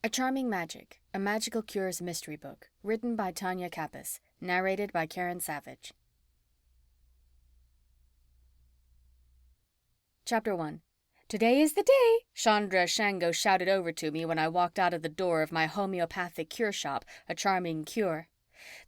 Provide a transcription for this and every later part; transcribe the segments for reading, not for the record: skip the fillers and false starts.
A Charming Magic, a Magical Cures mystery book, written by Tonya Kappes, narrated by Karen Savage. Chapter 1. "Today is the day," Chandra Shango shouted over to me when I walked out of the door of my homeopathic cure shop, A Charming Cure.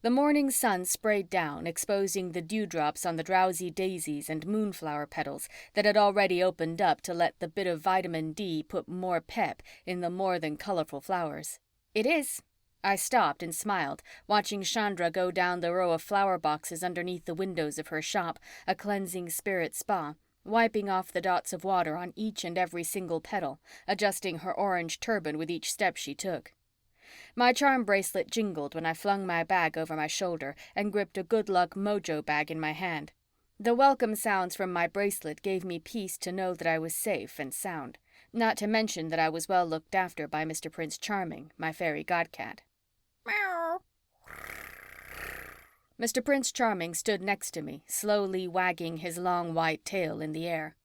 The morning sun sprayed down, exposing the dewdrops on the drowsy daisies and moonflower petals that had already opened up to let the bit of vitamin D put more pep in the more than colorful flowers. "It is." I stopped and smiled, watching Chandra go down the row of flower boxes underneath the windows of her shop, a cleansing spirit spa, wiping off the dots of water on each and every single petal, adjusting her orange turban with each step she took. My charm bracelet jingled when I flung my bag over my shoulder and gripped a good luck mojo bag in my hand. The welcome sounds from my bracelet gave me peace to know that I was safe and sound, not to mention that I was well looked after by Mr. Prince Charming, my fairy godcat. Meow. Mr. Prince Charming stood next to me, slowly wagging his long white tail in the air.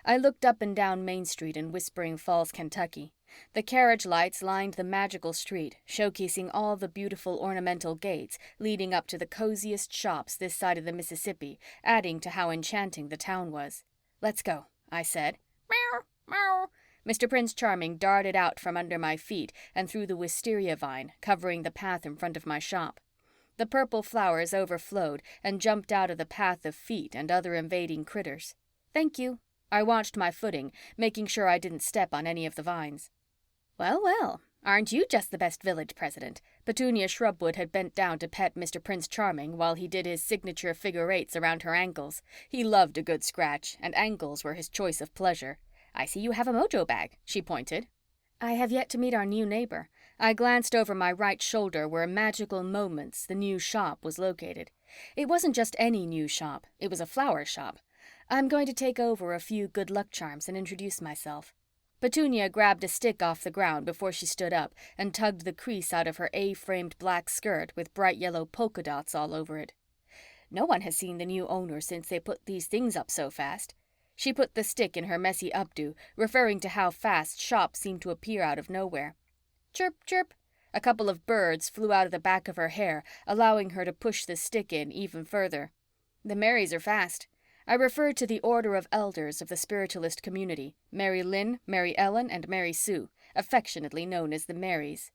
I looked up and down Main Street in Whispering Falls, Kentucky. The carriage lights lined the magical street, showcasing all the beautiful ornamental gates leading up to the coziest shops this side of the Mississippi, adding to how enchanting the town was. "Let's go," I said. Meow, meow. Mr. Prince Charming darted out from under my feet and through the wisteria vine, covering the path in front of my shop. The purple flowers overflowed and jumped out of the path of feet and other invading critters. "Thank you." I watched my footing, making sure I didn't step on any of the vines. "Well, well, aren't you just the best village president?" Petunia Shrubwood had bent down to pet Mr. Prince Charming while he did his signature figure eights around her ankles. He loved a good scratch, and ankles were his choice of pleasure. "I see you have a mojo bag," she pointed. I have yet to meet our new neighbor. I glanced over my right shoulder where Magical Moments, the new shop, was located. It wasn't just any new shop, it was a flower shop. I'm going to take over a few good luck charms and introduce myself. Petunia grabbed a stick off the ground before she stood up and tugged the crease out of her A-framed black skirt with bright yellow polka dots all over it. "No one has seen the new owner since they put these things up so fast." She put the stick in her messy updo, referring to how fast shops seemed to appear out of nowhere. Chirp, chirp. A couple of birds flew out of the back of her hair, allowing her to push the stick in even further. "The Marys are fast." I referred to the Order of Elders of the spiritualist community, Mary Lynn, Mary Ellen, and Mary Sue, affectionately known as the Marys.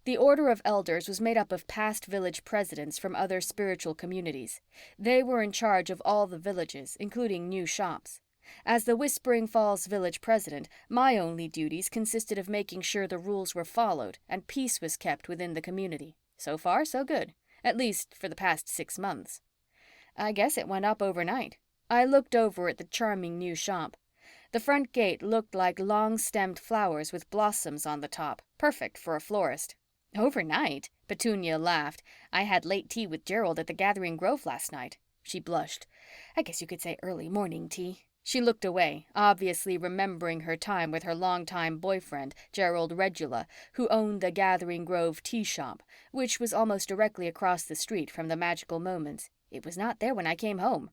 The Order of Elders was made up of past village presidents from other spiritual communities. They were in charge of all the villages, including new shops. As the Whispering Falls village president, my only duties consisted of making sure the rules were followed and peace was kept within the community. So far, so good. At least for the past 6 months. I guess it went up overnight. I looked over at the charming new shop. The front gate looked like long-stemmed flowers with blossoms on the top, perfect for a florist. "Overnight?" Petunia laughed. "I had late tea with Gerald at the Gathering Grove last night." She blushed. "I guess you could say early morning tea." She looked away, obviously remembering her time with her longtime boyfriend, Gerald Regula, who owned the Gathering Grove tea shop, which was almost directly across the street from the Magical Moments. "It was not there when I came home."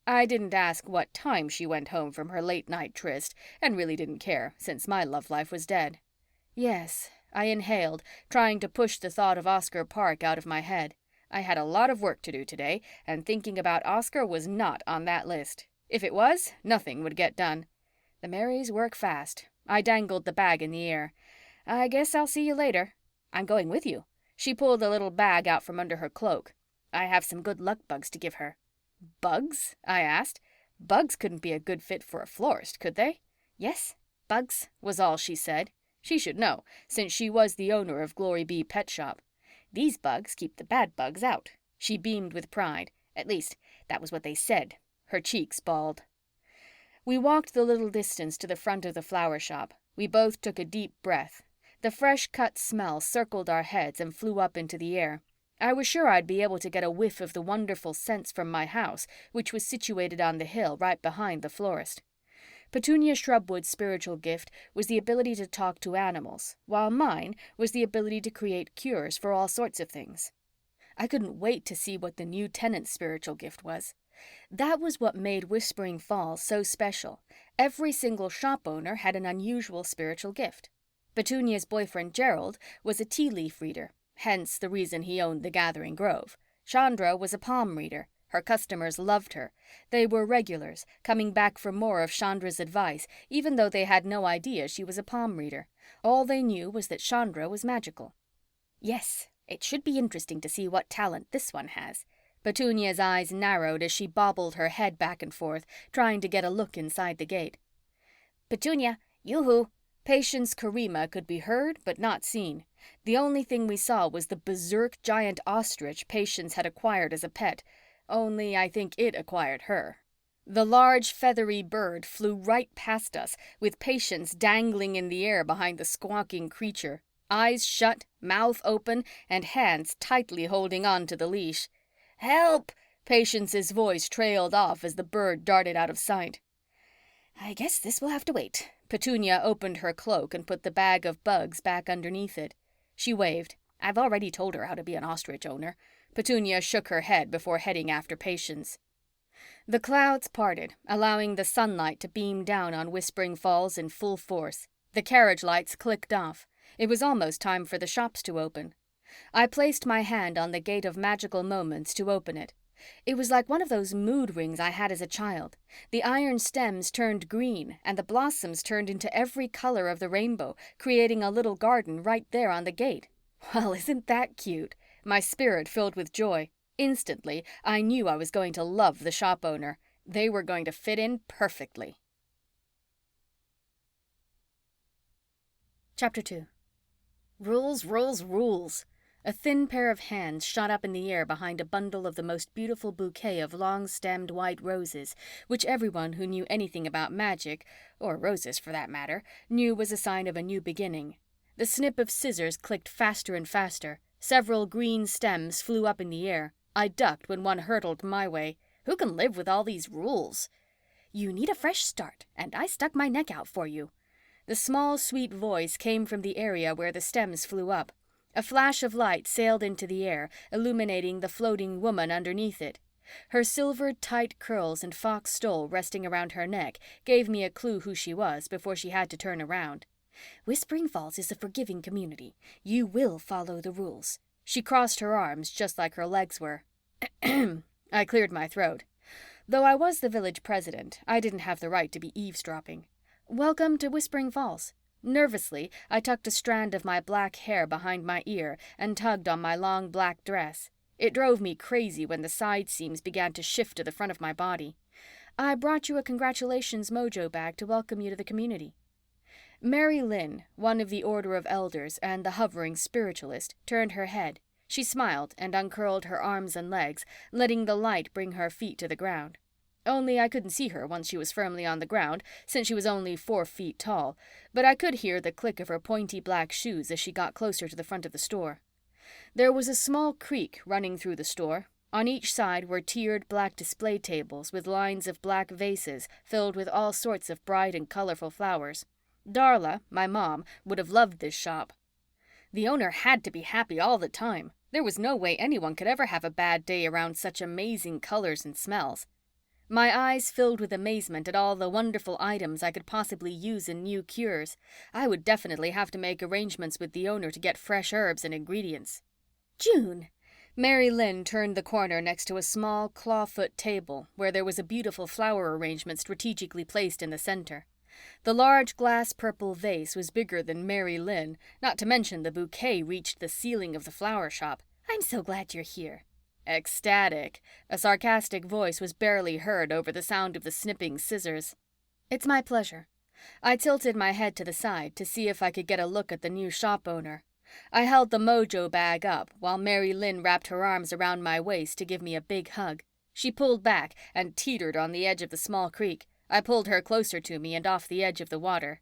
I didn't ask what time she went home from her late-night tryst, and really didn't care, since my love life was dead. "Yes," I inhaled, trying to push the thought of Oscar Park out of my head. I had a lot of work to do today, and thinking about Oscar was not on that list. If it was, nothing would get done. The Marys work fast. I dangled the bag in the air. "I guess I'll see you later." "I'm going with you." She pulled a little bag out from under her cloak. "I have some good luck bugs to give her." "Bugs?" I asked. Bugs couldn't be a good fit for a florist, could they? "Yes, bugs," was all she said. She should know, since she was the owner of Glory Bee Pet Shop. "These bugs keep the bad bugs out." She beamed with pride. "At least, that was what they said." Her cheeks balled. We walked the little distance to the front of the flower shop. We both took a deep breath. The fresh-cut smell circled our heads and flew up into the air. I was sure I'd be able to get a whiff of the wonderful scents from my house, which was situated on the hill right behind the florist. Petunia Shrubwood's spiritual gift was the ability to talk to animals, while mine was the ability to create cures for all sorts of things. I couldn't wait to see what the new tenant's spiritual gift was. That was what made Whispering Falls so special. Every single shop owner had an unusual spiritual gift. Petunia's boyfriend Gerald was a tea leaf reader, hence the reason he owned the Gathering Grove. Chandra was a palm reader. Her customers loved her. They were regulars, coming back for more of Chandra's advice, even though they had no idea she was a palm reader. All they knew was that Chandra was magical. Yes, it should be interesting to see what talent this one has. Petunia's eyes narrowed as she bobbled her head back and forth, trying to get a look inside the gate. Petunia, yoo-hoo. Patience Karima could be heard but not seen. The only thing we saw was the berserk giant ostrich Patience had acquired as a pet, only I think it acquired her. The large feathery bird flew right past us, with Patience dangling in the air behind the squawking creature, eyes shut, mouth open, and hands tightly holding on to the leash. Help! Patience's voice trailed off as the bird darted out of sight. I guess this will have to wait. Petunia opened her cloak and put the bag of bugs back underneath it. She waved. I've already told her how to be an ostrich owner. Petunia shook her head before heading after Patience. The clouds parted, allowing the sunlight to beam down on Whispering Falls in full force. The carriage lights clicked off. It was almost time for the shops to open. I placed my hand on the gate of magical moments to open it. It was like one of those mood rings I had as a child. The iron stems turned green, and the blossoms turned into every color of the rainbow, creating a little garden right there on the gate. Well, isn't that cute? My spirit filled with joy. Instantly, I knew I was going to love the shop owner. They were going to fit in perfectly. Chapter 2. Rules, rules, rules. A thin pair of hands shot up in the air behind a bundle of the most beautiful bouquet of long-stemmed white roses, which everyone who knew anything about magic, or roses for that matter, knew was a sign of a new beginning. The snip of scissors clicked faster and faster. Several green stems flew up in the air. I ducked when one hurtled my way. Who can live with all these rules? You need a fresh start, and I stuck my neck out for you. The small, sweet voice came from the area where the stems flew up. A flash of light sailed into the air, illuminating the floating woman underneath it. Her silvered, tight curls and fox stole resting around her neck gave me a clue who she was before she had to turn around. Whispering Falls is a forgiving community. You will follow the rules. She crossed her arms just like her legs were. I cleared my throat. Though I was the village president, I didn't have the right to be eavesdropping. Welcome to Whispering Falls. Nervously, I tucked a strand of my black hair behind my ear and tugged on my long black dress. It drove me crazy when the side seams began to shift to the front of my body. I brought you a congratulations mojo bag to welcome you to the community. Mary Lynn, one of the Order of Elders and the hovering spiritualist, turned her head. She smiled and uncurled her arms and legs, letting the light bring her feet to the ground. Only I couldn't see her once she was firmly on the ground, since she was only 4 feet tall, but I could hear the click of her pointy black shoes as she got closer to the front of the store. There was a small creek running through the store. On each side were tiered black display tables with lines of black vases filled with all sorts of bright and colorful flowers. Darla, my mom, would have loved this shop. The owner had to be happy all the time. There was no way anyone could ever have a bad day around such amazing colors and smells. My eyes filled with amazement at all the wonderful items I could possibly use in new cures. I would definitely have to make arrangements with the owner to get fresh herbs and ingredients. June! Mary Lynn turned the corner next to a small clawfoot table where there was a beautiful flower arrangement strategically placed in the center. The large glass purple vase was bigger than Mary Lynn, not to mention the bouquet reached the ceiling of the flower shop. I'm so glad you're here. Ecstatic. A sarcastic voice was barely heard over the sound of the snipping scissors. It's my pleasure. I tilted my head to the side to see if I could get a look at the new shop owner. I held the mojo bag up while Mary Lynn wrapped her arms around my waist to give me a big hug. She pulled back and teetered on the edge of the small creek. I pulled her closer to me and off the edge of the water.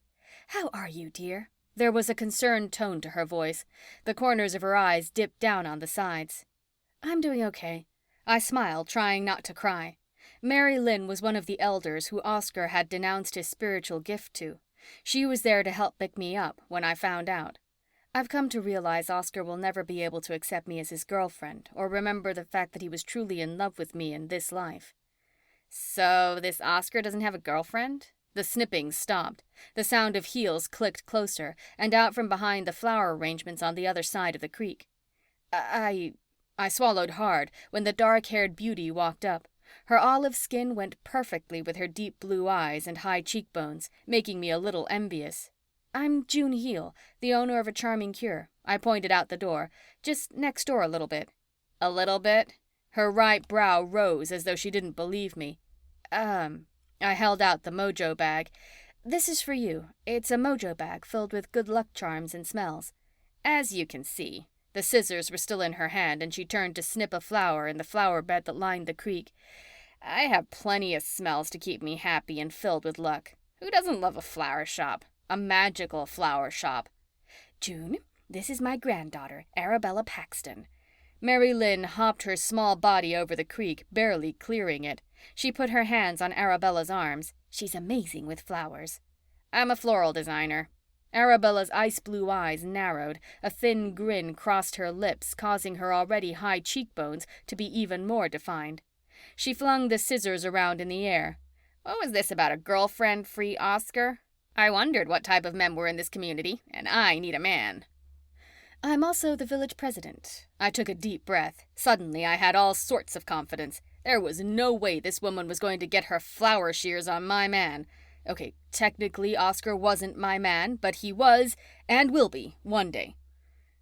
How are you, dear? There was a concerned tone to her voice. The corners of her eyes dipped down on the sides. I'm doing okay. I smiled, trying not to cry. Mary Lynn was one of the elders who Oscar had denounced his spiritual gift to. She was there to help pick me up when I found out. I've come to realize Oscar will never be able to accept me as his girlfriend or remember the fact that he was truly in love with me in this life. So this Oscar doesn't have a girlfriend? The snipping stopped. The sound of heels clicked closer, and out from behind the flower arrangements on the other side of the creek. I swallowed hard when the dark-haired beauty walked up. Her olive skin went perfectly with her deep blue eyes and high cheekbones, making me a little envious. I'm June Heel, the owner of a charming cure. I pointed out the door. Just next door a little bit. A little bit? Her right brow rose as though she didn't believe me. I held out the mojo bag. This is for you. It's a mojo bag filled with good luck charms and smells. As you can see. The scissors were still in her hand, and she turned to snip a flower in the flower bed that lined the creek. I have plenty of smells to keep me happy and filled with luck. Who doesn't love a flower shop? A magical flower shop. June, this is my granddaughter, Arabella Paxton. Mary Lynn hopped her small body over the creek, barely clearing it. She put her hands on Arabella's arms. She's amazing with flowers. I'm a floral designer. Arabella's ice-blue eyes narrowed. A thin grin crossed her lips, causing her already high cheekbones to be even more defined. She flung the scissors around in the air. What was this about a girlfriend-free Oscar? I wondered what type of men were in this community, and I need a man. I'm also the village president. I took a deep breath. Suddenly I had all sorts of confidence. There was no way this woman was going to get her flower shears on my man. Okay, technically Oscar wasn't my man, but he was, and will be, one day.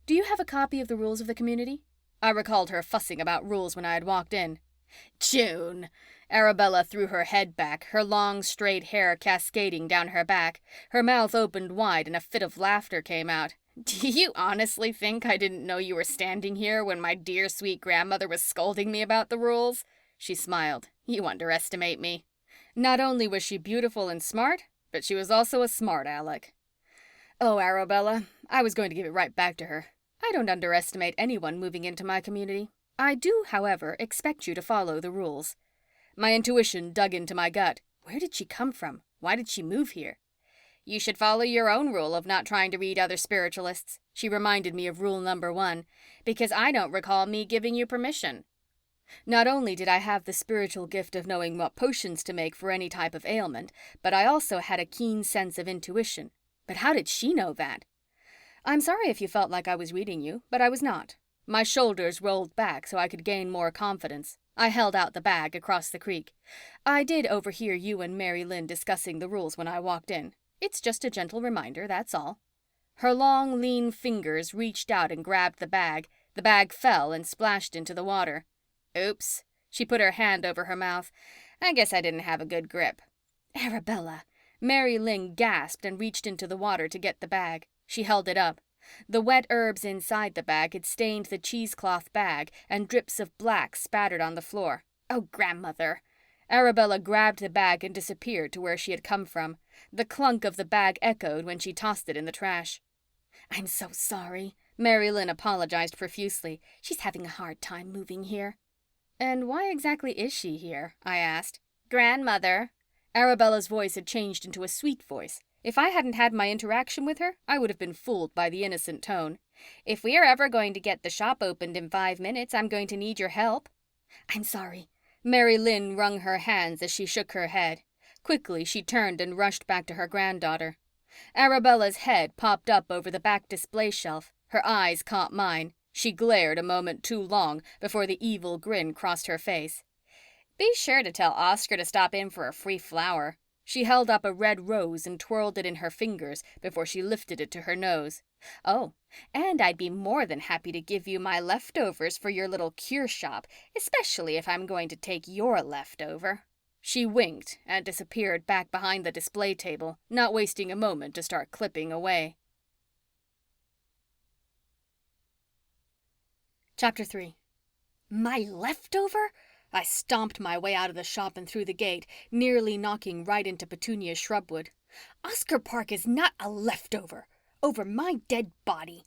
Do you have a copy of the rules of the community? I recalled her fussing about rules when I had walked in. June! Arabella threw her head back, her long, straight hair cascading down her back. Her mouth opened wide and a fit of laughter came out. Do you honestly think I didn't know you were standing here when my dear sweet grandmother was scolding me about the rules? She smiled. You underestimate me. Not only was she beautiful and smart, but she was also a smart aleck. Oh, Arabella, I was going to give it right back to her. I don't underestimate anyone moving into my community. I do, however, expect you to follow the rules. My intuition dug into my gut. Where did she come from? Why did she move here? You should follow your own rule of not trying to read other spiritualists. She reminded me of rule number 1, because I don't recall me giving you permission. Not only did I have the spiritual gift of knowing what potions to make for any type of ailment, but I also had a keen sense of intuition. But how did she know that? I'm sorry if you felt like I was reading you, but I was not. My shoulders rolled back so I could gain more confidence. I held out the bag across the creek. I did overhear you and Mary Lynn discussing the rules when I walked in. It's just a gentle reminder, that's all. Her long, lean fingers reached out and grabbed the bag. The bag fell and splashed into the water. Oops. She put her hand over her mouth. I guess I didn't have a good grip. Arabella. Mary Lynn gasped and reached into the water to get the bag. She held it up. The wet herbs inside the bag had stained the cheesecloth bag, and drips of black spattered on the floor. Oh, grandmother. Arabella grabbed the bag and disappeared to where she had come from. The clunk of the bag echoed when she tossed it in the trash. I'm so sorry. Mary Lynn apologized profusely. She's having a hard time moving here. And why exactly is she here? I asked. Grandmother. Arabella's voice had changed into a sweet voice. If I hadn't had my interaction with her, I would have been fooled by the innocent tone. If we are ever going to get the shop opened in 5 minutes, I'm going to need your help. I'm sorry. Mary Lynn wrung her hands as she shook her head. Quickly, she turned and rushed back to her granddaughter. Arabella's head popped up over the back display shelf. Her eyes caught mine. She glared a moment too long before the evil grin crossed her face. Be sure to tell Oscar to stop in for a free flower. She held up a red rose and twirled it in her fingers before she lifted it to her nose. Oh, and I'd be more than happy to give you my leftovers for your little cure shop, especially if I'm going to take your leftover. She winked and disappeared back behind the display table, not wasting a moment to start clipping away. Chapter 3. My leftover? I stomped my way out of the shop and through the gate, nearly knocking right into Petunia's shrubwood. Oscar Park is not a leftover. Over my dead body.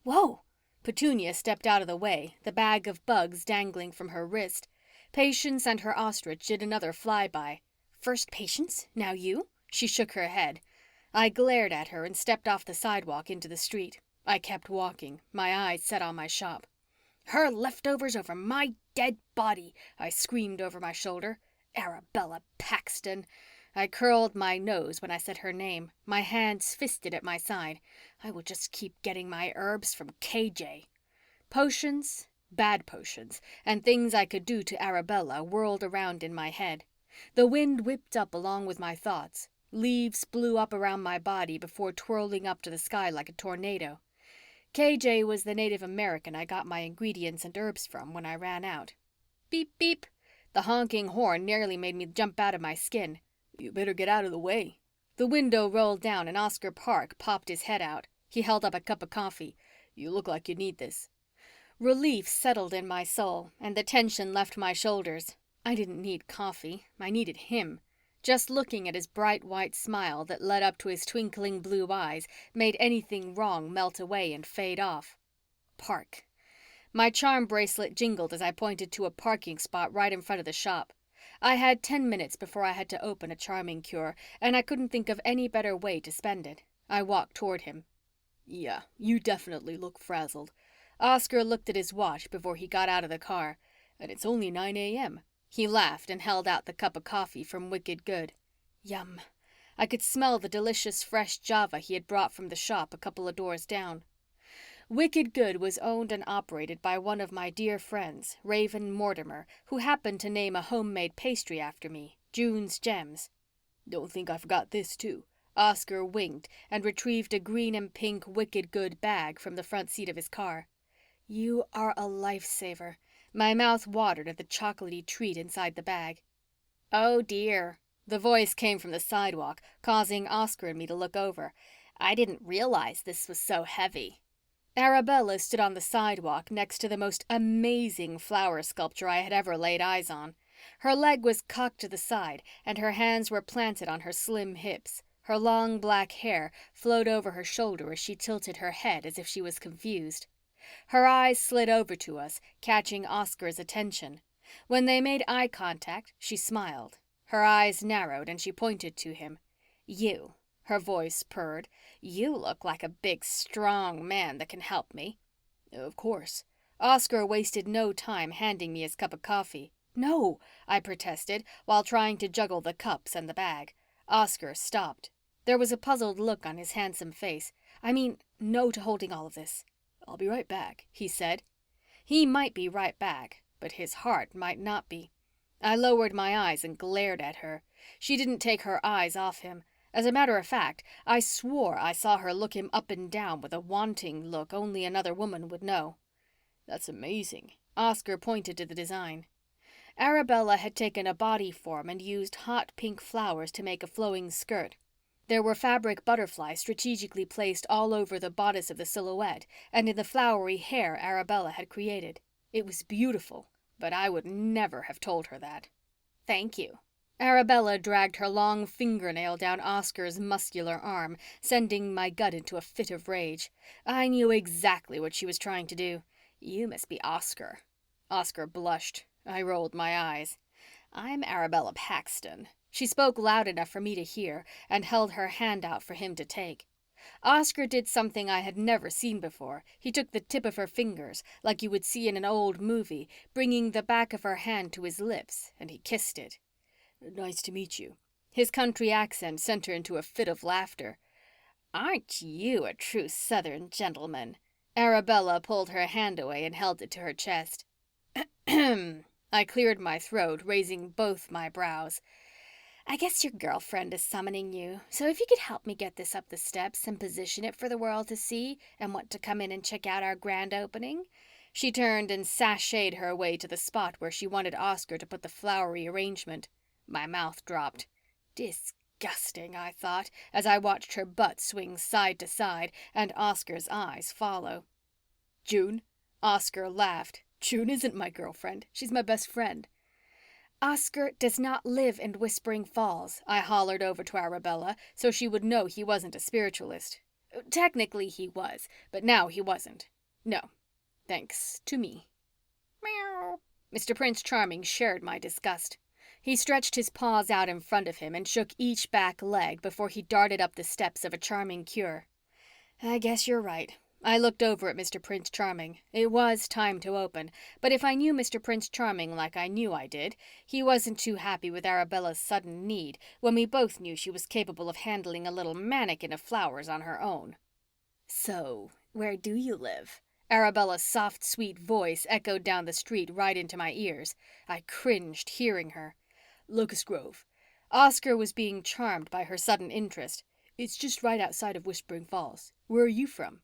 Whoa! Petunia stepped out of the way, the bag of bugs dangling from her wrist. Patience and her ostrich did another flyby. First Patience, now you? She shook her head. I glared at her and stepped off the sidewalk into the street. I kept walking, my eyes set on my shop. Her leftovers over my dead body, I screamed over my shoulder. Arabella Paxton. I curled my nose when I said her name, my hands fisted at my side. I will just keep getting my herbs from KJ. Potions, bad potions, and things I could do to Arabella whirled around in my head. The wind whipped up along with my thoughts. Leaves blew up around my body before twirling up to the sky like a tornado. KJ was the Native American I got my ingredients and herbs from when I ran out. Beep, beep. The honking horn nearly made me jump out of my skin. You better get out of the way. The window rolled down and Oscar Park popped his head out. He held up a cup of coffee. You look like you need this. Relief settled in my soul, and the tension left my shoulders. I didn't need coffee. I needed him. Just looking at his bright white smile that led up to his twinkling blue eyes made anything wrong melt away and fade off. Park. My charm bracelet jingled as I pointed to a parking spot right in front of the shop. I had 10 minutes before I had to open a charming cure, and I couldn't think of any better way to spend it. I walked toward him. Yeah, you definitely look frazzled. Oscar looked at his watch before he got out of the car. And it's only 9 a.m. He laughed and held out the cup of coffee from Wicked Good. Yum. I could smell the delicious fresh Java he had brought from the shop a couple of doors down. Wicked Good was owned and operated by one of my dear friends, Raven Mortimer, who happened to name a homemade pastry after me, June's Gems. Don't think I forgot this, too. Oscar winked and retrieved a green and pink Wicked Good bag from the front seat of his car. You are a lifesaver. My mouth watered at the chocolatey treat inside the bag. Oh dear. The voice came from the sidewalk, causing Oscar and me to look over. I didn't realize this was so heavy. Arabella stood on the sidewalk next to the most amazing flower sculpture I had ever laid eyes on. Her leg was cocked to the side, and her hands were planted on her slim hips. Her long black hair flowed over her shoulder as she tilted her head as if she was confused. Her eyes slid over to us, catching Oscar's attention. When they made eye contact, she smiled. Her eyes narrowed and she pointed to him. You, her voice purred, you look like a big, strong man that can help me. Of course. Oscar wasted no time handing me his cup of coffee. No, I protested, while trying to juggle the cups and the bag. Oscar stopped. There was a puzzled look on his handsome face. I mean, no to holding all of this. I'll be right back, he said. He might be right back, but his heart might not be. I lowered my eyes and glared at her. She didn't take her eyes off him. As a matter of fact, I swore I saw her look him up and down with a wanting look only another woman would know. That's amazing. Oscar pointed to the design. Arabella had taken a body form and used hot pink flowers to make a flowing skirt. There were fabric butterflies strategically placed all over the bodice of the silhouette and in the flowery hair Arabella had created. It was beautiful, but I would never have told her that. Thank you. Arabella dragged her long fingernail down Oscar's muscular arm, sending my gut into a fit of rage. I knew exactly what she was trying to do. You must be Oscar. Oscar blushed. I rolled my eyes. I'm Arabella Paxton. She spoke loud enough for me to hear and held her hand out for him to take. Oscar did something I had never seen before. He took the tip of her fingers, like you would see in an old movie, bringing the back of her hand to his lips, and he kissed it. Nice to meet you. His country accent sent her into a fit of laughter. Aren't you a true Southern gentleman? Arabella pulled her hand away and held it to her chest. I cleared my throat, raising both my brows. I guess your girlfriend is summoning you, so if you could help me get this up the steps and position it for the world to see and want to come in and check out our grand opening. She turned and sashayed her way to the spot where she wanted Oscar to put the flowery arrangement. My mouth dropped. Disgusting, I thought, as I watched her butt swing side to side and Oscar's eyes follow. June? Oscar laughed. June isn't my girlfriend. She's my best friend. Oscar does not live in Whispering Falls, I hollered over to Arabella so she would know he wasn't a spiritualist. Technically he was, but now he wasn't. No, thanks to me. Meow. Mr. Prince Charming shared my disgust. He stretched his paws out in front of him and shook each back leg before he darted up the steps of a charming cure. I guess you're right. I looked over at Mr. Prince Charming. It was time to open, but if I knew Mr. Prince Charming like I knew I did, he wasn't too happy with Arabella's sudden need when we both knew she was capable of handling a little mannequin of flowers on her own. "So, where do you live?" Arabella's soft, sweet voice echoed down the street right into my ears. I cringed hearing her. "Locust Grove." Oscar was being charmed by her sudden interest. "It's just right outside of Whispering Falls. Where are you from?"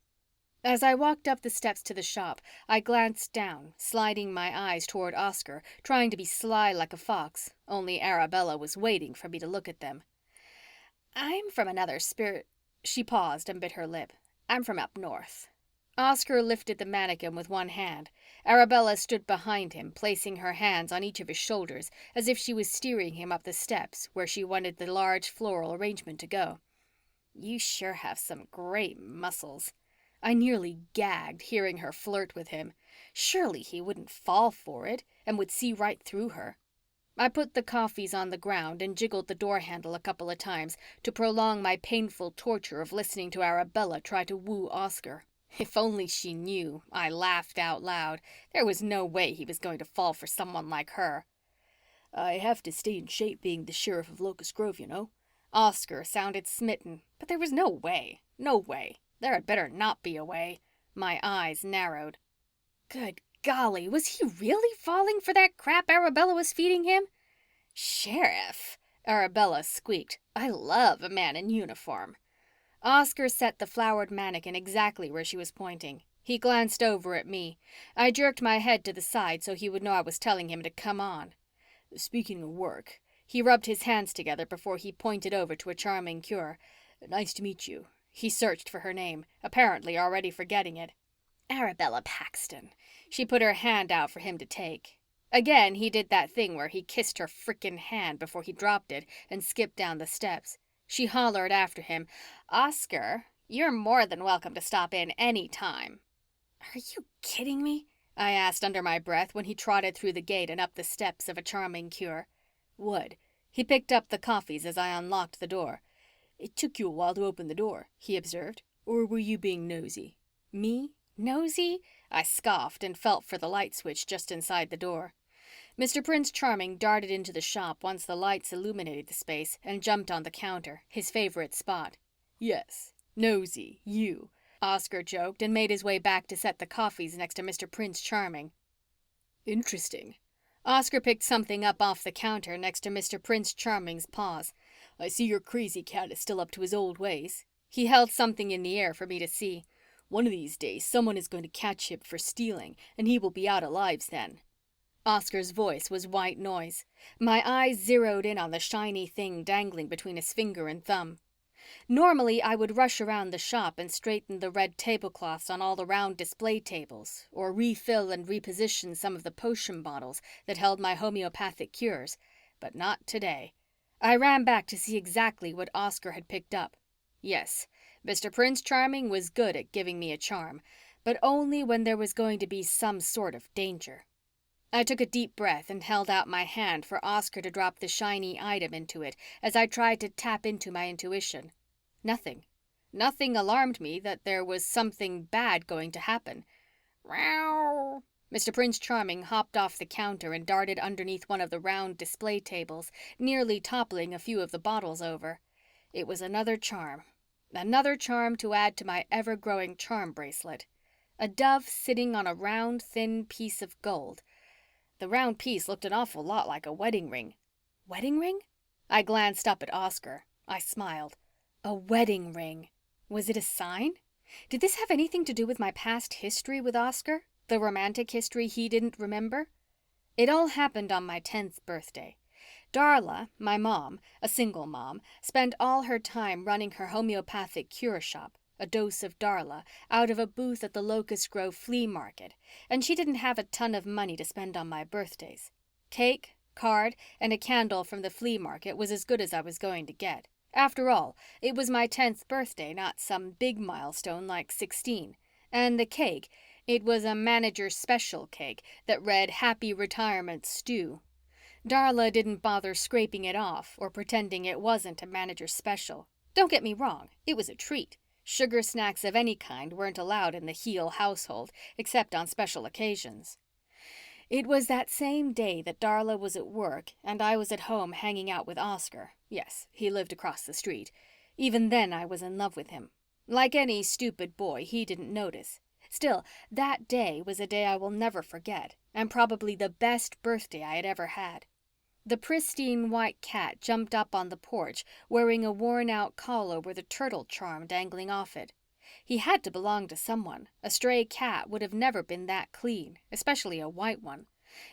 As I walked up the steps to the shop, I glanced down, sliding my eyes toward Oscar, trying to be sly like a fox, only Arabella was waiting for me to look at them. "I'm from another spirit." She paused and bit her lip. "I'm from up north." Oscar lifted the mannequin with one hand. Arabella stood behind him, placing her hands on each of his shoulders, as if she was steering him up the steps where she wanted the large floral arrangement to go. "You sure have some great muscles." I nearly gagged hearing her flirt with him. Surely he wouldn't fall for it and would see right through her. I put the coffees on the ground and jiggled the door handle a couple of times to prolong my painful torture of listening to Arabella try to woo Oscar. If only she knew. I laughed out loud. There was no way he was going to fall for someone like her. "I have to stay in shape being the sheriff of Locust Grove, you know." Oscar sounded smitten, but there was no way. No way. There had better not be a way. My eyes narrowed. Good golly, was he really falling for that crap Arabella was feeding him? "Sheriff," Arabella squeaked. "I love a man in uniform." Oscar set the flowered mannequin exactly where she was pointing. He glanced over at me. I jerked my head to the side so he would know I was telling him to come on. "Speaking of work," he rubbed his hands together before he pointed over to a charming cure. "Nice to meet you." He searched for her name, apparently already forgetting it. "Arabella Paxton." She put her hand out for him to take. Again, he did that thing where he kissed her frickin' hand before he dropped it and skipped down the steps. She hollered after him, "Oscar, you're more than welcome to stop in any time." "Are you kidding me?" I asked under my breath when he trotted through the gate and up the steps of a charming cure. "What?" He picked up the coffees as I unlocked the door. "It took you a while to open the door," he observed. "Or were you being nosy?" "Me? Nosy?" I scoffed and felt for the light switch just inside the door. Mr. Prince Charming darted into the shop once the lights illuminated the space and jumped on the counter, his favorite spot. "Yes, nosy, you," Oscar joked and made his way back to set the coffees next to Mr. Prince Charming. "Interesting." Oscar picked something up off the counter next to Mr. Prince Charming's paws. "I see your crazy cat is still up to his old ways." He held something in the air for me to see. "One of these days someone is going to catch him for stealing, and he will be out of lives then." Oscar's voice was white noise. My eyes zeroed in on the shiny thing dangling between his finger and thumb. Normally, I would rush around the shop and straighten the red tablecloths on all the round display tables, or refill and reposition some of the potion bottles that held my homeopathic cures, but not today. I ran back to see exactly what Oscar had picked up. Yes, Mr. Prince Charming was good at giving me a charm, but only when there was going to be some sort of danger. I took a deep breath and held out my hand for Oscar to drop the shiny item into it as I tried to tap into my intuition. Nothing. Nothing alarmed me that there was something bad going to happen. "Meow." Mr. Prince Charming hopped off the counter and darted underneath one of the round display tables, nearly toppling a few of the bottles over. It was another charm. Another charm to add to my ever-growing charm bracelet. A dove sitting on a round, thin piece of gold. The round piece looked an awful lot like a wedding ring. Wedding ring? I glanced up at Oscar. I smiled. A wedding ring. Was it a sign? Did this have anything to do with my past history with Oscar? The romantic history he didn't remember? It all happened on my 10th birthday. Darla, my mom, a single mom, spent all her time running her homeopathic cure shop, a dose of Darla, out of a booth at the Locust Grove flea market, and she didn't have a ton of money to spend on my birthdays. Cake, card, and a candle from the flea market was as good as I was going to get. After all, it was my 10th birthday, not some big milestone like 16. And the cake, it was a manager's special cake that read Happy Retirement Stew. Darla didn't bother scraping it off or pretending it wasn't a manager's special. Don't get me wrong, it was a treat. Sugar snacks of any kind weren't allowed in the Heel household, except on special occasions. It was that same day that Darla was at work and I was at home hanging out with Oscar. Yes, he lived across the street. Even then I was in love with him. Like any stupid boy, he didn't notice. Still, that day was a day I will never forget, and probably the best birthday I had ever had. The pristine white cat jumped up on the porch, wearing a worn-out collar with a turtle charm dangling off it. He had to belong to someone. A stray cat would have never been that clean, especially a white one.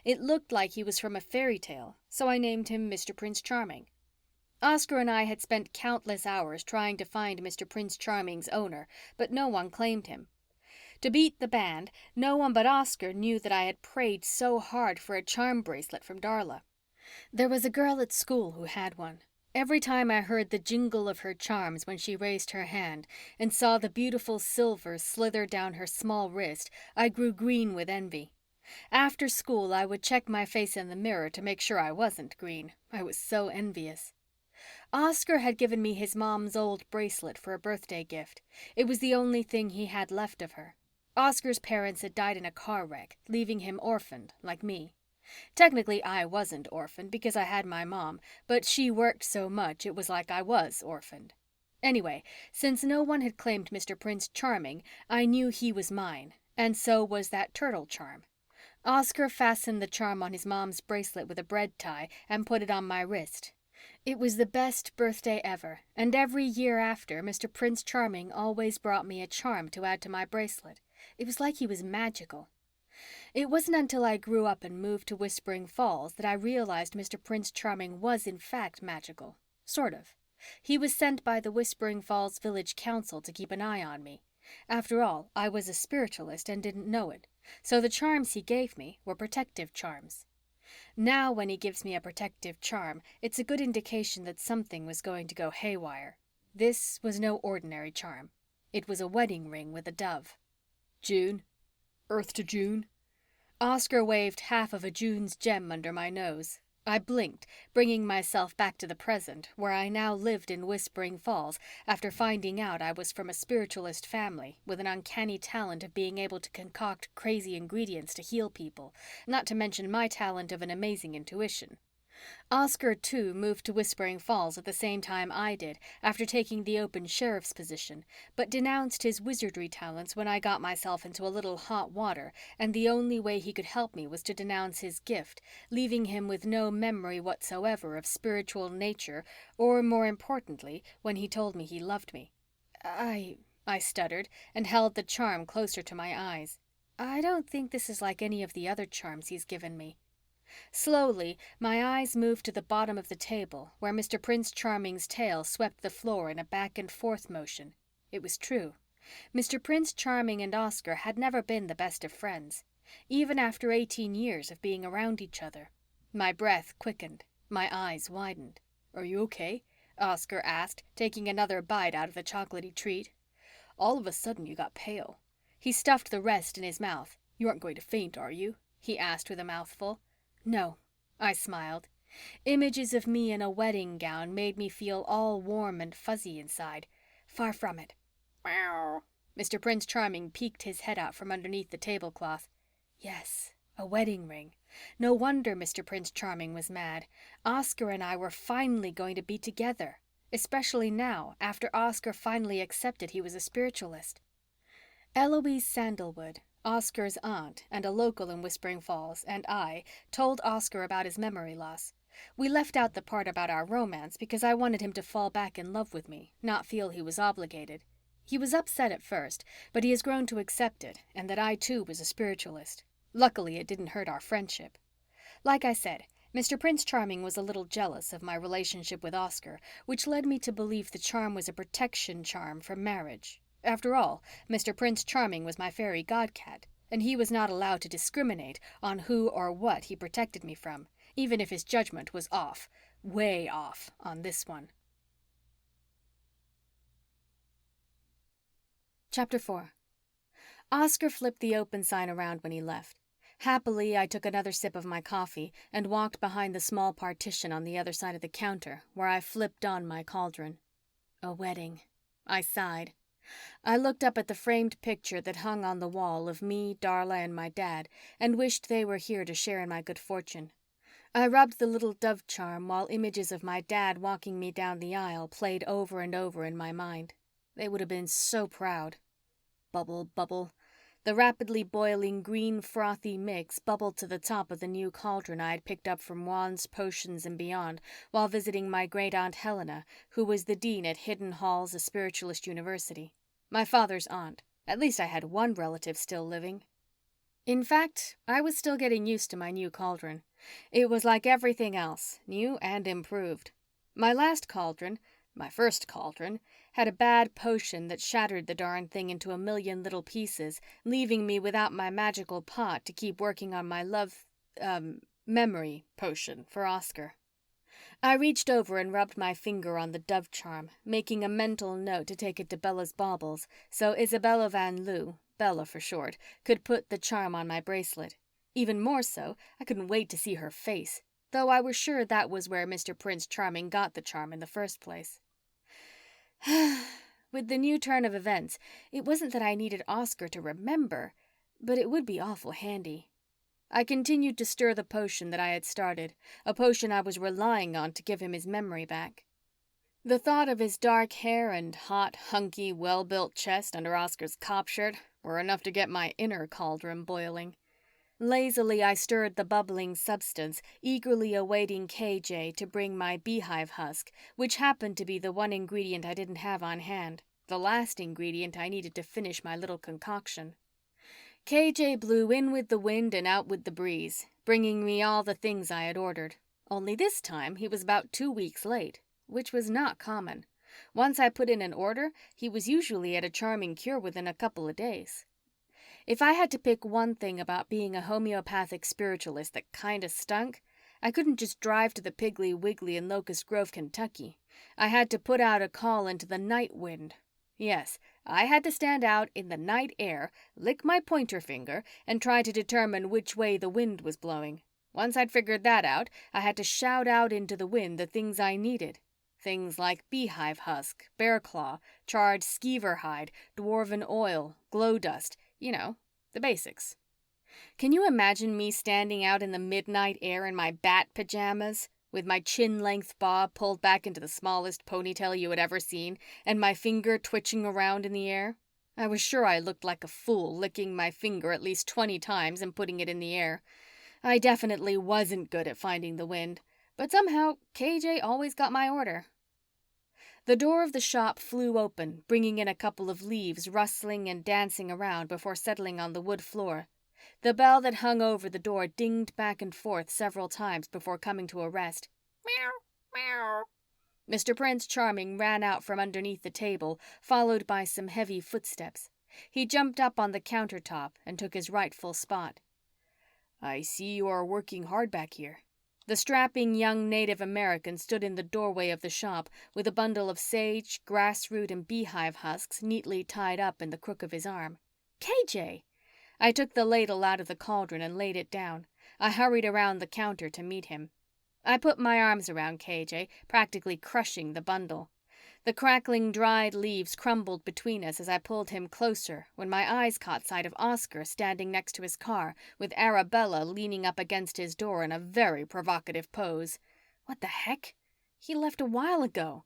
It looked like he was from a fairy tale, so I named him Mr. Prince Charming. Oscar and I had spent countless hours trying to find Mr. Prince Charming's owner, but no one claimed him. To beat the band, no one but Oscar knew that I had prayed so hard for a charm bracelet from Darla. There was a girl at school who had one. Every time I heard the jingle of her charms when she raised her hand and saw the beautiful silver slither down her small wrist, I grew green with envy. After school, I would check my face in the mirror to make sure I wasn't green. I was so envious. Oscar had given me his mom's old bracelet for a birthday gift. It was the only thing he had left of her. Oscar's parents had died in a car wreck, leaving him orphaned, like me. Technically, I wasn't orphaned because I had my mom, but she worked so much it was like I was orphaned. Anyway, since no one had claimed Mr. Prince Charming, I knew he was mine, and so was that turtle charm. Oscar fastened the charm on his mom's bracelet with a bread tie and put it on my wrist. It was the best birthday ever, and every year after, Mr. Prince Charming always brought me a charm to add to my bracelet. It was like he was magical. It wasn't until I grew up and moved to Whispering Falls that I realized Mr. Prince Charming was in fact magical. Sort of. He was sent by the Whispering Falls Village Council to keep an eye on me. After all, I was a spiritualist and didn't know it, so the charms he gave me were protective charms. Now when he gives me a protective charm, it's a good indication that something was going to go haywire. This was no ordinary charm. It was a wedding ring with a dove. June. Earth to June. Oscar waved half of a June's gem under my nose. I blinked, bringing myself back to the present, where I now lived in Whispering Falls after finding out I was from a spiritualist family with an uncanny talent of being able to concoct crazy ingredients to heal people, not to mention my talent of an amazing intuition. Oscar, too, moved to Whispering Falls at the same time I did, after taking the open sheriff's position, but denounced his wizardry talents when I got myself into a little hot water, and the only way he could help me was to denounce his gift, leaving him with no memory whatsoever of spiritual nature, or, more importantly, when he told me he loved me. I stuttered, and held the charm closer to my eyes. I don't think this is like any of the other charms he's given me. Slowly, my eyes moved to the bottom of the table, where Mr. Prince Charming's tail swept the floor in a back and forth motion. It was true. Mr. Prince Charming and Oscar had never been the best of friends, even after 18 years of being around each other. My breath quickened. My eyes widened. "Are you okay?" Oscar asked, taking another bite out of the chocolatey treat. "All of a sudden you got pale." He stuffed the rest in his mouth. "You aren't going to faint, are you?" he asked with a mouthful. "No," I smiled. Images of me in a wedding gown made me feel all warm and fuzzy inside. Far from it. "Meow." Mr. Prince Charming peeked his head out from underneath the tablecloth. Yes, a wedding ring. No wonder Mr. Prince Charming was mad. Oscar and I were finally going to be together, especially now, after Oscar finally accepted he was a spiritualist. Eloise Sandalwood, Oscar's aunt and a local in Whispering Falls, and I told Oscar about his memory loss. We left out the part about our romance because I wanted him to fall back in love with me, not feel he was obligated. He was upset at first, but he has grown to accept it, and that I too was a spiritualist. Luckily, it didn't hurt our friendship. Like I said, Mr. Prince Charming was a little jealous of my relationship with Oscar, which led me to believe the charm was a protection charm for marriage. After all, Mr. Prince Charming was my fairy godcat, and he was not allowed to discriminate on who or what he protected me from, even if his judgment was off, way off, on this one. Chapter 4. Oscar flipped the open sign around when he left. Happily, I took another sip of my coffee and walked behind the small partition on the other side of the counter, where I flipped on my cauldron. A wedding. I sighed. I looked up at the framed picture that hung on the wall of me, Darla, and my dad, and wished they were here to share in my good fortune. I rubbed the little dove charm while images of my dad walking me down the aisle played over and over in my mind. They would have been so proud. Bubble, bubble. The rapidly boiling green frothy mix bubbled to the top of the new cauldron I had picked up from Wands, Potions, and Beyond while visiting my great-aunt Helena, who was the dean at Hidden Halls, a spiritualist university. My father's aunt. At least I had one relative still living. In fact, I was still getting used to my new cauldron. It was like everything else, new and improved. My last cauldron, my first cauldron, had a bad potion that shattered the darn thing into a million little pieces, leaving me without my magical pot to keep working on my memory potion for Oscar. I reached over and rubbed my finger on the dove charm, making a mental note to take it to Bella's baubles so Isabella Van Loo, Bella for short, could put the charm on my bracelet. Even more so, I couldn't wait to see her face, though I was sure that was where Mr. Prince Charming got the charm in the first place. With the new turn of events, it wasn't that I needed Oscar to remember, but it would be awful handy. I continued to stir the potion that I had started, a potion I was relying on to give him his memory back. The thought of his dark hair and hot, hunky, well-built chest under Oscar's cop shirt were enough to get my inner cauldron boiling. Lazily, I stirred the bubbling substance, eagerly awaiting KJ to bring my beehive husk, which happened to be the one ingredient I didn't have on hand, the last ingredient I needed to finish my little concoction. KJ blew in with the wind and out with the breeze, bringing me all the things I had ordered. Only this time he was about 2 weeks late, which was not common. Once I put in an order, he was usually at a charming cure within a couple of days. If I had to pick one thing about being a homeopathic spiritualist that kinda stunk, I couldn't just drive to the Piggly Wiggly in Locust Grove, Kentucky. I had to put out a call into the night wind. Yes, I had to stand out in the night air, lick my pointer finger, and try to determine which way the wind was blowing. Once I'd figured that out, I had to shout out into the wind the things I needed. Things like beehive husk, bear claw, charred skeever hide, dwarven oil, glow dust, you know, the basics. Can you imagine me standing out in the midnight air in my bat pajamas, with my chin-length bob pulled back into the smallest ponytail you had ever seen, and my finger twitching around in the air? I was sure I looked like a fool licking my finger at least 20 times and putting it in the air. I definitely wasn't good at finding the wind, but somehow KJ always got my order. The door of the shop flew open, bringing in a couple of leaves rustling and dancing around before settling on the wood floor. The bell that hung over the door dinged back and forth several times before coming to a rest. Meow, meow. Mr. Prince Charming ran out from underneath the table, followed by some heavy footsteps. He jumped up on the countertop and took his rightful spot. "I see you are working hard back here." The strapping young Native American stood in the doorway of the shop with a bundle of sage, grassroot, and beehive husks neatly tied up in the crook of his arm. KJ! I took the ladle out of the cauldron and laid it down. I hurried around the counter to meet him. I put my arms around KJ, practically crushing the bundle. The crackling dried leaves crumbled between us as I pulled him closer when my eyes caught sight of Oscar standing next to his car with Arabella leaning up against his door in a very provocative pose. What the heck? He left a while ago.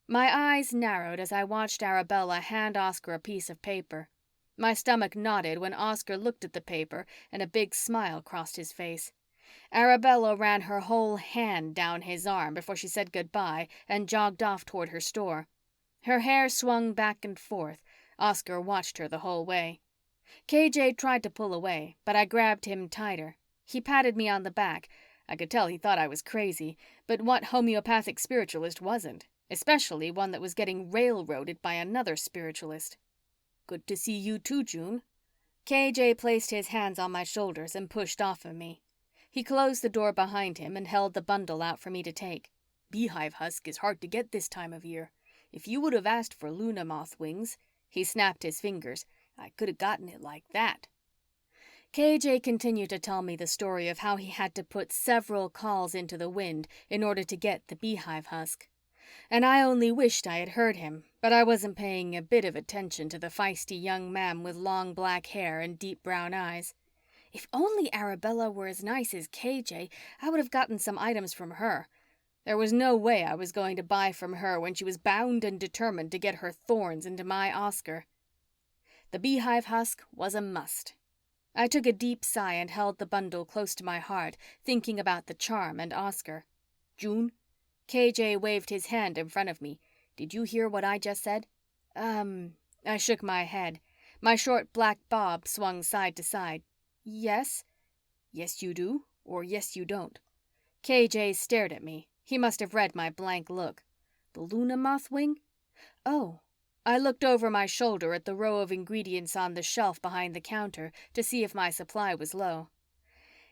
My eyes narrowed as I watched Arabella hand Oscar a piece of paper. My stomach knotted when Oscar looked at the paper and a big smile crossed his face. Arabella ran her whole hand down his arm before she said goodbye and jogged off toward her store. Her hair swung back and forth. Oscar watched her the whole way. KJ tried to pull away, but I grabbed him tighter. He patted me on the back. I could tell he thought I was crazy, but what homeopathic spiritualist wasn't, especially one that was getting railroaded by another spiritualist? "Good to see you too, June." KJ placed his hands on my shoulders and pushed off of me. He closed the door behind him and held the bundle out for me to take. "Beehive husk is hard to get this time of year. If you would have asked for Luna moth wings," he snapped his fingers, "I could have gotten it like that." KJ continued to tell me the story of how he had to put several calls into the wind in order to get the beehive husk. and I only wished I had heard him, but I wasn't paying a bit of attention to the feisty young man with long black hair and deep brown eyes. If only Arabella were as nice as KJ, I would have gotten some items from her. There was no way I was going to buy from her when she was bound and determined to get her thorns into my Oscar. The beehive husk was a must. I took a deep sigh and held the bundle close to my heart, thinking about the charm and Oscar. June? KJ waved his hand in front of me. Did you hear what I just said? I shook my head. My short black bob swung side to side. Yes? Yes you do, or yes you don't. KJ stared at me. He must have read my blank look. The Luna moth wing? Oh. I looked over my shoulder at the row of ingredients on the shelf behind the counter to see if my supply was low.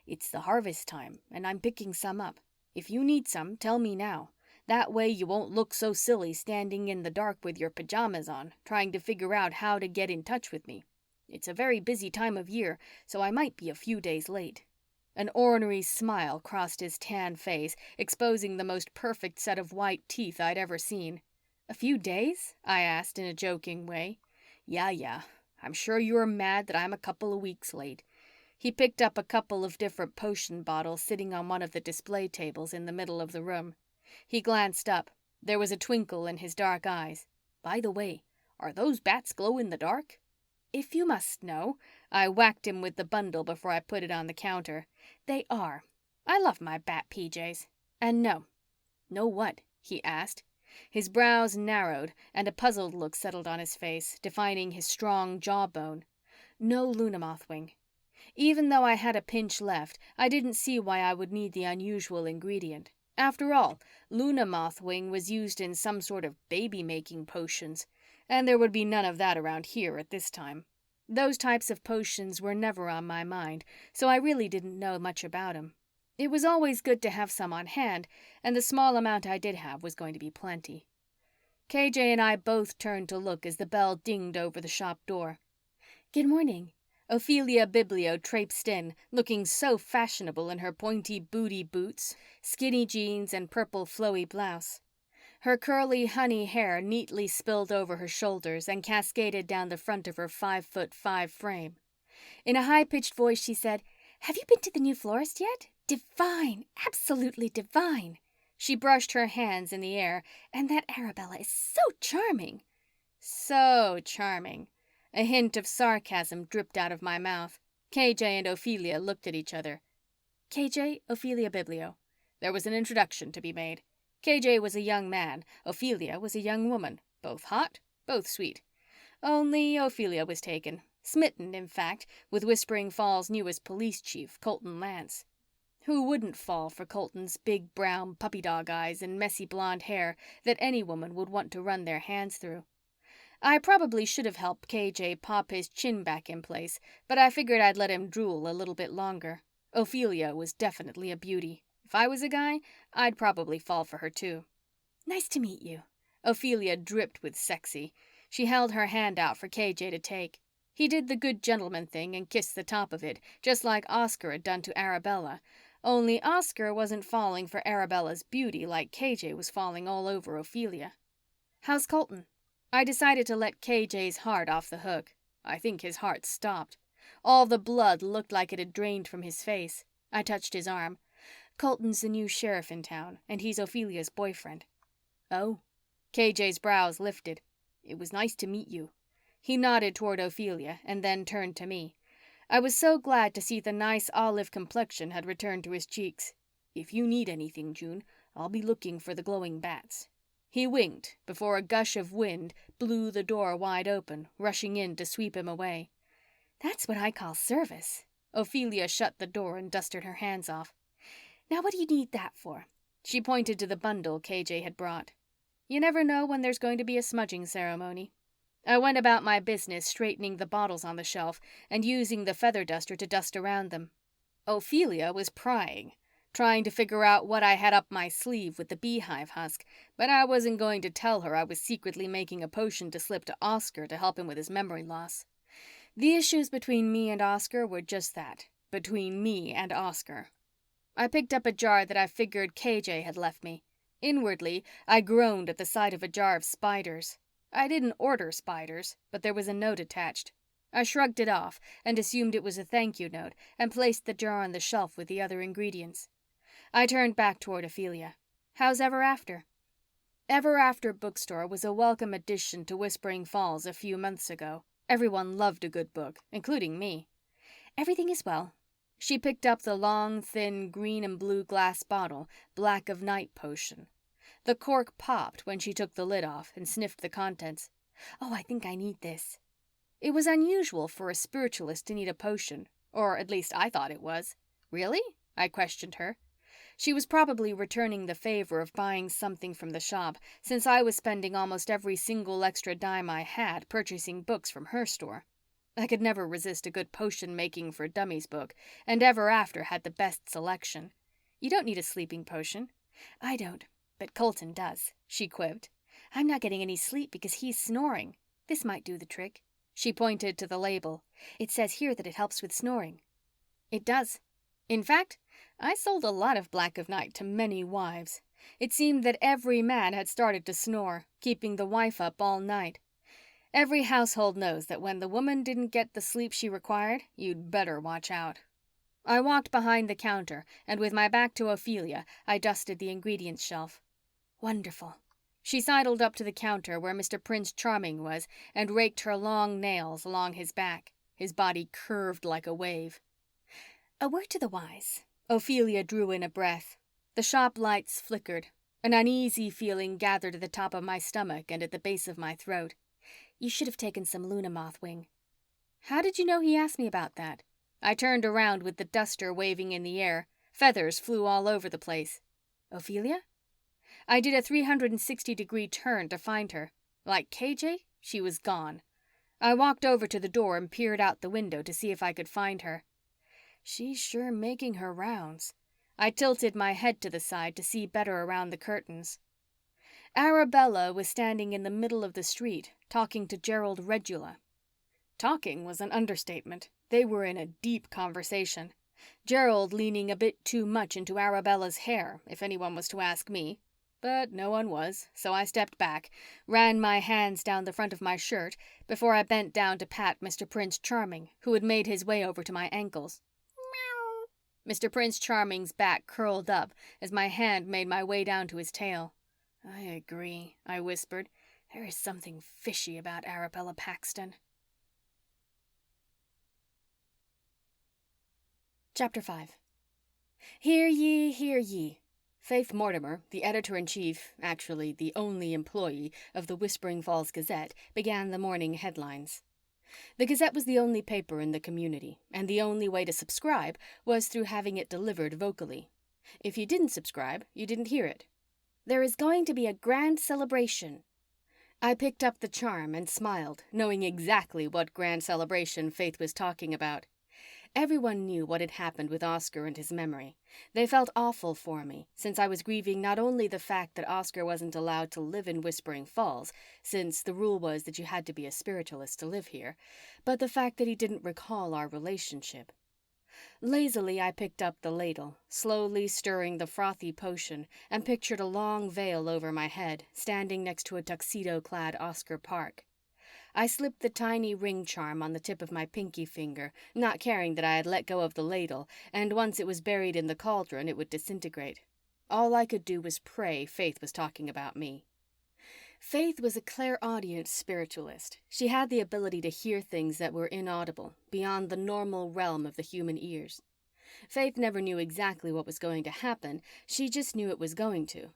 It's the harvest time, and I'm picking some up. If you need some, tell me now. That way you won't look so silly standing in the dark with your pajamas on, trying to figure out how to get in touch with me. It's a very busy time of year, so I might be a few days late. An ornery smile crossed his tan face, exposing the most perfect set of white teeth I'd ever seen. A few days? I asked in a joking way. Yeah. I'm sure you're mad that I'm a couple of weeks late. He picked up a couple of different potion bottles sitting on one of the display tables in the middle of the room. He glanced up. There was a twinkle in his dark eyes. By the way, are those bats glow in the dark? If you must know. I whacked him with the bundle before I put it on the counter. They are. I love my bat PJs. And no. No what? He asked. His brows narrowed and a puzzled look settled on his face, defining his strong jawbone. No Luna moth wing. Even though I had a pinch left, I didn't see why I would need the unusual ingredient. After all, Luna moth wing was used in some sort of baby-making potions, and there would be none of that around here at this time. Those types of potions were never on my mind, so I really didn't know much about 'em. It was always good to have some on hand, and the small amount I did have was going to be plenty. KJ and I both turned to look as the bell dinged over the shop door. Good morning. Ophelia Biblio traipsed in, looking so fashionable in her pointy booty boots, skinny jeans, and purple flowy blouse. Her curly honey hair neatly spilled over her shoulders and cascaded down the front of her 5'5" frame. In a high-pitched voice she said, Have you been to the new florist yet? Divine, absolutely divine. She brushed her hands in the air, and that Arabella is so charming. So charming. A hint of sarcasm dripped out of my mouth. KJ and Ophelia looked at each other. KJ, Ophelia Biblio. There was an introduction to be made. KJ was a young man. Ophelia was a young woman. Both hot, both sweet. Only Ophelia was taken. Smitten, in fact, with Whispering Falls' newest police chief, Colton Lance. Who wouldn't fall for Colton's big brown puppy dog eyes and messy blonde hair that any woman would want to run their hands through? I probably should have helped KJ pop his chin back in place, but I figured I'd let him drool a little bit longer. Ophelia was definitely a beauty. If I was a guy, I'd probably fall for her too. Nice to meet you. Ophelia dripped with sexy. She held her hand out for KJ to take. He did the good gentleman thing and kissed the top of it, just like Oscar had done to Arabella. Only Oscar wasn't falling for Arabella's beauty like KJ was falling all over Ophelia. How's Colton? I decided to let KJ's heart off the hook. I think his heart stopped. All the blood looked like it had drained from his face. I touched his arm. Colton's the new sheriff in town, and he's Ophelia's boyfriend. Oh. KJ's brows lifted. It was nice to meet you. He nodded toward Ophelia and then turned to me. I was so glad to see the nice olive complexion had returned to his cheeks. If you need anything, June, I'll be looking for the glowing bats. He winked before a gush of wind blew the door wide open, rushing in to sweep him away. That's what I call service. Ophelia shut the door and dusted her hands off. Now what do you need that for? She pointed to the bundle KJ had brought. You never know when there's going to be a smudging ceremony. I went about my business straightening the bottles on the shelf and using the feather duster to dust around them. Ophelia was prying, trying to figure out what I had up my sleeve with the beehive husk, but I wasn't going to tell her I was secretly making a potion to slip to Oscar to help him with his memory loss. The issues between me and Oscar were just that, between me and Oscar. I picked up a jar that I figured KJ had left me. Inwardly, I groaned at the sight of a jar of spiders. I didn't order spiders, but there was a note attached. I shrugged it off and assumed it was a thank you note and placed the jar on the shelf with the other ingredients. I turned back toward Ophelia. How's Ever After? Ever After Bookstore was a welcome addition to Whispering Falls a few months ago. Everyone loved a good book, including me. Everything is well. She picked up the long, thin, green and blue glass bottle, Black of Night potion. The cork popped when she took the lid off and sniffed the contents. Oh, I think I need this. It was unusual for a spiritualist to need a potion, or at least I thought it was. Really? I questioned her. She was probably returning the favor of buying something from the shop, since I was spending almost every single extra dime I had purchasing books from her store. I could never resist a good potion-making for dummies book, and Ever After had the best selection. You don't need a sleeping potion. I don't, but Colton does, she quipped. I'm not getting any sleep because he's snoring. This might do the trick. She pointed to the label. It says here that it helps with snoring. It does. In fact, I sold a lot of Black of Night to many wives. It seemed that every man had started to snore, keeping the wife up all night. Every household knows that when the woman didn't get the sleep she required, you'd better watch out. I walked behind the counter, and with my back to Ophelia, I dusted the ingredients shelf. Wonderful. She sidled up to the counter where Mr. Prince Charming was and raked her long nails along his back. His body curved like a wave. A word to the wise. Ophelia drew in a breath. The shop lights flickered. An uneasy feeling gathered at the top of my stomach and at the base of my throat. You should have taken some Luna moth wing. How did you know he asked me about that? I turned around with the duster waving in the air. Feathers flew all over the place. Ophelia? I did a 360-degree turn to find her. Like KJ, she was gone. I walked over to the door and peered out the window to see if I could find her. She's sure making her rounds. I tilted my head to the side to see better around the curtains. Arabella was standing in the middle of the street, talking to Gerald Regula. Talking was an understatement. They were in a deep conversation. Gerald leaning a bit too much into Arabella's hair, if anyone was to ask me. But no one was, so I stepped back, ran my hands down the front of my shirt before I bent down to pat Mr. Prince Charming, who had made his way over to my ankles. Meow. Mr. Prince Charming's back curled up as my hand made my way down to his tail. I agree, I whispered. There is something fishy about Arabella Paxton. Chapter 5. Hear ye, hear ye. Faith Mortimer, the editor-in-chief, actually the only employee, of the Whispering Falls Gazette, began the morning headlines. The Gazette was the only paper in the community, and the only way to subscribe was through having it delivered vocally. If you didn't subscribe, you didn't hear it. There is going to be a grand celebration. I picked up the charm and smiled, knowing exactly what grand celebration Faith was talking about. Everyone knew what had happened with Oscar and his memory. They felt awful for me, since I was grieving not only the fact that Oscar wasn't allowed to live in Whispering Falls, since the rule was that you had to be a spiritualist to live here, but the fact that he didn't recall our relationship. Lazily, I picked up the ladle, slowly stirring the frothy potion, and pictured a long veil over my head, standing next to a tuxedo-clad Oscar Park. I slipped the tiny ring charm on the tip of my pinky finger, not caring that I had let go of the ladle, and once it was buried in the cauldron, it would disintegrate. All I could do was pray Faith was talking about me. Faith was a clairaudient spiritualist. She had the ability to hear things that were inaudible, beyond the normal realm of the human ears. Faith never knew exactly what was going to happen, she just knew it was going to.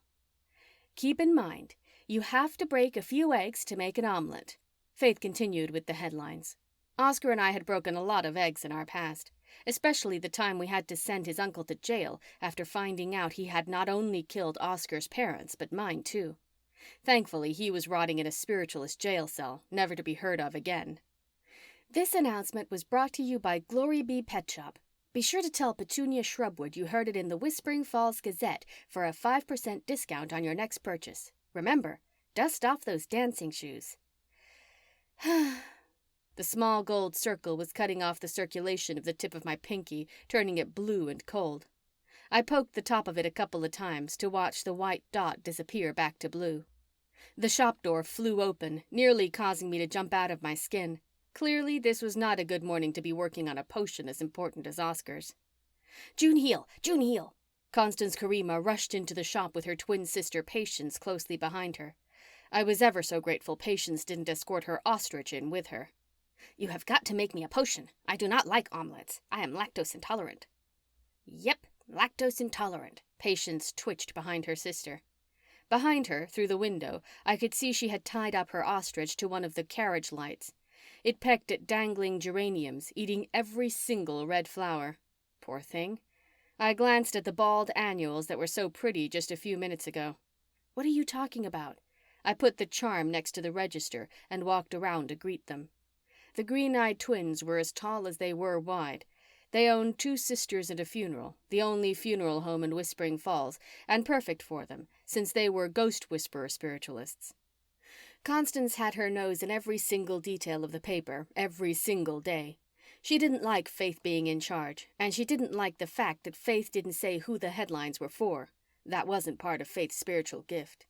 Keep in mind, you have to break a few eggs to make an omelet. Faith continued with the headlines. Oscar and I had broken a lot of eggs in our past, especially the time we had to send his uncle to jail after finding out he had not only killed Oscar's parents, but mine too. Thankfully, he was rotting in a spiritualist jail cell, never to be heard of again. This announcement was brought to you by Glory Bee Pet Shop. Be sure to tell Petunia Shrubwood you heard it in the Whispering Falls Gazette for a 5% discount on your next purchase. Remember, dust off those dancing shoes. The small gold circle was cutting off the circulation of the tip of my pinky, turning it blue and cold. I poked the top of it a couple of times to watch the white dot disappear back to blue. The shop door flew open, nearly causing me to jump out of my skin. Clearly, this was not a good morning to be working on a potion as important as Oscar's. "June Heel! June Heel!" Constance Karima rushed into the shop with her twin sister Patience closely behind her. I was ever so grateful Patience didn't escort her ostrich in with her. "You have got to make me a potion. I do not like omelets. I am lactose intolerant." "Yep, lactose intolerant." Patience twitched behind her sister. Behind her, through the window, I could see she had tied up her ostrich to one of the carriage lights. It pecked at dangling geraniums, eating every single red flower. Poor thing. I glanced at the bald annuals that were so pretty just a few minutes ago. "What are you talking about?" I put the charm next to the register and walked around to greet them. The green-eyed twins were as tall as they were wide. They owned 2 sisters and a funeral, the only funeral home in Whispering Falls, and perfect for them, since they were ghost whisperer spiritualists. Constance had her nose in every single detail of the paper, every single day. She didn't like Faith being in charge, and she didn't like the fact that Faith didn't say who the headlines were for. That wasn't part of Faith's spiritual gift.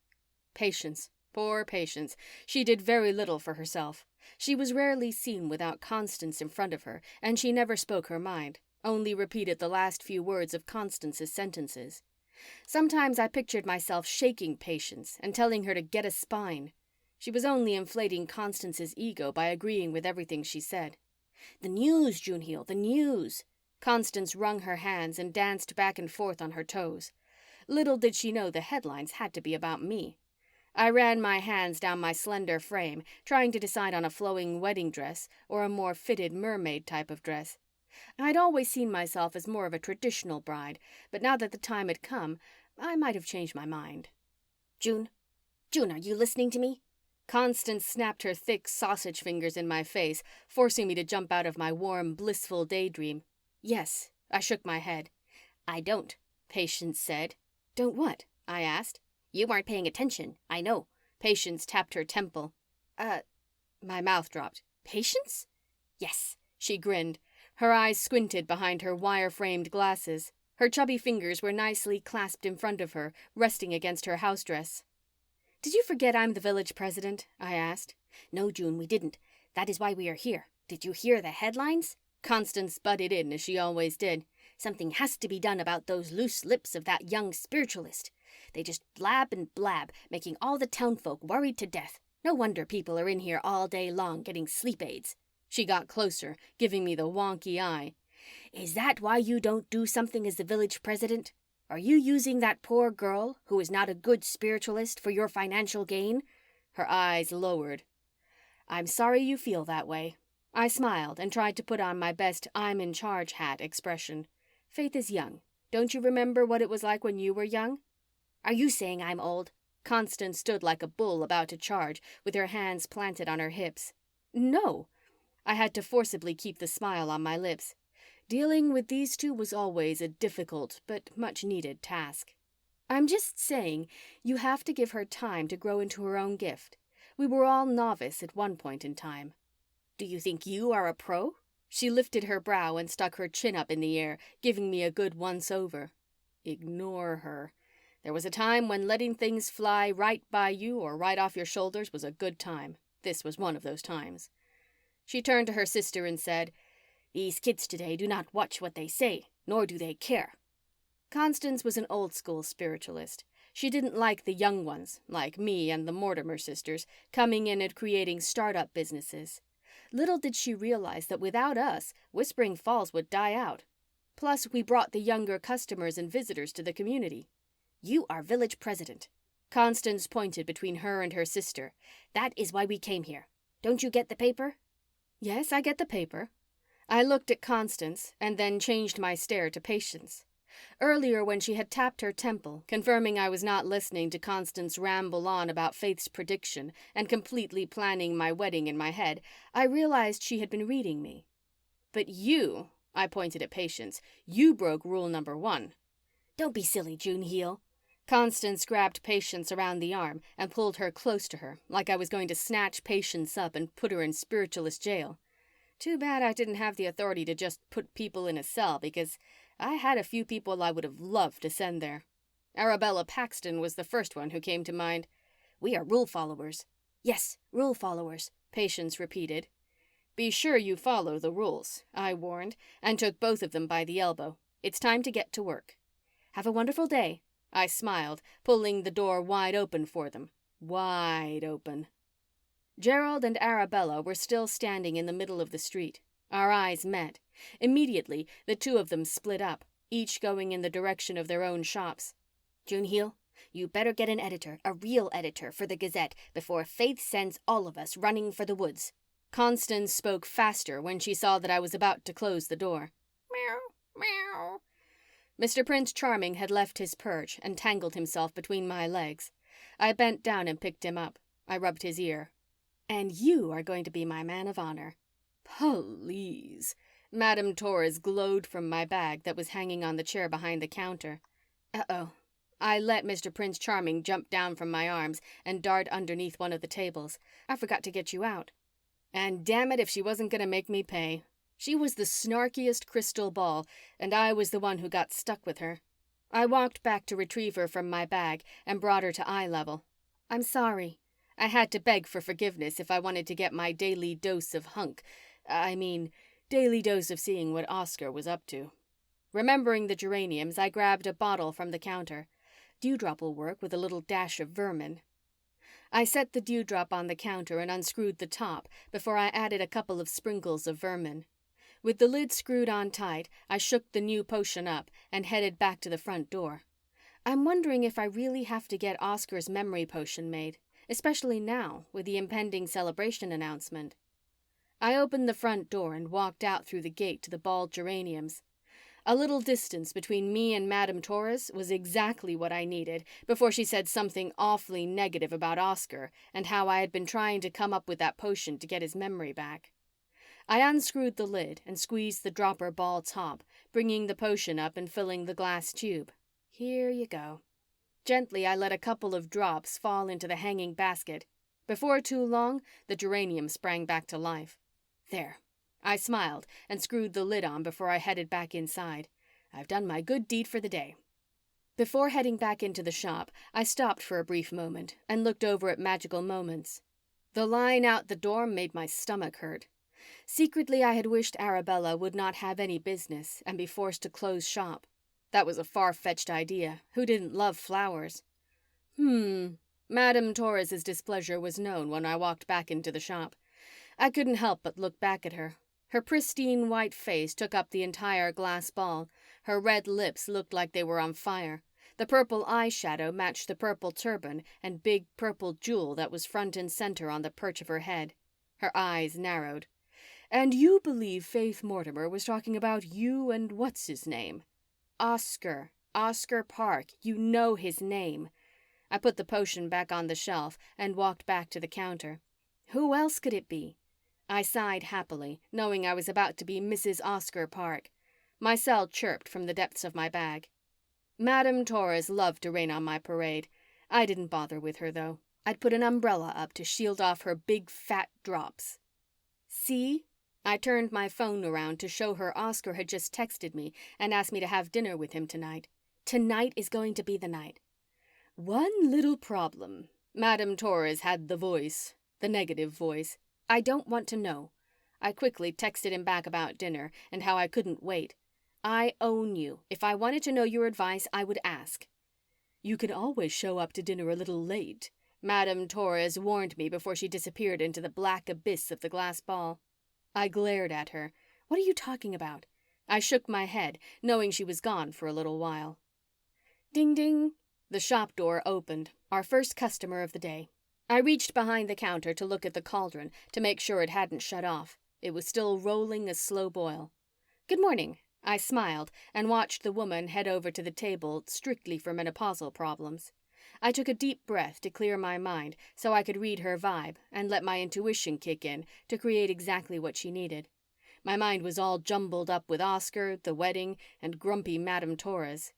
Patience. Poor Patience. She did very little for herself. She was rarely seen without Constance in front of her, and she never spoke her mind, only repeated the last few words of Constance's sentences. Sometimes I pictured myself shaking Patience and telling her to get a spine. She was only inflating Constance's ego by agreeing with everything she said. "The news, June Heel, the news." Constance wrung her hands and danced back and forth on her toes. Little did she know the headlines had to be about me. I ran my hands down my slender frame, trying to decide on a flowing wedding dress or a more fitted mermaid type of dress. I'd always seen myself as more of a traditional bride, but now that the time had come, I might have changed my mind. June, are you listening to me?" Constance snapped her thick sausage fingers in my face, forcing me to jump out of my warm, blissful daydream. "Yes," I shook my head. "I don't," Patience said. "Don't what?" I asked. "You weren't paying attention, I know." Patience tapped her temple. My mouth dropped. "Patience?" "Yes," she grinned. Her eyes squinted behind her wire-framed glasses. Her chubby fingers were nicely clasped in front of her, resting against her house dress. "Did you forget I'm the village president?" I asked. "No, June, we didn't. That is why we are here. Did you hear the headlines?" Constance butted in, as she always did. "Something has to be done about those loose lips of that young spiritualist. They just blab and blab, making all the townfolk worried to death. No wonder people are in here all day long getting sleep aids." She got closer, giving me the wonky eye. "Is that why you don't do something as the village president? Are you using that poor girl, who is not a good spiritualist, for your financial gain?" Her eyes lowered. "I'm sorry you feel that way." I smiled and tried to put on my best I'm in charge hat expression. "Faith is young. Don't you remember what it was like when you were young?" "Are you saying I'm old?" Constance stood like a bull about to charge, with her hands planted on her hips. "No." I had to forcibly keep the smile on my lips. Dealing with these two was always a difficult but much-needed task. "I'm just saying you have to give her time to grow into her own gift. We were all novice at one point in time." "Do you think you are a pro?" She lifted her brow and stuck her chin up in the air, giving me a good once-over. Ignore her. There was a time when letting things fly right by you or right off your shoulders was a good time. This was one of those times. She turned to her sister and said, "These kids today do not watch what they say, nor do they care." Constance was an old-school spiritualist. She didn't like the young ones, like me and the Mortimer sisters, coming in and creating startup businesses. Little did she realize that without us, Whispering Falls would die out. Plus, we brought the younger customers and visitors to the community. "You are village president." Constance pointed between her and her sister. "That is why we came here. Don't you get the paper?" "Yes, I get the paper." I looked at Constance and then changed my stare to Patience. Earlier, when she had tapped her temple, confirming I was not listening to Constance ramble on about Faith's prediction and completely planning my wedding in my head, I realized she had been reading me. "But you," I pointed at Patience, "you broke rule number 1. "Don't be silly, June Heel." Constance grabbed Patience around the arm and pulled her close to her, like I was going to snatch Patience up and put her in spiritualist jail. Too bad I didn't have the authority to just put people in a cell, because I had a few people I would have loved to send there. Arabella Paxton was the first one who came to mind. We are rule followers. Yes, rule followers, Patience repeated. Be sure you follow the rules, I warned, and took both of them by the elbow. It's time to get to work. Have a wonderful day, I smiled, pulling the door wide open for them. Wide open. Gerald and Arabella were still standing in the middle of the street. Our eyes met. Immediately, the two of them split up, each going in the direction of their own shops. Junhil, you better get an editor, a real editor, for the Gazette before Faith sends all of us running for the woods. Constance spoke faster when she saw that I was about to close the door. Meow, meow. Mr. Prince Charming had left his perch and tangled himself between my legs. I bent down and picked him up. I rubbed his ear. And you are going to be my man of honor. Please. Madame Torres glowed from my bag that was hanging on the chair behind the counter. Uh-oh. I let Mr. Prince Charming jump down from my arms and dart underneath one of the tables. I forgot to get you out. And damn it if she wasn't going to make me pay. She was the snarkiest crystal ball, and I was the one who got stuck with her. I walked back to retrieve her from my bag and brought her to eye level. I'm sorry. I had to beg for forgiveness if I wanted to get my daily dose of daily dose of seeing what Oscar was up to. Remembering the geraniums, I grabbed a bottle from the counter. Dewdrop will work with a little dash of vermin. I set the dewdrop on the counter and unscrewed the top before I added a couple of sprinkles of vermin. With the lid screwed on tight, I shook the new potion up and headed back to the front door. I'm wondering if I really have to get Oscar's memory potion made, especially now with the impending celebration announcement. I opened the front door and walked out through the gate to the bald geraniums. A little distance between me and Madame Torres was exactly what I needed before she said something awfully negative about Oscar and how I had been trying to come up with that potion to get his memory back. I unscrewed the lid and squeezed the dropper ball top, bringing the potion up and filling the glass tube. Here you go. Gently, I let a couple of drops fall into the hanging basket. Before too long, the geranium sprang back to life. There. I smiled and screwed the lid on before I headed back inside. I've done my good deed for the day. Before heading back into the shop, I stopped for a brief moment and looked over at Magical Moments. The line out the door made my stomach hurt. Secretly, I had wished Arabella would not have any business and be forced to close shop. That was a far-fetched idea. Who didn't love flowers? Madame Torres's displeasure was known when I walked back into the shop. I couldn't help but look back at her. Her pristine white face took up the entire glass ball. Her red lips looked like they were on fire. The purple eyeshadow matched the purple turban and big purple jewel that was front and center on the perch of her head. Her eyes narrowed. And you believe Faith Mortimer was talking about you and what's his name? Oscar Park. You know his name. I put the potion back on the shelf and walked back to the counter. Who else could it be? I sighed happily, knowing I was about to be Mrs. Oscar Park. My cell chirped from the depths of my bag. Madame Torres loved to rain on my parade. I didn't bother with her, though. I'd put an umbrella up to shield off her big fat drops. See? I turned my phone around to show her Oscar had just texted me and asked me to have dinner with him tonight. Tonight is going to be the night. One little problem. Madame Torres had the voice, the negative voice. I don't want to know. I quickly texted him back about dinner and how I couldn't wait. I own you. If I wanted to know your advice, I would ask. You can always show up to dinner a little late, Madame Torres warned me before she disappeared into the black abyss of the glass ball. I glared at her. What are you talking about? I shook my head, knowing she was gone for a little while. Ding ding. The shop door opened, our first customer of the day. I reached behind the counter to look at the cauldron to make sure it hadn't shut off. It was still rolling a slow boil. Good morning. I smiled and watched the woman head over to the table strictly for menopausal problems. I took a deep breath to clear my mind so I could read her vibe and let my intuition kick in to create exactly what she needed. My mind was all jumbled up with Oscar, the wedding, and grumpy Madame Torres.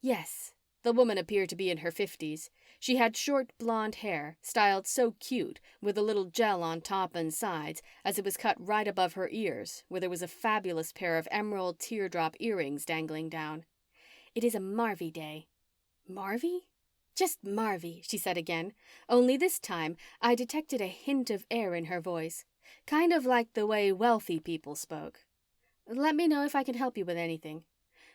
Yes, The woman appeared to be in her 50s. She had short blonde hair, styled so cute, with a little gel on top and sides, as it was cut right above her ears, where there was a fabulous pair of emerald teardrop earrings dangling down. "It is a Marvy day." "Marvy?" "Just Marvy," she said again, only this time I detected a hint of air in her voice, kind of like the way wealthy people spoke. "Let me know if I can help you with anything."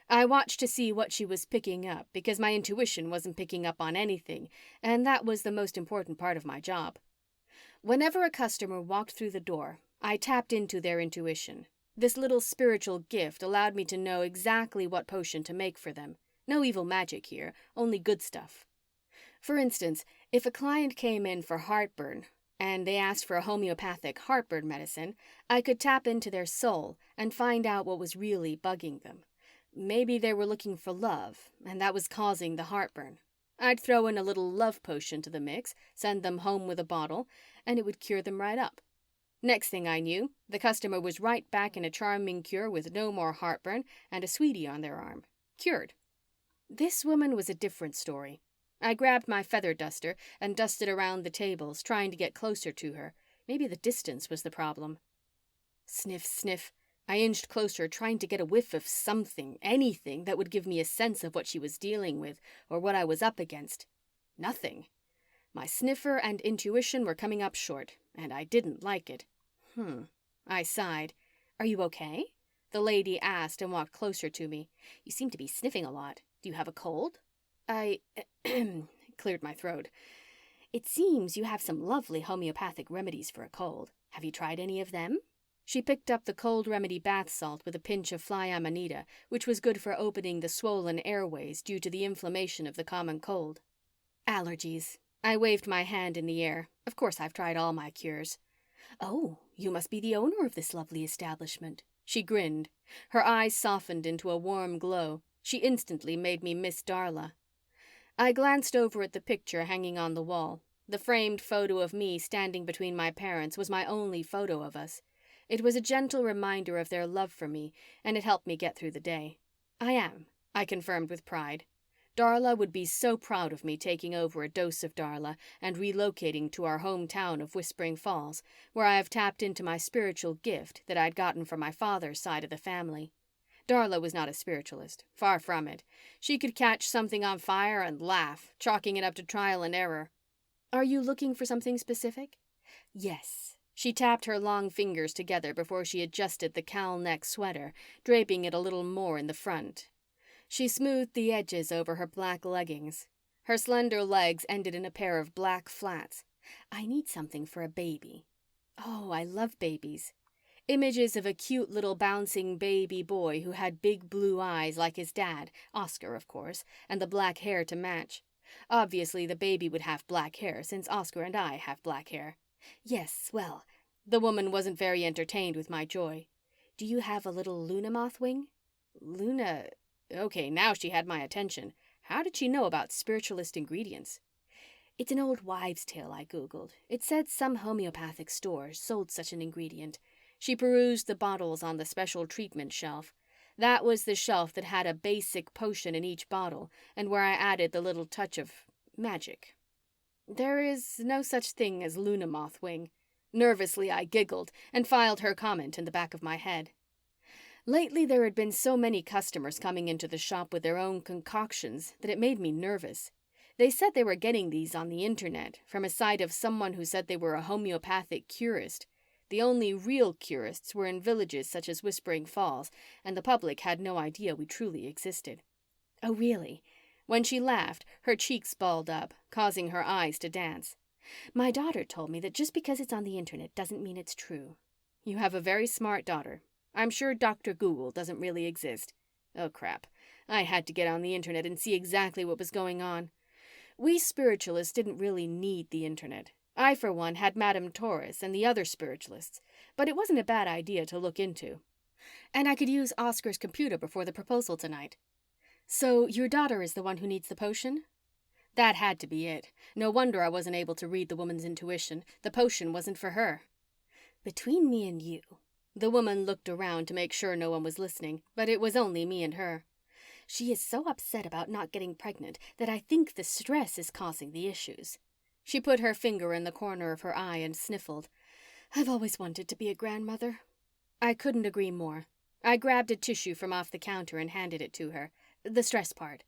I watched to see what she was picking up because my intuition wasn't picking up on anything, and that was the most important part of my job. Whenever a customer walked through the door, I tapped into their intuition. This little spiritual gift allowed me to know exactly what potion to make for them. No evil magic here, only good stuff. For instance, if a client came in for heartburn and they asked for a homeopathic heartburn medicine, I could tap into their soul and find out what was really bugging them. Maybe they were looking for love, and that was causing the heartburn. I'd throw in a little love potion to the mix, send them home with a bottle, and it would cure them right up. Next thing I knew, the customer was right back in a charming cure with no more heartburn and a sweetie on their arm. Cured. This woman was a different story. I grabbed my feather duster and dusted around the tables, trying to get closer to her. Maybe the distance was the problem. Sniff, sniff. I inched closer, trying to get a whiff of something, anything that would give me a sense of what she was dealing with or what I was up against. Nothing. My sniffer and intuition were coming up short, and I didn't like it. I sighed. "Are you okay?" The lady asked and walked closer to me. "You seem to be sniffing a lot. Do you have a cold?" I cleared my throat. "It seems you have some lovely homeopathic remedies for a cold. Have you tried any of them?" She picked up the cold remedy bath salt with a pinch of fly amanita, which was good for opening the swollen airways due to the inflammation of the common cold. "Allergies." I waved my hand in the air. "Of course I've tried all my cures." "Oh, you must be the owner of this lovely establishment." She grinned. Her eyes softened into a warm glow. She instantly made me miss Darla. I glanced over at the picture hanging on the wall. The framed photo of me standing between my parents was my only photo of us. It was a gentle reminder of their love for me, and it helped me get through the day. I confirmed with pride. Darla would be so proud of me taking over a dose of Darla and relocating to our hometown of Whispering Falls, where I have tapped into my spiritual gift that I'd gotten from my father's side of the family. Darla was not a spiritualist, far from it. She could catch something on fire and laugh, chalking it up to trial and error. "Are you looking for something specific?" "Yes." She tapped her long fingers together before she adjusted the cowl neck sweater, draping it a little more in the front. She smoothed the edges over her black leggings. Her slender legs ended in a pair of black flats. "I need something for a baby." "Oh, I love babies." Images of a cute little bouncing baby boy who had big blue eyes like his dad, Oscar, of course, and the black hair to match. Obviously, the baby would have black hair since Oscar and I have black hair. "Yes, well." The woman wasn't very entertained with my joy. "Do you have a little Luna moth wing?" Luna? Okay, now she had my attention. How did she know about spiritualist ingredients? "It's an old wives' tale I Googled. It said some homeopathic stores sold such an ingredient." She perused the bottles on the special treatment shelf. That was the shelf that had a basic potion in each bottle and where I added the little touch of magic. "There is no such thing as Luna moth wing." Nervously, I giggled and filed her comment in the back of my head. Lately, there had been so many customers coming into the shop with their own concoctions that it made me nervous. They said they were getting these on the internet from a site of someone who said they were a homeopathic curist. The only real curists were in villages such as Whispering Falls, and the public had no idea we truly existed. "Oh, really?" When she laughed, her cheeks balled up, causing her eyes to dance. "My daughter told me that just because it's on the internet doesn't mean it's true." "You have a very smart daughter. I'm sure Dr. Google doesn't really exist." Oh, crap. I had to get on the internet and see exactly what was going on. We spiritualists didn't really need the internet. I, for one, had Madame Torres and the other spiritualists, but it wasn't a bad idea to look into. And I could use Oscar's computer before the proposal tonight. "So your daughter is the one who needs the potion?" That had to be it. No wonder I wasn't able to read the woman's intuition. The potion wasn't for her. "Between me and you," the woman looked around to make sure no one was listening, but it was only me and her. She is so upset about not getting pregnant that I think the stress is causing the issues. She put her finger in the corner of her eye and sniffled. I've always wanted to be a grandmother. I couldn't agree more. I grabbed a tissue from off the counter and handed it to her. The stress part.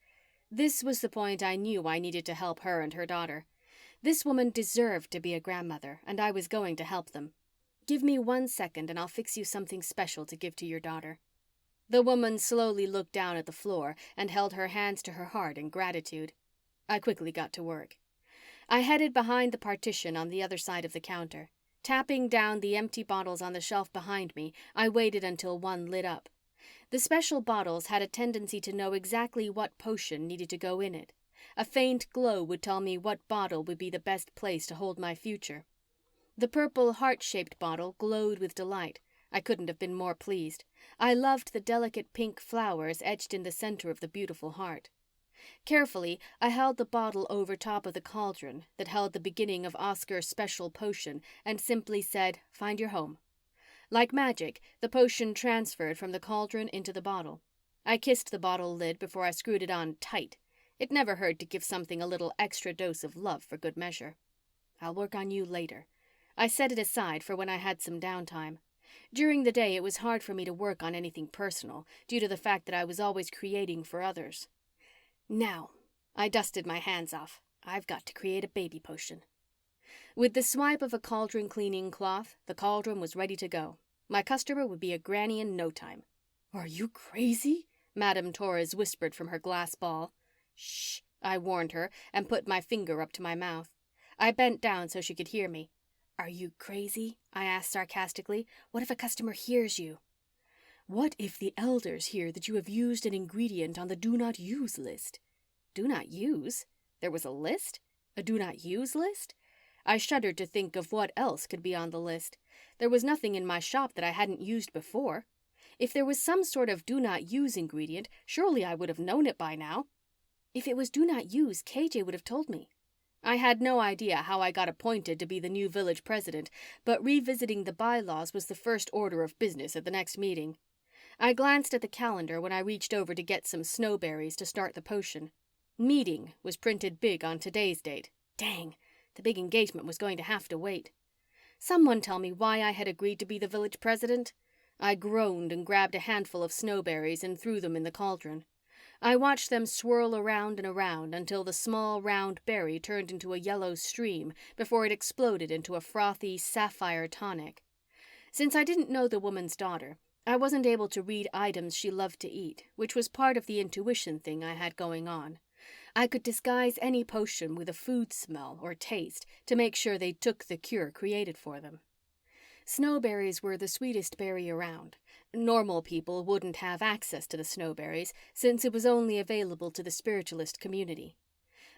This was the point I knew I needed to help her and her daughter. This woman deserved to be a grandmother, and I was going to help them. Give me 1 second and I'll fix you something special to give to your daughter. The woman slowly looked down at the floor and held her hands to her heart in gratitude. I quickly got to work. I headed behind the partition on the other side of the counter. Tapping down the empty bottles on the shelf behind me, I waited until one lit up. The special bottles had a tendency to know exactly what potion needed to go in it. A faint glow would tell me what bottle would be the best place to hold my future. The purple heart-shaped bottle glowed with delight. I couldn't have been more pleased. I loved the delicate pink flowers etched in the center of the beautiful heart. Carefully, I held the bottle over top of the cauldron that held the beginning of Oscar's special potion and simply said, "Find your home." Like magic, the potion transferred from the cauldron into the bottle. I kissed the bottle lid before I screwed it on tight. It never hurt to give something a little extra dose of love for good measure. I'll work on you later. I set it aside for when I had some downtime. During the day, it was hard for me to work on anything personal due to the fact that I was always creating for others. Now, I dusted my hands off. I've got to create a baby potion. With the swipe of a cauldron cleaning cloth, the cauldron was ready to go. My customer would be a granny in no time. Are you crazy? Madame Torres whispered from her glass ball. Shh, I warned her and put my finger up to my mouth. I bent down so she could hear me. Are you crazy? I asked sarcastically. What if a customer hears you? What if the elders hear that you have used an ingredient on the do not use list? Do not use? There was a list? A do not use list? I shuddered to think of what else could be on the list. There was nothing in my shop that I hadn't used before. If there was some sort of do not use ingredient, surely I would have known it by now. If it was do not use, KJ would have told me. I had no idea how I got appointed to be the new village president, but revisiting the bylaws was the first order of business at the next meeting. I glanced at the calendar when I reached over to get some snowberries to start the potion. Meeting was printed big on today's date. Dang, the big engagement was going to have to wait. Someone tell me why I had agreed to be the village president? I groaned and grabbed a handful of snowberries and threw them in the cauldron. I watched them swirl around and around until the small round berry turned into a yellow stream before it exploded into a frothy sapphire tonic. Since I didn't know the woman's daughter, I wasn't able to read items she loved to eat, which was part of the intuition thing I had going on. I could disguise any potion with a food smell or taste to make sure they took the cure created for them. Snowberries were the sweetest berry around. Normal people wouldn't have access to the snowberries since it was only available to the spiritualist community.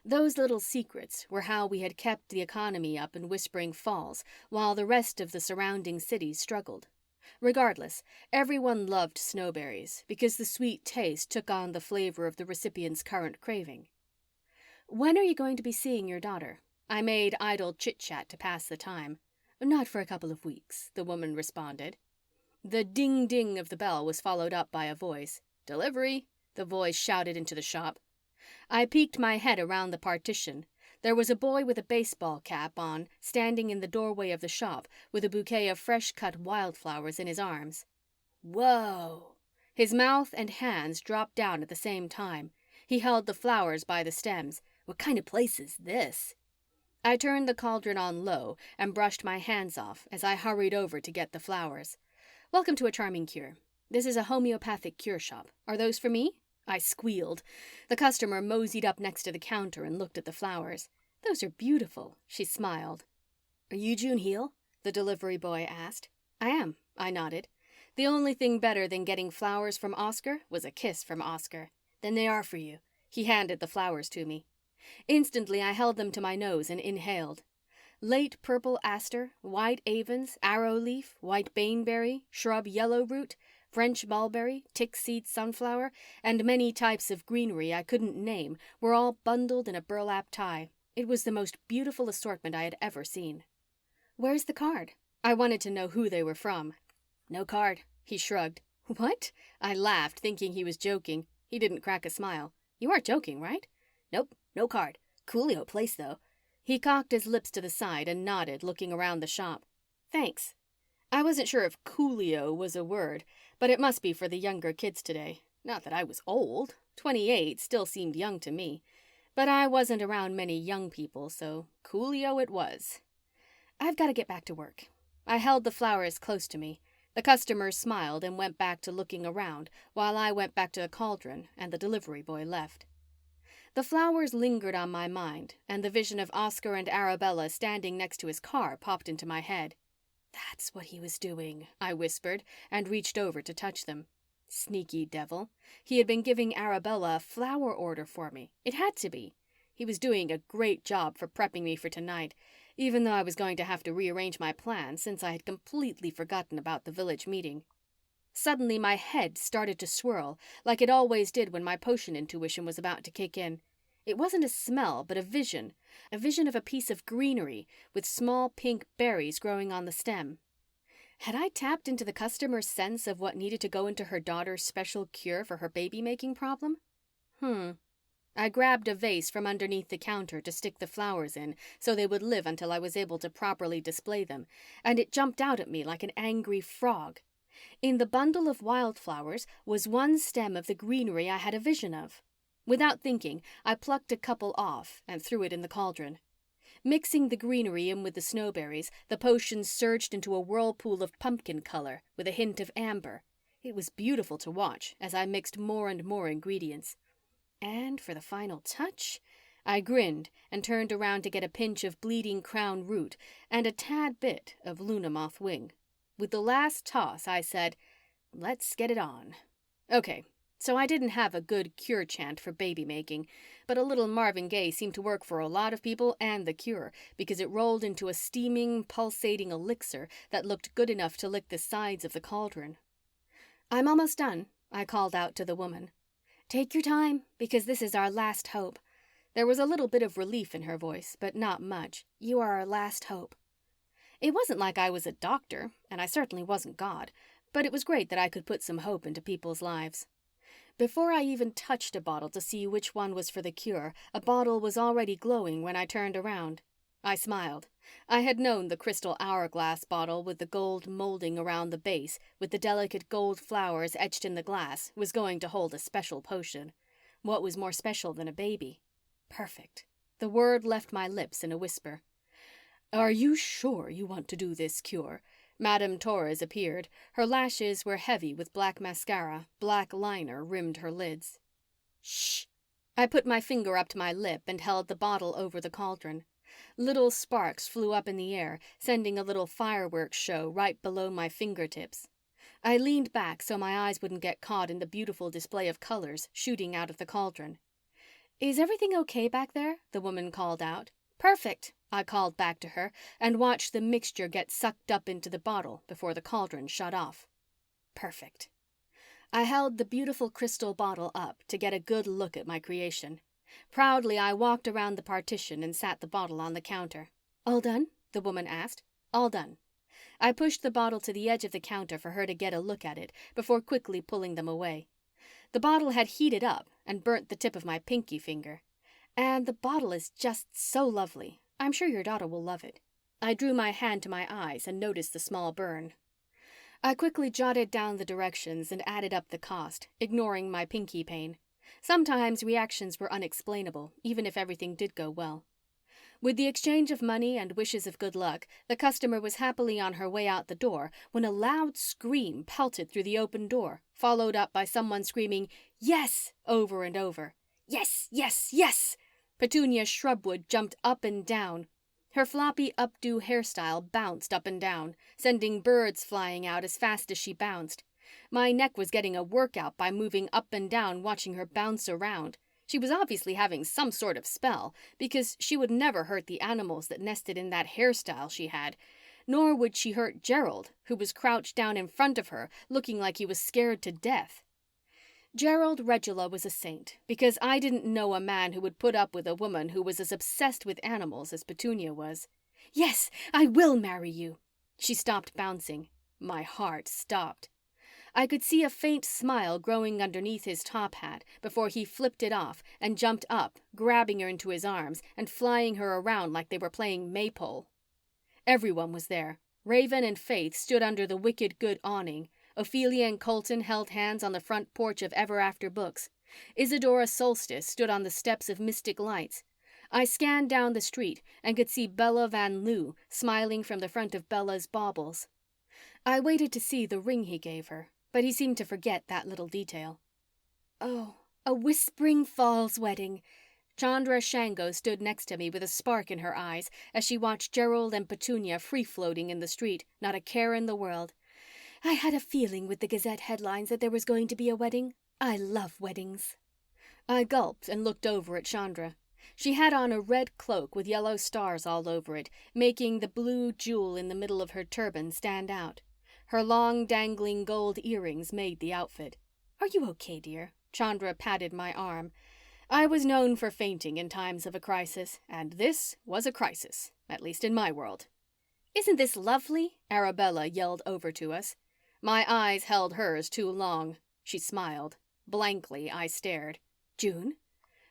Those little secrets were how we had kept the economy up in Whispering Falls while the rest of the surrounding cities struggled. Regardless, everyone loved snowberries because the sweet taste took on the flavor of the recipient's current craving. When are you going to be seeing your daughter? I made idle chit-chat to pass the time. Not for a couple of weeks, the woman responded. The ding-ding of the bell was followed up by a voice. Delivery, the voice shouted into the shop. I peeked my head around the partition. There was a boy with a baseball cap on, standing in the doorway of the shop with a bouquet of fresh-cut wildflowers in his arms. Whoa! His mouth and hands dropped down at the same time. He held the flowers by the stems. What kind of place is this? I turned the cauldron on low and brushed my hands off as I hurried over to get the flowers. Welcome to A Charming Cure. This is a homeopathic cure shop. Are those for me? I squealed. The customer moseyed up next to the counter and looked at the flowers. Those are beautiful, she smiled. Are you June Heel? The delivery boy asked. I am, I nodded. The only thing better than getting flowers from Oscar was a kiss from Oscar. Then they are for you. He handed the flowers to me. Instantly, I held them to my nose and inhaled. Late purple aster, white avens, arrow leaf, white baneberry, shrub yellow root, French mulberry, tick-seed sunflower, and many types of greenery I couldn't name were all bundled in a burlap tie. It was the most beautiful assortment I had ever seen. Where's the card? I wanted to know who they were from. No card, he shrugged. What? I laughed, thinking he was joking. He didn't crack a smile. You aren't joking, right? Nope, no card. Coolio place, though. He cocked his lips to the side and nodded, looking around the shop. Thanks. I wasn't sure if coolio was a word, but it must be for the younger kids today. Not that I was old. 28 still seemed young to me. But I wasn't around many young people, so coolio it was. I've got to get back to work. I held the flowers close to me. The customers smiled and went back to looking around, while I went back to the cauldron and the delivery boy left. The flowers lingered on my mind, and the vision of Oscar and Arabella standing next to his car popped into my head. That's what he was doing, I whispered, and reached over to touch them. Sneaky devil. He had been giving Arabella a flower order for me. It had to be. He was doing a great job for prepping me for tonight, even though I was going to have to rearrange my plans since I had completely forgotten about the village meeting. Suddenly my head started to swirl, like it always did when my potion intuition was about to kick in. It wasn't a smell, but a vision of a piece of greenery with small pink berries growing on the stem. Had I tapped into the customer's sense of what needed to go into her daughter's special cure for her baby-making problem? I grabbed a vase from underneath the counter to stick the flowers in so they would live until I was able to properly display them, and it jumped out at me like an angry frog. In the bundle of wildflowers was one stem of the greenery I had a vision of. Without thinking, I plucked a couple off and threw it in the cauldron. Mixing the greenery in with the snowberries, the potion surged into a whirlpool of pumpkin color with a hint of amber. It was beautiful to watch as I mixed more and more ingredients. And for the final touch, I grinned and turned around to get a pinch of bleeding crown root and a tad bit of lunamoth wing. With the last toss, I said, "Let's get it on." Okay, so I didn't have a good cure chant for baby making, but a little Marvin Gaye seemed to work for a lot of people and the cure because it rolled into a steaming, pulsating elixir that looked good enough to lick the sides of the cauldron. "I'm almost done," I called out to the woman. "Take your time, because this is our last hope." There was a little bit of relief in her voice, but not much. "You are our last hope." It wasn't like I was a doctor, and I certainly wasn't God, but it was great that I could put some hope into people's lives. Before I even touched a bottle to see which one was for the cure, a bottle was already glowing when I turned around. I smiled. I had known the crystal hourglass bottle with the gold molding around the base, with the delicate gold flowers etched in the glass, was going to hold a special potion. What was more special than a baby? Perfect. The word left my lips in a whisper. "Are you sure you want to do this cure?" Madame Torres appeared. Her lashes were heavy with black mascara. Black liner rimmed her lids. "Shh." I put my finger up to my lip and held the bottle over the cauldron. Little sparks flew up in the air, sending a little fireworks show right below my fingertips. I leaned back so my eyes wouldn't get caught in the beautiful display of colors shooting out of the cauldron. "Is everything okay back there?" the woman called out. "Perfect," I called back to her and watched the mixture get sucked up into the bottle before the cauldron shut off. Perfect. I held the beautiful crystal bottle up to get a good look at my creation. Proudly, I walked around the partition and sat the bottle on the counter. "All done?" the woman asked. "All done." I pushed the bottle to the edge of the counter for her to get a look at it before quickly pulling them away. The bottle had heated up and burnt the tip of my pinky finger. And the bottle is just so lovely. I'm sure your daughter will love it. I drew my hand to my eyes and noticed the small burn. I quickly jotted down the directions and added up the cost, ignoring my pinky pain. Sometimes reactions were unexplainable, even if everything did go well. With the exchange of money and wishes of good luck, the customer was happily on her way out the door when a loud scream pelted through the open door, followed up by someone screaming, "Yes!" over and over. "Yes, yes, yes!" Petunia Shrubwood jumped up and down. Her floppy updo hairstyle bounced up and down, sending birds flying out as fast as she bounced. My neck was getting a workout by moving up and down watching her bounce around. She was obviously having some sort of spell, because she would never hurt the animals that nested in that hairstyle she had, nor would she hurt Gerald, who was crouched down in front of her, looking like he was scared to death. Gerald Regula was a saint, because I didn't know a man who would put up with a woman who was as obsessed with animals as Petunia was. "Yes, I will marry you." She stopped bouncing. My heart stopped. I could see a faint smile growing underneath his top hat before he flipped it off and jumped up, grabbing her into his arms and flying her around like they were playing maypole. Everyone was there. Raven and Faith stood under the wicked good awning. Ophelia and Colton held hands on the front porch of Ever After Books. Isadora Solstice stood on the steps of Mystic Lights. I scanned down the street and could see Bella Van Loo smiling from the front of Bella's Baubles. I waited to see the ring he gave her, but he seemed to forget that little detail. Oh, a Whispering Falls wedding. Chandra Shango stood next to me with a spark in her eyes as she watched Gerald and Petunia free-floating in the street, not a care in the world. I had a feeling with the Gazette headlines that there was going to be a wedding. I love weddings. I gulped and looked over at Chandra. She had on a red cloak with yellow stars all over it, making the blue jewel in the middle of her turban stand out. Her long, dangling gold earrings made the outfit. "Are you okay, dear?" Chandra patted my arm. I was known for fainting in times of a crisis, and this was a crisis, at least in my world. "Isn't this lovely?" Arabella yelled over to us. My eyes held hers too long. She smiled. Blankly, I stared. "June?"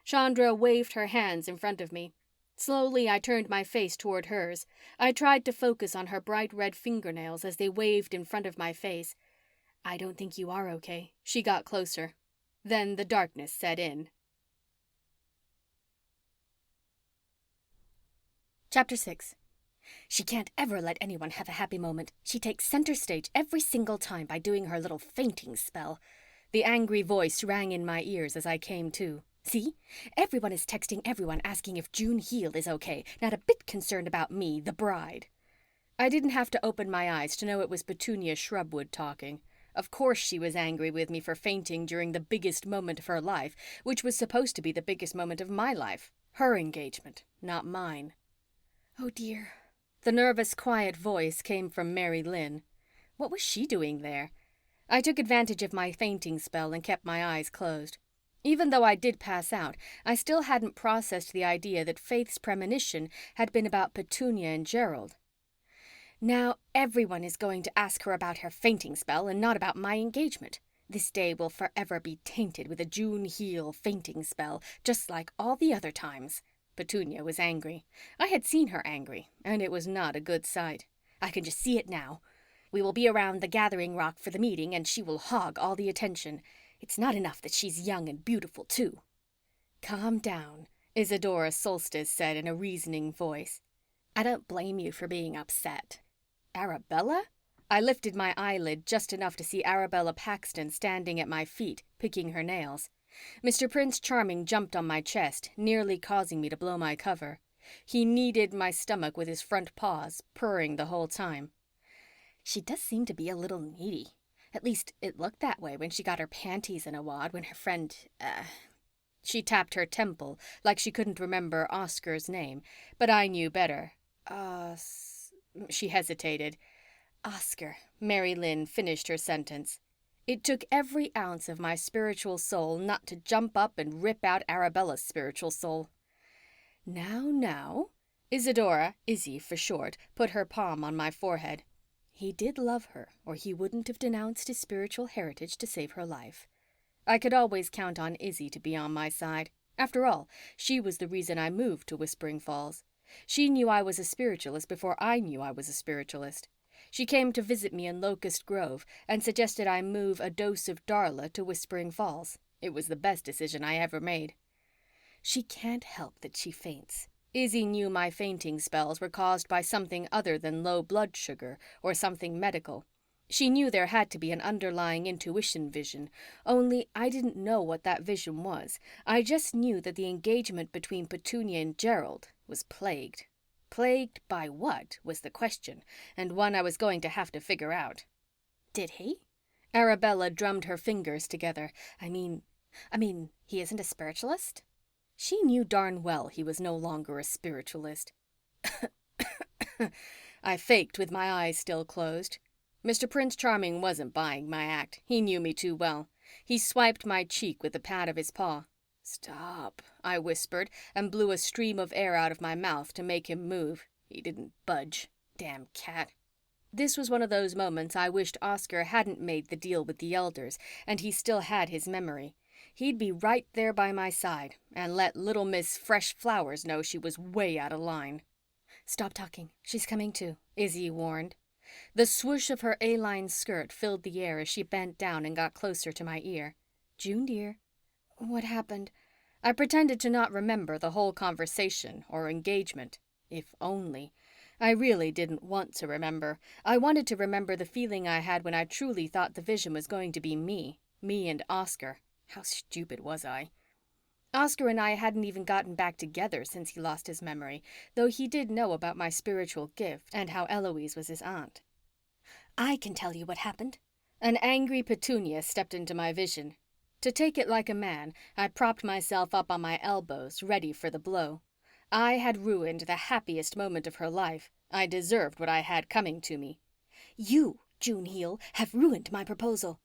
Chandra waved her hands in front of me. Slowly, I turned my face toward hers. I tried to focus on her bright red fingernails as they waved in front of my face. "I don't think you are okay." She got closer. Then the darkness set in. Chapter 6. She can't ever let anyone have a happy moment. She takes center stage every single time by doing her little fainting spell. The angry voice rang in my ears as I came to. "See? Everyone is texting everyone asking if June Heald is okay, not a bit concerned about me, the bride." I didn't have to open my eyes to know it was Petunia Shrubwood talking. Of course she was angry with me for fainting during the biggest moment of her life, which was supposed to be the biggest moment of my life. Her engagement, not mine. "Oh dear." The nervous, quiet voice came from Mary Lynn. What was she doing there? I took advantage of my fainting spell and kept my eyes closed. Even though I did pass out, I still hadn't processed the idea that Faith's premonition had been about Petunia and Gerald. Now everyone is going to ask her about her fainting spell and not about my engagement. This day will forever be tainted with a June Heald fainting spell, just like all the other times. Petunia was angry. I had seen her angry, and it was not a good sight. I can just see it now. We will be around the gathering rock for the meeting, and she will hog all the attention. It's not enough that she's young and beautiful, too. "Calm down," Isadora Solstice said in a reasoning voice. "I don't blame you for being upset." "Arabella?" I lifted my eyelid just enough to see Arabella Paxton standing at my feet, picking her nails. Mr. Prince Charming jumped on my chest, nearly causing me to blow my cover. He kneaded my stomach with his front paws, purring the whole time. "She does seem to be a little needy. At least it looked that way when she got her panties in a wad when her friend, She tapped her temple like she couldn't remember Oscar's name, but I knew better. She hesitated. "Oscar," Mary Lynn finished her sentence. It took every ounce of my spiritual soul not to jump up and rip out Arabella's spiritual soul. Now, Isadora, Izzy for short, put her palm on my forehead. "He did love her, or he wouldn't have denounced his spiritual heritage to save her life." I could always count on Izzy to be on my side. After all, she was the reason I moved to Whispering Falls. She knew I was a spiritualist before I knew I was a spiritualist. She came to visit me in Locust Grove and suggested I move a dose of Darla to Whispering Falls. It was the best decision I ever made. She can't help that she faints. Izzy knew my fainting spells were caused by something other than low blood sugar or something medical. She knew there had to be an underlying intuition vision, only I didn't know what that vision was. I just knew that the engagement between Petunia and Gerald was plagued. Plagued by what was the question, and one I was going to have to figure out. "Did he?" Arabella drummed her fingers together. I mean, he isn't a spiritualist?" She knew darn well he was no longer a spiritualist. I faked with my eyes still closed. Mr. Prince Charming wasn't buying my act. He knew me too well. He swiped my cheek with the pad of his paw. "Stop," I whispered, and blew a stream of air out of my mouth to make him move. He didn't budge. Damn cat. This was one of those moments I wished Oscar hadn't made the deal with the elders, and he still had his memory. He'd be right there by my side and let little Miss Fresh Flowers know she was way out of line. "Stop talking. She's coming to," Izzy warned. The swoosh of her A-line skirt filled the air as she bent down and got closer to my ear. "June, dear." "What happened?" I pretended to not remember the whole conversation or engagement. If only. I really didn't want to remember. I wanted to remember the feeling I had when I truly thought the vision was going to be me and Oscar. How stupid was I? Oscar and I hadn't even gotten back together since he lost his memory, though he did know about my spiritual gift and how Eloise was his aunt. "I can tell you what happened." An angry Petunia stepped into my vision. To take it like a man, I propped myself up on my elbows, ready for the blow. I had ruined the happiest moment of her life. I deserved what I had coming to me. "You, June Heel, have ruined my proposal."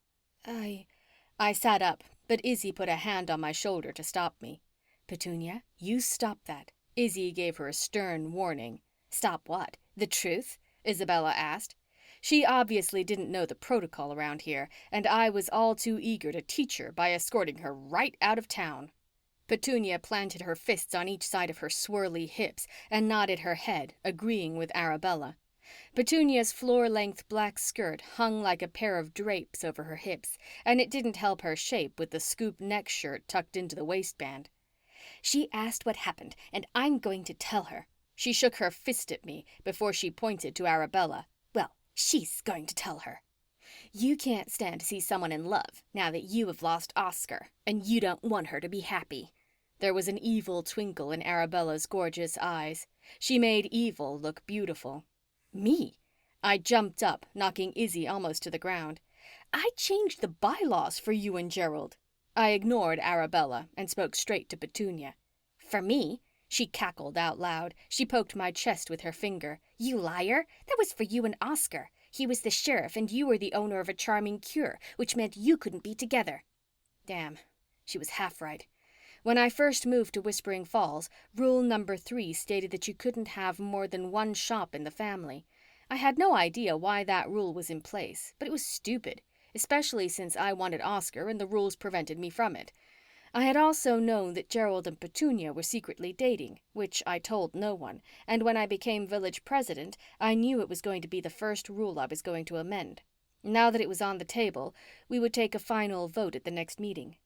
I sat up, but Izzy put a hand on my shoulder to stop me. "Petunia, you stop that." Izzy gave her a stern warning. "Stop what? The truth?" Isabella asked. She obviously didn't know the protocol around here, and I was all too eager to teach her by escorting her right out of town. Petunia planted her fists on each side of her swirly hips and nodded her head, agreeing with Arabella. Petunia's floor-length black skirt hung like a pair of drapes over her hips, and it didn't help her shape with the scoop neck shirt tucked into the waistband. "She asked what happened, and I'm going to tell her." She shook her fist at me before she pointed to Arabella. "Well, she's going to tell her. You can't stand to see someone in love now that you have lost Oscar, and you don't want her to be happy." There was an evil twinkle in Arabella's gorgeous eyes. She made evil look beautiful. "Me?" I jumped up, knocking Izzy almost to the ground. "I changed the bylaws for you and Gerald." I ignored Arabella and spoke straight to Petunia. "For me?" She cackled out loud. She poked my chest with her finger. "You liar! That was for you and Oscar. He was the sheriff and you were the owner of a charming cure, which meant you couldn't be together." Damn, she was half right. When I first moved to Whispering Falls, rule number 3 stated that you couldn't have more than one shop in the family. I had no idea why that rule was in place, but it was stupid, especially since I wanted Oscar and the rules prevented me from it. I had also known that Gerald and Petunia were secretly dating, which I told no one, and when I became village president, I knew it was going to be the first rule I was going to amend. Now that it was on the table, we would take a final vote at the next meeting.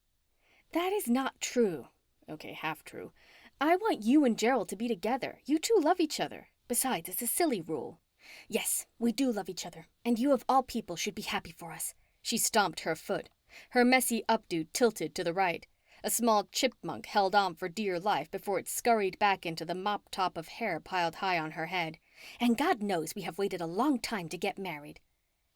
"That is not true." "Okay, half true. I want you and Gerald to be together. You two love each other. Besides, it's a silly rule." "Yes, we do love each other, and you of all people should be happy for us." She stomped her foot. Her messy updo tilted to the right. A small chipmunk held on for dear life before it scurried back into the mop top of hair piled high on her head. "And God knows we have waited a long time to get married."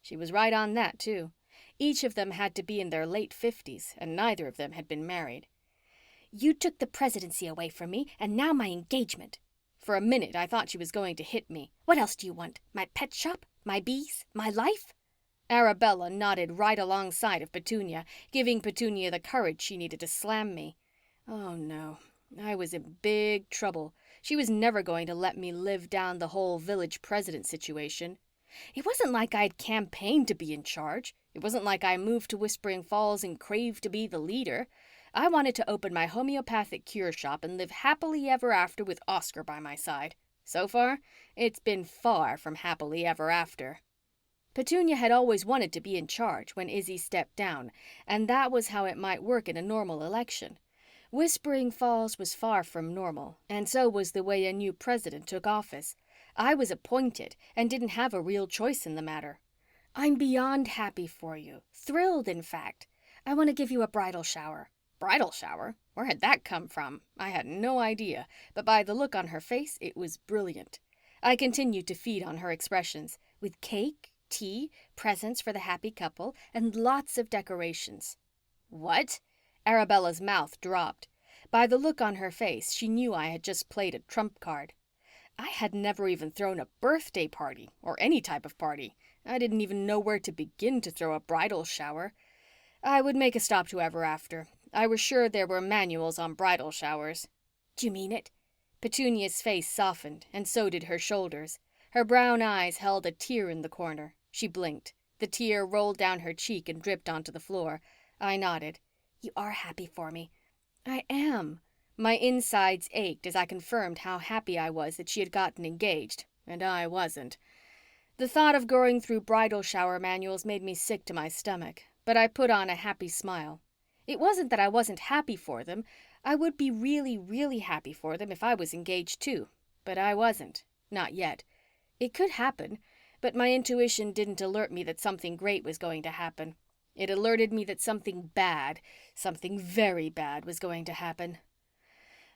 She was right on that, too. Each of them had to be in their late 50s, and neither of them had been married. "You took the presidency away from me, and now my engagement." For a minute, I thought she was going to hit me. "What else do you want? My pet shop? My bees? My life?" Arabella nodded right alongside of Petunia, giving Petunia the courage she needed to slam me. Oh no, I was in big trouble. She was never going to let me live down the whole village president situation. It wasn't like I'd campaigned to be in charge. It wasn't like I moved to Whispering Falls and craved to be the leader. I wanted to open my homeopathic cure shop and live happily ever after with Oscar by my side. So far, it's been far from happily ever after. Petunia had always wanted to be in charge when Izzy stepped down, and that was how it might work in a normal election. Whispering Falls was far from normal, and so was the way a new president took office. I was appointed and didn't have a real choice in the matter. "I'm beyond happy for you. Thrilled, in fact. I want to give you a bridal shower." Bridal shower? Where had that come from? I had no idea, but by the look on her face, it was brilliant. I continued to feed on her expressions, with cake, tea, presents for the happy couple, and lots of decorations. "What?" Arabella's mouth dropped. By the look on her face, she knew I had just played a trump card. I had never even thrown a birthday party, or any type of party. I didn't even know where to begin to throw a bridal shower. I would make a stop to ever after. I was sure there were manuals on bridal showers. "Do you mean it?" Petunia's face softened, and so did her shoulders. Her brown eyes held a tear in the corner. She blinked. The tear rolled down her cheek and dripped onto the floor. I nodded. "You are happy for me." "I am." My insides ached as I confirmed how happy I was that she had gotten engaged, and I wasn't. The thought of going through bridal shower manuals made me sick to my stomach, but I put on a happy smile. It wasn't that I wasn't happy for them. I would be really, really happy for them if I was engaged too, but I wasn't. Not yet. It could happen, but my intuition didn't alert me that something great was going to happen. It alerted me that something bad, something very bad, was going to happen.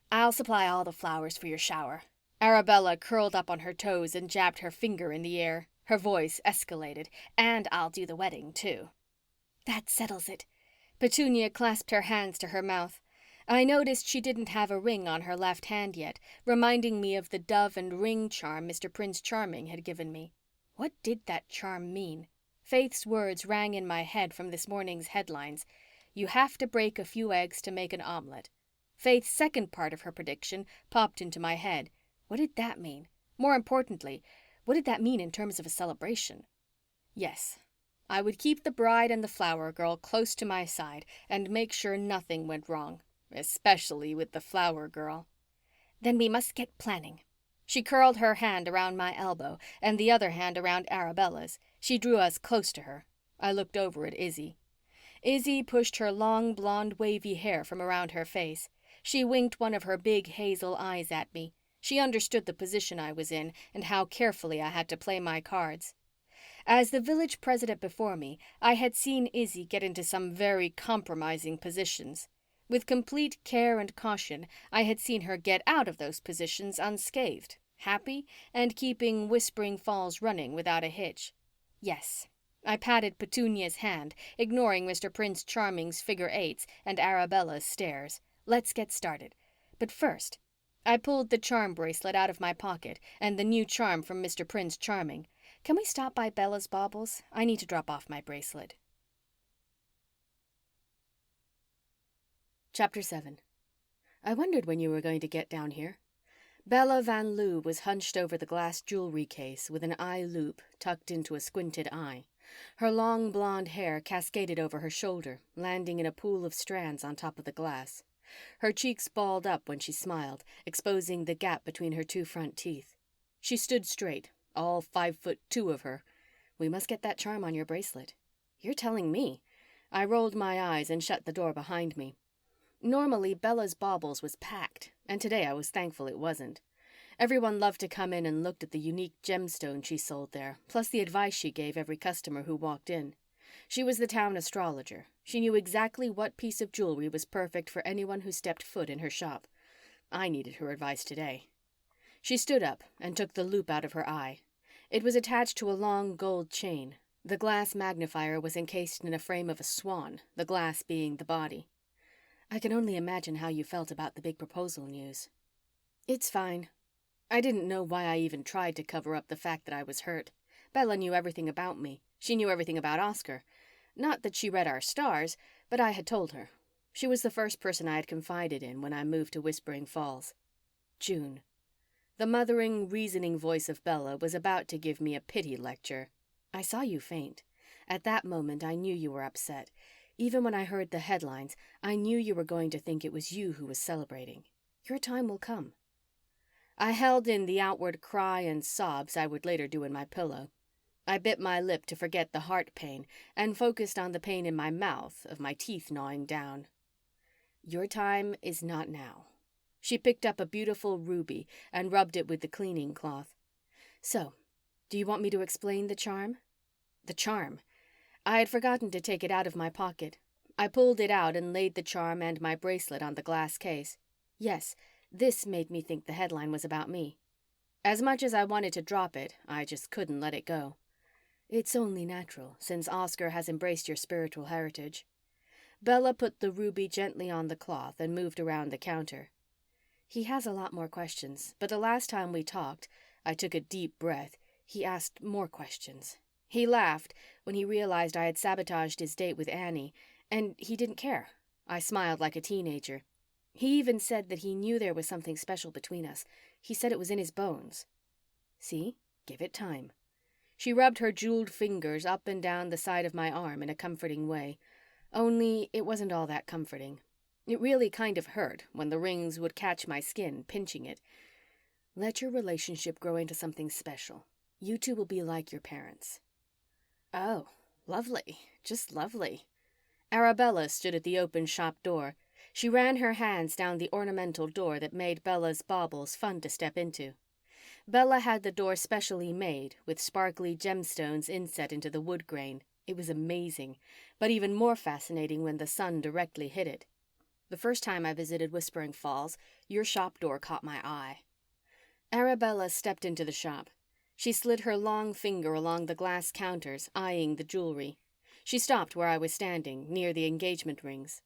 "I'll supply all the flowers for your shower." Arabella curled up on her toes and jabbed her finger in the air. Her voice escalated. "And I'll do the wedding, too." "That settles it." Petunia clasped her hands to her mouth. I noticed she didn't have a ring on her left hand yet, reminding me of the dove and ring charm Mr. Prince Charming had given me. What did that charm mean? Faith's words rang in my head from this morning's headlines. You have to break a few eggs to make an omelet. Faith's second part of her prediction popped into my head. What did that mean? More importantly, what did that mean in terms of a celebration? Yes, I would keep the bride and the flower girl close to my side and make sure nothing went wrong, especially with the flower girl. "Then we must get planning." She curled her hand around my elbow and the other hand around Arabella's. She drew us close to her. I looked over at Izzy. Izzy pushed her long blonde wavy hair from around her face. She winked one of her big hazel eyes at me. She understood the position I was in and how carefully I had to play my cards. As the village president before me, I had seen Izzy get into some very compromising positions. With complete care and caution, I had seen her get out of those positions unscathed, happy, and keeping Whispering Falls running without a hitch. Yes. I patted Petunia's hand, ignoring Mr. Prince Charming's figure eights and Arabella's stares. Let's get started. But first, I pulled the charm bracelet out of my pocket and the new charm from Mr. Prince Charming. Can we stop by Bella's Baubles? I need to drop off my bracelet. Chapter 7. I wondered when you were going to get down here. Bella Van Loo was hunched over the glass jewelry case with an eye loop tucked into a squinted eye. Her long blonde hair cascaded over her shoulder, landing in a pool of strands on top of the glass. Her cheeks balled up when she smiled, exposing the gap between her two front teeth. She stood straight, all 5'2" of her. "We must get that charm on your bracelet." "You're telling me." I rolled my eyes and shut the door behind me. Normally, Bella's Baubles was packed, and today I was thankful it wasn't. Everyone loved to come in and looked at the unique gemstone she sold there, plus the advice she gave every customer who walked in. She was the town astrologer. She knew exactly what piece of jewelry was perfect for anyone who stepped foot in her shop. I needed her advice today. She stood up and took the loop out of her eye. It was attached to a long gold chain. The glass magnifier was encased in a frame of a swan, the glass being the body. "I can only imagine how you felt about the big proposal news." "It's fine." I didn't know why I even tried to cover up the fact that I was hurt. Bella knew everything about me. She knew everything about Oscar. Not that she read our stars, but I had told her. She was the first person I had confided in when I moved to Whispering Falls. June. The mothering, reasoning voice of Bella was about to give me a pity lecture. "I saw you faint. At that moment, I knew you were upset. Even when I heard the headlines, I knew you were going to think it was you who was celebrating. Your time will come." I held in the outward cry and sobs I would later do in my pillow. I bit my lip to forget the heart pain and focused on the pain in my mouth of my teeth gnawing down. "Your time is not now." She picked up a beautiful ruby and rubbed it with the cleaning cloth. "So, do you want me to explain the charm?" The charm. I had forgotten to take it out of my pocket. I pulled it out and laid the charm and my bracelet on the glass case. Yes, this made me think the headline was about me. As much as I wanted to drop it, I just couldn't let it go. "It's only natural, since Oscar has embraced your spiritual heritage." Bella put the ruby gently on the cloth and moved around the counter. "He has a lot more questions, but the last time we talked," I took a deep breath, "he asked more questions. He laughed when he realized I had sabotaged his date with Annie, and he didn't care." I smiled like a teenager. "He even said that he knew there was something special between us. He said it was in his bones." "See? Give it time. She rubbed her jeweled fingers up and down the side of my arm in a comforting way. Only it wasn't all that comforting. It really kind of hurt when the rings would catch my skin, pinching it. Let your relationship grow into something special. You two will be like your parents. Oh, lovely. Just lovely. Arabella stood at the open shop door. She ran her hands down the ornamental door that made Bella's baubles fun to step into. Bella had the door specially made, with sparkly gemstones inset into the wood grain. It was amazing, but even more fascinating when the sun directly hit it. The first time I visited Whispering Falls, your shop door caught my eye. Arabella stepped into the shop. She slid her long finger along the glass counters, eyeing the jewelry. She stopped where I was standing, near the engagement rings.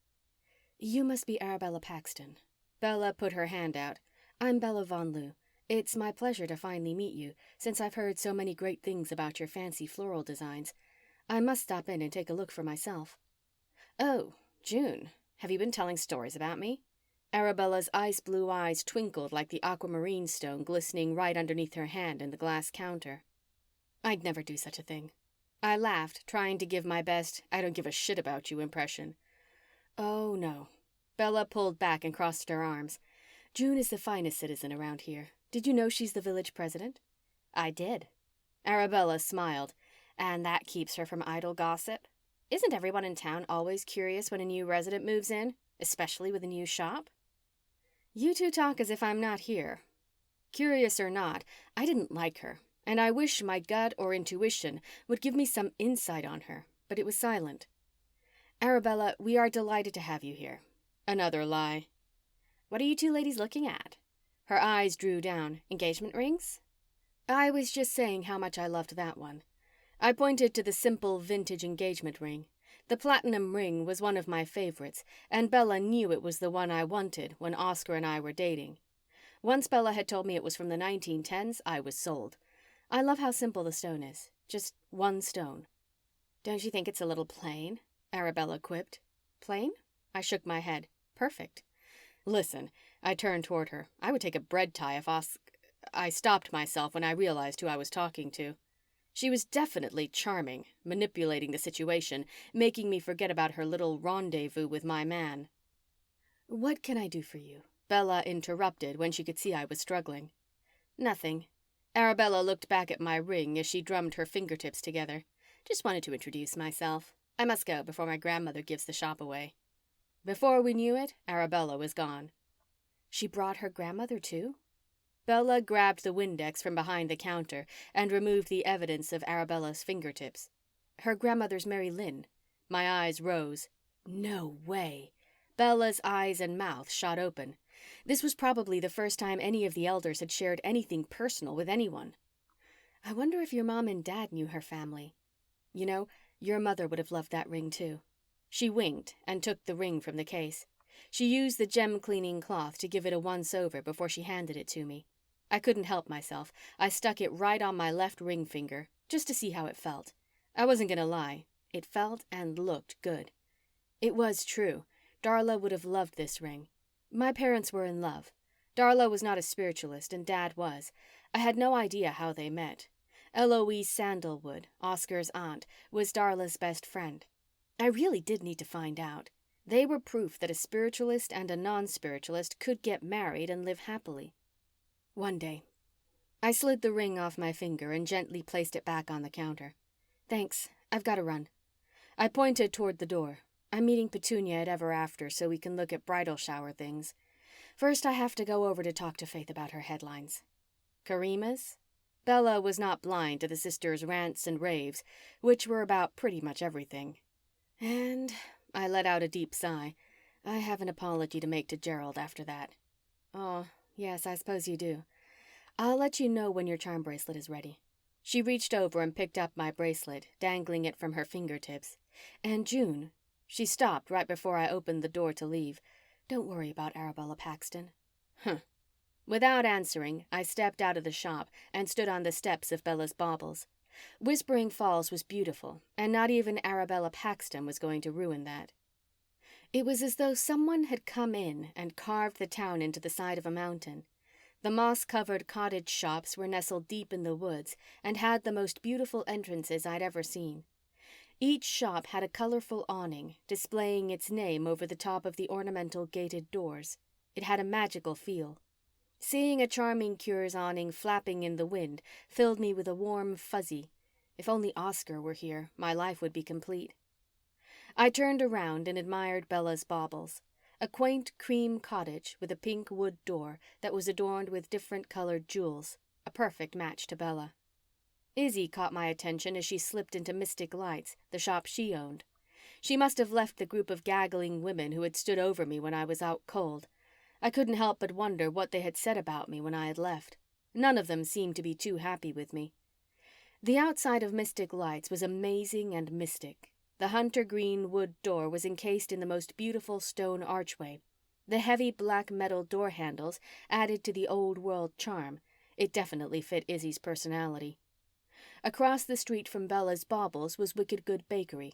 You must be Arabella Paxton. Bella put her hand out. I'm Bella Von Loo. It's my pleasure to finally meet you, since I've heard so many great things about your fancy floral designs. I must stop in and take a look for myself. Oh, June, have you been telling stories about me? Arabella's ice-blue eyes twinkled like the aquamarine stone glistening right underneath her hand in the glass counter. I'd never do such a thing. I laughed, trying to give my best I don't give a shit about you impression. Oh, no. Bella pulled back and crossed her arms. June is the finest citizen around here. Did you know she's the village president? I did. Arabella smiled. And that keeps her from idle gossip? Isn't everyone in town always curious when a new resident moves in, especially with a new shop? You two talk as if I'm not here. Curious or not, I didn't like her, and I wish my gut or intuition would give me some insight on her, but it was silent. Arabella, we are delighted to have you here. Another lie. What are you two ladies looking at? Her eyes drew down. Engagement rings? I was just saying how much I loved that one. I pointed to the simple vintage engagement ring. The platinum ring was one of my favorites, and Bella knew it was the one I wanted when Oscar and I were dating. Once Bella had told me it was from the 1910s, I was sold. I love how simple the stone is. Just one stone. Don't you think it's a little plain? Arabella quipped. Plain? I shook my head. Perfect. Listen, I turned toward her. I would take a bread tie if I stopped myself when I realized who I was talking to. She was definitely charming, manipulating the situation, making me forget about her little rendezvous with my man. What can I do for you? Bella interrupted when she could see I was struggling. Nothing. Arabella looked back at my ring as she drummed her fingertips together. Just wanted to introduce myself. I must go before my grandmother gives the shop away. Before we knew it, Arabella was gone. She brought her grandmother too? Bella grabbed the Windex from behind the counter and removed the evidence of Arabella's fingertips. Her grandmother's Mary Lynn. My eyes rose. No way. Bella's eyes and mouth shot open. This was probably the first time any of the elders had shared anything personal with anyone. I wonder if your mom and dad knew her family. You know, your mother would have loved that ring too. She winked and took the ring from the case. She used the gem-cleaning cloth to give it a once-over before she handed it to me. I couldn't help myself. I stuck it right on my left ring finger, just to see how it felt. I wasn't going to lie. It felt and looked good. It was true. Darla would have loved this ring. My parents were in love. Darla was not a spiritualist, and Dad was. I had no idea how they met. Eloise Sandalwood, Oscar's aunt, was Darla's best friend. I really did need to find out. They were proof that a spiritualist and a non-spiritualist could get married and live happily. One day. I slid the ring off my finger and gently placed it back on the counter. Thanks. I've got to run. I pointed toward the door. I'm meeting Petunia at Ever After so we can look at bridal shower things. First, I have to go over to talk to Faith about her headlines. Karima's? Bella was not blind to the sisters' rants and raves, which were about pretty much everything. And I let out a deep sigh. I have an apology to make to Gerald after that. Oh, yes, I suppose you do. I'll let you know when your charm bracelet is ready. She reached over and picked up my bracelet, dangling it from her fingertips. And June, she stopped right before I opened the door to leave. Don't worry about Arabella Paxton. Without answering, I stepped out of the shop and stood on the steps of Bella's baubles. Whispering Falls was beautiful, and not even Arabella Paxton was going to ruin that. It was as though someone had come in and carved the town into the side of a mountain. The moss-covered cottage shops were nestled deep in the woods and had the most beautiful entrances I'd ever seen. Each shop had a colorful awning, displaying its name over the top of the ornamental gated doors. It had a magical feel. Seeing a charming cure's awning flapping in the wind filled me with a warm fuzzy. If only Oscar were here, my life would be complete. I turned around and admired Bella's baubles. A quaint cream cottage with a pink wood door that was adorned with different colored jewels, a perfect match to Bella. Izzy caught my attention as she slipped into Mystic Lights, the shop she owned. She must have left the group of gaggling women who had stood over me when I was out cold. I couldn't help but wonder what they had said about me when I had left. None of them seemed to be too happy with me. The outside of Mystic Lights was amazing and mystic. The hunter green wood door was encased in the most beautiful stone archway. The heavy black metal door handles added to the old world charm. It definitely fit Izzy's personality. Across the street from Bella's baubles was Wicked Good Bakery.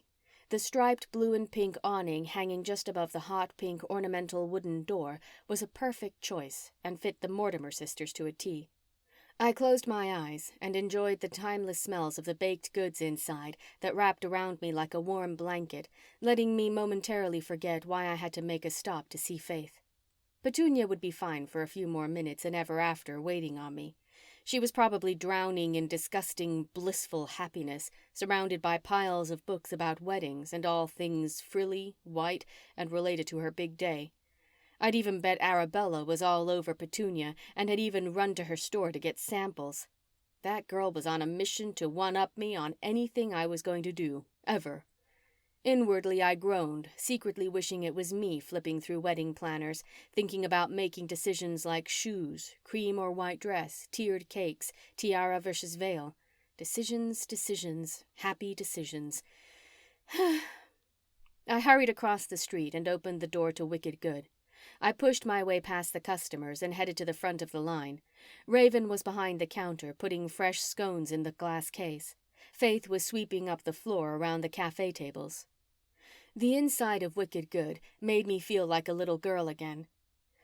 The striped blue and pink awning hanging just above the hot pink ornamental wooden door was a perfect choice and fit the Mortimer sisters to a T. I closed my eyes and enjoyed the timeless smells of the baked goods inside that wrapped around me like a warm blanket, letting me momentarily forget why I had to make a stop to see Faith. Petunia would be fine for a few more minutes and ever after waiting on me. She was probably drowning in disgusting, blissful happiness, surrounded by piles of books about weddings and all things frilly, white, and related to her big day. I'd even bet Arabella was all over Petunia and had even run to her store to get samples. That girl was on a mission to one-up me on anything I was going to do, ever. Inwardly, I groaned, secretly wishing it was me flipping through wedding planners, thinking about making decisions like shoes, cream or white dress, tiered cakes, tiara versus veil. Decisions, happy decisions. I hurried across the street and opened the door to Wicked Good. I pushed my way past the customers and headed to the front of the line. Raven was behind the counter, putting fresh scones in the glass case. Faith was sweeping up the floor around the cafe tables. The inside of Wicked Good made me feel like a little girl again.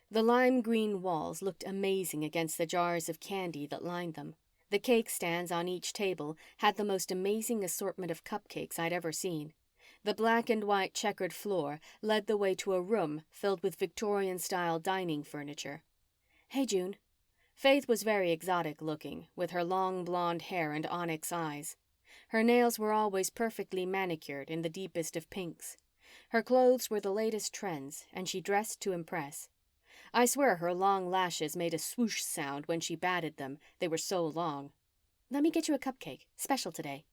The lime green walls looked amazing against the jars of candy that lined them. The cake stands on each table had the most amazing assortment of cupcakes I'd ever seen. The black and white checkered floor led the way to a room filled with Victorian-style dining furniture. "Hey, June." Faith was very exotic looking, with her long blonde hair and onyx eyes. Her nails were always perfectly manicured in the deepest of pinks. Her clothes were the latest trends, and she dressed to impress. I swear her long lashes made a swoosh sound when she batted them, they were so long. "Let me get you a cupcake, special today."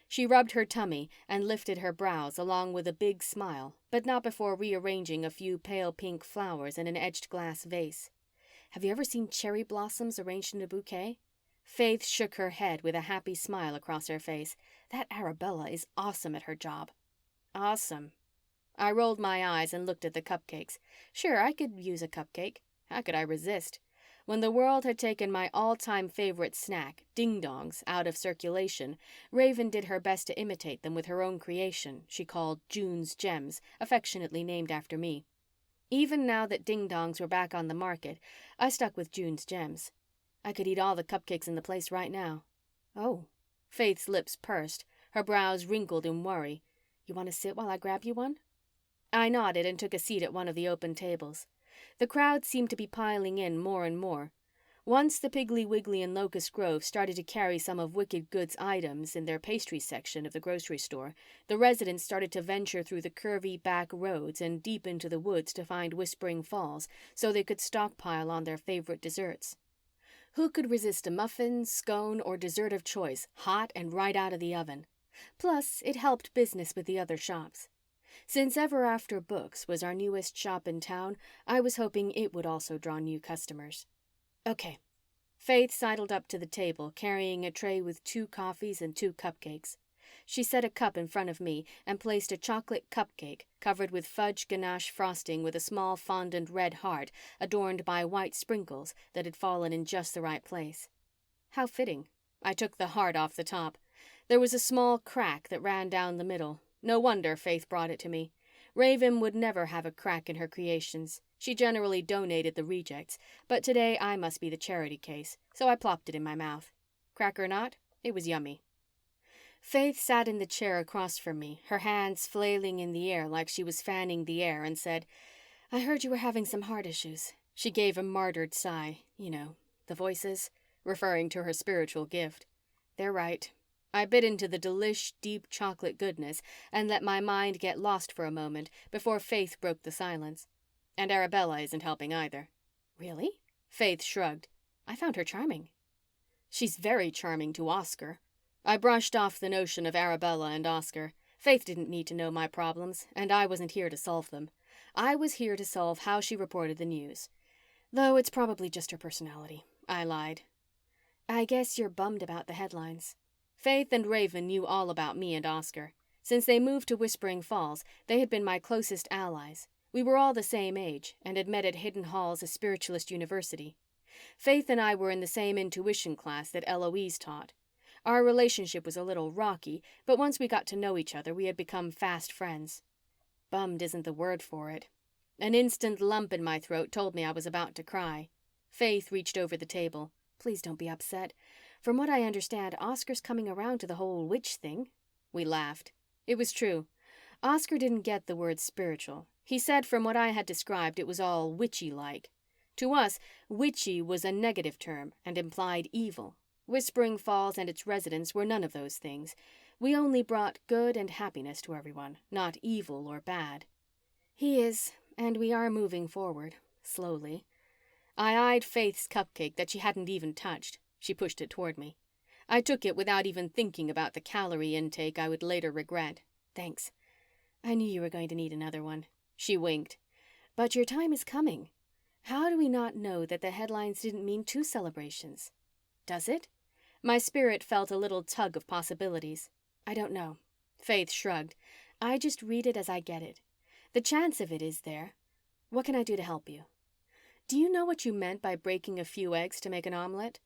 She rubbed her tummy and lifted her brows along with a big smile, but not before rearranging a few pale pink flowers in an edged glass vase. "Have you ever seen cherry blossoms arranged in a bouquet?" Faith shook her head with a happy smile across her face. "That Arabella is awesome at her job." "Awesome." I rolled my eyes and looked at the cupcakes. Sure, I could use a cupcake. How could I resist? When the world had taken my all-time favorite snack, ding-dongs, out of circulation, Raven did her best to imitate them with her own creation she called June's Gems, affectionately named after me. Even now that ding-dongs were back on the market, I stuck with June's Gems. I could eat all the cupcakes in the place right now. "Oh." Faith's lips pursed, her brows wrinkled in worry. "You want to sit while I grab you one?" I nodded and took a seat at one of the open tables. The crowd seemed to be piling in more and more. Once the Piggly Wiggly and Locust Grove started to carry some of Wicked Good's items in their pastry section of the grocery store, the residents started to venture through the curvy back roads and deep into the woods to find Whispering Falls so they could stockpile on their favorite desserts. Who could resist a muffin, scone, or dessert of choice, hot and right out of the oven? Plus, it helped business with the other shops. Since Ever After Books was our newest shop in town, I was hoping it would also draw new customers. "Okay." Faith sidled up to the table, carrying a tray with 2 coffees and 2 cupcakes. She set a cup in front of me and placed a chocolate cupcake covered with fudge ganache frosting with a small fondant red heart adorned by white sprinkles that had fallen in just the right place. How fitting. I took the heart off the top. There was a small crack that ran down the middle. No wonder Faith brought it to me. Raven would never have a crack in her creations. She generally donated the rejects, but today I must be the charity case, so I plopped it in my mouth. Crack or not, it was yummy. Faith sat in the chair across from me, her hands flailing in the air like she was fanning the air, and said, "I heard you were having some heart issues." She gave a martyred sigh. You know, the voices, referring to her spiritual gift. They're right. I bit into the delish, deep chocolate goodness and let my mind get lost for a moment before Faith broke the silence. And Arabella isn't helping either. Really? Faith shrugged. I found her charming. She's very charming to Oscar. I brushed off the notion of Arabella and Oscar. Faith didn't need to know my problems, and I wasn't here to solve them. I was here to solve how she reported the news. Though it's probably just her personality. I lied. I guess you're bummed about the headlines. Faith and Raven knew all about me and Oscar. Since they moved to Whispering Falls, they had been my closest allies. We were all the same age and had met at Hidden Hall's, a spiritualist university. Faith and I were in the same intuition class that Eloise taught. Our relationship was a little rocky, but once we got to know each other, we had become fast friends. Bummed isn't the word for it. An instant lump in my throat told me I was about to cry. Faith reached over the table. Please don't be upset. From what I understand, Oscar's coming around to the whole witch thing. We laughed. It was true. Oscar didn't get the word spiritual. He said from what I had described, it was all witchy-like. To us, witchy was a negative term and implied evil. Whispering Falls and its residents were none of those things. We only brought good and happiness to everyone, not evil or bad. He is, and we are moving forward, slowly. I eyed Faith's cupcake that she hadn't even touched. She pushed it toward me. I took it without even thinking about the calorie intake I would later regret. Thanks. I knew you were going to need another one. She winked. But your time is coming. How do we not know that the headlines didn't mean 2 celebrations? Does it? My spirit felt a little tug of possibilities. I don't know. Faith shrugged. I just read it as I get it. The chance of it is there. What can I do to help you? Do you know what you meant by breaking a few eggs to make an omelet?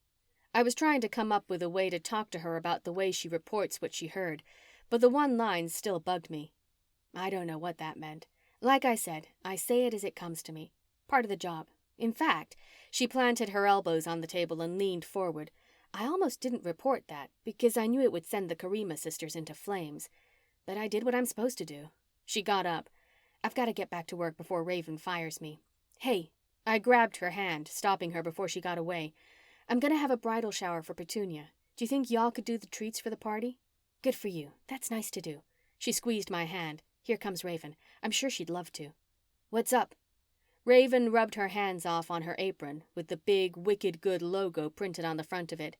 I was trying to come up with a way to talk to her about the way she reports what she heard, but the one line still bugged me. I don't know what that meant. Like I said, I say it as it comes to me. Part of the job. In fact, she planted her elbows on the table and leaned forward. I almost didn't report that because I knew it would send the Karima sisters into flames. But I did what I'm supposed to do. She got up. I've got to get back to work before Raven fires me. Hey, I grabbed her hand, stopping her before she got away. I'm going to have a bridal shower for Petunia. Do you think y'all could do the treats for the party? Good for you. That's nice to do. She squeezed my hand. Here comes Raven. I'm sure she'd love to. What's up? Raven rubbed her hands off on her apron with the big Wicked Good logo printed on the front of it.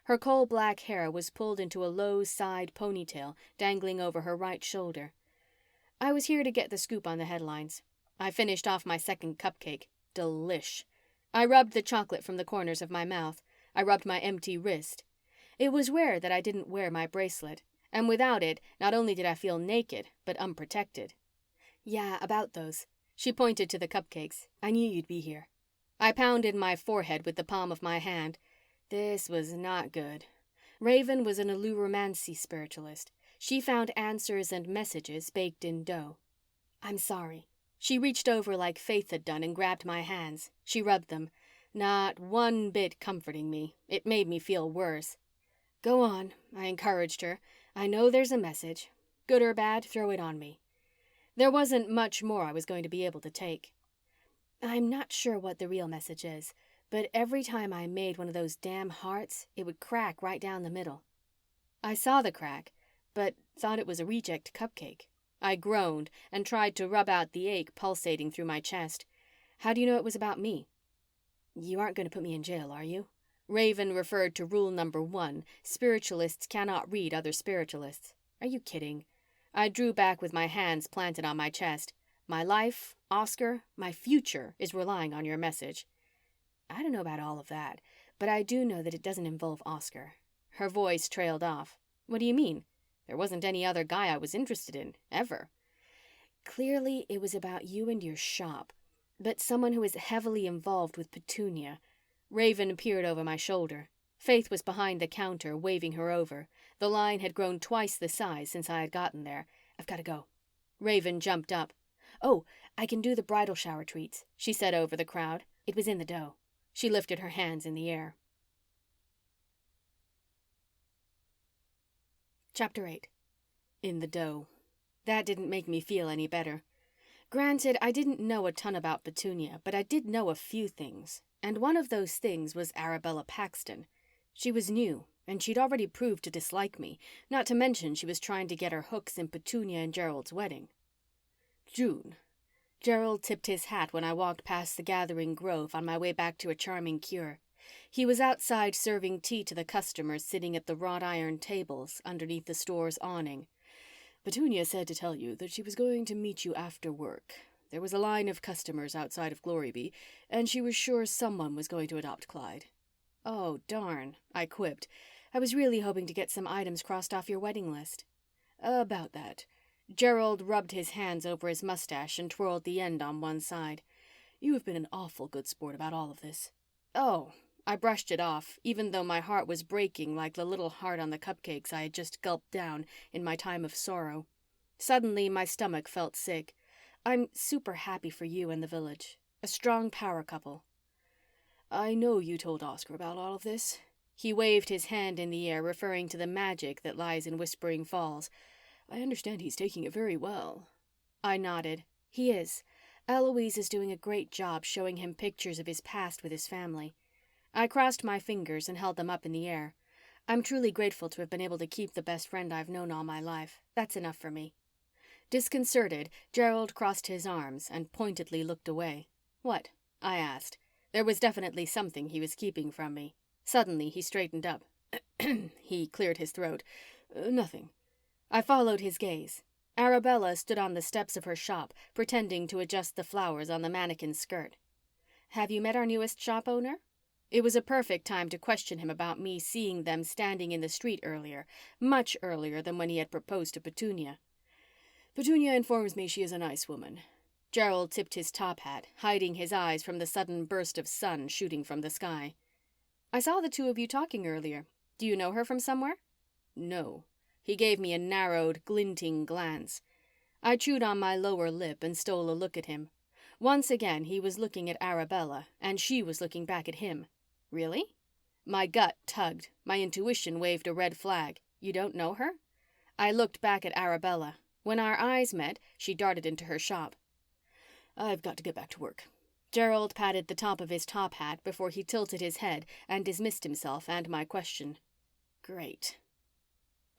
Her coal-black hair was pulled into a low side ponytail dangling over her right shoulder. I was here to get the scoop on the headlines. I finished off my second cupcake. Delish. I rubbed the chocolate from the corners of my mouth. I rubbed my empty wrist. It was rare that I didn't wear my bracelet, and without it, not only did I feel naked, but unprotected. Yeah, about those. She pointed to the cupcakes. I knew you'd be here. I pounded my forehead with the palm of my hand. This was not good. Raven was an alluromancy spiritualist. She found answers and messages baked in dough. I'm sorry. She reached over like Faith had done and grabbed my hands. She rubbed them. Not one bit comforting me. It made me feel worse. Go on, I encouraged her. I know there's a message. Good or bad, throw it on me. There wasn't much more I was going to be able to take. I'm not sure what the real message is, but every time I made one of those damn hearts, it would crack right down the middle. I saw the crack, but thought it was a reject cupcake. I groaned and tried to rub out the ache pulsating through my chest. How do you know it was about me? You aren't going to put me in jail, are you? Raven referred to rule number 1. Spiritualists cannot read other spiritualists. Are you kidding? I drew back with my hands planted on my chest. My life, Oscar, my future is relying on your message. I don't know about all of that, but I do know that it doesn't involve Oscar. Her voice trailed off. What do you mean? There wasn't any other guy I was interested in, ever. Clearly, it was about you and your shop, but someone who is heavily involved with Petunia. Raven peered over my shoulder. Faith was behind the counter, waving her over. The line had grown twice the size since I had gotten there. I've got to go. Raven jumped up. "Oh, I can do the bridal shower treats," she said over the crowd. "It was in the dough." She lifted her hands in the air. Chapter 8. In the dough. That didn't make me feel any better. Granted, I didn't know a ton about Petunia, but I did know a few things. And one of those things was Arabella Paxton. She was new, and she'd already proved to dislike me, not to mention she was trying to get her hooks in Petunia and Gerald's wedding. June. Gerald tipped his hat when I walked past the gathering grove on my way back to a charming cure. He was outside serving tea to the customers sitting at the wrought iron tables underneath the store's awning. "Petunia said to tell you that she was going to meet you after work. There was a line of customers outside of Glorybee, and she was sure someone was going to adopt Clyde." "Oh, darn," I quipped. "I was really hoping to get some items crossed off your wedding list." "About that." Gerald rubbed his hands over his mustache and twirled the end on one side. "You have been an awful good sport about all of this." "Oh." I brushed it off, even though my heart was breaking like the little heart on the cupcakes I had just gulped down in my time of sorrow. Suddenly, my stomach felt sick. "I'm super happy for you and the village. A strong power couple." "I know you told Oscar about all of this." He waved his hand in the air, referring to the magic that lies in Whispering Falls. "I understand he's taking it very well." I nodded. "He is. Eloise is doing a great job showing him pictures of his past with his family." I crossed my fingers and held them up in the air. "I'm truly grateful to have been able to keep the best friend I've known all my life. That's enough for me." Disconcerted, Gerald crossed his arms and pointedly looked away. "What?" I asked. There was definitely something he was keeping from me. Suddenly, he straightened up. He cleared his throat. Nothing." I followed his gaze. Arabella stood on the steps of her shop, pretending to adjust the flowers on the mannequin's skirt. "Have you met our newest shop owner?" It was a perfect time to question him about me seeing them standing in the street earlier, much earlier than when he had proposed to Petunia. "Petunia informs me she is a nice woman." Gerald tipped his top hat, hiding his eyes from the sudden burst of sun shooting from the sky. "I saw the two of you talking earlier. Do you know her from somewhere?" "No." He gave me a narrowed, glinting glance. I chewed on my lower lip and stole a look at him. Once again, he was looking at Arabella, and she was looking back at him. "Really?" My gut tugged. My intuition waved a red flag. "You don't know her?" I looked back at Arabella. When our eyes met, she darted into her shop. "I've got to get back to work." Gerald patted the top of his top hat before he tilted his head and dismissed himself and my question. Great.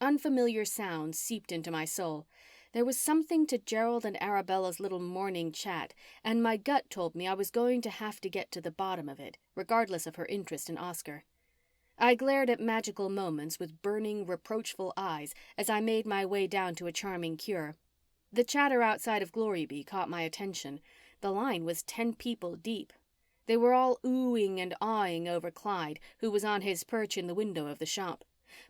Unfamiliar sounds seeped into my soul. There was something to Gerald and Arabella's little morning chat, and my gut told me I was going to have to get to the bottom of it, regardless of her interest in Oscar. I glared at Magical Moments with burning, reproachful eyes as I made my way down to a charming cure. The chatter outside of Glorybee caught my attention. The line was 10 people deep. They were all oohing and awing over Clyde, who was on his perch in the window of the shop.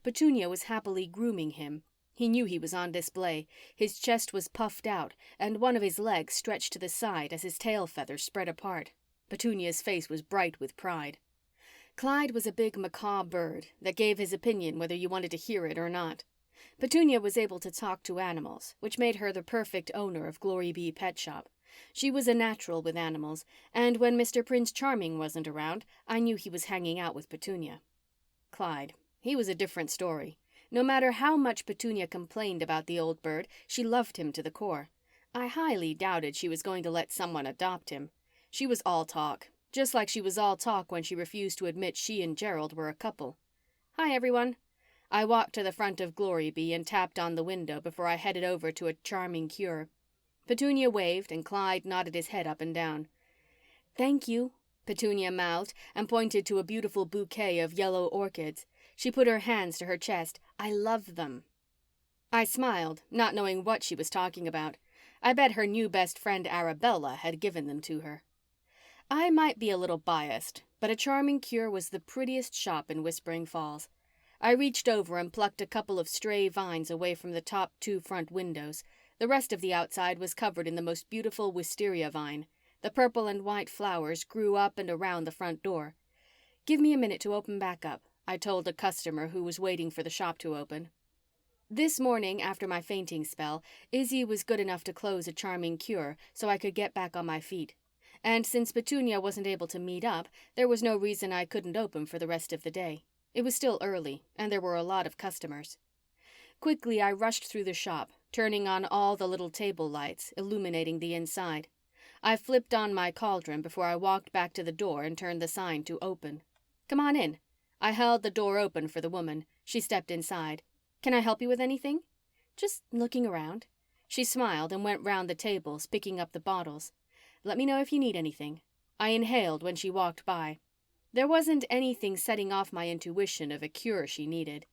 Petunia was happily grooming him. He knew he was on display. His chest was puffed out, and one of his legs stretched to the side as his tail feathers spread apart. Petunia's face was bright with pride. Clyde was a big macaw bird that gave his opinion whether you wanted to hear it or not. Petunia was able to talk to animals, which made her the perfect owner of Glorybee Pet Shop. She was a natural with animals, and when Mr. Prince Charming wasn't around, I knew he was hanging out with Petunia. Clyde, he was a different story. No matter how much Petunia complained about the old bird, she loved him to the core. I highly doubted she was going to let someone adopt him. She was all talk, just like she was all talk when she refused to admit she and Gerald were a couple. "Hi, everyone." I walked to the front of Glorybee and tapped on the window before I headed over to a charming cure. Petunia waved and Clyde nodded his head up and down. "Thank you," Petunia mouthed and pointed to a beautiful bouquet of yellow orchids. She put her hands to her chest. "I love them." I smiled, not knowing what she was talking about. I bet her new best friend Arabella had given them to her. I might be a little biased, but a charming cure was the prettiest shop in Whispering Falls. I reached over and plucked a couple of stray vines away from the top 2 front windows. The rest of the outside was covered in the most beautiful wisteria vine. The purple and white flowers grew up and around the front door. "Give me a minute to open back up," I told a customer who was waiting for the shop to open. This morning, after my fainting spell, Izzy was good enough to close a charming cure so I could get back on my feet. And since Petunia wasn't able to meet up, there was no reason I couldn't open for the rest of the day. It was still early, and there were a lot of customers. Quickly, I rushed through the shop, turning on all the little table lights, illuminating the inside. I flipped on my cauldron before I walked back to the door and turned the sign to open. "Come on in." I held the door open for the woman. She stepped inside. "Can I help you with anything?" "Just looking around." She smiled and went round the tables, picking up the bottles. "Let me know if you need anything." I inhaled when she walked by. There wasn't anything setting off my intuition of a cure she needed.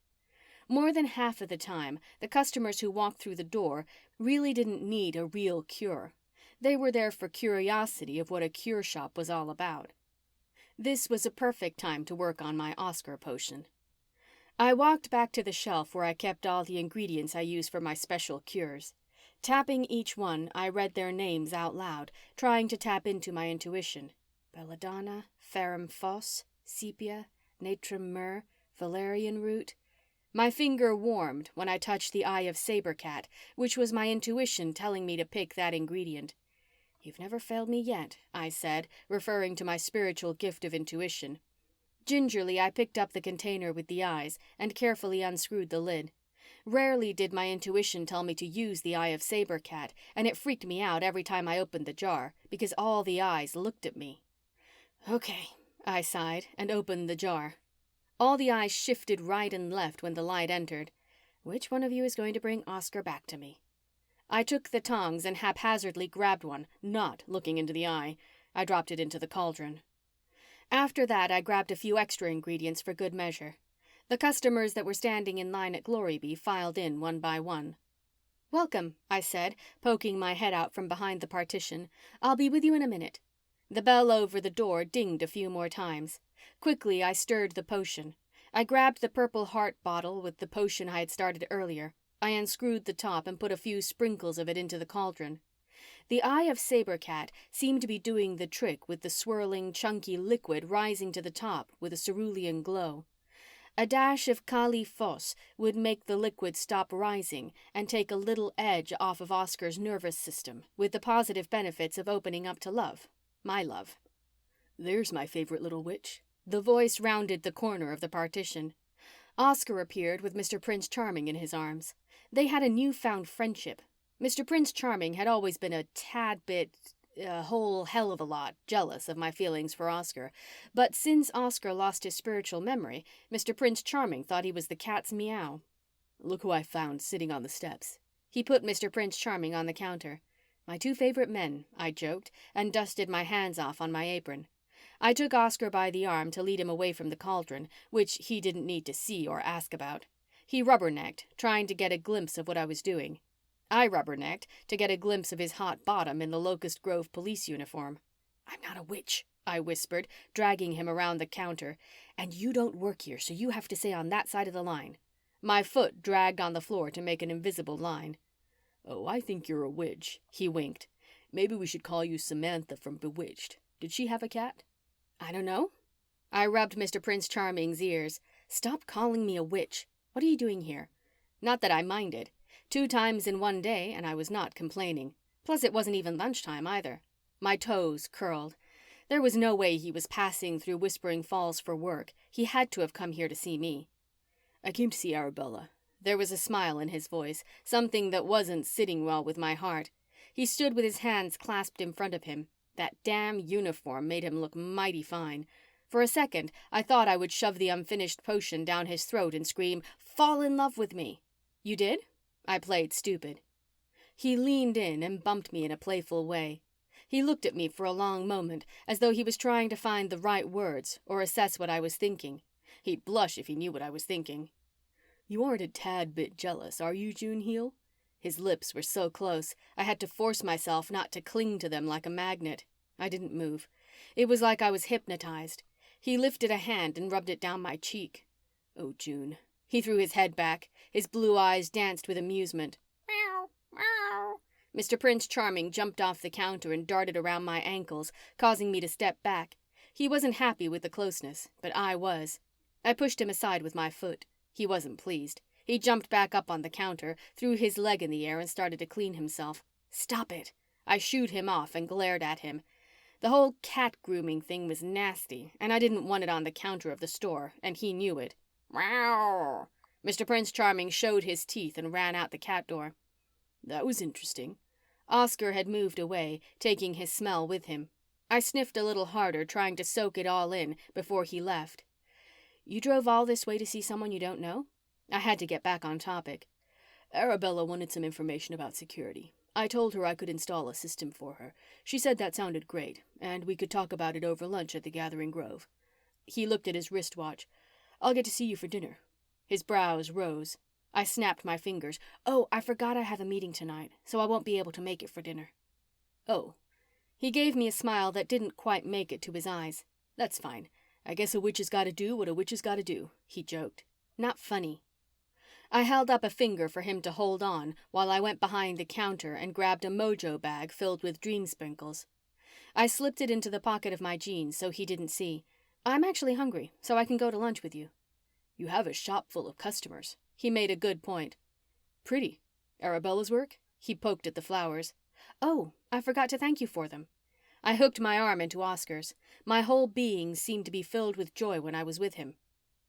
More than half of the time, the customers who walked through the door really didn't need a real cure. They were there for curiosity of what a cure shop was all about. This was a perfect time to work on my Oscar potion. I walked back to the shelf where I kept all the ingredients I use for my special cures. Tapping each one, I read their names out loud, trying to tap into my intuition. Belladonna, Ferrum Phos, Sepia, Natrum Myrrh, Valerian Root. My finger warmed when I touched the Eye of Sabercat, which was my intuition telling me to pick that ingredient. "You've never failed me yet," I said, referring to my spiritual gift of intuition. Gingerly, I picked up the container with the eyes and carefully unscrewed the lid. Rarely did my intuition tell me to use the Eye of Sabercat, and it freaked me out every time I opened the jar, because all the eyes looked at me. "Okay," I sighed and opened the jar. All the eyes shifted right and left when the light entered. "Which one of you is going to bring Oscar back to me?" I took the tongs and haphazardly grabbed one, not looking into the eye. I dropped it into the cauldron. After that, I grabbed a few extra ingredients for good measure. The customers that were standing in line at Glorybee filed in one by one. "Welcome," I said, poking my head out from behind the partition. "I'll be with you in a minute." The bell over the door dinged a few more times. Quickly, I stirred the potion. I grabbed the purple heart bottle with the potion I had started earlier. I unscrewed the top and put a few sprinkles of it into the cauldron. The Eye of Sabercat seemed to be doing the trick with the swirling, chunky liquid rising to the top with a cerulean glow. A dash of Kali Phos would make the liquid stop rising and take a little edge off of Oscar's nervous system, with the positive benefits of opening up to love. My love. "There's my favorite little witch." The voice rounded the corner of the partition. Oscar appeared with Mr. Prince Charming in his arms. They had a newfound friendship. Mr. Prince Charming had always been a tad bit, a whole hell of a lot, jealous of my feelings for Oscar, but since Oscar lost his spiritual memory, Mr. Prince Charming thought he was the cat's meow. "Look who I found sitting on the steps." He put Mr. Prince Charming on the counter. "My two favorite men," I joked, and dusted my hands off on my apron. I took Oscar by the arm to lead him away from the cauldron, which he didn't need to see or ask about. He rubbernecked, trying to get a glimpse of what I was doing. I rubbernecked to get a glimpse of his hot bottom in the Locust Grove police uniform. "I'm not a witch," I whispered, dragging him around the counter. "And you don't work here, so you have to stay on that side of the line." My foot dragged on the floor to make an invisible line. "Oh, I think you're a witch," he winked. "Maybe we should call you Samantha from Bewitched. Did she have a cat?" "I don't know." I rubbed Mr. Prince Charming's ears. "Stop calling me a witch. What are you doing here?" Not that I minded. 2 times in one day, and I was not complaining. Plus, it wasn't even lunchtime either. My toes curled. There was no way he was passing through Whispering Falls for work. He had to have come here to see me. "I came to see Arabella." There was a smile in his voice, something that wasn't sitting well with my heart. He stood with his hands clasped in front of him. That damn uniform made him look mighty fine. For a second, I thought I would shove the unfinished potion down his throat and scream, "Fall in love with me." "You did?" I played stupid. He leaned in and bumped me in a playful way. He looked at me for a long moment, as though he was trying to find the right words or assess what I was thinking. He'd blush if he knew what I was thinking. "You aren't a tad bit jealous, are you, June Heel?" His lips were so close, I had to force myself not to cling to them like a magnet. I didn't move. It was like I was hypnotized. He lifted a hand and rubbed it down my cheek. "Oh, June." He threw his head back. His blue eyes danced with amusement. "Meow, meow." Mr. Prince Charming jumped off the counter and darted around my ankles, causing me to step back. He wasn't happy with the closeness, but I was. I pushed him aside with my foot. He wasn't pleased. He jumped back up on the counter, threw his leg in the air, and started to clean himself. "Stop it." I shooed him off and glared at him. The whole cat grooming thing was nasty, and I didn't want it on the counter of the store, and he knew it. Meow. Mr. Prince Charming showed his teeth and ran out the cat door. That was interesting. Oscar had moved away, taking his smell with him. I sniffed a little harder, trying to soak it all in before he left. You drove all this way to see someone you don't know? I had to get back on topic. Arabella wanted some information about security. I told her I could install a system for her. She said that sounded great, and we could talk about it over lunch at the Gathering Grove. He looked at his wristwatch. I'll get to see you for dinner. His brows rose. I snapped my fingers. Oh, I forgot I have a meeting tonight, so I won't be able to make it for dinner. Oh. He gave me a smile that didn't quite make it to his eyes. That's fine. I guess a witch has got to do what a witch has got to do, he joked. Not funny. I held up a finger for him to hold on while I went behind the counter and grabbed a mojo bag filled with dream sprinkles. I slipped it into the pocket of my jeans so he didn't see. I'm actually hungry, so I can go to lunch with you. You have a shop full of customers. He made a good point. Pretty. Arabella's work? He poked at the flowers. Oh, I forgot to thank you for them. I hooked my arm into Oscar's. My whole being seemed to be filled with joy when I was with him.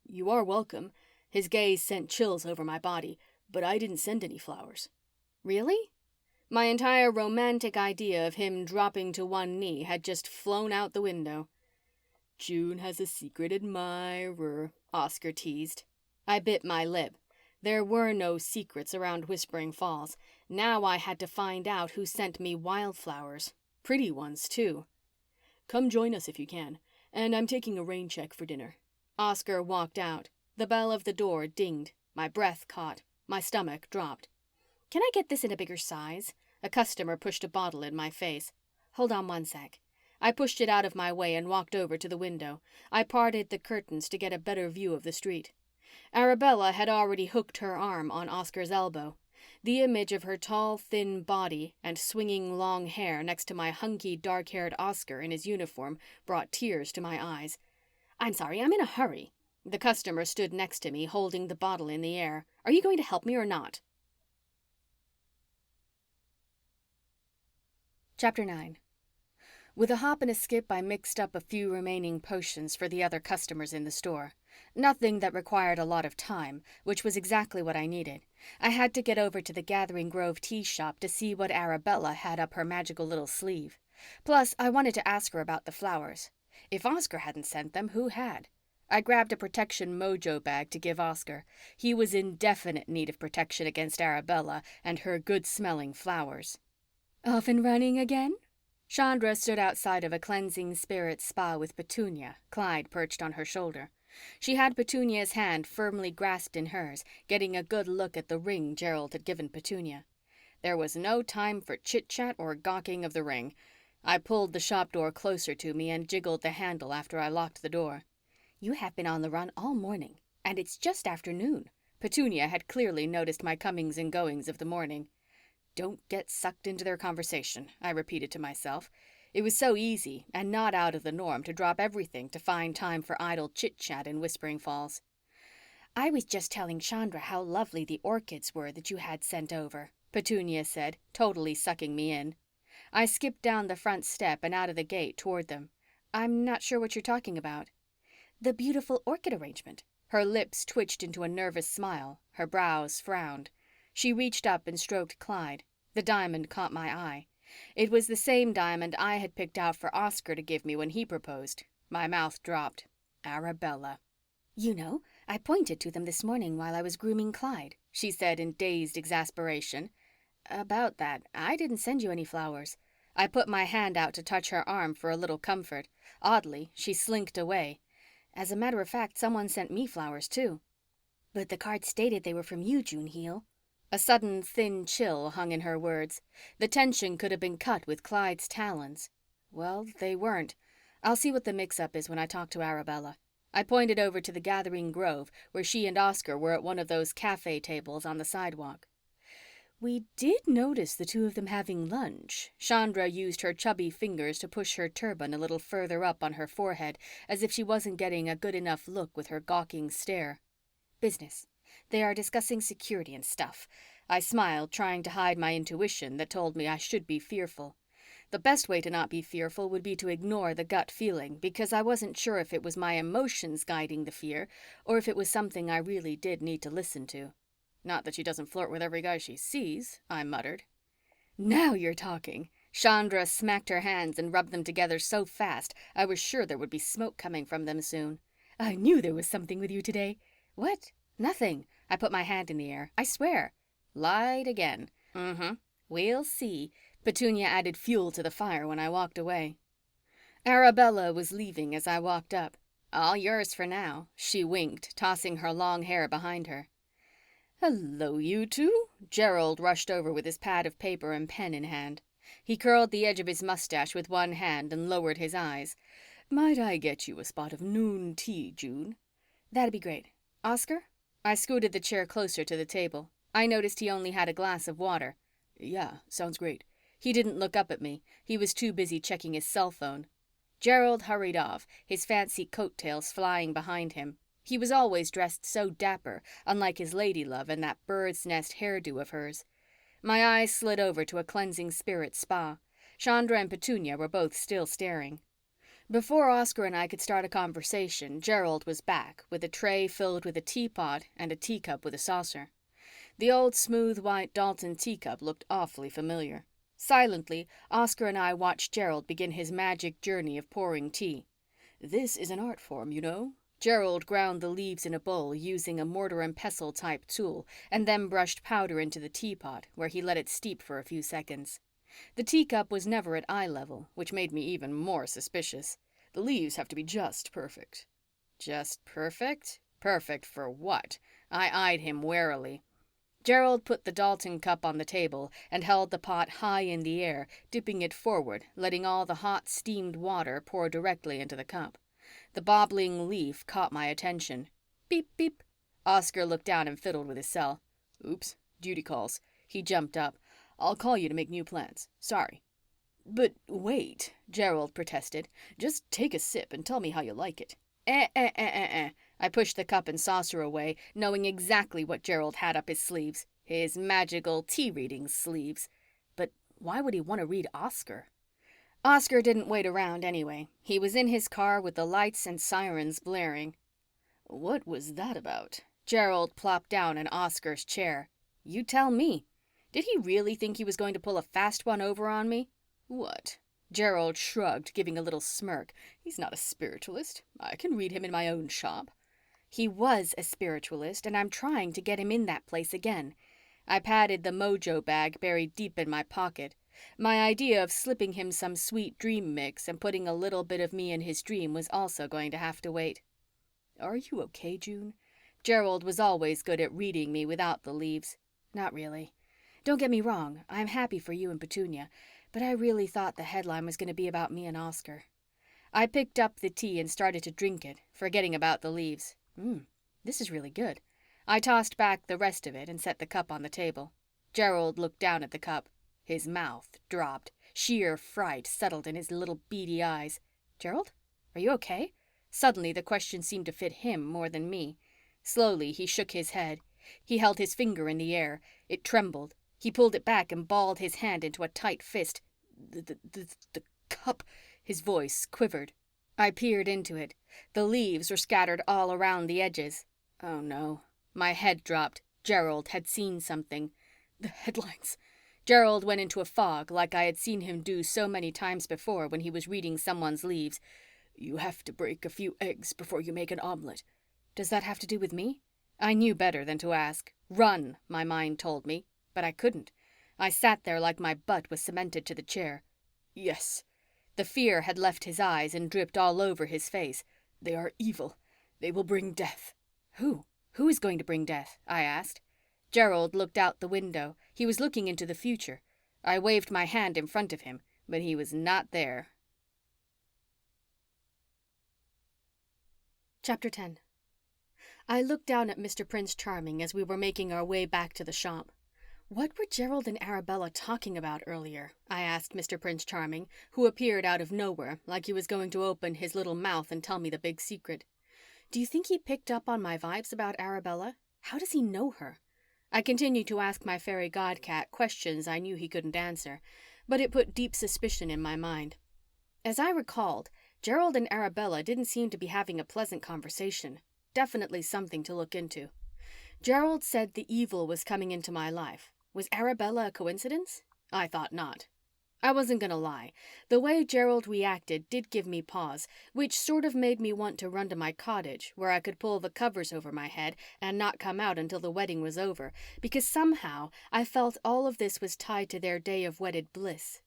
You are welcome. His gaze sent chills over my body, but I didn't send any flowers. Really? My entire romantic idea of him dropping to one knee had just flown out the window. June has a secret admirer, Oscar teased. I bit my lip. There were no secrets around Whispering Falls. Now I had to find out who sent me wildflowers. Pretty ones, too. Come join us if you can, and I'm taking a rain check for dinner. Oscar walked out. The bell of the door dinged. My breath caught. My stomach dropped. Can I get this in a bigger size? A customer pushed a bottle in my face. Hold on one sec. I pushed it out of my way and walked over to the window. I parted the curtains to get a better view of the street. Arabella had already hooked her arm on Oscar's elbow. The image of her tall, thin body and swinging long hair next to my hunky, dark-haired Oscar in his uniform brought tears to my eyes. I'm sorry, I'm in a hurry. The customer stood next to me, holding the bottle in the air. Are you going to help me or not? Chapter 9. With a hop and a skip, I mixed up a few remaining potions for the other customers in the store. Nothing that required a lot of time, which was exactly what I needed. I had to get over to the Gathering Grove tea shop to see what Arabella had up her magical little sleeve. Plus, I wanted to ask her about the flowers. If Oscar hadn't sent them, who had? I grabbed a protection mojo bag to give Oscar. He was in definite need of protection against Arabella and her good-smelling flowers. Off and running again? Chandra stood outside of a cleansing spirit spa with Petunia, Clyde perched on her shoulder. She had Petunia's hand firmly grasped in hers, getting a good look at the ring Gerald had given Petunia. There was no time for chit-chat or gawking of the ring. I pulled the shop door closer to me and jiggled the handle after I locked the door. You have been on the run all morning, and it's just afternoon. Petunia had clearly noticed my comings and goings of the morning. Don't get sucked into their conversation, I repeated to myself. It was so easy and not out of the norm to drop everything to find time for idle chit-chat in Whispering Falls. I was just telling Chandra how lovely the orchids were that you had sent over, Petunia said, totally sucking me in. I skipped down the front step and out of the gate toward them. I'm not sure what you're talking about. The beautiful orchid arrangement. Her lips twitched into a nervous smile. Her brows frowned. She reached up and stroked Clyde. The diamond caught my eye. It was the same diamond I had picked out for Oscar to give me when he proposed. My mouth dropped. Arabella. You know, I pointed to them this morning while I was grooming Clyde, she said in dazed exasperation. About that, I didn't send you any flowers. I put my hand out to touch her arm for a little comfort. Oddly, she slinked away. As a matter of fact, someone sent me flowers, too. But the card stated they were from you, Juneheel. A sudden thin chill hung in her words. The tension could have been cut with Clyde's talons. Well, they weren't. I'll see what the mix-up is when I talk to Arabella. I pointed over to the Gathering Grove, where she and Oscar were at one of those cafe tables on the sidewalk. We did notice the two of them having lunch. Chandra used her chubby fingers to push her turban a little further up on her forehead, as if she wasn't getting a good enough look with her gawking stare. Business. They are discussing security and stuff. I smiled, trying to hide my intuition that told me I should be fearful. The best way to not be fearful would be to ignore the gut feeling, because I wasn't sure if it was my emotions guiding the fear, or if it was something I really did need to listen to. Not that she doesn't flirt with every guy she sees, I muttered. Now you're talking. Chandra smacked her hands and rubbed them together so fast I was sure there would be smoke coming from them soon. I knew there was something with you today. What? Nothing. I put my hand in the air. I swear. Lied again. We'll see. Petunia added fuel to the fire when I walked away. Arabella was leaving as I walked up. All yours for now, she winked, tossing her long hair behind her. Hello, you two. Gerald rushed over with his pad of paper and pen in hand. He curled the edge of his mustache with one hand and lowered his eyes. Might I get you a spot of noon tea, June? That'd be great. Oscar? I scooted the chair closer to the table. I noticed he only had a glass of water. Yeah, sounds great. He didn't look up at me. He was too busy checking his cell phone. Gerald hurried off, his fancy coattails flying behind him. He was always dressed so dapper, unlike his ladylove and that bird's nest hairdo of hers. My eyes slid over to a cleansing spirit spa. Chandra and Petunia were both still staring. Before Oscar and I could start a conversation, Gerald was back, with a tray filled with a teapot and a teacup with a saucer. The old smooth white Dalton teacup looked awfully familiar. Silently, Oscar and I watched Gerald begin his magic journey of pouring tea. This is an art form, you know. Gerald ground the leaves in a bowl using a mortar and pestle type tool and then brushed powder into the teapot, where he let it steep for a few seconds. The teacup was never at eye level, which made me even more suspicious. The leaves have to be just perfect. Just perfect? Perfect for what? I eyed him warily. Gerald put the Dalton cup on the table and held the pot high in the air, dipping it forward, letting all the hot, steamed water pour directly into the cup. The bobbling leaf caught my attention. Beep, beep. Oscar looked down and fiddled with his cell. Oops, duty calls. He jumped up. I'll call you to make new plans. Sorry. But wait, Gerald protested. Just take a sip and tell me how you like it. I pushed the cup and saucer away, knowing exactly what Gerald had up his sleeves. His magical tea-reading sleeves. But why would he want to read Oscar? Oscar didn't wait around anyway. He was in his car with the lights and sirens blaring. What was that about? Gerald plopped down in Oscar's chair. You tell me. Did he really think he was going to pull a fast one over on me? What? Gerald shrugged, giving a little smirk. He's not a spiritualist. I can read him in my own shop. He was a spiritualist, and I'm trying to get him in that place again. I patted the mojo bag buried deep in my pocket. My idea of slipping him some sweet dream mix and putting a little bit of me in his dream was also going to have to wait. Are you okay, June? Gerald was always good at reading me without the leaves. Not really. Don't get me wrong, I'm happy for you and Petunia, but I really thought the headline was going to be about me and Oscar. I picked up the tea and started to drink it, forgetting about the leaves. This is really good. I tossed back the rest of it and set the cup on the table. Gerald looked down at the cup. His mouth dropped. Sheer fright settled in his little beady eyes. Gerald? Are you okay? Suddenly the question seemed to fit him more than me. Slowly he shook his head. He held his finger in the air. It trembled. He pulled it back and balled his hand into a tight fist. The cup. His voice quivered. I peered into it. The leaves were scattered all around the edges. Oh no. My head dropped. Gerald had seen something. The headlines. Gerald went into a fog like I had seen him do so many times before when he was reading someone's leaves. You have to break a few eggs before you make an omelet. Does that have to do with me? I knew better than to ask. Run, my mind told me. But I couldn't. I sat there like my butt was cemented to the chair. Yes. The fear had left his eyes and dripped all over his face. They are evil. They will bring death. Who? Who is going to bring death? I asked. Gerald looked out the window. He was looking into the future. I waved my hand in front of him, but he was not there. Chapter 10. I looked down at Mr. Prince Charming as we were making our way back to the shop. What were Gerald and Arabella talking about earlier? I asked Mr. Prince Charming, who appeared out of nowhere, like he was going to open his little mouth and tell me the big secret. Do you think he picked up on my vibes about Arabella? How does he know her? I continued to ask my fairy godcat questions I knew he couldn't answer, but it put deep suspicion in my mind. As I recalled, Gerald and Arabella didn't seem to be having a pleasant conversation. Definitely something to look into. Gerald said the evil was coming into my life. Was Arabella a coincidence? I thought not. I wasn't gonna lie. The way Gerald reacted did give me pause, which sort of made me want to run to my cottage, where I could pull the covers over my head and not come out until the wedding was over, because somehow I felt all of this was tied to their day of wedded bliss.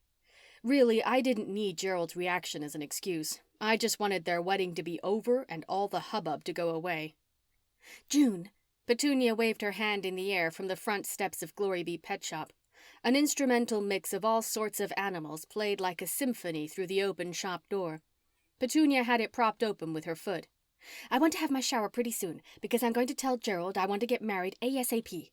Really, I didn't need Gerald's reaction as an excuse. I just wanted their wedding to be over and all the hubbub to go away. June. Petunia waved her hand in the air from the front steps of Glory Be Pet Shop. An instrumental mix of all sorts of animals played like a symphony through the open shop door. Petunia had it propped open with her foot. I want to have my shower pretty soon because I'm going to tell Gerald I want to get married ASAP.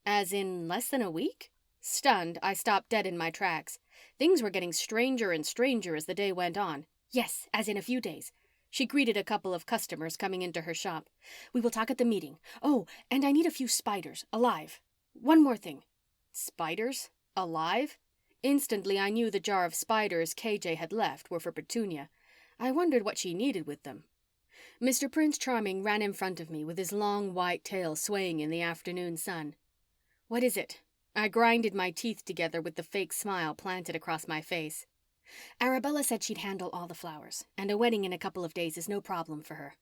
As in less than a week? Stunned, I stopped dead in my tracks. Things were getting stranger and stranger as the day went on. Yes, as in a few days. She greeted a couple of customers coming into her shop. We will talk at the meeting. Oh, and I need a few spiders, alive. One more thing. Spiders? Alive? Instantly, I knew the jar of spiders KJ had left were for Petunia. I wondered what she needed with them. Mr. Prince Charming ran in front of me with his long white tail swaying in the afternoon sun. What is it? I grinded my teeth together with the fake smile planted across my face. Arabella said she'd handle all the flowers, and a wedding in a couple of days is no problem for her.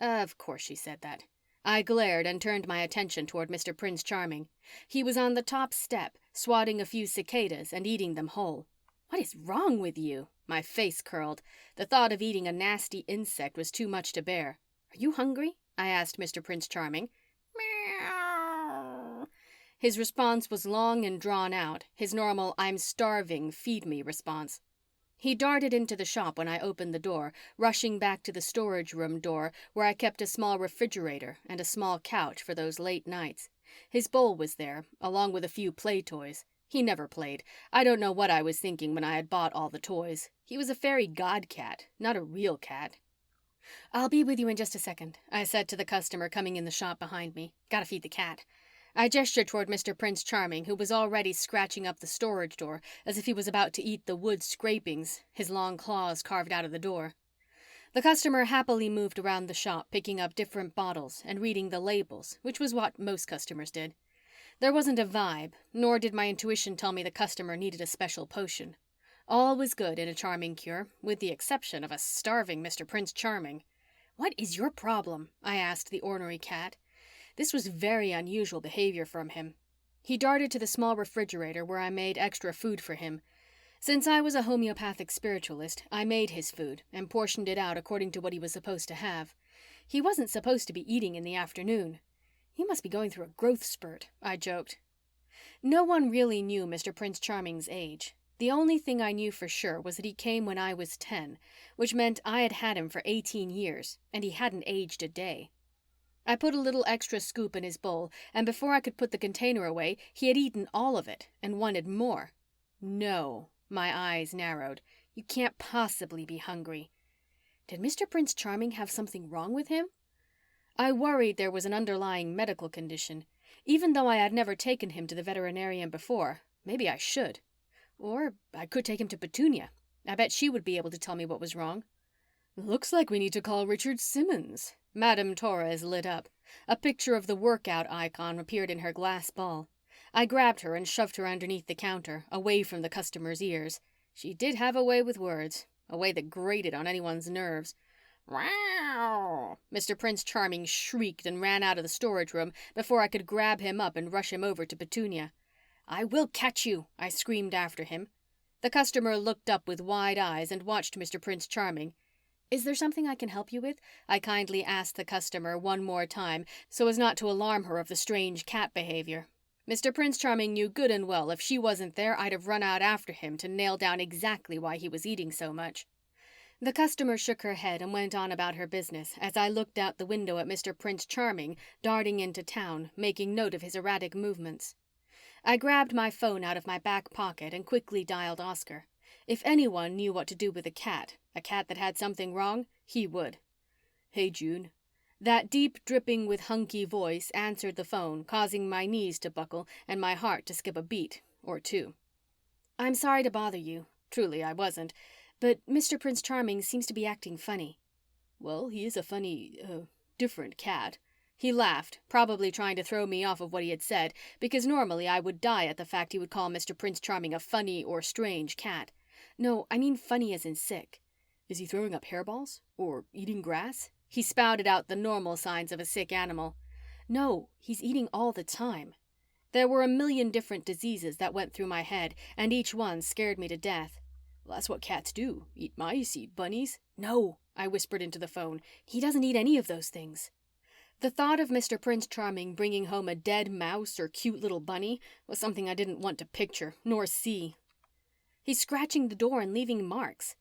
Of course she said that. I glared and turned my attention toward Mr. Prince Charming. He was on the top step, swatting a few cicadas and eating them whole. What is wrong with you? My face curled. The thought of eating a nasty insect was too much to bear. Are you hungry? I asked Mr. Prince Charming. Meow. His response was long and drawn out, his normal "I'm starving, feed me" response. He darted into the shop when I opened the door, rushing back to the storage room door where I kept a small refrigerator and a small couch for those late nights. His bowl was there, along with a few play toys. He never played. I don't know what I was thinking when I had bought all the toys. He was a fairy godcat, not a real cat. I'll be with you in just a second, I said to the customer coming in the shop behind me. Gotta feed the cat. I gestured toward Mr. Prince Charming, who was already scratching up the storage door as if he was about to eat the wood scrapings, his long claws carved out of the door. The customer happily moved around the shop, picking up different bottles and reading the labels, which was what most customers did. There wasn't a vibe, nor did my intuition tell me the customer needed a special potion. All was good in a charming cure, with the exception of a starving Mr. Prince Charming. What is your problem? I asked the ornery cat. This was very unusual behavior from him. He darted to the small refrigerator where I made extra food for him. Since I was a homeopathic spiritualist, I made his food and portioned it out according to what he was supposed to have. He wasn't supposed to be eating in the afternoon. He must be going through a growth spurt, I joked. No one really knew Mr. Prince Charming's age. The only thing I knew for sure was that he came when I was 10, which meant I had had him for 18 years, and he hadn't aged a day. I put a little extra scoop in his bowl, and before I could put the container away, he had eaten all of it and wanted more. No, my eyes narrowed. You can't possibly be hungry. Did Mr. Prince Charming have something wrong with him? I worried there was an underlying medical condition. Even though I had never taken him to the veterinarian before, maybe I should. Or I could take him to Petunia. I bet she would be able to tell me what was wrong. Looks like we need to call Richard Simmons. Madame Torres lit up. A picture of the workout icon appeared in her glass ball. I grabbed her and shoved her underneath the counter, away from the customer's ears. She did have a way with words, a way that grated on anyone's nerves. Wow! Mr. Prince Charming shrieked and ran out of the storage room before I could grab him up and rush him over to Petunia. I will catch you, I screamed after him. The customer looked up with wide eyes and watched Mr. Prince Charming. Is there something I can help you with? I kindly asked the customer one more time so as not to alarm her of the strange cat behavior. Mr. Prince Charming knew good and well if she wasn't there, I'd have run out after him to nail down exactly why he was eating so much. The customer shook her head and went on about her business as I looked out the window at Mr. Prince Charming darting into town, making note of his erratic movements. I grabbed my phone out of my back pocket and quickly dialed Oscar. If anyone knew what to do with a cat that had something wrong, he would. Hey, June. That deep, dripping with hunky voice answered the phone, causing my knees to buckle and my heart to skip a beat or two. "I'm sorry to bother you. Truly, I wasn't. But Mr. Prince Charming seems to be acting funny." "Well, he is a funny, different cat." He laughed, probably trying to throw me off of what he had said, because normally I would die at the fact he would call Mr. Prince Charming a funny or strange cat. No, I mean funny as in sick. "Is he throwing up hairballs? Or eating grass?" He spouted out the normal signs of a sick animal. "No, he's eating all the time." There were a million different diseases that went through my head, and each one scared me to death. "Well, that's what cats do. Eat mice, eat bunnies." "No," I whispered into the phone. "He doesn't eat any of those things." The thought of Mr. Prince Charming bringing home a dead mouse or cute little bunny was something I didn't want to picture, nor see. "He's scratching the door and leaving marks."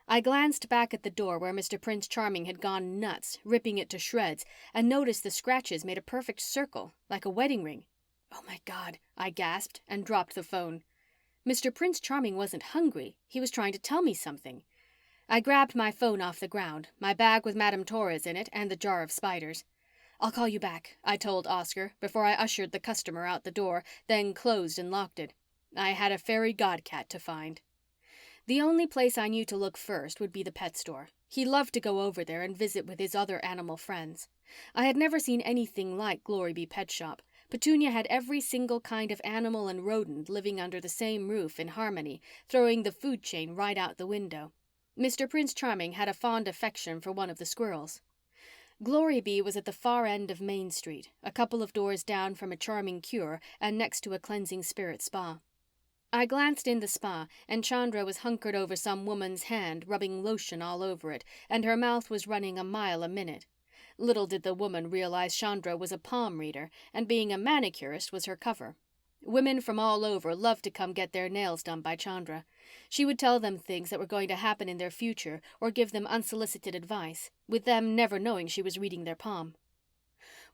I glanced back at the door where Mr. Prince Charming had gone nuts, ripping it to shreds, and noticed the scratches made a perfect circle, like a wedding ring. "Oh my God," I gasped and dropped the phone. Mr. Prince Charming wasn't hungry. He was trying to tell me something. I grabbed my phone off the ground, my bag with Madame Torres in it, and the jar of spiders. "I'll call you back," I told Oscar before I ushered the customer out the door, then closed and locked it. I had a fairy godcat to find. The only place I knew to look first would be the pet store. He loved to go over there and visit with his other animal friends. I had never seen anything like Gloryby Pet Shop. Petunia had every single kind of animal and rodent living under the same roof in harmony, throwing the food chain right out the window. Mr. Prince Charming had a fond affection for one of the squirrels. Gloryby was at the far end of Main Street, a couple of doors down from a charming cure and next to a cleansing spirit spa. I glanced in the spa, and Chandra was hunkered over some woman's hand, rubbing lotion all over it, and her mouth was running a mile a minute. Little did the woman realize Chandra was a palm reader, and being a manicurist was her cover. Women from all over loved to come get their nails done by Chandra. She would tell them things that were going to happen in their future or give them unsolicited advice, with them never knowing she was reading their palm.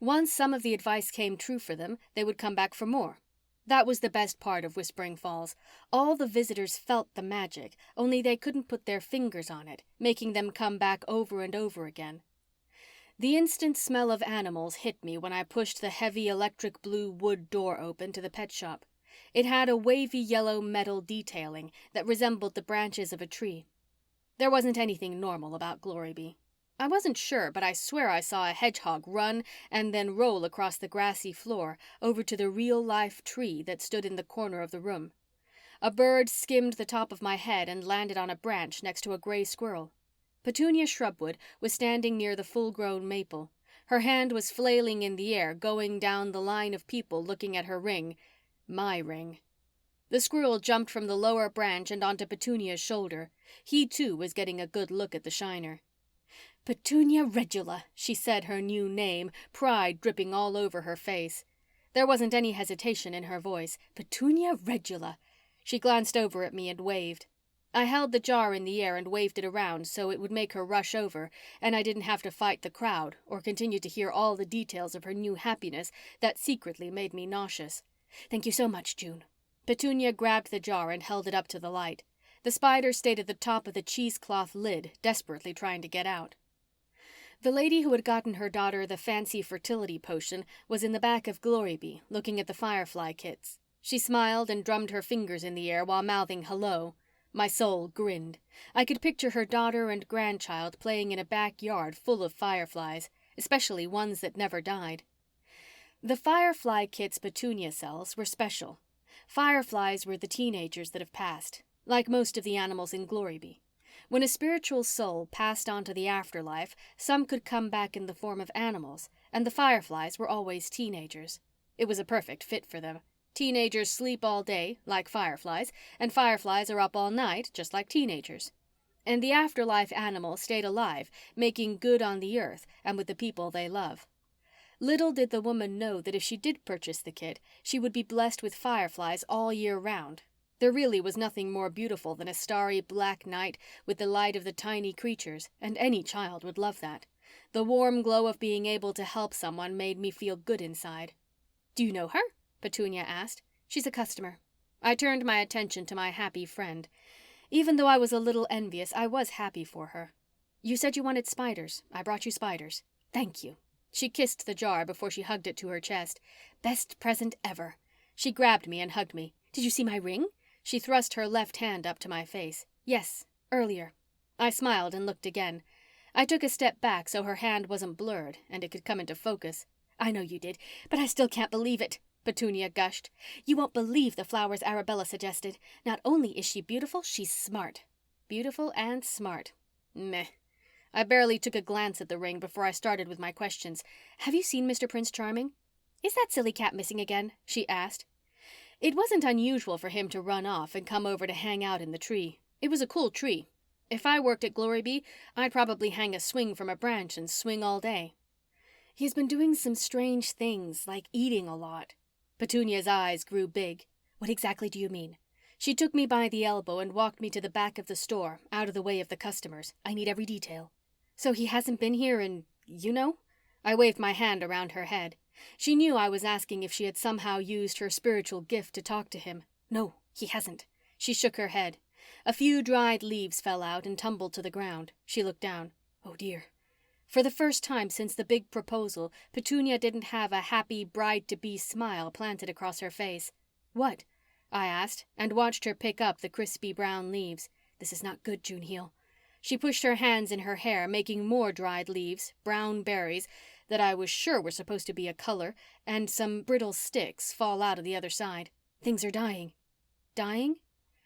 Once some of the advice came true for them, they would come back for more. That was the best part of Whispering Falls. All the visitors felt the magic, only they couldn't put their fingers on it, making them come back over and over again. The instant smell of animals hit me when I pushed the heavy electric blue wood door open to the pet shop. It had a wavy yellow metal detailing that resembled the branches of a tree. There wasn't anything normal about Gloryby. I wasn't sure, but I swear I saw a hedgehog run and then roll across the grassy floor over to the real-life tree that stood in the corner of the room. A bird skimmed the top of my head and landed on a branch next to a gray squirrel. Petunia Shrubwood was standing near the full-grown maple. Her hand was flailing in the air, going down the line of people looking at her ring. My ring. The squirrel jumped from the lower branch and onto Petunia's shoulder. He, too, was getting a good look at the shiner. "Petunia Regula," she said her new name, pride dripping all over her face. There wasn't any hesitation in her voice. "Petunia Regula." She glanced over at me and waved. I held the jar in the air and waved it around so it would make her rush over, and I didn't have to fight the crowd or continue to hear all the details of her new happiness that secretly made me nauseous. "Thank you so much, June." Petunia grabbed the jar and held it up to the light. The spider stayed at the top of the cheesecloth lid, desperately trying to get out. The lady who had gotten her daughter the fancy fertility potion was in the back of Gloryby, looking at the firefly kits. She smiled and drummed her fingers in the air while mouthing hello. My soul grinned. I could picture her daughter and grandchild playing in a backyard full of fireflies, especially ones that never died. The firefly kits Petunia sells were special. Fireflies were the teenagers that have passed, like most of the animals in Gloryby. When a spiritual soul passed on to the afterlife, some could come back in the form of animals, and the fireflies were always teenagers. It was a perfect fit for them. Teenagers sleep all day, like fireflies, and fireflies are up all night, just like teenagers. And the afterlife animal stayed alive, making good on the earth and with the people they love. Little did the woman know that if she did purchase the kit, she would be blessed with fireflies all year round. There really was nothing more beautiful than a starry black night with the light of the tiny creatures, and any child would love that. The warm glow of being able to help someone made me feel good inside. "Do you know her?" Petunia asked. "She's a customer." I turned my attention to my happy friend. Even though I was a little envious, I was happy for her. "You said you wanted spiders. I brought you spiders." "Thank you." She kissed the jar before she hugged it to her chest. Best present ever. She grabbed me and hugged me. Did you see my ring? She thrust her left hand up to my face. Yes, earlier. I smiled and looked again. I took a step back so her hand wasn't blurred and it could come into focus. I know you did, but I still can't believe it, Petunia gushed. You won't believe the flowers Arabella suggested. Not only is she beautiful, she's smart. Beautiful and smart. Meh. I barely took a glance at the ring before I started with my questions. Have you seen Mr. Prince Charming? Is that silly cat missing again? She asked. It wasn't unusual for him to run off and come over to hang out in the tree. It was a cool tree. If I worked at Glorybee, I'd probably hang a swing from a branch and swing all day. He's been doing some strange things, like eating a lot. Petunia's eyes grew big. What exactly do you mean? She took me by the elbow and walked me to the back of the store, out of the way of the customers. I need every detail. So he hasn't been here and, you know? I waved my hand around her head. She knew I was asking if she had somehow used her spiritual gift to talk to him. No, he hasn't. She shook her head. A few dried leaves fell out and tumbled to the ground. She looked down. Oh dear. For the first time since the big proposal, Petunia didn't have a happy bride-to-be smile planted across her face. What? I asked, and watched her pick up the crispy brown leaves. This is not good, Juneheel. She pushed her hands in her hair, making more dried leaves, brown berries, that I was sure were supposed to be a color, and some brittle sticks fall out of the other side. Things are dying. Dying?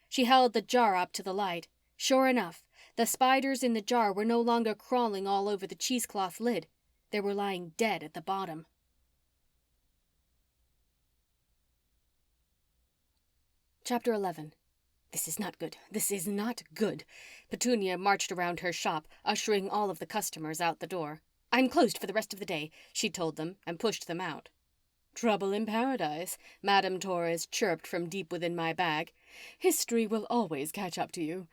She held the jar up to the light. Sure enough, the spiders in the jar were no longer crawling all over the cheesecloth lid. They were lying dead at the bottom. Chapter 11. This is not good. This is not good. Petunia marched around her shop, ushering all of the customers out the door. I'm closed for the rest of the day, she told them, and pushed them out. Trouble in paradise, Madame Torres chirped from deep within my bag. History will always catch up to you.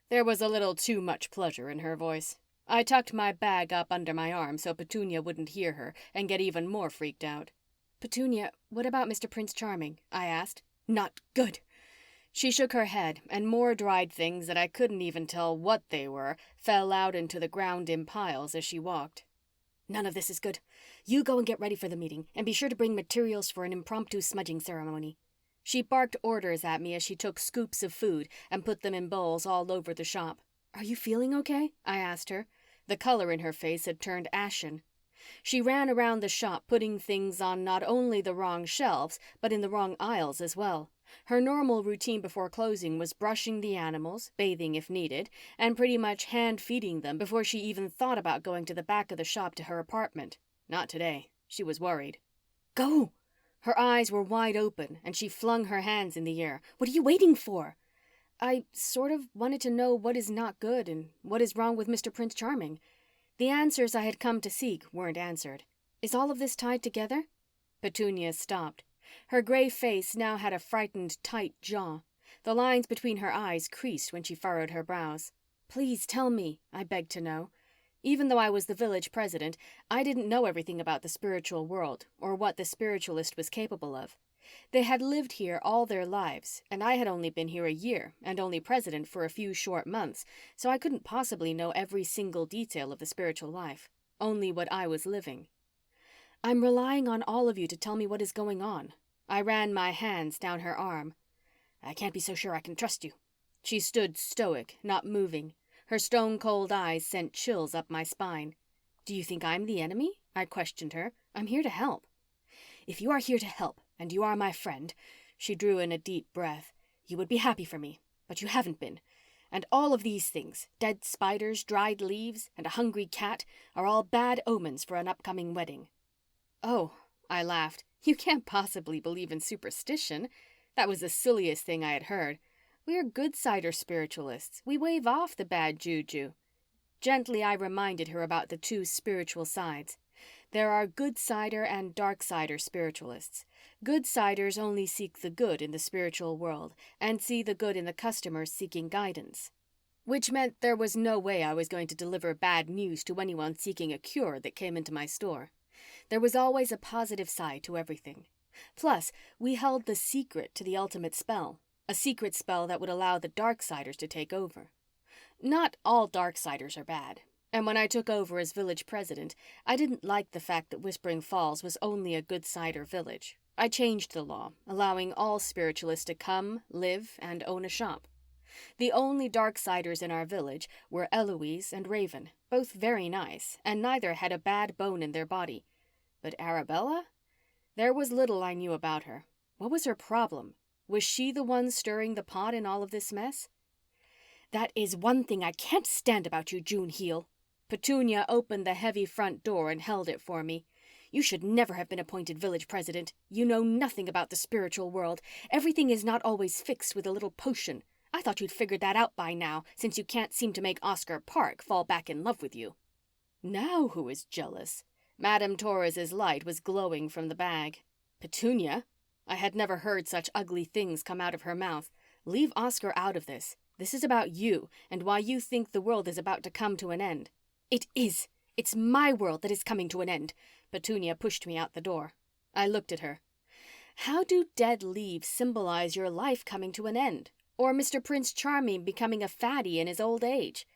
There was a little too much pleasure in her voice. I tucked my bag up under my arm so Petunia wouldn't hear her and get even more freaked out. Petunia, what about Mr. Prince Charming? I asked. Not good. She shook her head, and more dried things that I couldn't even tell what they were fell out into the ground in piles as she walked. None of this is good. You go and get ready for the meeting, and be sure to bring materials for an impromptu smudging ceremony. She barked orders at me as she took scoops of food and put them in bowls all over the shop. Are you feeling okay? I asked her. The color in her face had turned ashen. She ran around the shop putting things on not only the wrong shelves, but in the wrong aisles as well. Her normal routine before closing was brushing the animals, bathing if needed, and pretty much hand-feeding them before she even thought about going to the back of the shop to her apartment. Not today. She was worried. Go! Her eyes were wide open, and she flung her hands in the air. What are you waiting for? I sort of wanted to know what is not good and what is wrong with Mr. Prince Charming. The answers I had come to seek weren't answered. Is all of this tied together? Petunia stopped. Her gray face now had a frightened, tight jaw. The lines between her eyes creased when she furrowed her brows. Please tell me, I begged to know. Even though I was the village president, I didn't know everything about the spiritual world or what the spiritualist was capable of. They had lived here all their lives, and I had only been here a year and only president for a few short months, so I couldn't possibly know every single detail of the spiritual life, only what I was living. I'm relying on all of you to tell me what is going on. I ran my hands down her arm. I can't be so sure I can trust you. She stood stoic, not moving. Her stone-cold eyes sent chills up my spine. Do you think I'm the enemy? I questioned her. I'm here to help. If you are here to help, and you are my friend, she drew in a deep breath, you would be happy for me, but you haven't been. And all of these things, dead spiders, dried leaves, and a hungry cat, are all bad omens for an upcoming wedding. Oh, I laughed. You can't possibly believe in superstition. That was the silliest thing I had heard. We're good cider spiritualists. We wave off the bad juju. Gently I reminded her about the two spiritual sides. There are good cider and dark cider spiritualists. Good ciders only seek the good in the spiritual world and see the good in the customers seeking guidance. Which meant there was no way I was going to deliver bad news to anyone seeking a cure that came into my store. There was always a positive side to everything. Plus, we held the secret to the ultimate spell, a secret spell that would allow the Darksiders to take over. Not all Darksiders are bad. And when I took over as village president, I didn't like the fact that Whispering Falls was only a good cider village. I changed the law, allowing all spiritualists to come, live, and own a shop. The only dark ciders in our village were Eloise and Raven, both very nice, and neither had a bad bone in their body. But Arabella? There was little I knew about her. What was her problem? Was she the one stirring the pot in all of this mess? "That is one thing I can't stand about you, June Heel." Petunia opened the heavy front door and held it for me. "You should never have been appointed village president. You know nothing about the spiritual world. Everything is not always fixed with a little potion. I thought you'd figured that out by now, since you can't seem to make Oscar Park fall back in love with you." Now who is jealous? Madame Torres's light was glowing from the bag. "Petunia?" I had never heard such ugly things come out of her mouth. "Leave Oscar out of this. This is about you and why you think the world is about to come to an end." "It is. It's my world that is coming to an end." Petunia pushed me out the door. I looked at her. "How do dead leaves symbolize your life coming to an end? Or Mr. Prince Charming becoming a fatty in his old age?"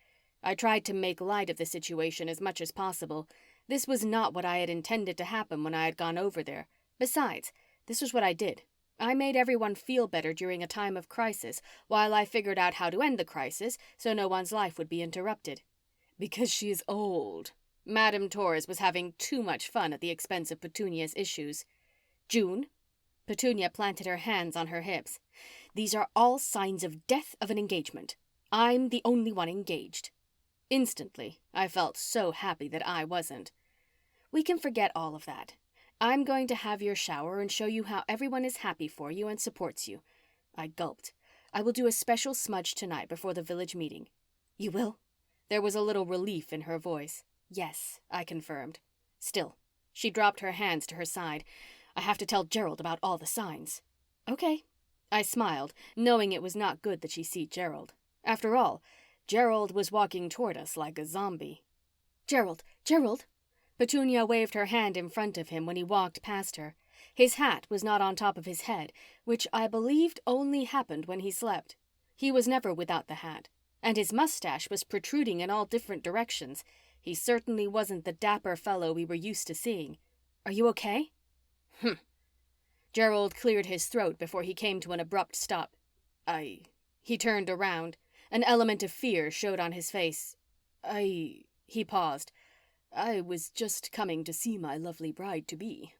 I tried to make light of the situation as much as possible. This was not what I had intended to happen when I had gone over there. Besides, this was what I did. I made everyone feel better during a time of crisis, while I figured out how to end the crisis so no one's life would be interrupted. Because she is old. Madame Torres was having too much fun at the expense of Petunia's issues. "June?" Petunia planted her hands on her hips. "These are all signs of death of an engagement. I'm the only one engaged." Instantly, I felt so happy that I wasn't. "We can forget all of that. I'm going to have your shower and show you how everyone is happy for you and supports you." I gulped. "I will do a special smudge tonight before the village meeting." "You will?" There was a little relief in her voice. "Yes," I confirmed. Still, she dropped her hands to her side. "I have to tell Gerald about all the signs." "Okay." I smiled, knowing it was not good that she see Gerald. After all, Gerald was walking toward us like a zombie. "Gerald! Gerald!" Petunia waved her hand in front of him when he walked past her. His hat was not on top of his head, which I believed only happened when he slept. He was never without the hat. And his mustache was protruding in all different directions. He certainly wasn't the dapper fellow we were used to seeing. "Are you okay?" "Hm." Gerald cleared his throat before he came to an abrupt stop. He turned around. An element of fear showed on his face. He paused. "I was just coming to see my lovely bride-to-be."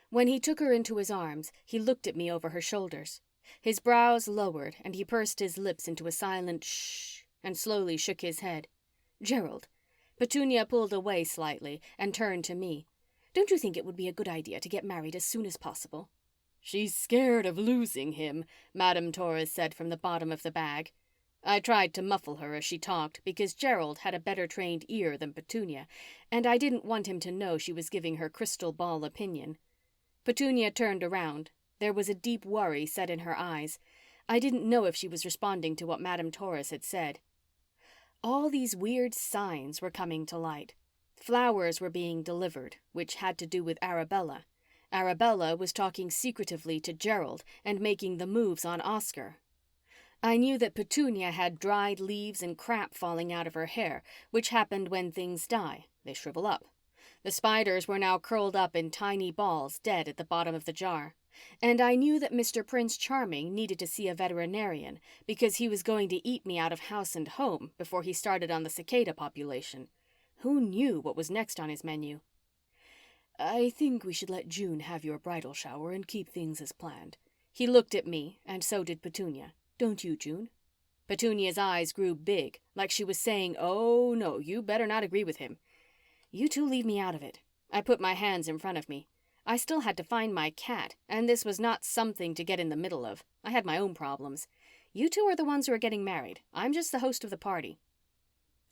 When he took her into his arms, he looked at me over her shoulders. His brows lowered and he pursed his lips into a silent shh and slowly shook his head. "Gerald." Petunia pulled away slightly and turned to me. "Don't you think it would be a good idea to get married as soon as possible?" "She's scared of losing him," Madame Torres said from the bottom of the bag. I tried to muffle her as she talked because Gerald had a better trained ear than Petunia, and I didn't want him to know she was giving her crystal ball opinion. Petunia turned around. There was a deep worry set in her eyes. I didn't know if she was responding to what Madame Torres had said. All these weird signs were coming to light. Flowers were being delivered, which had to do with Arabella. Arabella was talking secretively to Gerald and making the moves on Oscar. I knew that Petunia had dried leaves and crap falling out of her hair, which happened when things die. They shrivel up. The spiders were now curled up in tiny balls, dead at the bottom of the jar. And I knew that Mr. Prince Charming needed to see a veterinarian because he was going to eat me out of house and home before he started on the cicada population. Who knew what was next on his menu? "I think we should let June have your bridal shower and keep things as planned." He looked at me, and so did Petunia. "Don't you, June?" Petunia's eyes grew big, like she was saying, "Oh, no, you better not agree with him." "You two leave me out of it." I put my hands in front of me. I still had to find my cat, and this was not something to get in the middle of. I had my own problems. You two are the ones who are getting married. I'm just the host of the party.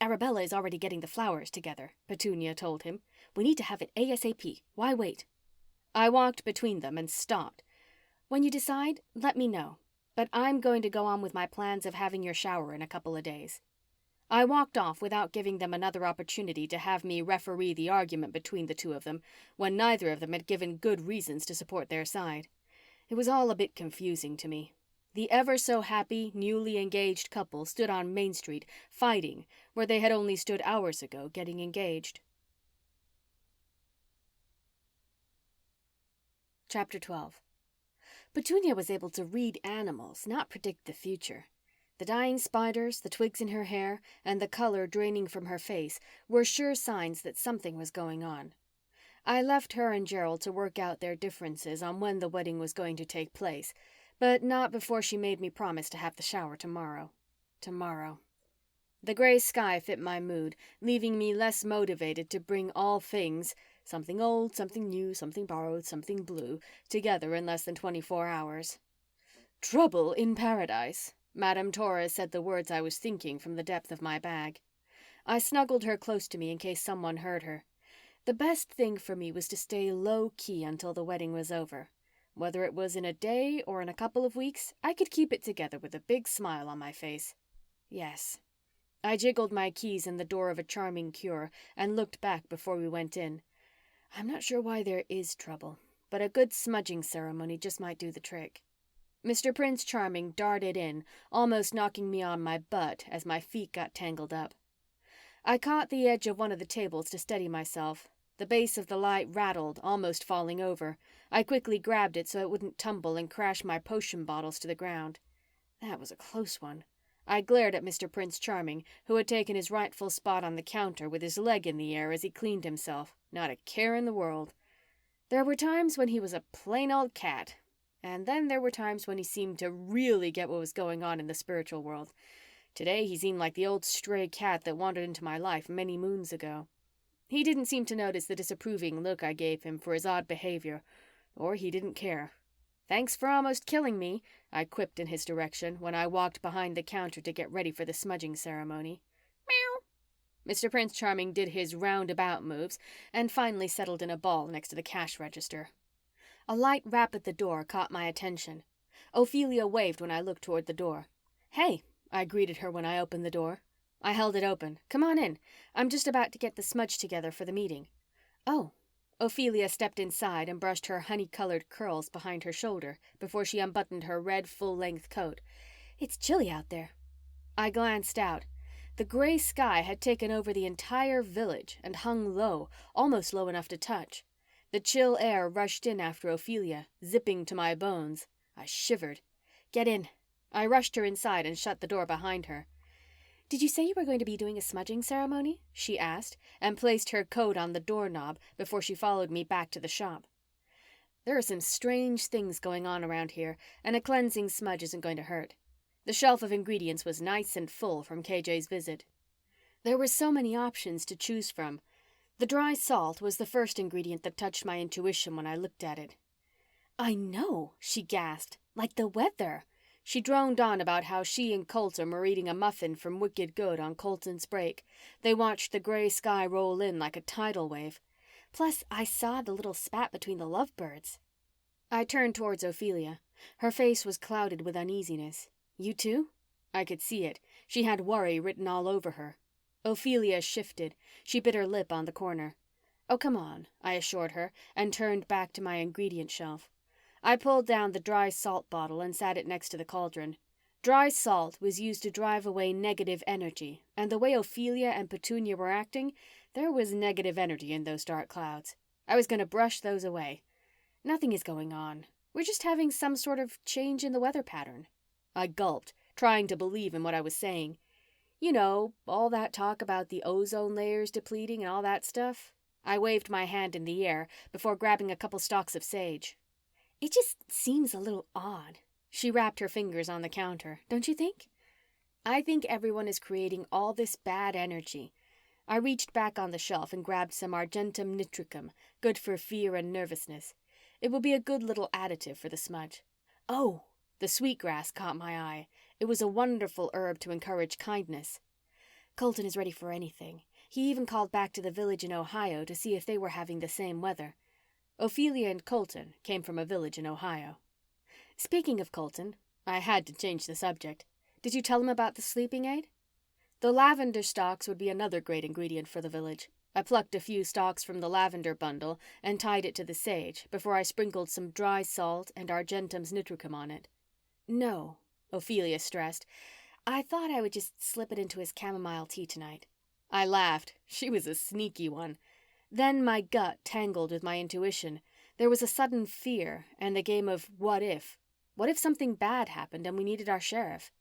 "Arabella is already getting the flowers together," Petunia told him. "We need to have it ASAP. Why wait?" I walked between them and stopped. "When you decide, let me know. But I'm going to go on with my plans of having your shower in a couple of days." I walked off without giving them another opportunity to have me referee the argument between the two of them, when neither of them had given good reasons to support their side. It was all a bit confusing to me. The ever-so-happy, newly engaged couple stood on Main Street, fighting, where they had only stood hours ago, getting engaged. Chapter 12. Petunia was able to read animals, not predict the future. The dying spiders, the twigs in her hair, and the color draining from her face were sure signs that something was going on. I left her and Gerald to work out their differences on when the wedding was going to take place, but not before she made me promise to have the shower tomorrow. Tomorrow. The gray sky fit my mood, leaving me less motivated to bring all things, something old, something new, something borrowed, something blue, together in less than 24 hours. Trouble in paradise. Madame Torres said the words I was thinking from the depth of my bag. I snuggled her close to me in case someone heard her. The best thing for me was to stay low-key until the wedding was over. Whether it was in a day or in a couple of weeks, I could keep it together with a big smile on my face. Yes. I jiggled my keys in the door of a charming cure and looked back before we went in. I'm not sure why there is trouble, but a good smudging ceremony just might do the trick. Mr. Prince Charming darted in, almost knocking me on my butt as my feet got tangled up. I caught the edge of one of the tables to steady myself. The base of the light rattled, almost falling over. I quickly grabbed it so it wouldn't tumble and crash my potion bottles to the ground. That was a close one. I glared at Mr. Prince Charming, who had taken his rightful spot on the counter with his leg in the air as he cleaned himself. Not a care in the world. There were times when he was a plain old cat, and then there were times when he seemed to really get what was going on in the spiritual world. Today he seemed like the old stray cat that wandered into my life many moons ago. He didn't seem to notice the disapproving look I gave him for his odd behavior, or he didn't care. Thanks for almost killing me, I quipped in his direction when I walked behind the counter to get ready for the smudging ceremony. Meow. Mr. Prince Charming did his roundabout moves and finally settled in a ball next to the cash register. A light rap at the door caught my attention. Ophelia waved when I looked toward the door. Hey, I greeted her when I opened the door. I held it open. Come on in. I'm just about to get the smudge together for the meeting. Oh. Ophelia stepped inside and brushed her honey-colored curls behind her shoulder before she unbuttoned her red full-length coat. It's chilly out there. I glanced out. The gray sky had taken over the entire village and hung low, almost low enough to touch. The chill air rushed in after Ophelia, zipping to my bones. I shivered. Get in. I rushed her inside and shut the door behind her. Did you say you were going to be doing a smudging ceremony? She asked, and placed her coat on the doorknob before she followed me back to the shop. There are some strange things going on around here, and a cleansing smudge isn't going to hurt. The shelf of ingredients was nice and full from KJ's visit. There were so many options to choose from. The dry salt was the first ingredient that touched my intuition when I looked at it. I know, she gasped, like the weather. She droned on about how she and Colton were eating a muffin from Wicked Good on Colton's break. They watched the gray sky roll in like a tidal wave. Plus, I saw the little spat between the lovebirds. I turned towards Ophelia. Her face was clouded with uneasiness. You too? I could see it. She had worry written all over her. Ophelia shifted. She bit her lip on the corner. Oh, come on, I assured her, and turned back to my ingredient shelf. I pulled down the dry salt bottle and sat it next to the cauldron. Dry salt was used to drive away negative energy, and the way Ophelia and Petunia were acting, there was negative energy in those dark clouds. I was going to brush those away. Nothing is going on. We're just having some sort of change in the weather pattern. I gulped, trying to believe in what I was saying. You know, all that talk about the ozone layers depleting and all that stuff. I waved my hand in the air before grabbing a couple stalks of sage. It just seems a little odd. She wrapped her fingers on the counter, don't you think? I think everyone is creating all this bad energy. I reached back on the shelf and grabbed some Argentum nitricum, good for fear and nervousness. It will be a good little additive for the smudge. Oh, the sweetgrass caught my eye. It was a wonderful herb to encourage kindness. Colton is ready for anything. He even called back to the village in Ohio to see if they were having the same weather. Ophelia and Colton came from a village in Ohio. Speaking of Colton, I had to change the subject. Did you tell him about the sleeping aid? The lavender stalks would be another great ingredient for the village. I plucked a few stalks from the lavender bundle and tied it to the sage before I sprinkled some dry salt and Argentum's nitricum on it. No, Ophelia stressed. I thought I would just slip it into his chamomile tea tonight. I laughed. She was a sneaky one. Then my gut tangled with my intuition. There was a sudden fear and the game of what if. What if something bad happened and we needed our sheriff?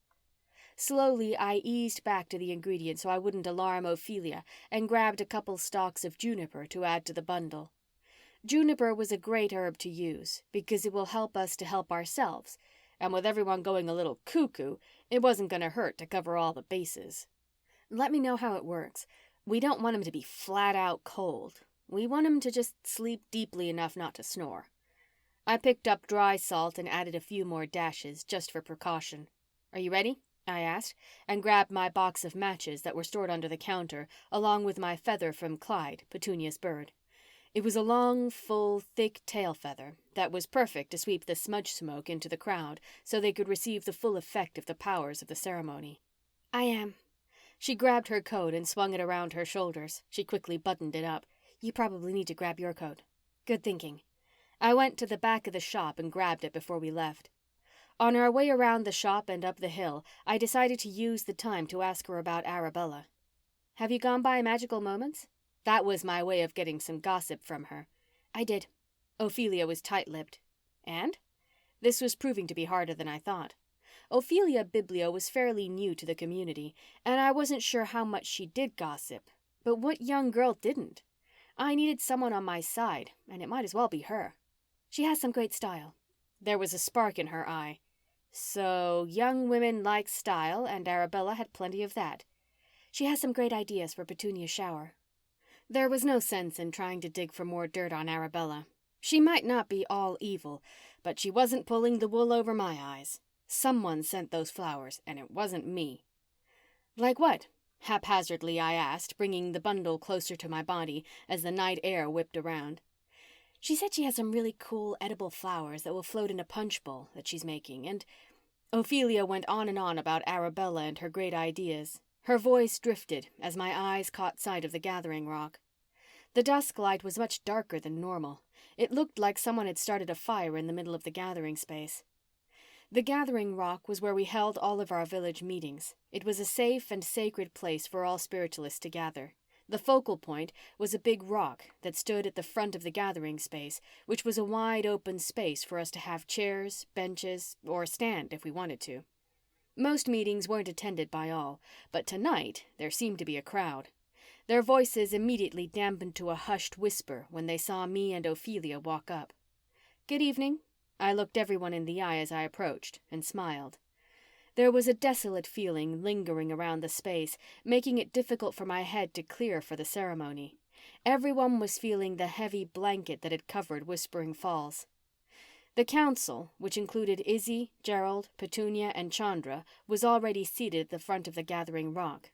Slowly, I eased back to the ingredients so I wouldn't alarm Ophelia and grabbed a couple stalks of juniper to add to the bundle. Juniper was a great herb to use because it will help us to help ourselves, and with everyone going a little cuckoo, it wasn't going to hurt to cover all the bases. Let me know how it works. We don't want him to be flat out cold. We want him to just sleep deeply enough not to snore. I picked up dry salt and added a few more dashes just for precaution. Are you ready? I asked, and grabbed my box of matches that were stored under the counter, along with my feather from Clyde, Petunia's bird. It was a long, full, thick tail feather that was perfect to sweep the smudge smoke into the crowd so they could receive the full effect of the powers of the ceremony. I am. She grabbed her coat and swung it around her shoulders. She quickly buttoned it up. You probably need to grab your coat. Good thinking. I went to the back of the shop and grabbed it before we left. On our way around the shop and up the hill, I decided to use the time to ask her about Arabella. Have you gone by Magical Moments? That was my way of getting some gossip from her. I did. Ophelia was tight-lipped. And? This was proving to be harder than I thought. Ophelia Biblio was fairly new to the community, and I wasn't sure how much she did gossip. But what young girl didn't? I needed someone on my side, and it might as well be her. She has some great style. There was a spark in her eye. So, young women like style, and Arabella had plenty of that. She has some great ideas for Petunia's shower. There was no sense in trying to dig for more dirt on Arabella. She might not be all evil, but she wasn't pulling the wool over my eyes. Someone sent those flowers, and it wasn't me. Like what? Haphazardly I asked, bringing the bundle closer to my body as the night air whipped around. She said she has some really cool edible flowers that will float in a punch bowl that she's making, and Ophelia went on and on about Arabella and her great ideas. Her voice drifted as my eyes caught sight of the gathering rock. The dusk light was much darker than normal. It looked like someone had started a fire in the middle of the gathering space. The gathering rock was where we held all of our village meetings. It was a safe and sacred place for all spiritualists to gather. The focal point was a big rock that stood at the front of the gathering space, which was a wide open space for us to have chairs, benches, or stand if we wanted to. Most meetings weren't attended by all, but tonight there seemed to be a crowd. Their voices immediately dampened to a hushed whisper when they saw me and Ophelia walk up. Good evening. I looked everyone in the eye as I approached and smiled. There was a desolate feeling lingering around the space, making it difficult for my head to clear for the ceremony. Everyone was feeling the heavy blanket that had covered Whispering Falls. The council, which included Izzy, Gerald, Petunia, and Chandra, was already seated at the front of the gathering rock.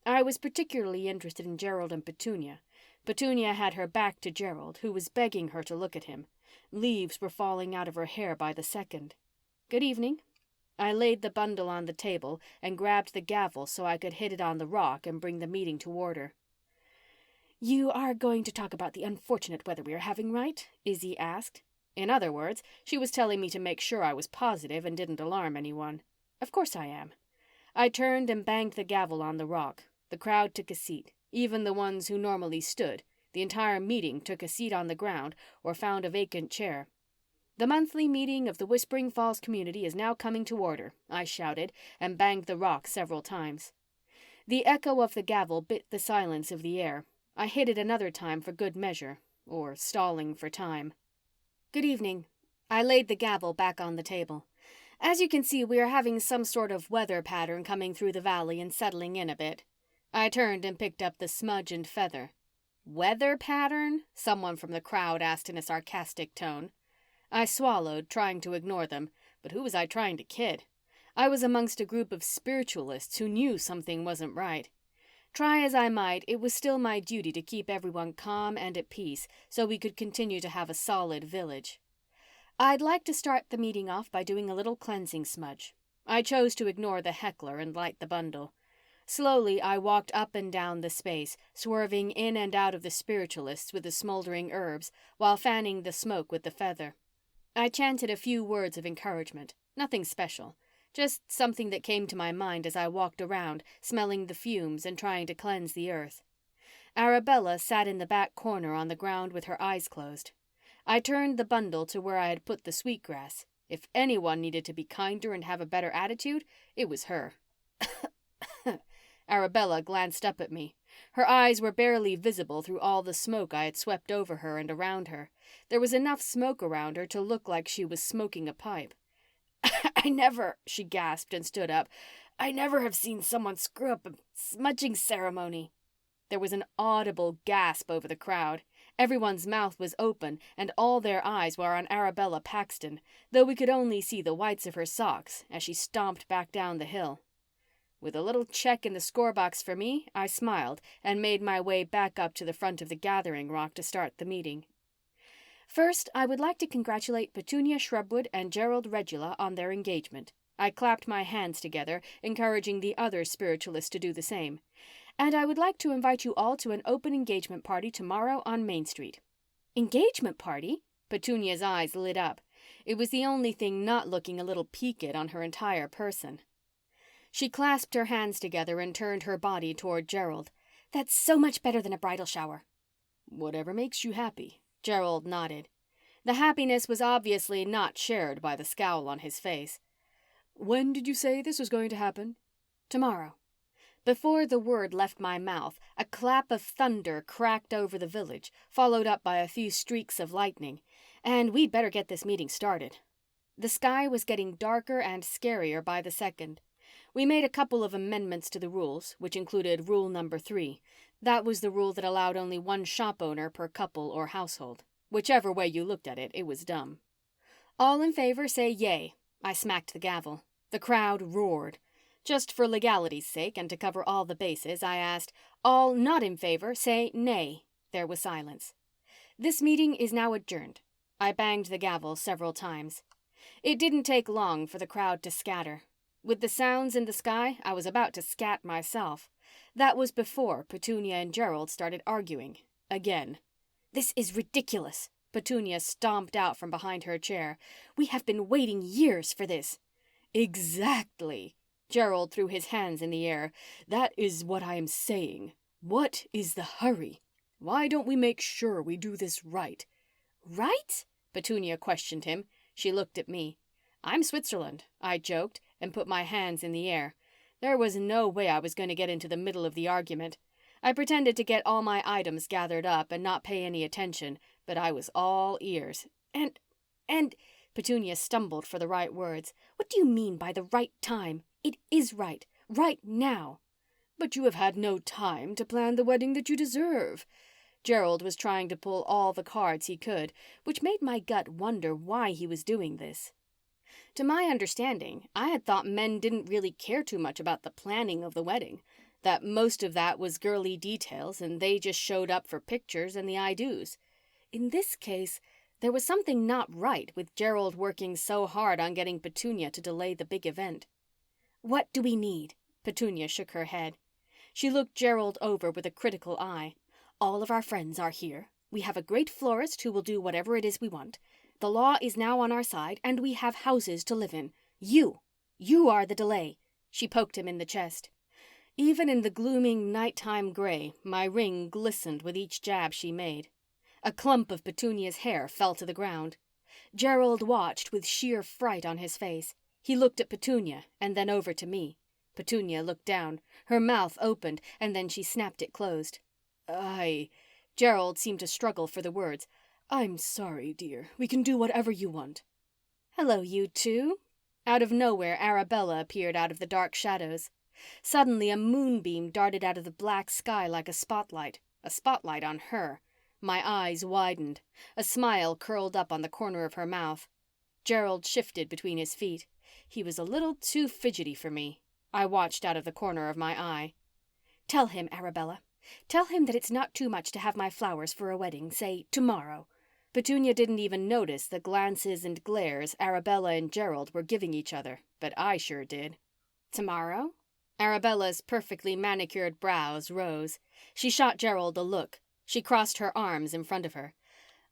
I was particularly interested in Gerald and Petunia. Petunia had her back to Gerald, who was begging her to look at him. Leaves were falling out of her hair by the second. Good evening. I laid the bundle on the table and grabbed the gavel so I could hit it on the rock and bring the meeting to order. You are going to talk about the unfortunate weather we are having, right? Izzy asked. In other words, she was telling me to make sure I was positive and didn't alarm anyone. Of course I am. I turned and banged the gavel on the rock. The crowd took a seat, even the ones who normally stood. The entire meeting took a seat on the ground or found a vacant chair. The monthly meeting of the Whispering Falls community is now coming to order, I shouted, and banged the rock several times. The echo of the gavel bit the silence of the air. I hit it another time for good measure, or stalling for time. Good evening. I laid the gavel back on the table. As you can see, we are having some sort of weather pattern coming through the valley and settling in a bit. I turned and picked up the smudge and feather. Weather pattern? Someone from the crowd asked in a sarcastic tone. I swallowed, trying to ignore them, but who was I trying to kid? I was amongst a group of spiritualists who knew something wasn't right. Try as I might, it was still my duty to keep everyone calm and at peace so we could continue to have a solid village. I'd like to start the meeting off by doing a little cleansing smudge. I chose to ignore the heckler and light the bundle. Slowly, I walked up and down the space, swerving in and out of the spiritualists with the smoldering herbs, while fanning the smoke with the feather. I chanted a few words of encouragement, nothing special. Just something that came to my mind as I walked around, smelling the fumes and trying to cleanse the earth. Arabella sat in the back corner on the ground with her eyes closed. I turned the bundle to where I had put the sweetgrass. If anyone needed to be kinder and have a better attitude, it was her. Arabella glanced up at me. Her eyes were barely visible through all the smoke I had swept over her and around her. There was enough smoke around her to look like she was smoking a pipe. "I never," she gasped and stood up, "I never have seen someone screw up a smudging ceremony." There was an audible gasp over the crowd. Everyone's mouth was open and all their eyes were on Arabella Paxton, though we could only see the whites of her socks as she stomped back down the hill. With a little check in the scorebox for me, I smiled and made my way back up to the front of the gathering rock to start the meeting. "First, I would like to congratulate Petunia Shrubwood and Gerald Regula on their engagement." I clapped my hands together, encouraging the other spiritualists to do the same. "And I would like to invite you all to an open engagement party tomorrow on Main Street." "Engagement party?" Petunia's eyes lit up. It was the only thing not looking a little peaked on her entire person. She clasped her hands together and turned her body toward Gerald. "That's so much better than a bridal shower." "Whatever makes you happy." Gerald nodded. The happiness was obviously not shared by the scowl on his face. "When did you say this was going to happen?" "Tomorrow." Before the word left my mouth, a clap of thunder cracked over the village, followed up by a few streaks of lightning. And we'd better get this meeting started. The sky was getting darker and scarier by the second. We made a couple of amendments to the rules, which included rule number 3. That was the rule that allowed only one shop owner per couple or household. Whichever way you looked at it, it was dumb. "All in favor say yay." I smacked the gavel. The crowd roared. Just for legality's sake and to cover all the bases, I asked, "All not in favor say nay." There was silence. "This meeting is now adjourned." I banged the gavel several times. It didn't take long for the crowd to scatter. With the sounds in the sky, I was about to scat myself. That was before Petunia and Gerald started arguing. Again. "This is ridiculous." Petunia stomped out from behind her chair. "We have been waiting years for this." "Exactly." Gerald threw his hands in the air. "That is what I am saying. What is the hurry? Why don't we make sure we do this right?" "Right?" Petunia questioned him. She looked at me. "I'm Switzerland," I joked and put my hands in the air. There was no way I was going to get into the middle of the argument. I pretended to get all my items gathered up and not pay any attention, but I was all ears. And, Petunia stumbled for the right words. "What do you mean by the right time? It is right. Right now." "But you have had no time to plan the wedding that you deserve." Gerald was trying to pull all the cards he could, which made my gut wonder why he was doing this. To my understanding, I had thought men didn't really care too much about the planning of the wedding, that most of that was girly details and they just showed up for pictures and the I-dos. In this case, there was something not right with Gerald working so hard on getting Petunia to delay the big event. "What do we need?" Petunia shook her head. She looked Gerald over with a critical eye. "All of our friends are here. We have a great florist who will do whatever it is we want. The law is now on our side and we have houses to live in. You are the delay." She poked him in the chest. Even in the glooming nighttime gray, my ring glistened with each jab she made. A clump of Petunia's hair fell to the ground. Gerald watched with sheer fright on his face. He looked at Petunia and then over to me. Petunia looked down. Her mouth opened and then she snapped it closed. Gerald seemed to struggle for the words. "I'm sorry, dear. We can do whatever you want." "Hello, you two." Out of nowhere, Arabella appeared out of the dark shadows. Suddenly, a moonbeam darted out of the black sky like a spotlight on her. My eyes widened. A smile curled up on the corner of her mouth. Gerald shifted between his feet. He was a little too fidgety for me. I watched out of the corner of my eye. "Tell him, Arabella. Tell him that it's not too much to have my flowers for a wedding, say, tomorrow." Petunia didn't even notice the glances and glares Arabella and Gerald were giving each other, but I sure did. "Tomorrow?" Arabella's perfectly manicured brows rose. She shot Gerald a look. She crossed her arms in front of her.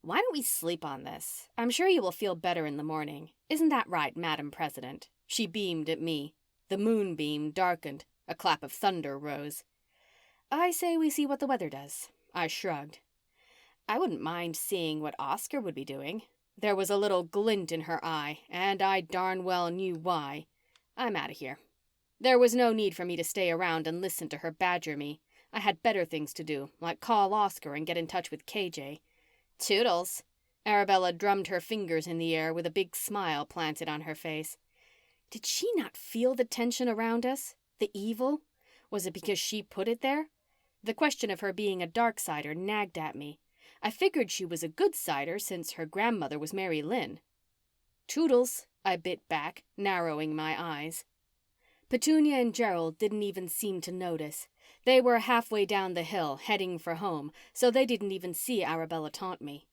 "Why don't we sleep on this? I'm sure you will feel better in the morning. Isn't that right, Madam President?" She beamed at me. The moonbeam darkened. A clap of thunder rose. I say we see what the weather does. I shrugged. I wouldn't mind seeing what Oscar would be doing. There was a little glint in her eye, and I darn well knew why. I'm out of here. There was no need for me to stay around and listen to her badger me. I had better things to do, like call Oscar and get in touch with KJ. Toodles. Arabella drummed her fingers in the air with a big smile planted on her face. Did she not feel the tension around us? The evil? Was it because she put it there? The question of her being a dark-sider nagged at me. I figured she was a good-sider since her grandmother was Mary Lynn. Toodles, I bit back, narrowing my eyes. Petunia and Gerald didn't even seem to notice. They were halfway down the hill, heading for home, so they didn't even see Arabella taunt me.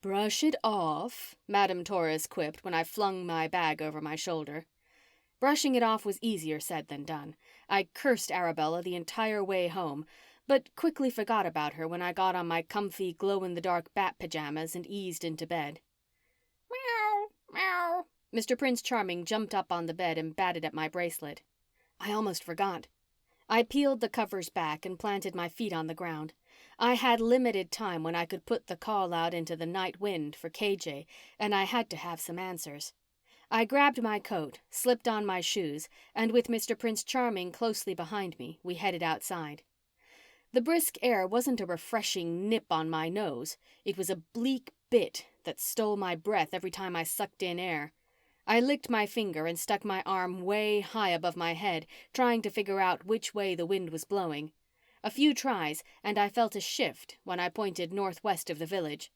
Brush it off, Madame Torres quipped when I flung my bag over my shoulder. Brushing it off was easier said than done. I cursed Arabella the entire way home, but quickly forgot about her when I got on my comfy glow-in-the-dark bat pajamas and eased into bed. Meow, meow. Mr. Prince Charming jumped up on the bed and batted at my bracelet. I almost forgot. I peeled the covers back and planted my feet on the ground. I had limited time when I could put the call out into the night wind for KJ, and I had to have some answers. I grabbed my coat, slipped on my shoes, and with Mr. Prince Charming closely behind me, we headed outside. The brisk air wasn't a refreshing nip on my nose. It was a bleak bit that stole my breath every time I sucked in air. I licked my finger and stuck my arm way high above my head, trying to figure out which way the wind was blowing. A few tries, and I felt a shift when I pointed northwest of the village.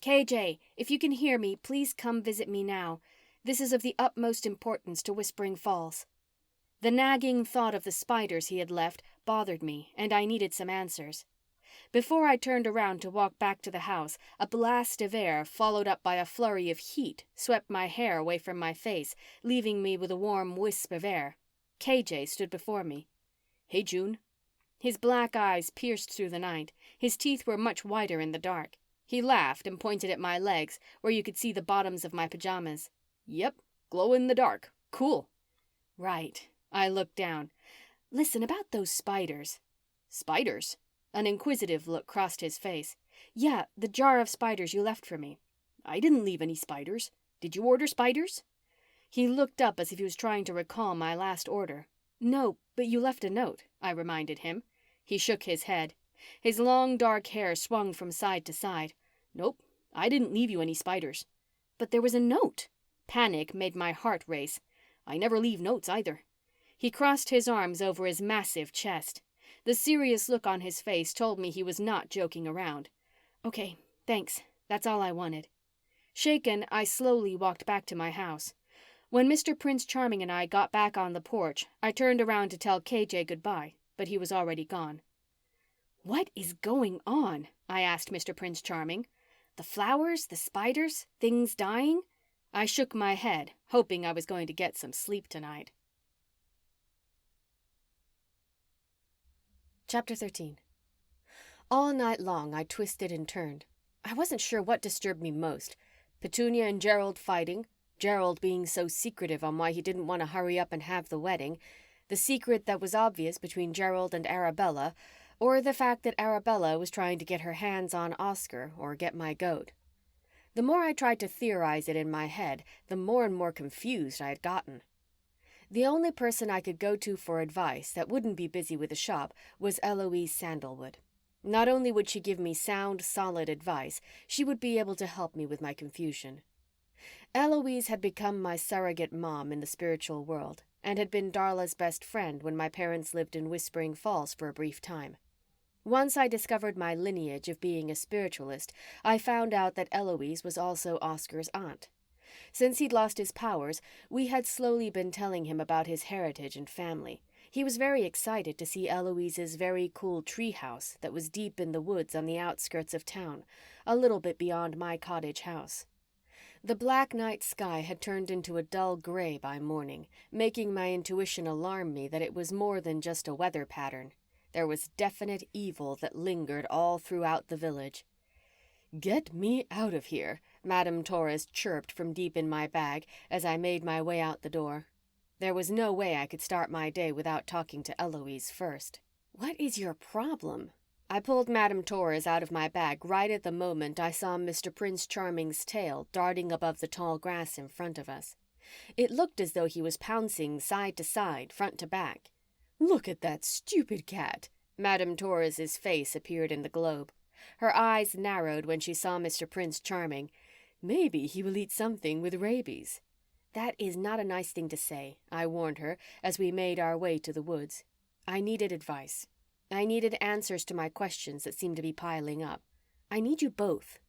KJ, if you can hear me, please come visit me now. This is of the utmost importance to Whispering Falls. The nagging thought of the spiders he had left bothered me, and I needed some answers. Before I turned around to walk back to the house, a blast of air, followed up by a flurry of heat, swept my hair away from my face, leaving me with a warm wisp of air. KJ stood before me. Hey, June. His black eyes pierced through the night. His teeth were much whiter in the dark. He laughed and pointed at my legs, where you could see the bottoms of my pajamas. Yep, glow in the dark. Cool. Right. I looked down. Listen, about those spiders. Spiders? An inquisitive look crossed his face. Yeah, the jar of spiders you left for me. I didn't leave any spiders. Did you order spiders? He looked up as if he was trying to recall my last order. No, but you left a note, I reminded him. He shook his head. His long dark hair swung from side to side. Nope, I didn't leave you any spiders. But there was a note. Panic made my heart race. I never leave notes either. He crossed his arms over his massive chest. The serious look on his face told me he was not joking around. Okay, thanks. That's all I wanted. Shaken, I slowly walked back to my house. When Mr. Prince Charming and I got back on the porch, I turned around to tell KJ goodbye, but he was already gone. What is going on? I asked Mr. Prince Charming. The flowers, the spiders, things dying? I shook my head, hoping I was going to get some sleep tonight. Chapter 13. All night long I twisted and turned. I wasn't sure what disturbed me most. Petunia and Gerald fighting, Gerald being so secretive on why he didn't want to hurry up and have the wedding, the secret that was obvious between Gerald and Arabella, or the fact that Arabella was trying to get her hands on Oscar or get my goat. The more I tried to theorize it in my head, the more and more confused I had gotten. The only person I could go to for advice that wouldn't be busy with the shop was Eloise Sandalwood. Not only would she give me sound, solid advice, she would be able to help me with my confusion. Eloise had become my surrogate mom in the spiritual world and had been Darla's best friend when my parents lived in Whispering Falls for a brief time. Once I discovered my lineage of being a spiritualist, I found out that Eloise was also Oscar's aunt. Since he'd lost his powers, we had slowly been telling him about his heritage and family. He was very excited to see Eloise's very cool treehouse that was deep in the woods on the outskirts of town, a little bit beyond my cottage house. The black night sky had turned into a dull gray by morning, making my intuition alarm me that it was more than just a weather pattern. There was definite evil that lingered all throughout the village. "Get me out of here," Madame Torres chirped from deep in my bag as I made my way out the door. There was no way I could start my day without talking to Eloise first. "What is your problem?" I pulled Madame Torres out of my bag right at the moment I saw Mr. Prince Charming's tail darting above the tall grass in front of us. It looked as though he was pouncing side to side, front to back. "Look at that stupid cat." Madame Torres's face appeared in the globe. Her eyes narrowed when she saw Mr. Prince Charming. "Maybe he will eat something with rabies." "That is not a nice thing to say," I warned her as we made our way to the woods. I needed advice. I needed answers to my questions that seemed to be piling up. I need you both.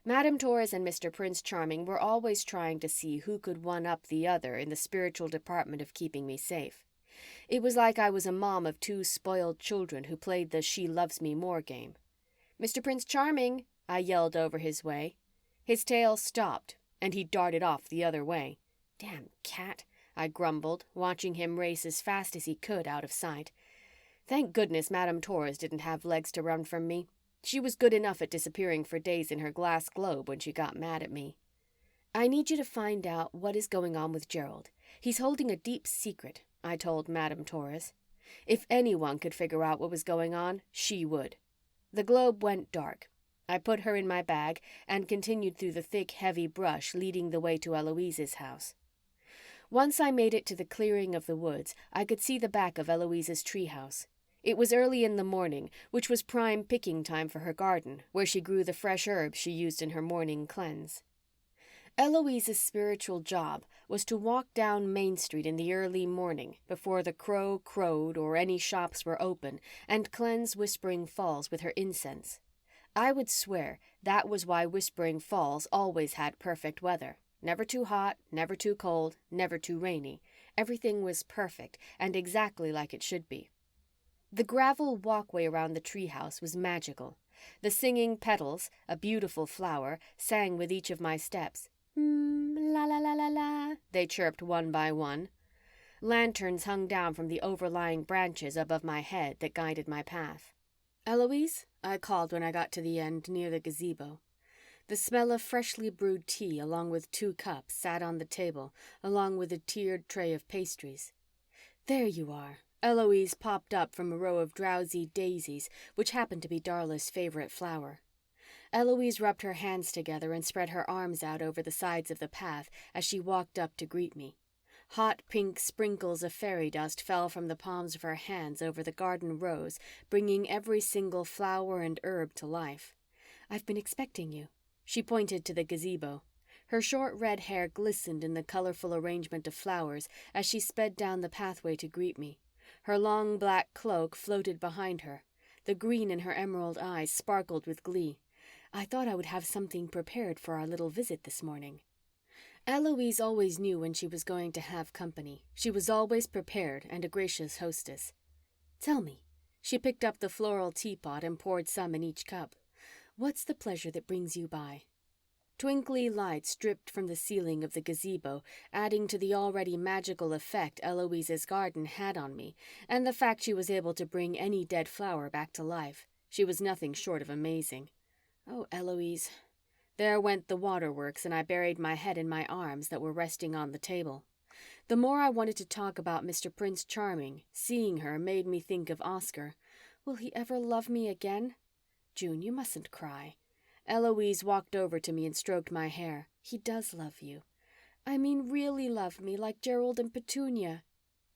Madame Torres and Mr. Prince Charming were always trying to see who could one-up the other in the spiritual department of keeping me safe. It was like I was a mom of two spoiled children who played the she loves me more game. "Mr. Prince Charming," I yelled over his way. His tail stopped, and he darted off the other way. "Damn cat," I grumbled, watching him race as fast as he could out of sight. Thank goodness Madame Torres didn't have legs to run from me. She was good enough at disappearing for days in her glass globe when she got mad at me. "I need you to find out what is going on with Gerald. He's holding a deep secret," I told Madame Torres. If anyone could figure out what was going on, she would. The globe went dark. I put her in my bag and continued through the thick, heavy brush leading the way to Eloise's house. Once I made it to the clearing of the woods, I could see the back of Eloise's treehouse. It was early in the morning, which was prime picking time for her garden, where she grew the fresh herbs she used in her morning cleanse. Eloise's spiritual job was to walk down Main Street in the early morning, before the crow crowed or any shops were open, and cleanse Whispering Falls with her incense. I would swear that was why Whispering Falls always had perfect weather. Never too hot, never too cold, never too rainy. Everything was perfect and exactly like it should be. The gravel walkway around the treehouse was magical. The singing petals, a beautiful flower, sang with each of my steps. La la la la la, they chirped one by one. Lanterns hung down from the overlying branches above my head that guided my path. "Eloise," I called when I got to the end near the gazebo. The smell of freshly brewed tea along with 2 cups sat on the table, along with a tiered tray of pastries. "There you are." Eloise popped up from a row of drowsy daisies, which happened to be Darla's favorite flower. Eloise rubbed her hands together and spread her arms out over the sides of the path as she walked up to greet me. Hot pink sprinkles of fairy dust fell from the palms of her hands over the garden rows, bringing every single flower and herb to life. "I've been expecting you." She pointed to the gazebo. Her short red hair glistened in the colorful arrangement of flowers as she sped down the pathway to greet me. Her long black cloak floated behind her. The green in her emerald eyes sparkled with glee. "I thought I would have something prepared for our little visit this morning." Eloise always knew when she was going to have company. She was always prepared and a gracious hostess. "Tell me." She picked up the floral teapot and poured some in each cup. "What's the pleasure that brings you by?" Twinkly lights dripped from the ceiling of the gazebo, adding to the already magical effect Eloise's garden had on me, and the fact she was able to bring any dead flower back to life. She was nothing short of amazing. "Oh, Eloise." There went the waterworks, and I buried my head in my arms that were resting on the table. The more I wanted to talk about Mr. Prince Charming, seeing her made me think of Oscar. Will he ever love me again? "June, you mustn't cry." Eloise walked over to me and stroked my hair. "He does love you. I mean really love me, like Gerald and Petunia."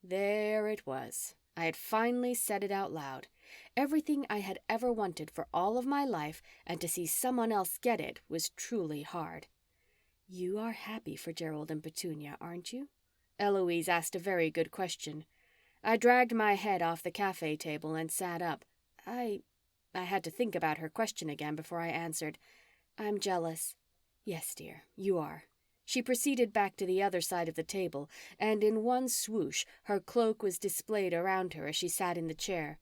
There it was. I had finally said it out loud. Everything I had ever wanted for all of my life, and to see someone else get it was truly hard. "You are happy for Gerald and Petunia, aren't you?" Eloise asked a very good question. I dragged my head off the cafe table and sat up. I had to think about her question again before I answered. "I'm jealous." "Yes, dear, you are." She proceeded back to the other side of the table, and in one swoosh her cloak was displayed around her as she sat in the chair.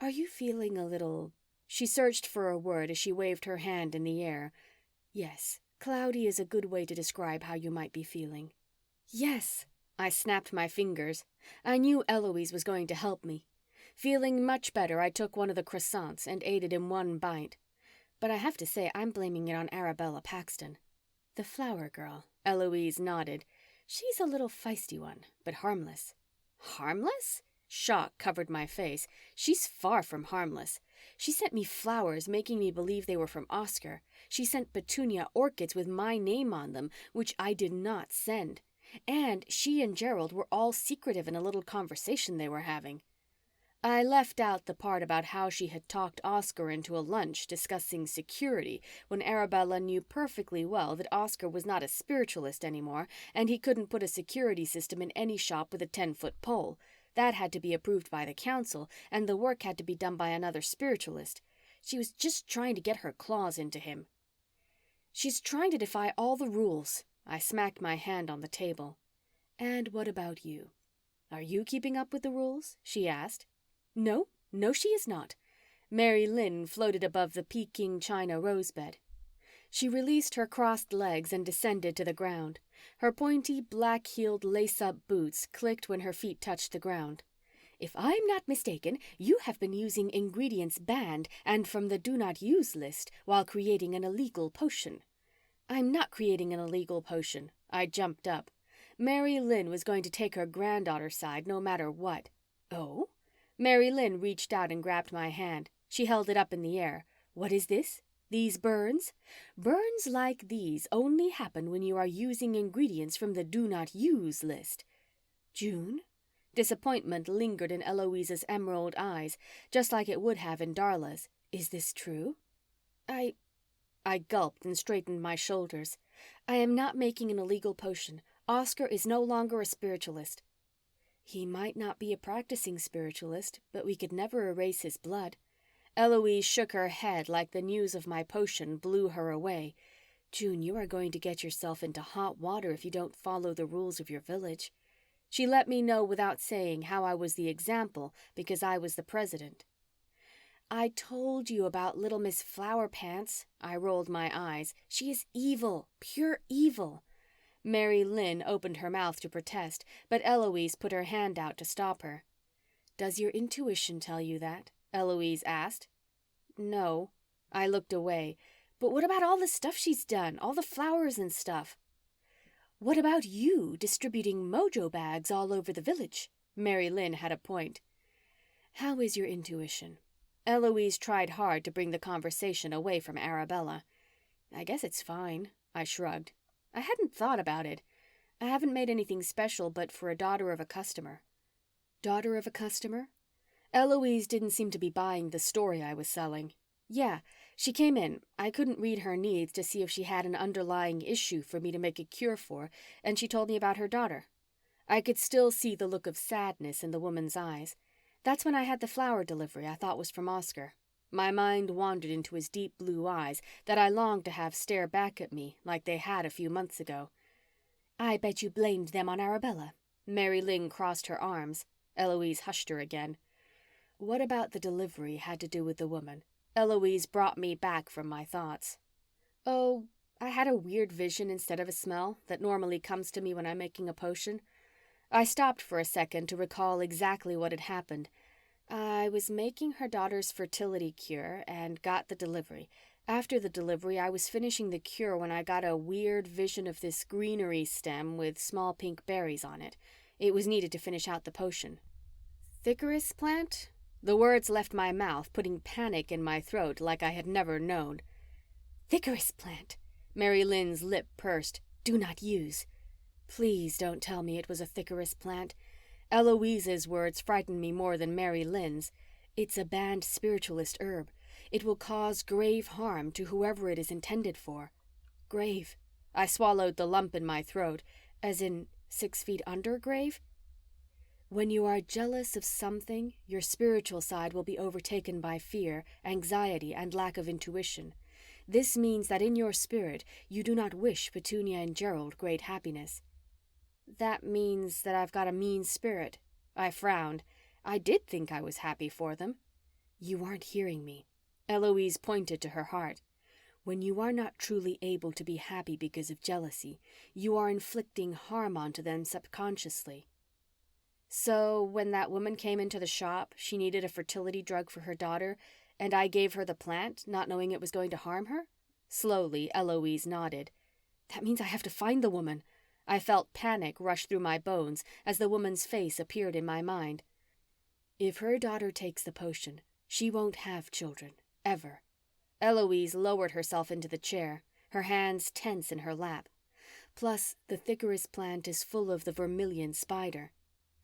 "Are you feeling a little—" She searched for a word as she waved her hand in the air. "Yes, cloudy is a good way to describe how you might be feeling." "Yes!" I snapped my fingers. I knew Eloise was going to help me. Feeling much better, I took one of the croissants and ate it in one bite. But I have to say I'm blaming it on Arabella Paxton. "The flower girl," Eloise nodded. She's a little feisty one, but harmless. Harmless? Shock covered my face. She's far from harmless. She sent me flowers, making me believe they were from Oscar. She sent Petunia orchids with my name on them, which I did not send. And she and Gerald were all secretive in a little conversation they were having. I left out the part about how she had talked Oscar into a lunch discussing security when Arabella knew perfectly well that Oscar was not a spiritualist anymore and he couldn't put a security system in any shop with a 10-foot pole. That had to be approved by the council, and the work had to be done by another spiritualist. She was just trying to get her claws into him. She's trying to defy all the rules. I smacked my hand on the table. And what about you? Are you keeping up with the rules? She asked. No, she is not. Mary Lynn floated above the Peking china rosebed. She released her crossed legs and descended to the ground. Her pointy, black-heeled, lace-up boots clicked when her feet touched the ground. If I'm not mistaken, you have been using ingredients banned and from the do not use list while creating an illegal potion. I'm not creating an illegal potion. I jumped up. Mary Lynn was going to take her granddaughter's side no matter what. Oh? Mary Lynn reached out and grabbed my hand. She held it up in the air. What is this? These burns? Burns like these only happen when you are using ingredients from the do not use list. June? Disappointment lingered in Eloise's emerald eyes, just like it would have in Darla's. Is this true? I gulped and straightened my shoulders. I am not making an illegal potion. Oscar is no longer a spiritualist. He might not be a practicing spiritualist, but we could never erase his blood. Eloise shook her head like the news of my potion blew her away. June, you are going to get yourself into hot water if you don't follow the rules of your village. She let me know without saying how I was the example because I was the president. I told you about little Miss Flower Pants. I rolled my eyes. She is evil, pure evil. Mary Lynn opened her mouth to protest, but Eloise put her hand out to stop her. Does your intuition tell you that? Eloise asked. No. I looked away. But what about all the stuff she's done, all the flowers and stuff? What about you distributing mojo bags all over the village? Mary Lynn had a point. How is your intuition? Eloise tried hard to bring the conversation away from Arabella. I guess it's fine. I shrugged. I hadn't thought about it. I haven't made anything special but for a daughter of a customer. Daughter of a customer? Eloise didn't seem to be buying the story I was selling. Yeah, she came in. I couldn't read her needs to see if she had an underlying issue for me to make a cure for, and she told me about her daughter. I could still see the look of sadness in the woman's eyes. That's when I had the flower delivery I thought was from Oscar. My mind wandered into his deep blue eyes that I longed to have stare back at me like they had a few months ago. I bet you blamed them on Arabella. Mary Lynn crossed her arms. Eloise hushed her again. What about the delivery had to do with the woman? Eloise brought me back from my thoughts. Oh, I had a weird vision instead of a smell that normally comes to me when I'm making a potion. I stopped for a second to recall exactly what had happened. I was making her daughter's fertility cure and got the delivery. After the delivery, I was finishing the cure when I got a weird vision of this greenery stem with small pink berries on it. It was needed to finish out the potion. Thickeris plant? The words left my mouth, putting panic in my throat like I had never known. Thickeris plant. Mary Lynn's lip pursed. Do not use. Please don't tell me it was a thickeris plant. Eloise's words frightened me more than Mary Lynn's. It's a banned spiritualist herb. It will cause grave harm to whoever it is intended for. Grave. I swallowed the lump in my throat, as in 6 feet under grave. When you are jealous of something, your spiritual side will be overtaken by fear, anxiety, and lack of intuition. This means that in your spirit, you do not wish Petunia and Gerald great happiness. That means that I've got a mean spirit. I frowned. I did think I was happy for them. You aren't hearing me. Eloise pointed to her heart. When you are not truly able to be happy because of jealousy, you are inflicting harm onto them subconsciously. So when that woman came into the shop, she needed a fertility drug for her daughter, and I gave her the plant, not knowing it was going to harm her? Slowly, Eloise nodded. That means I have to find the woman. I felt panic rush through my bones as the woman's face appeared in my mind. If her daughter takes the potion, she won't have children, ever. Eloise lowered herself into the chair, her hands tense in her lap. Plus, the Thickeris plant is full of the vermilion spider.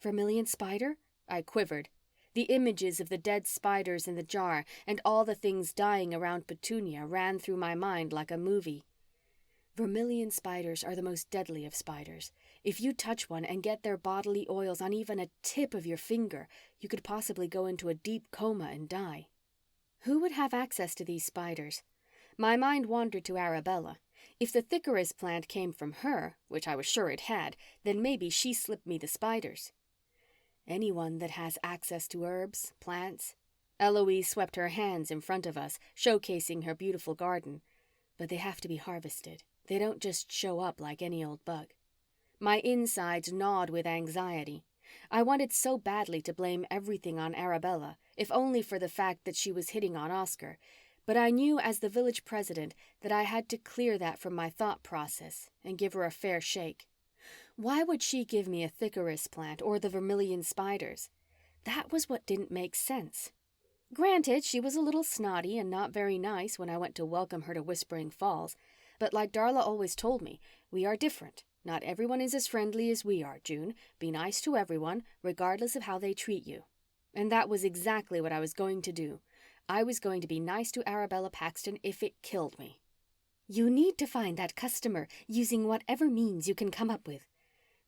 Vermilion spider? I quivered. The images of the dead spiders in the jar and all the things dying around Petunia ran through my mind like a movie. Vermilion spiders are the most deadly of spiders. If you touch one and get their bodily oils on even a tip of your finger, you could possibly go into a deep coma and die. Who would have access to these spiders? My mind wandered to Arabella. If the Thickeris plant came from her, which I was sure it had, then maybe she slipped me the spiders. Anyone that has access to herbs, plants. Eloise swept her hands in front of us, showcasing her beautiful garden. But they have to be harvested. They don't just show up like any old bug. My insides gnawed with anxiety. I wanted so badly to blame everything on Arabella, if only for the fact that she was hitting on Oscar, but I knew as the village president that I had to clear that from my thought process and give her a fair shake. Why would she give me a Thickeris plant or the vermilion spiders? That was what didn't make sense. Granted, she was a little snotty and not very nice when I went to welcome her to Whispering Falls, but like Darla always told me, we are different. Not everyone is as friendly as we are, June. Be nice to everyone, regardless of how they treat you. And that was exactly what I was going to do. I was going to be nice to Arabella Paxton if it killed me. You need to find that customer using whatever means you can come up with.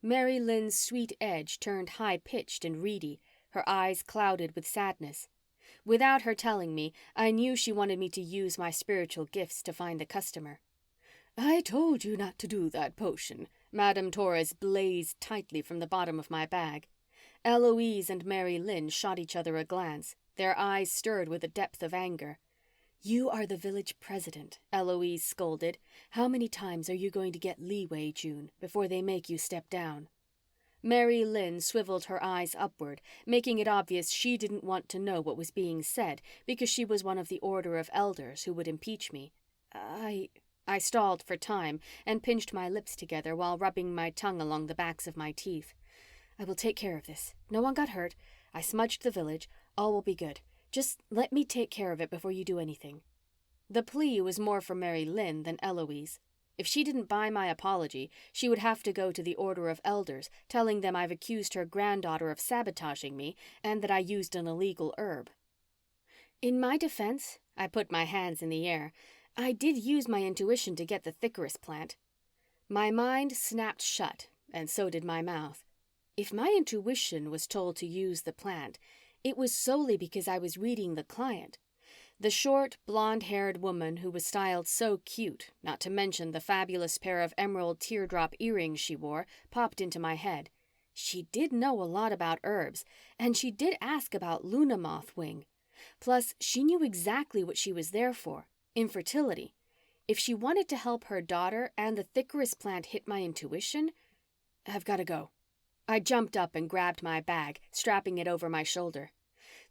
Mary Lynn's sweet edge turned high-pitched and reedy, her eyes clouded with sadness. Without her telling me, I knew she wanted me to use my spiritual gifts to find the customer. I told you not to do that potion. Madame Torres blazed tightly from the bottom of my bag. Eloise and Mary Lynn shot each other a glance, their eyes stirred with a depth of anger. You are the village president, Eloise scolded. How many times are you going to get leeway, June, before they make you step down? Mary Lynn swiveled her eyes upward, making it obvious she didn't want to know what was being said because she was one of the order of elders who would impeach me. I stalled for time and pinched my lips together while rubbing my tongue along the backs of my teeth. I will take care of this. No one got hurt. I smudged the village. All will be good. Just let me take care of it before you do anything. The plea was more for Mary Lynn than Eloise. If she didn't buy my apology, she would have to go to the Order of Elders, telling them I've accused her granddaughter of sabotaging me and that I used an illegal herb. In my defense, I put my hands in the air. I did use my intuition to get the Thickeris plant. My mind snapped shut, and so did my mouth. If my intuition was told to use the plant, it was solely because I was reading the client. The short, blonde-haired woman who was styled so cute, not to mention the fabulous pair of emerald teardrop earrings she wore, popped into my head. She did know a lot about herbs, and she did ask about Luna moth wing. Plus, she knew exactly what she was there for. Infertility. If she wanted to help her daughter and the Thickeris plant hit my intuition, I've got to go. I jumped up and grabbed my bag, strapping it over my shoulder.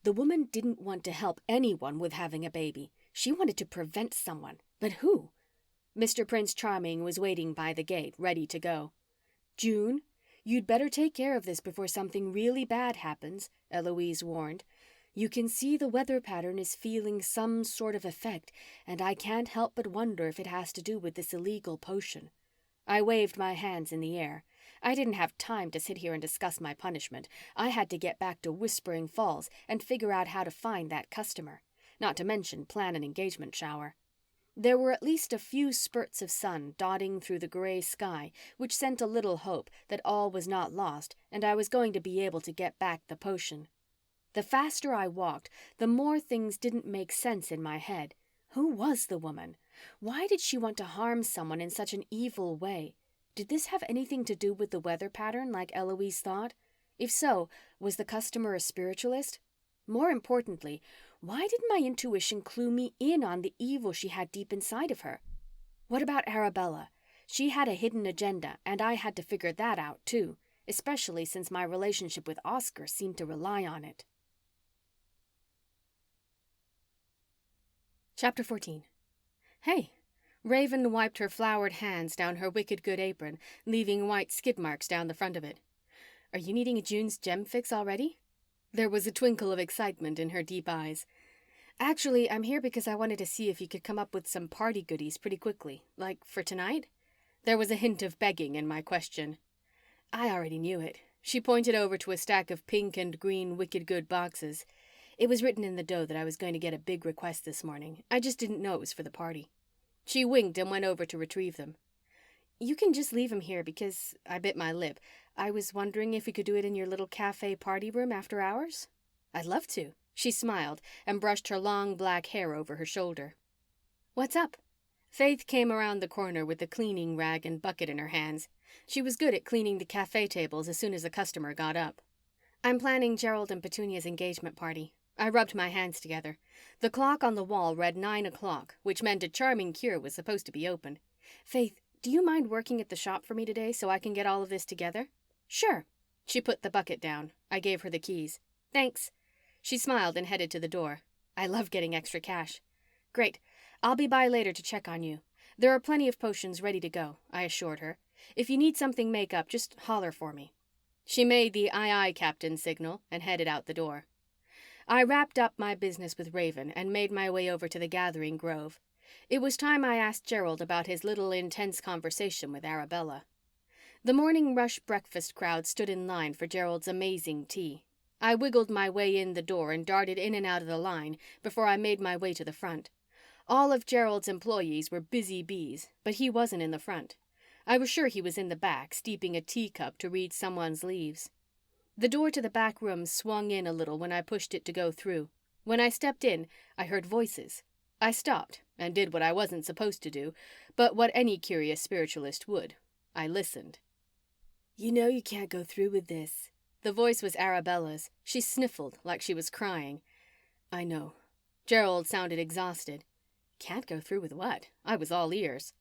The woman didn't want to help anyone with having a baby. She wanted to prevent someone. But who? Mr. Prince Charming was waiting by the gate, ready to go. June, you'd better take care of this before something really bad happens, Eloise warned. You can see the weather pattern is feeling some sort of effect, and I can't help but wonder if it has to do with this illegal potion. I waved my hands in the air. I didn't have time to sit here and discuss my punishment. I had to get back to Whispering Falls and figure out how to find that customer, not to mention plan an engagement shower. There were at least a few spurts of sun dotting through the gray sky, which sent a little hope that all was not lost and I was going to be able to get back the potion. The faster I walked, the more things didn't make sense in my head. Who was the woman? Why did she want to harm someone in such an evil way? Did this have anything to do with the weather pattern like Eloise thought? If so, was the customer a spiritualist? More importantly, why did my intuition clue me in on the evil she had deep inside of her? What about Arabella? She had a hidden agenda, and I had to figure that out too, especially since my relationship with Oscar seemed to rely on it. Chapter 14. Hey, Raven wiped her floured hands down her wicked good apron, leaving white skid marks down the front of it. Are you needing a June's gem fix already? There was a twinkle of excitement in her deep eyes. Actually, I'm here because I wanted to see if you could come up with some party goodies pretty quickly, like for tonight. There was a hint of begging in my question. I already knew it. She pointed over to a stack of pink and green wicked good boxes. It was written in the dough that I was going to get a big request this morning. I just didn't know it was for the party. She winked and went over to retrieve them. You can just leave them here because, I bit my lip, I was wondering if we could do it in your little cafe party room after hours? I'd love to. She smiled and brushed her long black hair over her shoulder. What's up? Faith came around the corner with the cleaning rag and bucket in her hands. She was good at cleaning the cafe tables as soon as a customer got up. I'm planning Gerald and Petunia's engagement party. I rubbed my hands together. The clock on the wall read 9 o'clock, which meant a charming cure was supposed to be open. Faith, do you mind working at the shop for me today so I can get all of this together? Sure. She put the bucket down. I gave her the keys. Thanks. She smiled and headed to the door. I love getting extra cash. Great. I'll be by later to check on you. There are plenty of potions ready to go, I assured her. If you need something make-up, just holler for me. She made the aye, Captain signal and headed out the door. I wrapped up my business with Raven and made my way over to the gathering grove. It was time I asked Gerald about his little intense conversation with Arabella. The morning rush breakfast crowd stood in line for Gerald's amazing tea. I wiggled my way in the door and darted in and out of the line before I made my way to the front. All of Gerald's employees were busy bees, but he wasn't in the front. I was sure he was in the back, steeping a teacup to read someone's leaves. The door to the back room swung in a little when I pushed it to go through. When I stepped in, I heard voices. I stopped and did what I wasn't supposed to do, but what any curious spiritualist would. I listened. You know you can't go through with this. The voice was Arabella's. She sniffled like she was crying. I know. Gerald sounded exhausted. Can't go through with what? I was all ears.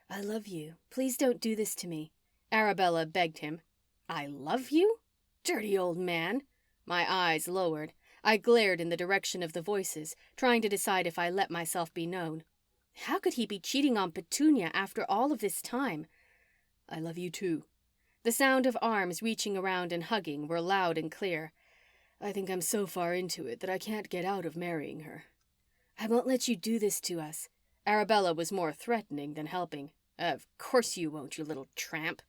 I love you. Please don't do this to me. Arabella begged him. I love you? Dirty old man. My eyes lowered. I glared in the direction of the voices, trying to decide if I let myself be known. How could he be cheating on Petunia after all of this time? I love you too. The sound of arms reaching around and hugging were loud and clear. I think I'm so far into it that I can't get out of marrying her. I won't let you do this to us. Arabella was more threatening than helping. Of course you won't, you little tramp.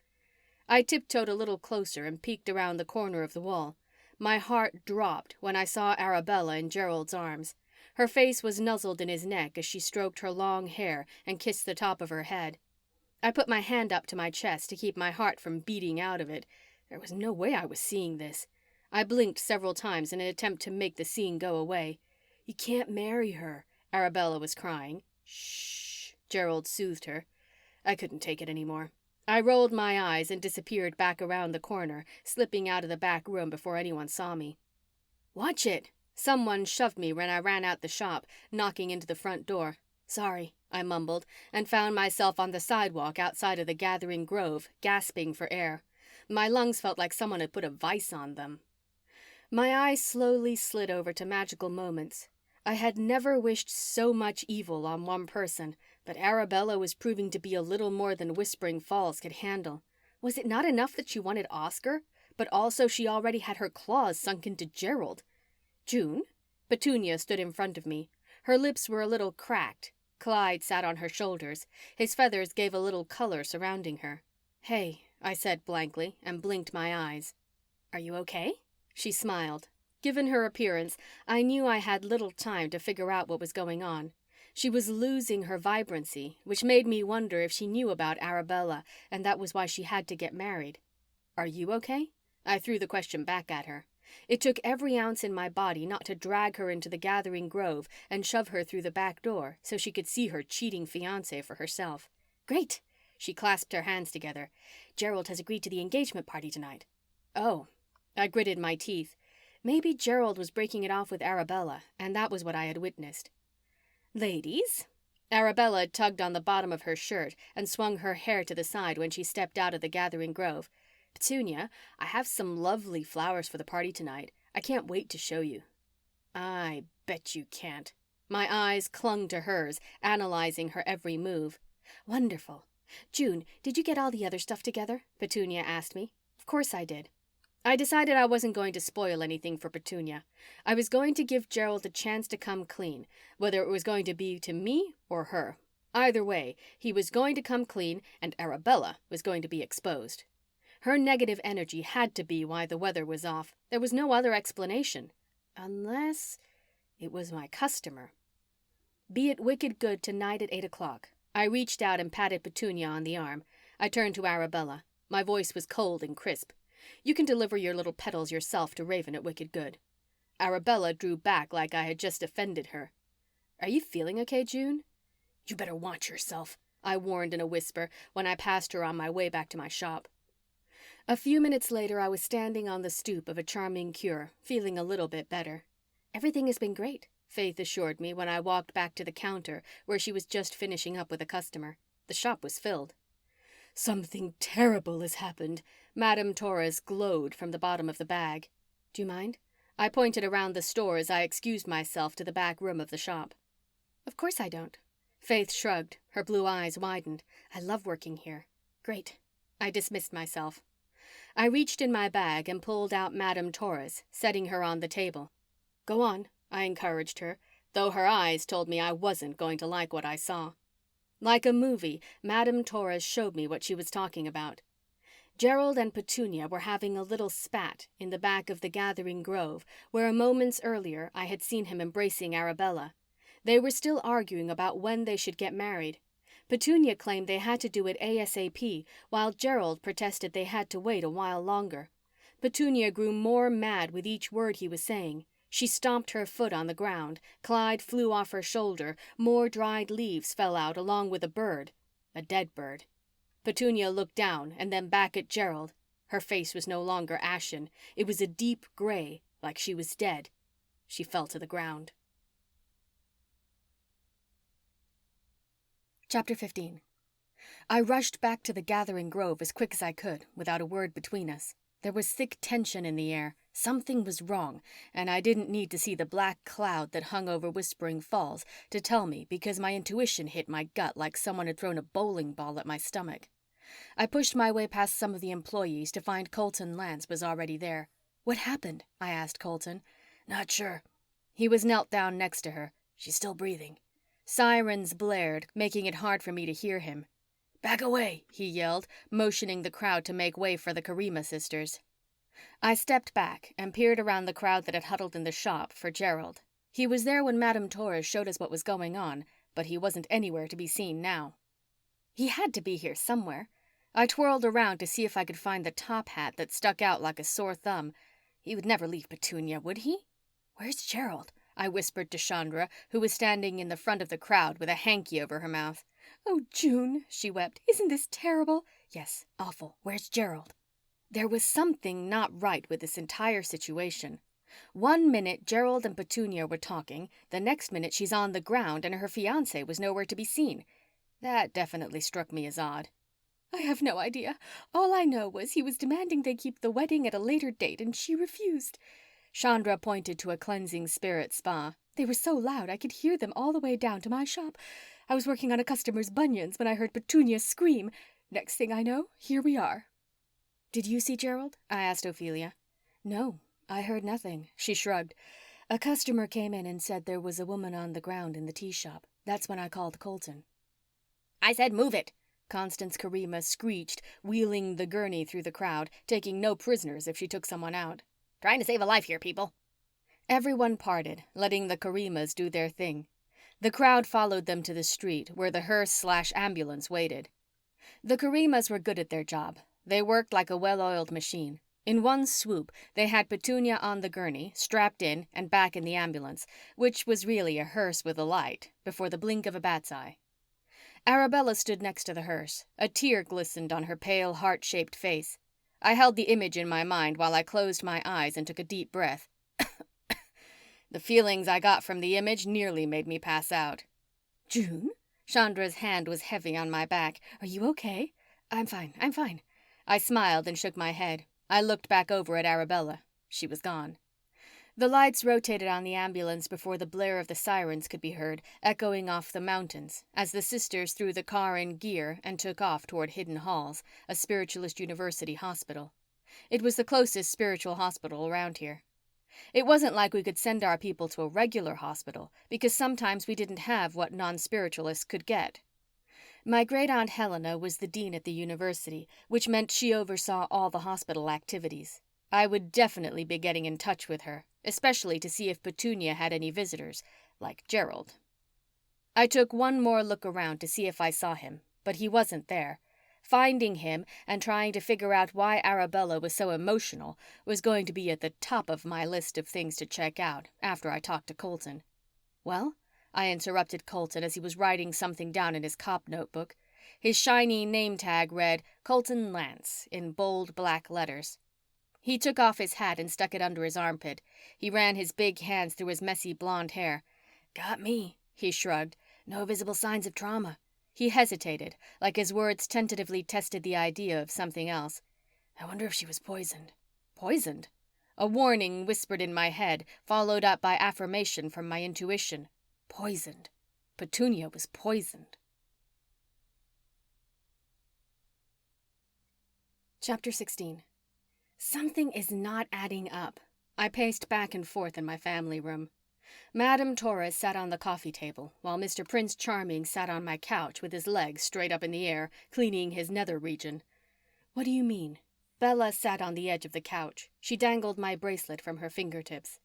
I tiptoed a little closer and peeked around the corner of the wall. My heart dropped when I saw Arabella in Gerald's arms. Her face was nuzzled in his neck as she stroked her long hair and kissed the top of her head. I put my hand up to my chest to keep my heart from beating out of it. There was no way I was seeing this. I blinked several times in an attempt to make the scene go away. You can't marry her, Arabella was crying. Shh, Gerald soothed her. I couldn't take it anymore. I rolled my eyes and disappeared back around the corner, slipping out of the back room before anyone saw me. Watch it! Someone shoved me when I ran out the shop, knocking into the front door. Sorry, I mumbled, and found myself on the sidewalk outside of the gathering grove, gasping for air. My lungs felt like someone had put a vice on them. My eyes slowly slid over to magical moments. I had never wished so much evil on one person, but Arabella was proving to be a little more than Whispering Falls could handle. Was it not enough that she wanted Oscar, but also she already had her claws sunk into Gerald? June? Petunia stood in front of me. Her lips were a little cracked. Clyde sat on her shoulders. His feathers gave a little color surrounding her. Hey, I said blankly and blinked my eyes. Are you okay? She smiled. Given her appearance, I knew I had little time to figure out what was going on. She was losing her vibrancy, which made me wonder if she knew about Arabella, and that was why she had to get married. Are you okay? I threw the question back at her. It took every ounce in my body not to drag her into the gathering grove and shove her through the back door so she could see her cheating fiancé for herself. Great! She clasped her hands together. Gerald has agreed to the engagement party tonight. Oh. I gritted my teeth. Maybe Gerald was breaking it off with Arabella, and that was what I had witnessed. Ladies? Arabella tugged on the bottom of her shirt and swung her hair to the side when she stepped out of the gathering grove. Petunia, I have some lovely flowers for the party tonight. I can't wait to show you. I bet you can't. My eyes clung to hers, analyzing her every move. Wonderful. June, did you get all the other stuff together? Petunia asked me. Of course I did. I decided I wasn't going to spoil anything for Petunia. I was going to give Gerald a chance to come clean, whether it was going to be to me or her. Either way, he was going to come clean and Arabella was going to be exposed. Her negative energy had to be why the weather was off. There was no other explanation. Unless it was my customer. Be it wicked good tonight at 8 o'clock. I reached out and patted Petunia on the arm. I turned to Arabella. My voice was cold and crisp. You can deliver your little petals yourself to Raven at wicked good. Arabella drew back like I had just offended her. Are you feeling okay, June? You better watch yourself, I warned in a whisper when I passed her on my way back to my shop. A few minutes later, I was standing on the stoop of a charming cure, feeling a little bit better. Everything has been great, Faith assured me when I walked back to the counter where she was just finishing up with a customer. The shop was filled. Something terrible has happened. Madame Torres glowed from the bottom of the bag. Do you mind? I pointed around the store as I excused myself to the back room of the shop. Of course I don't. Faith shrugged. Her blue eyes widened. I love working here. Great. I dismissed myself. I reached in my bag and pulled out Madame Torres, setting her on the table. Go on, I encouraged her, though her eyes told me I wasn't going to like what I saw. Like a movie, Madame Torres showed me what she was talking about. Gerald and Petunia were having a little spat in the back of the gathering grove where moments earlier I had seen him embracing Arabella. They were still arguing about when they should get married. Petunia claimed they had to do it ASAP, while Gerald protested they had to wait a while longer. Petunia grew more mad with each word he was saying. She stomped her foot on the ground. Clyde flew off her shoulder. More dried leaves fell out along with a bird. A dead bird. Petunia looked down and then back at Gerald. Her face was no longer ashen. It was a deep gray, like she was dead. She fell to the ground. Chapter 15. I rushed back to the gathering grove as quick as I could, without a word between us. There was thick tension in the air. Something was wrong, and I didn't need to see the black cloud that hung over Whispering Falls to tell me because my intuition hit my gut like someone had thrown a bowling ball at my stomach. I pushed my way past some of the employees to find Colton Lance was already there. What happened? I asked Colton. Not sure. He was knelt down next to her. She's still breathing. Sirens blared, making it hard for me to hear him. Back away, he yelled, motioning the crowd to make way for the Karima sisters. I stepped back and peered around the crowd that had huddled in the shop for Gerald. He was there when Madame Torres showed us what was going on, but he wasn't anywhere to be seen now. He had to be here somewhere. I twirled around to see if I could find the top hat that stuck out like a sore thumb. He would never leave Petunia, would he? Where's Gerald? I whispered to Chandra, who was standing in the front of the crowd with a hanky over her mouth. Oh, June, she wept. Isn't this terrible? Yes, awful. Where's Gerald? There was something not right with this entire situation. 1 minute Gerald and Petunia were talking, the next minute she's on the ground and her fiancé was nowhere to be seen. That definitely struck me as odd. I have no idea. All I know was he was demanding they keep the wedding at a later date and she refused. Chandra pointed to a cleansing spirit spa. They were so loud I could hear them all the way down to my shop. I was working on a customer's bunions when I heard Petunia scream. Next thing I know, here we are. Did you see Gerald? I asked Ophelia. No, I heard nothing. She shrugged. A customer came in and said there was a woman on the ground in the tea shop. That's when I called Colton. I said move it, Constance Karima screeched, wheeling the gurney through the crowd, taking no prisoners if she took someone out. Trying to save a life here, people. Everyone parted, letting the Karimas do their thing. The crowd followed them to the street, where the hearse/ambulance waited. The Karimas were good at their job. They worked like a well-oiled machine. In one swoop, they had Petunia on the gurney, strapped in, and back in the ambulance, which was really a hearse with a light, before the blink of a bat's eye. Arabella stood next to the hearse. A tear glistened on her pale, heart-shaped face. I held the image in my mind while I closed my eyes and took a deep breath. The feelings I got from the image nearly made me pass out. June? Chandra's hand was heavy on my back. Are you okay? I'm fine. I smiled and shook my head. I looked back over at Arabella. She was gone. The lights rotated on the ambulance before the blare of the sirens could be heard, echoing off the mountains, as the sisters threw the car in gear and took off toward Hidden Halls, a spiritualist university hospital. It was the closest spiritual hospital around here. It wasn't like we could send our people to a regular hospital, because sometimes we didn't have what non-spiritualists could get. My great-aunt Helena was the dean at the university, which meant she oversaw all the hospital activities. I would definitely be getting in touch with her, especially to see if Petunia had any visitors, like Gerald. I took one more look around to see if I saw him, but he wasn't there. Finding him and trying to figure out why Arabella was so emotional was going to be at the top of my list of things to check out after I talked to Colton. Well? I interrupted Colton as he was writing something down in his cop notebook. His shiny name tag read, Colton Lance, in bold black letters. He took off his hat and stuck it under his armpit. He ran his big hands through his messy blonde hair. Got me, he shrugged. No visible signs of trauma. He hesitated, like his words tentatively tested the idea of something else. I wonder if she was poisoned. Poisoned? A warning whispered in my head, followed up by affirmation from my intuition. Poisoned. Petunia was poisoned. Chapter 16. Something is not adding up. I paced back and forth in my family room. Madame Torres sat on the coffee table, while Mr. Prince Charming sat on my couch with his legs straight up in the air, cleaning his nether region. What do you mean? Bella sat on the edge of the couch. She dangled my bracelet from her fingertips.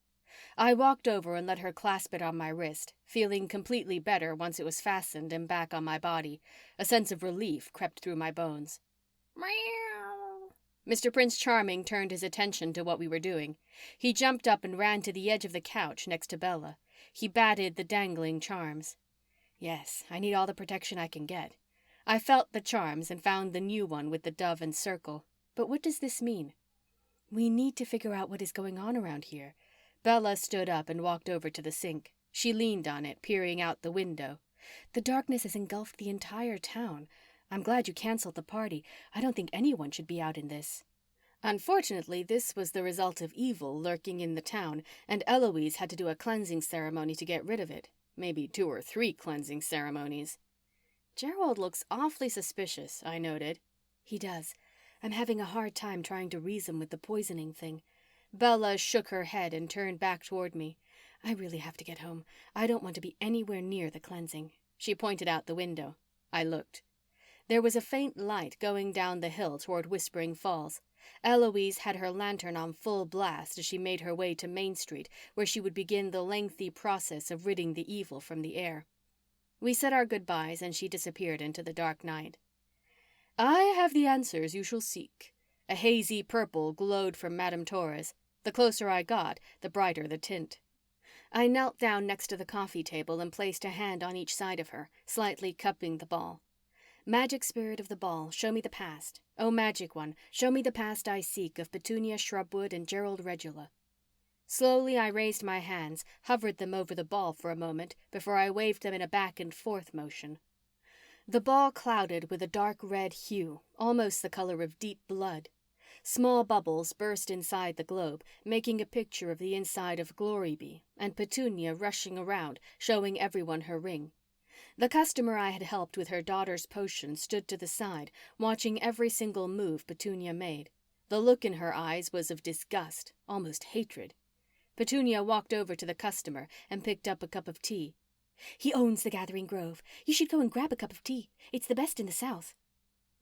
I walked over and let her clasp it on my wrist, feeling completely better once it was fastened and back on my body. A sense of relief crept through my bones. Meow. Mr. Prince Charming turned his attention to what we were doing. He jumped up and ran to the edge of the couch next to Bella. He batted the dangling charms. Yes, I need all the protection I can get. I felt the charms and found the new one with the dove and circle. But what does this mean? We need to figure out what is going on around here. Bella stood up and walked over to the sink. She leaned on it, peering out the window. The darkness has engulfed the entire town. I'm glad you canceled the party. I don't think anyone should be out in this. Unfortunately, this was the result of evil lurking in the town, and Eloise had to do a cleansing ceremony to get rid of it. Maybe 2 or 3 cleansing ceremonies. Gerald looks awfully suspicious, I noted. He does. I'm having a hard time trying to reason with the poisoning thing. Bella shook her head and turned back toward me. I really have to get home. I don't want to be anywhere near the cleansing. She pointed out the window. I looked. There was a faint light going down the hill toward Whispering Falls. Eloise had her lantern on full blast as she made her way to Main Street, where she would begin the lengthy process of ridding the evil from the air. We said our goodbyes and she disappeared into the dark night. I have the answers you shall seek. A hazy purple glowed from Madame Torres. The closer I got, the brighter the tint. I knelt down next to the coffee table and placed a hand on each side of her, slightly cupping the ball. Magic spirit of the ball, show me the past. O magic one, show me the past I seek of Petunia Shrubwood and Gerald Regula. Slowly I raised my hands, hovered them over the ball for a moment before I waved them in a back and forth motion. The ball clouded with a dark red hue, almost the color of deep blood. Small bubbles burst inside the globe, making a picture of the inside of Glorybee, and Petunia rushing around, showing everyone her ring. The customer I had helped with her daughter's potion stood to the side, watching every single move Petunia made. The look in her eyes was of disgust, almost hatred. Petunia walked over to the customer and picked up a cup of tea. He owns the Gathering Grove. You should go and grab a cup of tea. It's the best in the South.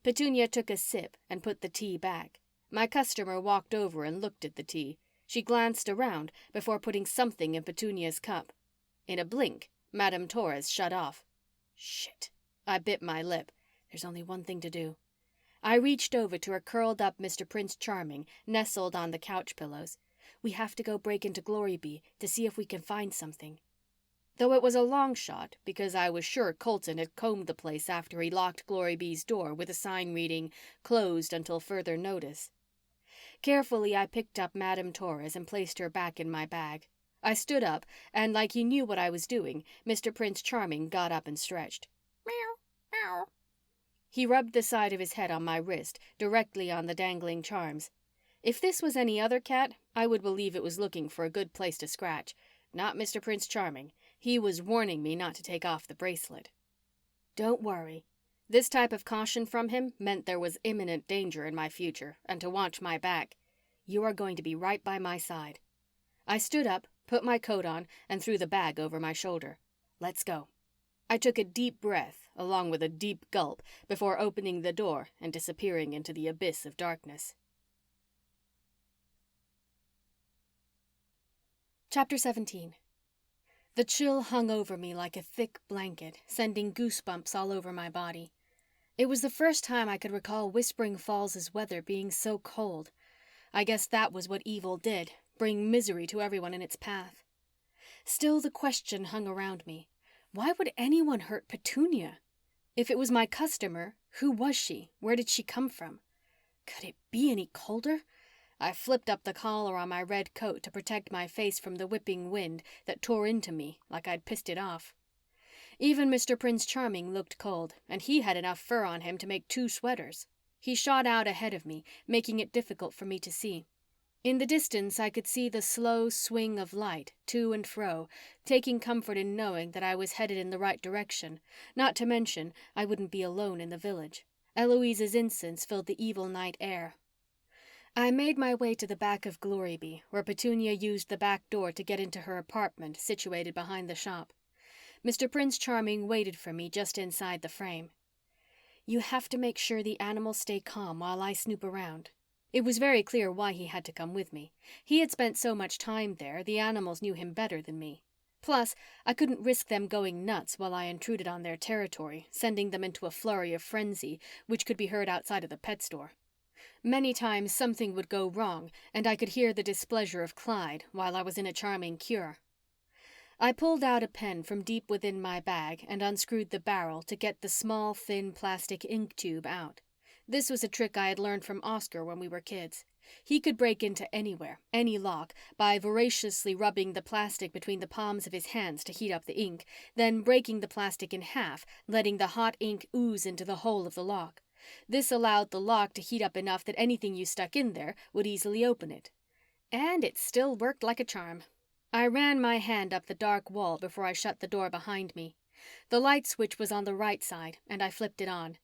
Petunia took a sip and put the tea back. My customer walked over and looked at the tea. She glanced around before putting something in Petunia's cup. In a blink, Madame Torres shut off. Shit. I bit my lip. There's only one thing to do. I reached over to a curled-up Mr. Prince Charming, nestled on the couch pillows. We have to go break into Glorybee to see if we can find something. Though it was a long shot, because I was sure Colton had combed the place after he locked Glorybee's door with a sign reading, "Closed until further notice." Carefully, I picked up Madame Torres and placed her back in my bag. I stood up, and like he knew what I was doing, Mr. Prince Charming got up and stretched. Meow, meow. He rubbed the side of his head on my wrist, directly on the dangling charms. If this was any other cat, I would believe it was looking for a good place to scratch. Not Mr. Prince Charming. He was warning me not to take off the bracelet. Don't worry. This type of caution from him meant there was imminent danger in my future and to watch my back. You are going to be right by my side. I stood up, put my coat on, and threw the bag over my shoulder. Let's go. I took a deep breath, along with a deep gulp, before opening the door and disappearing into the abyss of darkness. Chapter 17. The chill hung over me like a thick blanket, sending goosebumps all over my body. It was the first time I could recall Whispering Falls' weather being so cold. I guess that was what evil did, bring misery to everyone in its path. Still, the question hung around me. Why would anyone hurt Petunia? If it was my customer, who was she? Where did she come from? Could it be any colder? I flipped up the collar on my red coat to protect my face from the whipping wind that tore into me like I'd pissed it off. Even Mr. Prince Charming looked cold, and he had enough fur on him to make 2 sweaters. He shot out ahead of me, making it difficult for me to see. In the distance, I could see the slow swing of light, to and fro, taking comfort in knowing that I was headed in the right direction, not to mention I wouldn't be alone in the village. Eloise's incense filled the evil night air. I made my way to the back of Gloryby, where Petunia used the back door to get into her apartment situated behind the shop. Mr. Prince Charming waited for me just inside the frame. You have to make sure the animals stay calm while I snoop around. It was very clear why he had to come with me. He had spent so much time there, the animals knew him better than me. Plus, I couldn't risk them going nuts while I intruded on their territory, sending them into a flurry of frenzy, which could be heard outside of the pet store. Many times something would go wrong, and I could hear the displeasure of Clyde while I was in a charming cure. I pulled out a pen from deep within my bag and unscrewed the barrel to get the small, thin plastic ink tube out. This was a trick I had learned from Oscar when we were kids. He could break into anywhere, any lock, by voraciously rubbing the plastic between the palms of his hands to heat up the ink, then breaking the plastic in half, letting the hot ink ooze into the hole of the lock. This allowed the lock to heat up enough that anything you stuck in there would easily open it. And it still worked like a charm. I ran my hand up the dark wall before I shut the door behind me. The light switch was on the right side, and I flipped it on.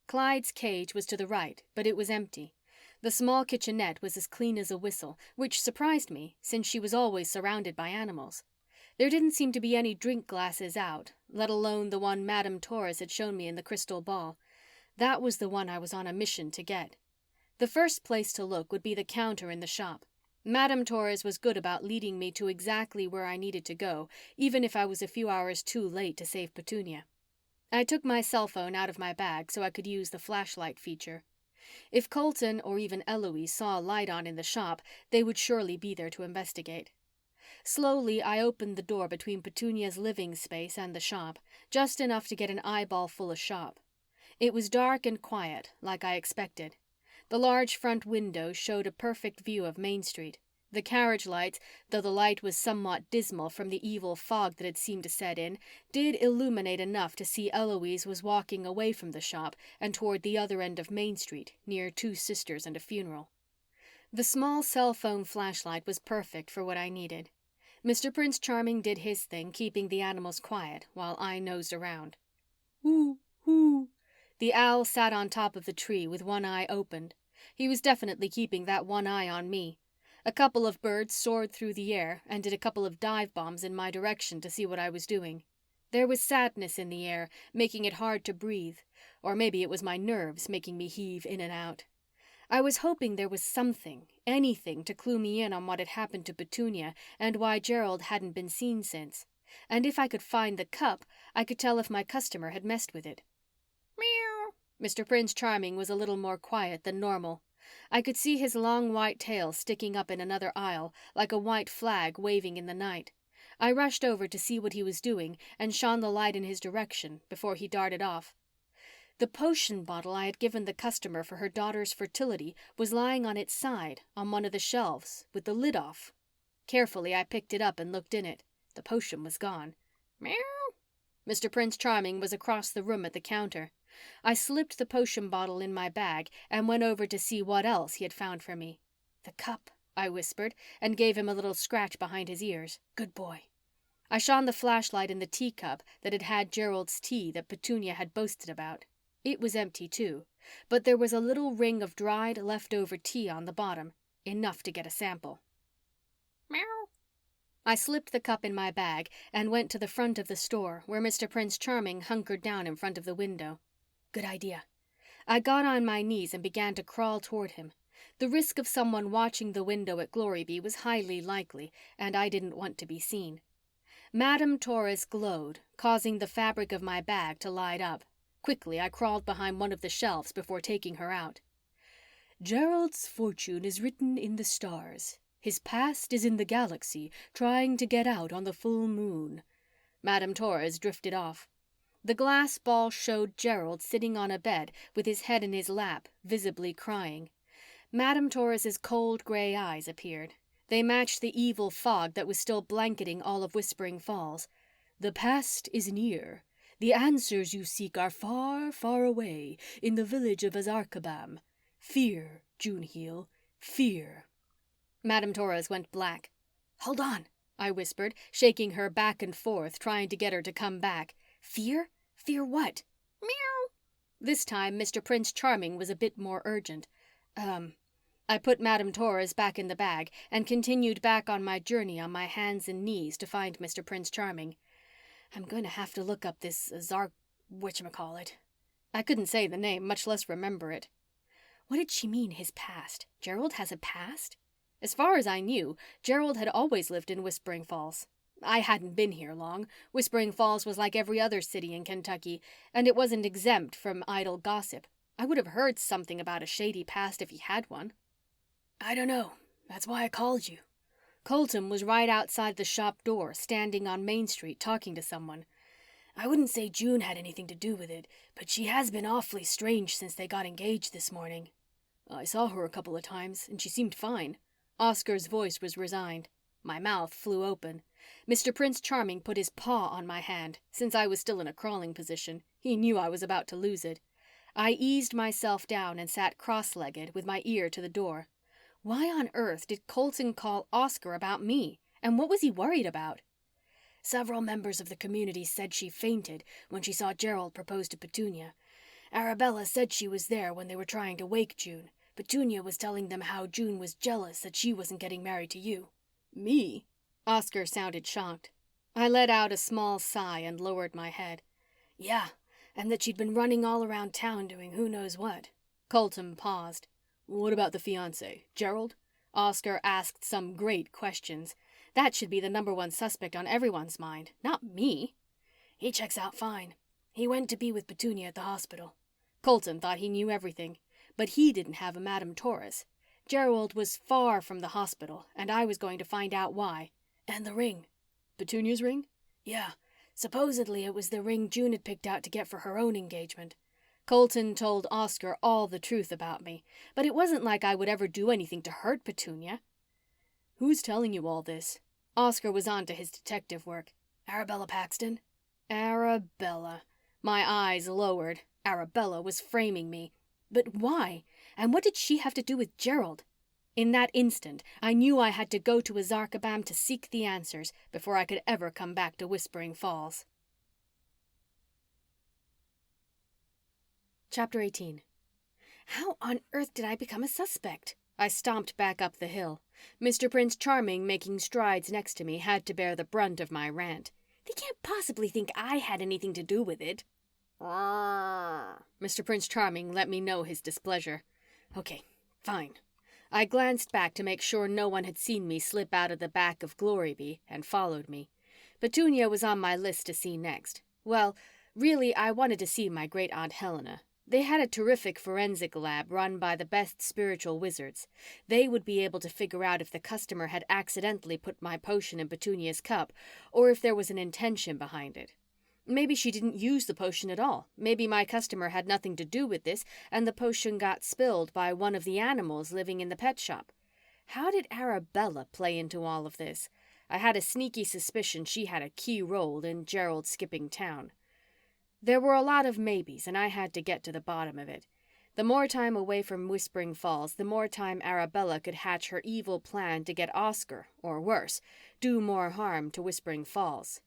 Clyde's cage was to the right, but it was empty. The small kitchenette was as clean as a whistle, which surprised me, since she was always surrounded by animals. There didn't seem to be any drink glasses out, let alone the one Madame Torres had shown me in the crystal ball. That was the one I was on a mission to get. The first place to look would be the counter in the shop. Madame Torres was good about leading me to exactly where I needed to go, even if I was a few hours too late to save Petunia. I took my cell phone out of my bag so I could use the flashlight feature. If Colton or even Eloise saw a light on in the shop, they would surely be there to investigate. Slowly, I opened the door between Petunia's living space and the shop, just enough to get an eyeball full of shop. It was dark and quiet, like I expected. The large front window showed a perfect view of Main Street. The carriage lights, though the light was somewhat dismal from the evil fog that had seemed to set in, did illuminate enough to see Eloise was walking away from the shop and toward the other end of Main Street, near 2 sisters and a funeral. The small cell phone flashlight was perfect for what I needed. Mr. Prince Charming did his thing, keeping the animals quiet, while I nosed around. Ooh, ooh. The owl sat on top of the tree with one eye opened. He was definitely keeping that one eye on me. A couple of birds soared through the air and did a couple of dive bombs in my direction to see what I was doing. There was sadness in the air, making it hard to breathe, or maybe it was my nerves making me heave in and out. I was hoping there was something, anything, to clue me in on what had happened to Petunia and why Gerald hadn't been seen since. And if I could find the cup, I could tell if my customer had messed with it. Meow. Mr. Prince Charming was a little more quiet than normal. I could see his long white tail sticking up in another aisle, like a white flag waving in the night. I rushed over to see what he was doing and shone the light in his direction before he darted off. The potion bottle I had given the customer for her daughter's fertility was lying on its side on one of the shelves with the lid off. Carefully, I picked it up and looked in it. The potion was gone. Meow. Mr. Prince Charming was across the room at the counter. I slipped the potion bottle in my bag and went over to see what else he had found for me. "The cup," I whispered, and gave him a little scratch behind his ears. "Good boy." I shone the flashlight in the teacup that had had Gerald's tea that Petunia had boasted about. It was empty too, but there was a little ring of dried, leftover tea on the bottom, enough to get a sample. Meow. I slipped the cup in my bag and went to the front of the store where Mr. Prince Charming hunkered down in front of the window. Good idea. I got on my knees and began to crawl toward him. The risk of someone watching the window at Gloryby was highly likely, and I didn't want to be seen. Madame Torres glowed, causing the fabric of my bag to light up. Quickly, I crawled behind one of the shelves before taking her out. Gerald's fortune is written in the stars. His past is in the galaxy, trying to get out on the full moon. Madame Torres drifted off. The glass ball showed Gerald sitting on a bed with his head in his lap, visibly crying. Madame Torres's cold gray eyes appeared. They matched the evil fog that was still blanketing all of Whispering Falls. The past is near. The answers you seek are far, far away, in the village of Azarkabam. Fear, Juneheel, fear. Madame Torres went black. Hold on, I whispered, shaking her back and forth, trying to get her to come back. Fear? Fear what? Meow. This time, Mr. Prince Charming was a bit more urgent. I put Madame Torres back in the bag and continued back on my journey on my hands and knees to find Mr. Prince Charming. I'm going to have to look up this whatchamacallit. I couldn't say the name, much less remember it. What did she mean, his past? Gerald has a past? As far as I knew, Gerald had always lived in Whispering Falls. I hadn't been here long. Whispering Falls was like every other city in Kentucky, and it wasn't exempt from idle gossip. I would have heard something about a shady past if he had one. I don't know. That's why I called you. Colton was right outside the shop door, standing on Main Street, talking to someone. I wouldn't say June had anything to do with it, but she has been awfully strange since they got engaged this morning. I saw her a couple of times, and she seemed fine. Oscar's voice was resigned. My mouth flew open. Mr. Prince Charming put his paw on my hand. Since I was still in a crawling position, he knew I was about to lose it. I eased myself down and sat cross-legged with my ear to the door. Why on earth did Colton call Oscar about me? And what was he worried about? Several members of the community said she fainted when she saw Gerald propose to Petunia. Arabella said she was there when they were trying to wake June. Petunia was telling them how June was jealous that she wasn't getting married to you. Me? Oscar sounded shocked. I let out a small sigh and lowered my head. Yeah, and that she'd been running all around town doing who knows what. Colton paused. What about the fiancé, Gerald? Oscar asked some great questions. That should be the number one suspect on everyone's mind, not me. He checks out fine. He went to be with Petunia at the hospital. Colton thought he knew everything, but he didn't have a Madame Torres. Gerald was far from the hospital, and I was going to find out why. And the ring. Petunia's ring? Yeah. Supposedly it was the ring June had picked out to get for her own engagement. Colton told Oscar all the truth about me, but it wasn't like I would ever do anything to hurt Petunia. Who's telling you all this? Oscar was on to his detective work. Arabella Paxton? Arabella. My eyes lowered. Arabella was framing me. But why? And what did she have to do with Gerald? In that instant, I knew I had to go to Azarkabam to seek the answers before I could ever come back to Whispering Falls. Chapter 18. How on earth did I become a suspect? I stomped back up the hill. Mr. Prince Charming, making strides next to me, had to bear the brunt of my rant. They can't possibly think I had anything to do with it. Mr. Prince Charming let me know his displeasure. Okay, fine. I glanced back to make sure no one had seen me slip out of the back of Gloryby and followed me. Petunia was on my list to see next. Well, really, I wanted to see my great-aunt Helena. They had a terrific forensic lab run by the best spiritual wizards. They would be able to figure out if the customer had accidentally put my potion in Petunia's cup or if there was an intention behind it. Maybe she didn't use the potion at all. Maybe my customer had nothing to do with this and the potion got spilled by one of the animals living in the pet shop. How did Arabella play into all of this? I had a sneaky suspicion she had a key role in Gerald skipping town. There were a lot of maybes, and I had to get to the bottom of it. The more time away from Whispering Falls, the more time Arabella could hatch her evil plan to get Oscar, or worse, do more harm to Whispering Falls.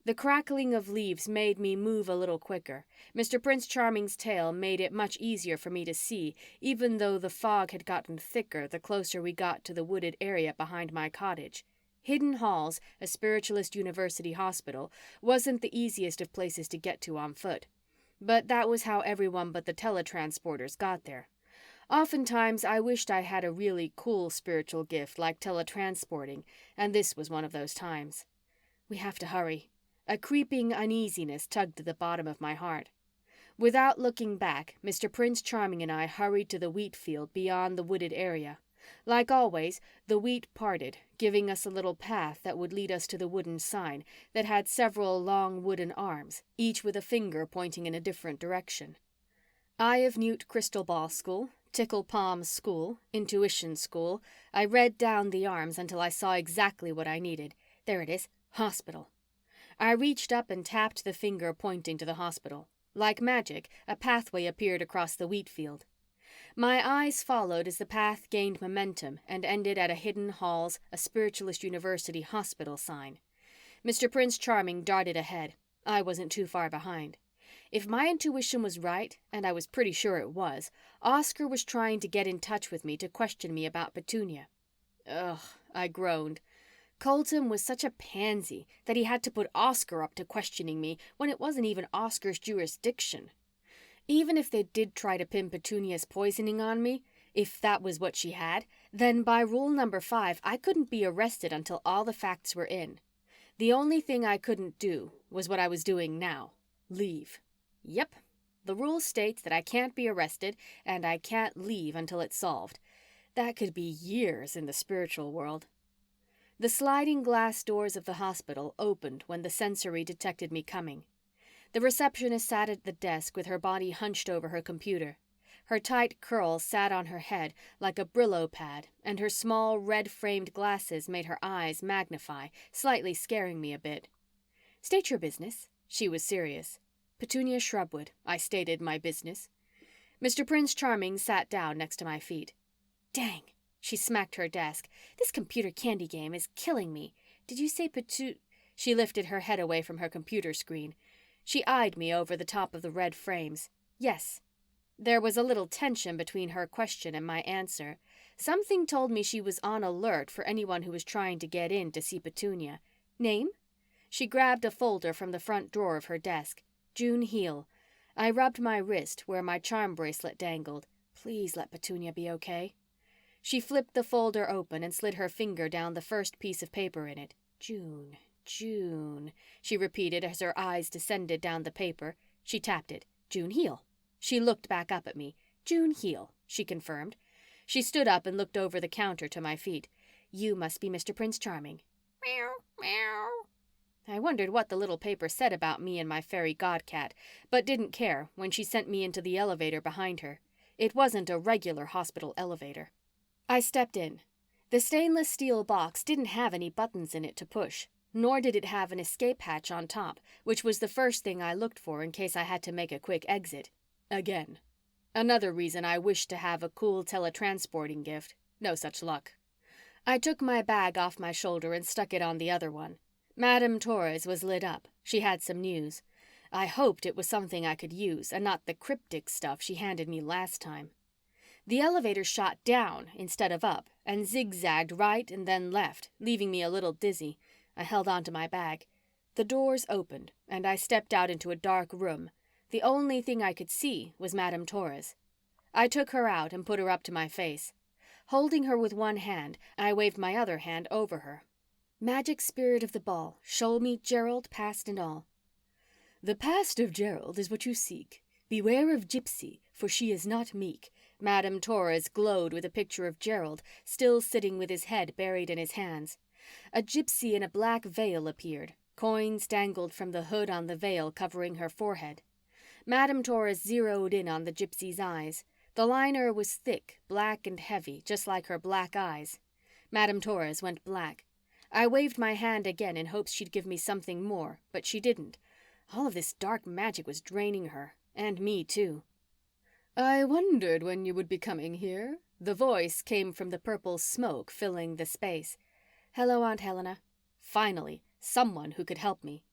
The crackling of leaves made me move a little quicker. Mr. Prince Charming's tale made it much easier for me to see, even though the fog had gotten thicker the closer we got to the wooded area behind my cottage. Hidden Halls, a spiritualist university hospital, wasn't the easiest of places to get to on foot. But that was how everyone but the teletransporters got there. Oftentimes, I wished I had a really cool spiritual gift like teletransporting, and this was one of those times. We have to hurry. A creeping uneasiness tugged at the bottom of my heart. Without looking back, Mr. Prince Charming and I hurried to the wheat field beyond the wooded area. Like always, the wheat parted, giving us a little path that would lead us to the wooden sign that had several long wooden arms, each with a finger pointing in a different direction. Eye of Newt Crystal Ball School, Tickle Palm School, Intuition School. I read down the arms until I saw exactly what I needed. There it is, hospital. I reached up and tapped the finger pointing to the hospital. Like magic, a pathway appeared across the wheat field. My eyes followed as the path gained momentum and ended at a Hidden Halls, a spiritualist university hospital sign. Mr. Prince Charming darted ahead. I wasn't too far behind. If my intuition was right, and I was pretty sure it was, Oscar was trying to get in touch with me to question me about Petunia. Ugh, I groaned. Colton was such a pansy that he had to put Oscar up to questioning me when it wasn't even Oscar's jurisdiction. Even if they did try to pin Petunia's poisoning on me, if that was what she had, then by rule number 5, I couldn't be arrested until all the facts were in. The only thing I couldn't do was what I was doing now. Leave. Yep. The rule states that I can't be arrested and I can't leave until it's solved. That could be years in the spiritual world. The sliding glass doors of the hospital opened when the sensory detected me coming. The receptionist sat at the desk with her body hunched over her computer. Her tight curls sat on her head like a Brillo pad, and her small red-framed glasses made her eyes magnify, slightly scaring me a bit. State your business. She was serious. Petunia Shrubwood, I stated my business. Mr. Prince Charming sat down next to my feet. Dang. She smacked her desk. This computer candy game is killing me. Did you say She lifted her head away from her computer screen. She eyed me over the top of the red frames. Yes. There was a little tension between her question and my answer. Something told me she was on alert for anyone who was trying to get in to see Petunia. Name? She grabbed a folder from the front drawer of her desk. June Heel. I rubbed my wrist where my charm bracelet dangled. Please let Petunia be okay. She flipped the folder open and slid her finger down the first piece of paper in it. June, she repeated as her eyes descended down the paper. She tapped it. June Heel. She looked back up at me. June Heel, she confirmed. She stood up and looked over the counter to my feet. You must be Mr. Prince Charming. Meow, meow. I wondered what the little paper said about me and my fairy godcat, but didn't care when she sent me into the elevator behind her. It wasn't a regular hospital elevator. I stepped in. The stainless steel box didn't have any buttons in it to push, nor did it have an escape hatch on top, which was the first thing I looked for in case I had to make a quick exit. Again. Another reason I wished to have a cool teletransporting gift. No such luck. I took my bag off my shoulder and stuck it on the other one. Madame Torres was lit up. She had some news. I hoped it was something I could use and not the cryptic stuff she handed me last time. The elevator shot down instead of up and zigzagged right and then left, leaving me a little dizzy. I held on to my bag. The doors opened and I stepped out into a dark room. The only thing I could see was Madame Torres. I took her out and put her up to my face. Holding her with one hand, I waved my other hand over her. Magic spirit of the ball, show me Gerald, past and all. The past of Gerald is what you seek. Beware of Gypsy, for she is not meek. Madame Torres glowed with a picture of Gerald, still sitting with his head buried in his hands. A gypsy in a black veil appeared. Coins dangled from the hood on the veil covering her forehead. Madame Torres zeroed in on the gypsy's eyes. The liner was thick, black and heavy, just like her black eyes. Madame Torres went black. I waved my hand again in hopes she'd give me something more, but she didn't. All of this dark magic was draining her, and me too. I wondered when you would be coming here. The voice came from the purple smoke filling the space. Hello, Aunt Helena. Finally, someone who could help me.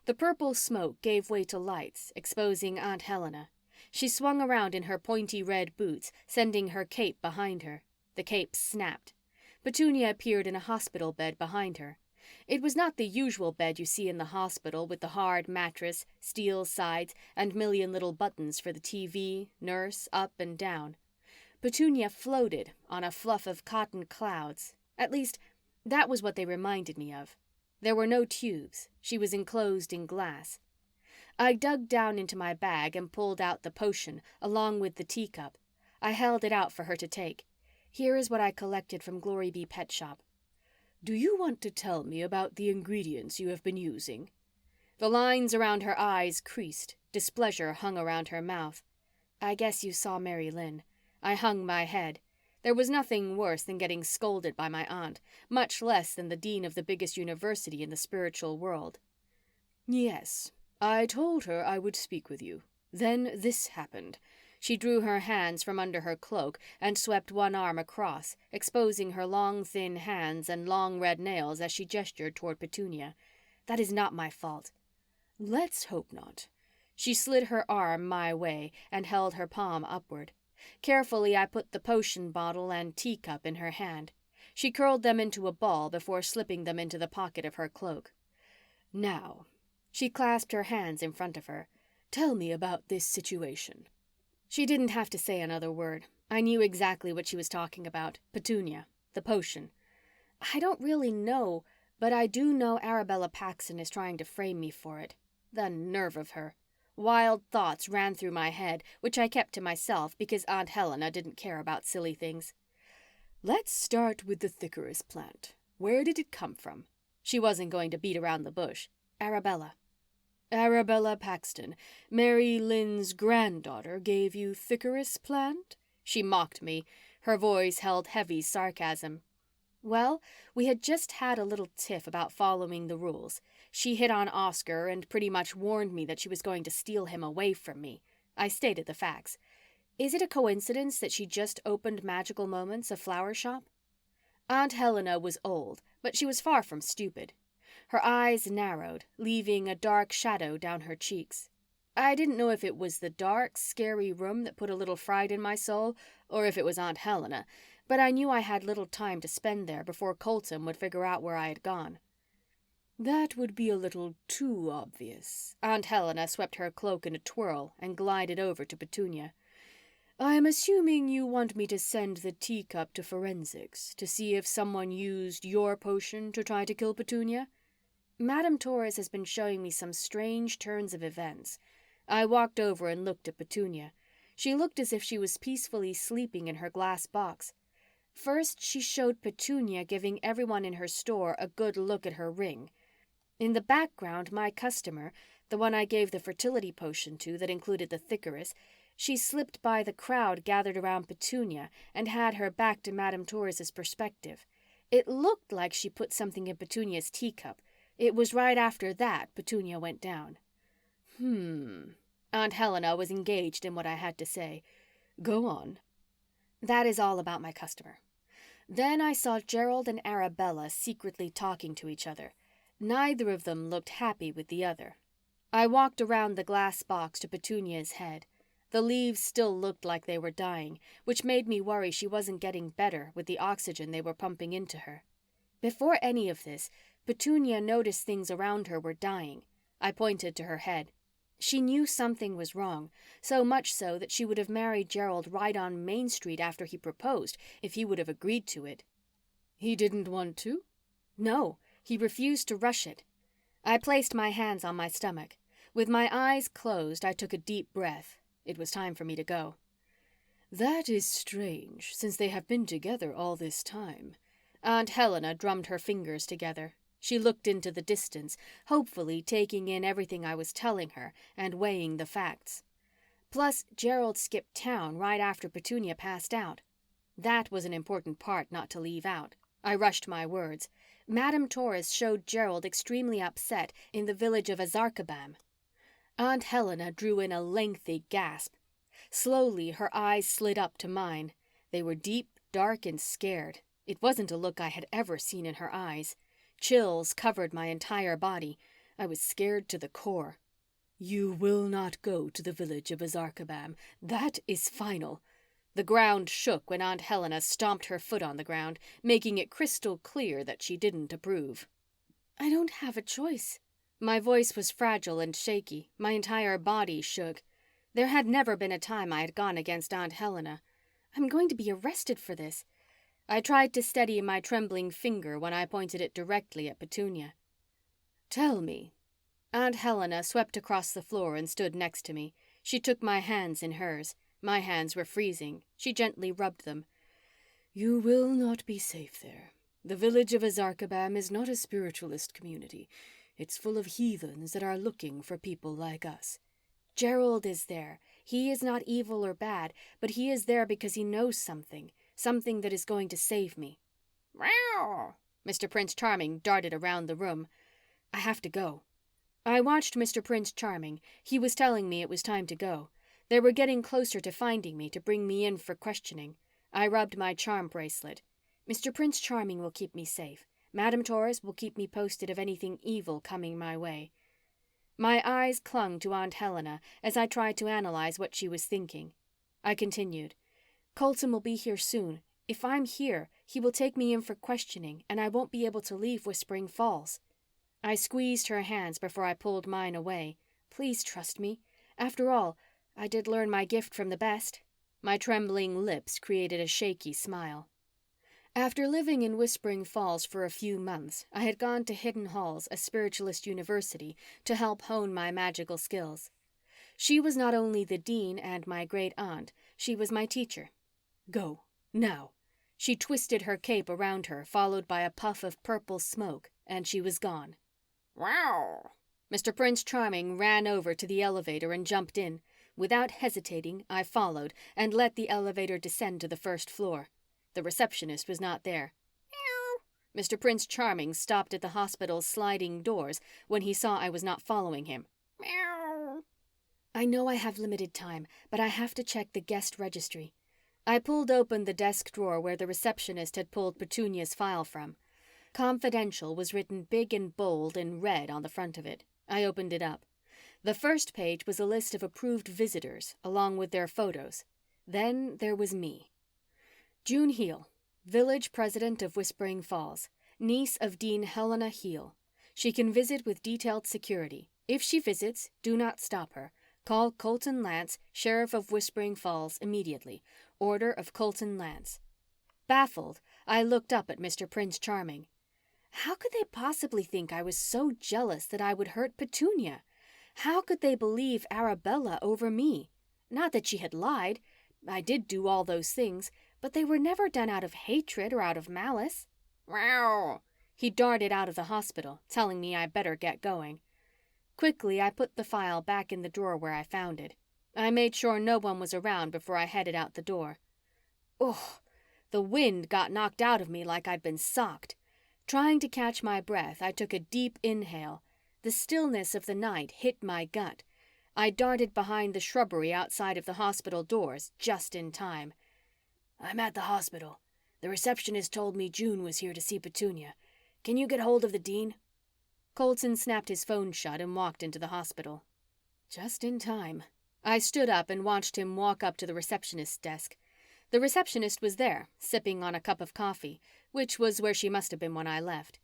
The purple smoke gave way to lights, exposing Aunt Helena. She swung around in her pointy red boots, sending her cape behind her. The cape snapped. Petunia appeared in a hospital bed behind her. It was not the usual bed you see in the hospital with the hard mattress, steel sides, and million little buttons for the TV, nurse, up and down. Petunia floated on a fluff of cotton clouds. At least, that was what they reminded me of. There were no tubes. She was enclosed in glass. I dug down into my bag and pulled out the potion, along with the teacup. I held it out for her to take. Here is what I collected from Glory Be Pet Shop. Do you want to tell me about the ingredients you have been using? The lines around her eyes creased. Displeasure hung around her mouth. I guess you saw Mary Lynn. I hung my head. There was nothing worse than getting scolded by my aunt, much less than the dean of the biggest university in the spiritual world. Yes, I told her I would speak with you. Then this happened. She drew her hands from under her cloak and swept one arm across, exposing her long, thin hands and long red nails as she gestured toward Petunia. That is not my fault. Let's hope not. She slid her arm my way and held her palm upward. Carefully, I put the potion bottle and teacup in her hand. She curled them into a ball before slipping them into the pocket of her cloak. Now, she clasped her hands in front of her. Tell me about this situation. She didn't have to say another word. I knew exactly what she was talking about. Petunia. The potion. I don't really know, but I do know Arabella Paxton is trying to frame me for it. The nerve of her. Wild thoughts ran through my head, which I kept to myself because Aunt Helena didn't care about silly things. Let's start with the thickerus plant. Where did it come from? She wasn't going to beat around the bush. Arabella. Arabella Paxton, Mary Lynn's granddaughter, gave you thickerus plant? She mocked me. Her voice held heavy sarcasm. Well, we had just had a little tiff about following the rules. She hit on Oscar and pretty much warned me that she was going to steal him away from me. I stated the facts. Is it a coincidence that she just opened Magical Moments, a flower shop? Aunt Helena was old, but she was far from stupid. Her eyes narrowed, leaving a dark shadow down her cheeks. I didn't know if it was the dark, scary room that put a little fright in my soul, or if it was Aunt Helena, but I knew I had little time to spend there before Colton would figure out where I had gone. That would be a little too obvious. Aunt Helena swept her cloak in a twirl and glided over to Petunia. I'm assuming you want me to send the teacup to forensics to see if someone used your potion to try to kill Petunia? Madame Torres has been showing me some strange turns of events. I walked over and looked at Petunia. She looked as if she was peacefully sleeping in her glass box. First, she showed Petunia giving everyone in her store a good look at her ring. In the background, my customer, the one I gave the fertility potion to that included the thickerus, she slipped by the crowd gathered around Petunia and had her back to Madame Torres's perspective. It looked like she put something in Petunia's teacup. It was right after that Petunia went down. Aunt Helena was engaged in what I had to say. Go on. That is all about my customer. Then I saw Gerald and Arabella secretly talking to each other. Neither of them looked happy with the other. I walked around the glass box to Petunia's head. The leaves still looked like they were dying, which made me worry she wasn't getting better with the oxygen they were pumping into her. Before any of this, Petunia noticed things around her were dying. I pointed to her head. She knew something was wrong, so much so that she would have married Gerald right on Main Street after he proposed if he would have agreed to it. He didn't want to? No, he refused to rush it. I placed my hands on my stomach. With my eyes closed, I took a deep breath. It was time for me to go. That is strange, since they have been together all this time. Aunt Helena drummed her fingers together. She looked into the distance, hopefully taking in everything I was telling her and weighing the facts. Plus, Gerald skipped town right after Petunia passed out. That was an important part not to leave out. I rushed my words. Madame Torres showed Gerald extremely upset in the village of Azarkabam. Aunt Helena drew in a lengthy gasp. Slowly, her eyes slid up to mine. They were deep, dark, and scared. It wasn't a look I had ever seen in her eyes. Chills covered my entire body. I was scared to the core. "You will not go to the village of Azarkabam. That is final." The ground shook when Aunt Helena stomped her foot on the ground, making it crystal clear that she didn't approve. "I don't have a choice." My voice was fragile and shaky. My entire body shook. There had never been a time I had gone against Aunt Helena. "I'm going to be arrested for this." I tried to steady my trembling finger when I pointed it directly at Petunia. "Tell me." Aunt Helena swept across the floor and stood next to me. She took my hands in hers. My hands were freezing. She gently rubbed them. "You will not be safe there. The village of Azarkabam is not a spiritualist community. It's full of heathens that are looking for people like us." "Gerald is there. He is not evil or bad, but he is there because he knows something that is going to save me." "Meow!" Mr. Prince Charming darted around the room. "I have to go." I watched Mr. Prince Charming. He was telling me it was time to go. They were getting closer to finding me to bring me in for questioning. I rubbed my charm bracelet. "Mr. Prince Charming will keep me safe. Madame Torres will keep me posted of anything evil coming my way." My eyes clung to Aunt Helena as I tried to analyze what she was thinking. I continued. "Colton will be here soon. If I'm here, he will take me in for questioning, and I won't be able to leave Whispering Falls." I squeezed her hands before I pulled mine away. "Please trust me. After all, I did learn my gift from the best." My trembling lips created a shaky smile. After living in Whispering Falls for a few months, I had gone to Hidden Halls, a spiritualist university, to help hone my magical skills. She was not only the dean and my great aunt, she was my teacher. "Go, now." She twisted her cape around her, followed by a puff of purple smoke, and she was gone. "Wow!" Mr. Prince Charming ran over to the elevator and jumped in. Without hesitating, I followed and let the elevator descend to the first floor. The receptionist was not there. "Meow." Mr. Prince Charming stopped at the hospital's sliding doors when he saw I was not following him. "Meow." "I know I have limited time, but I have to check the guest registry." I pulled open the desk drawer where the receptionist had pulled Petunia's file from. Confidential was written big and bold in red on the front of it. I opened it up. The first page was a list of approved visitors, along with their photos. Then there was me. June Heal, village president of Whispering Falls, niece of Dean Helena Heal. She can visit with detailed security. If she visits, do not stop her. Call Colton Lance, sheriff of Whispering Falls, immediately. Order of Colton Lance. Baffled, I looked up at Mr. Prince Charming. How could they possibly think I was so jealous that I would hurt Petunia? How could they believe Arabella over me? Not that she had lied. I did do all those things, but they were never done out of hatred or out of malice. "Wow!" He darted out of the hospital, telling me I better get going. Quickly, I put the file back in the drawer where I found it. I made sure no one was around before I headed out the door. Ugh! The wind got knocked out of me like I'd been socked. Trying to catch my breath, I took a deep inhale. The stillness of the night hit my gut. I darted behind the shrubbery outside of the hospital doors just in time. "I'm at the hospital. The receptionist told me June was here to see Petunia. Can you get hold of the dean?" Colton snapped his phone shut and walked into the hospital. Just in time. I stood up and watched him walk up to the receptionist's desk. The receptionist was there, sipping on a cup of coffee, which was where she must have been when I left.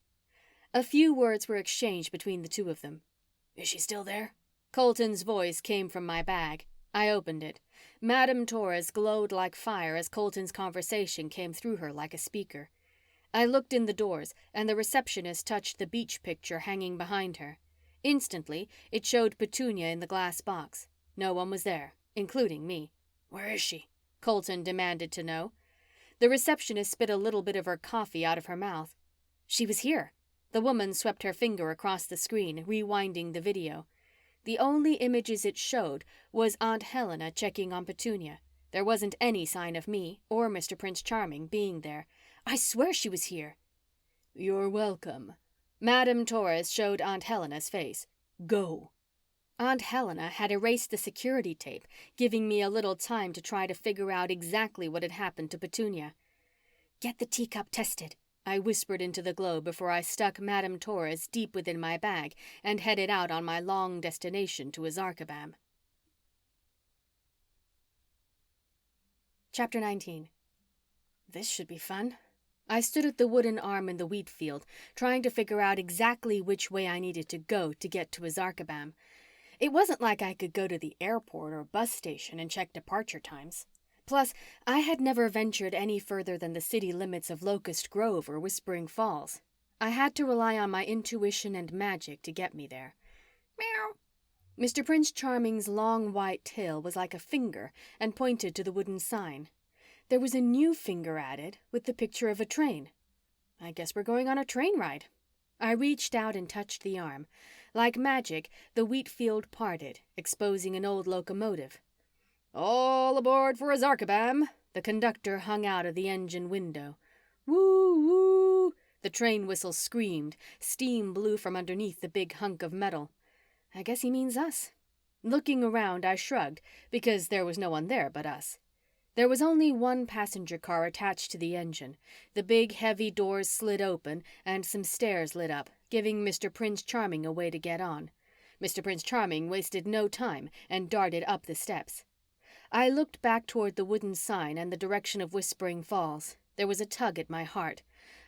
A few words were exchanged between the two of them. "Is she still there?" Colton's voice came from my bag. I opened it. Madame Torres glowed like fire as Colton's conversation came through her like a speaker. I looked in the doors, and the receptionist touched the beach picture hanging behind her. Instantly, it showed Petunia in the glass box. No one was there, including me. "Where is she?" Colton demanded to know. The receptionist spit a little bit of her coffee out of her mouth. "She was here." The woman swept her finger across the screen, rewinding the video. The only images it showed was Aunt Helena checking on Petunia. There wasn't any sign of me or Mr. Prince Charming being there. I swear she was here. "You're welcome." Madame Torres showed Aunt Helena's face. "Go." Aunt Helena had erased the security tape, giving me a little time to try to figure out exactly what had happened to Petunia. "Get the teacup tested," I whispered into the globe before I stuck Madame Torres deep within my bag and headed out on my long destination to Azarkabam. Chapter 19. This should be fun. I stood at the wooden arm in the wheat field, trying to figure out exactly which way I needed to go to get to Azarkabam. It wasn't like I could go to the airport or bus station and check departure times. Plus, I had never ventured any further than the city limits of Locust Grove or Whispering Falls. I had to rely on my intuition and magic to get me there. Meow. Mr. Prince Charming's long white tail was like a finger and pointed to the wooden sign. There was a new finger added with the picture of a train. I guess we're going on a train ride. I reached out and touched the arm. Like magic, the wheat field parted, exposing an old locomotive. "All aboard for Azarkabam," the conductor hung out of the engine window. "Woo, woo," the train whistle screamed. Steam blew from underneath the big hunk of metal. I guess he means us. Looking around, I shrugged, because there was no one there but us. There was only one passenger car attached to the engine. The big, heavy doors slid open and some stairs lit up, giving Mr. Prince Charming a way to get on. Mr. Prince Charming wasted no time and darted up the steps. I looked back toward the wooden sign and the direction of Whispering Falls. There was a tug at my heart.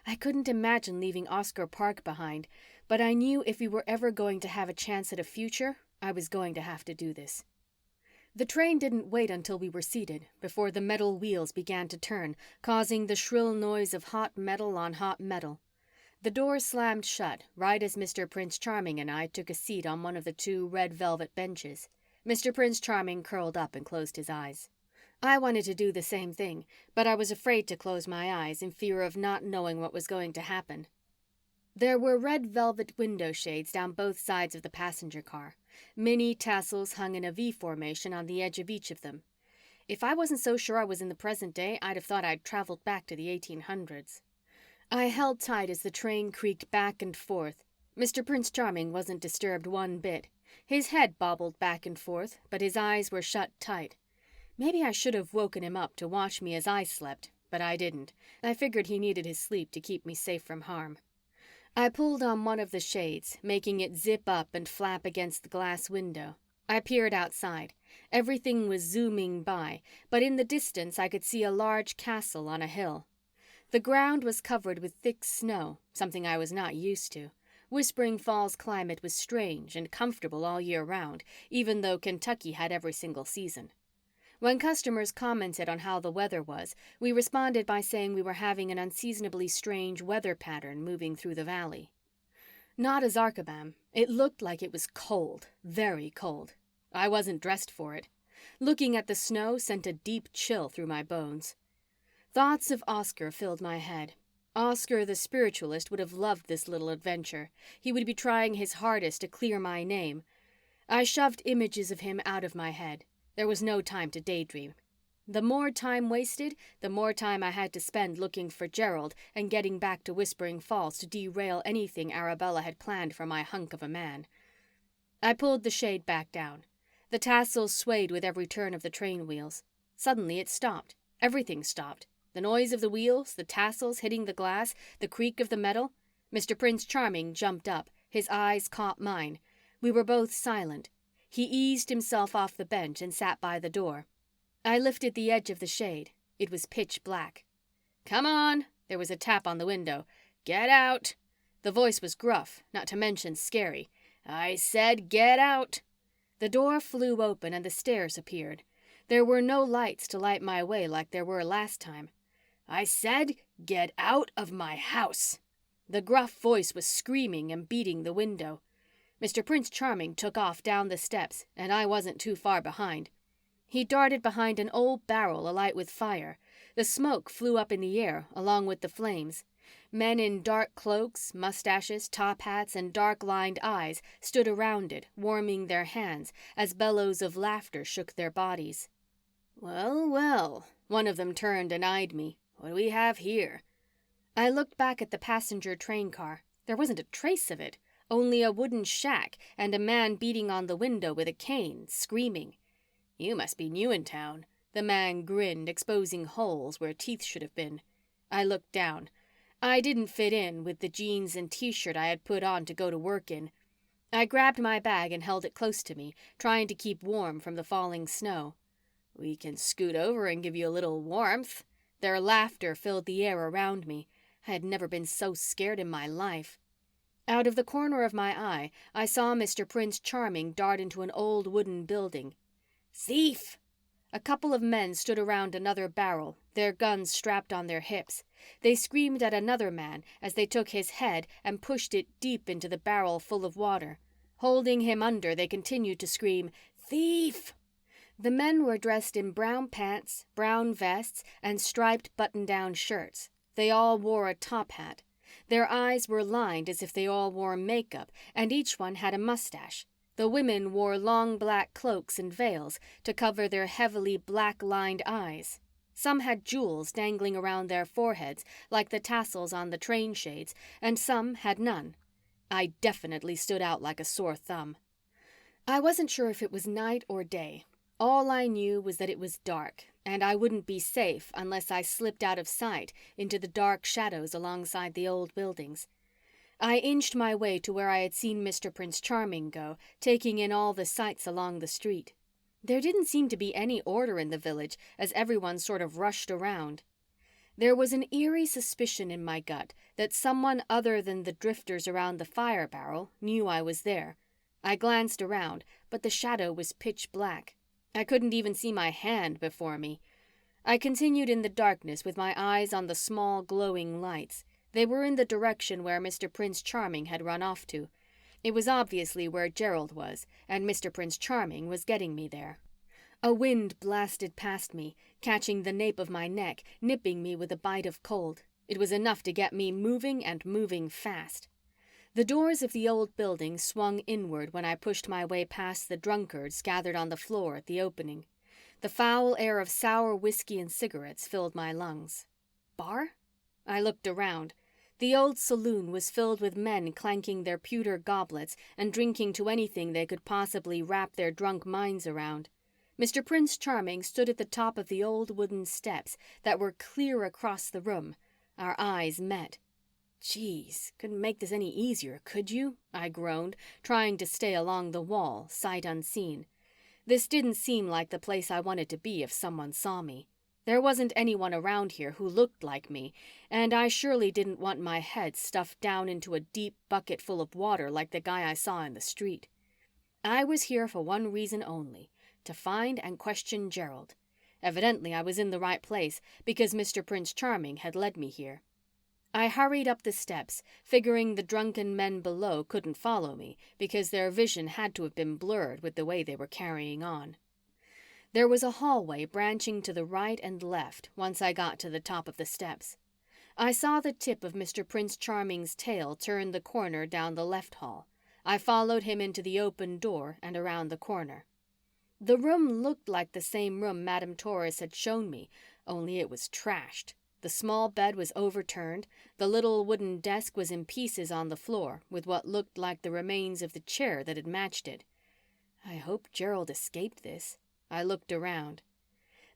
I couldn't imagine leaving Oscar Park behind, but I knew if we were ever going to have a chance at a future, I was going to have to do this. The train didn't wait until we were seated before the metal wheels began to turn, causing the shrill noise of hot metal on hot metal. The door slammed shut right as Mr. Prince Charming and I took a seat on one of the two red velvet benches. Mr. Prince Charming curled up and closed his eyes. I wanted to do the same thing, but I was afraid to close my eyes in fear of not knowing what was going to happen. There were red velvet window shades down both sides of the passenger car. Mini tassels hung in a V formation on the edge of each of them. If I wasn't so sure I was in the present day, I'd have thought I'd traveled back to the 1800s. I held tight as the train creaked back and forth. Mr. Prince Charming wasn't disturbed one bit. His head bobbled back and forth, but his eyes were shut tight. Maybe I should have woken him up to watch me as I slept, but I didn't. I figured he needed his sleep to keep me safe from harm. I pulled on one of the shades, making it zip up and flap against the glass window. I peered outside. Everything was zooming by, but in the distance I could see a large castle on a hill. The ground was covered with thick snow, something I was not used to. Whispering Falls' climate was strange and comfortable all year round, even though Kentucky had every single season. When customers commented on how the weather was, we responded by saying we were having an unseasonably strange weather pattern moving through the valley. Not Azarkabam. It looked like it was cold, very cold. I wasn't dressed for it. Looking at the snow sent a deep chill through my bones. Thoughts of Oscar filled my head. Oscar the spiritualist would have loved this little adventure. He would be trying his hardest to clear my name. I shoved images of him out of my head. There was no time to daydream. The more time wasted, the more time I had to spend looking for Gerald and getting back to Whispering Falls to derail anything Arabella had planned for my hunk of a man. I pulled the shade back down. The tassels swayed with every turn of the train wheels. Suddenly it stopped. Everything stopped. The noise of the wheels, the tassels hitting the glass, the creak of the metal. Mr. Prince Charming jumped up. His eyes caught mine. We were both silent. He eased himself off the bench and sat by the door. I lifted the edge of the shade. It was pitch black. "Come on." There was a tap on the window. "Get out." The voice was gruff, not to mention scary. "I said get out." The door flew open and the stairs appeared. There were no lights to light my way like there were last time. "I said get out of my house." The gruff voice was screaming and beating the window. Mr. Prince Charming took off down the steps, and I wasn't too far behind. He darted behind an old barrel alight with fire. The smoke flew up in the air, along with the flames. Men in dark cloaks, mustaches, top hats, and dark-lined eyes stood around it, warming their hands, as bellows of laughter shook their bodies. "Well, well," one of them turned and eyed me. "What do we have here?" I looked back at the passenger train car. There wasn't a trace of it. only a wooden shack and a man beating on the window with a cane, screaming. "You must be new in town." The man grinned, exposing holes where teeth should have been. I looked down. I didn't fit in with the jeans and t-shirt I had put on to go to work in. I grabbed my bag and held it close to me, trying to keep warm from the falling snow. "We can scoot over and give you a little warmth." Their laughter filled the air around me. I had never been so scared in my life. Out of the corner of my eye, I saw Mr. Prince Charming dart into an old wooden building. "Thief!" A couple of men stood around another barrel, their guns strapped on their hips. They screamed at another man as they took his head and pushed it deep into the barrel full of water. Holding him under, they continued to scream, "Thief!" The men were dressed in brown pants, brown vests, and striped button-down shirts. They all wore a top hat. Their eyes were lined as if they all wore makeup, and each one had a mustache. The women wore long black cloaks and veils to cover their heavily black-lined eyes. Some had jewels dangling around their foreheads, like the tassels on the train shades, and some had none. I definitely stood out like a sore thumb. I wasn't sure if it was night or day. All I knew was that it was dark, and I wouldn't be safe unless I slipped out of sight into the dark shadows alongside the old buildings. I inched my way to where I had seen Mr. Prince Charming go, taking in all the sights along the street. There didn't seem to be any order in the village, as everyone sort of rushed around. There was an eerie suspicion in my gut that someone other than the drifters around the fire barrel knew I was there. I glanced around, but the shadow was pitch black. I couldn't even see my hand before me. I continued in the darkness with my eyes on the small glowing lights. They were in the direction where Mr. Prince Charming had run off to. It was obviously where Gerald was, and Mr. Prince Charming was getting me there. A wind blasted past me, catching the nape of my neck, nipping me with a bite of cold. It was enough to get me moving and moving fast. The doors of the old building swung inward when I pushed my way past the drunkards gathered on the floor at the opening. The foul air of sour whiskey and cigarettes filled my lungs. Bar? I looked around. The old saloon was filled with men clanking their pewter goblets and drinking to anything they could possibly wrap their drunk minds around. Mr. Prince Charming stood at the top of the old wooden steps that were clear across the room. Our eyes met. "Geez, couldn't make this any easier, could you?" I groaned, trying to stay along the wall, sight unseen. This didn't seem like the place I wanted to be if someone saw me. There wasn't anyone around here who looked like me, and I surely didn't want my head stuffed down into a deep bucket full of water like the guy I saw in the street. I was here for one reason only, to find and question Gerald. Evidently I was in the right place because Mr. Prince Charming had led me here. I hurried up the steps, figuring the drunken men below couldn't follow me because their vision had to have been blurred with the way they were carrying on. There was a hallway branching to the right and left once I got to the top of the steps. I saw the tip of Mr. Prince Charming's tail turn the corner down the left hall. I followed him into the open door and around the corner. The room looked like the same room Madame Torres had shown me, only it was trashed. The small bed was overturned, the little wooden desk was in pieces on the floor with what looked like the remains of the chair that had matched it. I hope Gerald escaped this. I looked around.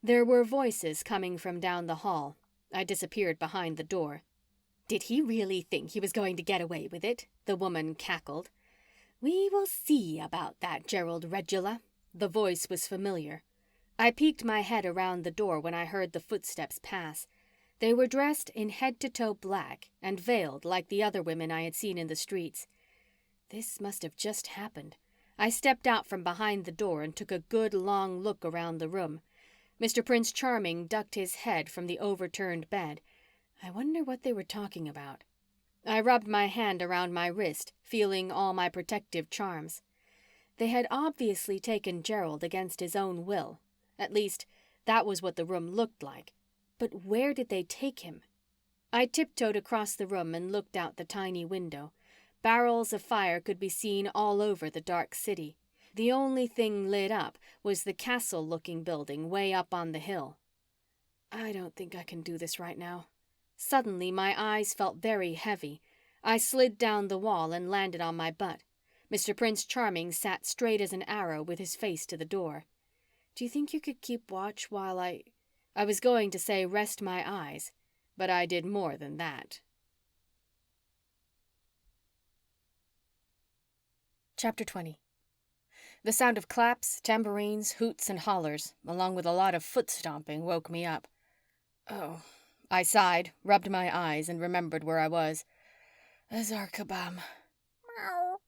There were voices coming from down the hall. I disappeared behind the door. "Did he really think he was going to get away with it?" the woman cackled. "We will see about that, Gerald Regula." The voice was familiar. I peeked my head around the door when I heard the footsteps pass. They were dressed in head-to-toe black and veiled like the other women I had seen in the streets. This must have just happened. I stepped out from behind the door and took a good long look around the room. Mr. Prince Charming ducked his head from the overturned bed. I wonder what they were talking about. I rubbed my hand around my wrist, feeling all my protective charms. They had obviously taken Gerald against his own will. At least, that was what the room looked like. But where did they take him? I tiptoed across the room and looked out the tiny window. Barrels of fire could be seen all over the dark city. The only thing lit up was the castle-looking building way up on the hill. I don't think I can do this right now. Suddenly, my eyes felt very heavy. I slid down the wall and landed on my butt. Mr. Prince Charming sat straight as an arrow with his face to the door. "Do you think you could keep watch while I was going to say rest my eyes, but I did more than that." Chapter 20. The sound of claps, tambourines, hoots, and hollers, along with a lot of foot stomping, woke me up. "Oh." I sighed, rubbed my eyes, and remembered where I was. "Azarkabam." Meow.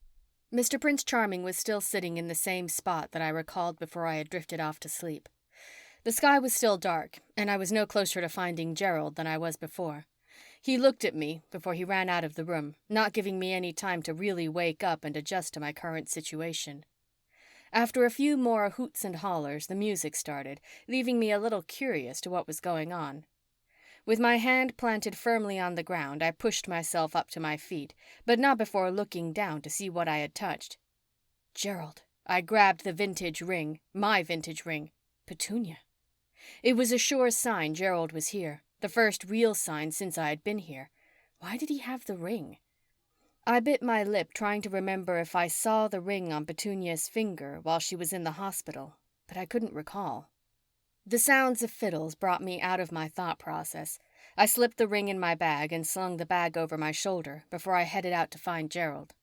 Mr. Prince Charming was still sitting in the same spot that I recalled before I had drifted off to sleep. The sky was still dark, and I was no closer to finding Gerald than I was before. He looked at me before he ran out of the room, not giving me any time to really wake up and adjust to my current situation. After a few more hoots and hollers, the music started, leaving me a little curious to what was going on. With my hand planted firmly on the ground, I pushed myself up to my feet, but not before looking down to see what I had touched. Gerald. I grabbed the vintage ring, my vintage ring. Petunia. It was a sure sign Gerald was here, the first real sign since I had been here. Why did he have the ring? I bit my lip, trying to remember if I saw the ring on Petunia's finger while she was in the hospital, but I couldn't recall. The sounds of fiddles brought me out of my thought process. I slipped the ring in my bag and slung the bag over my shoulder before I headed out to find Gerald.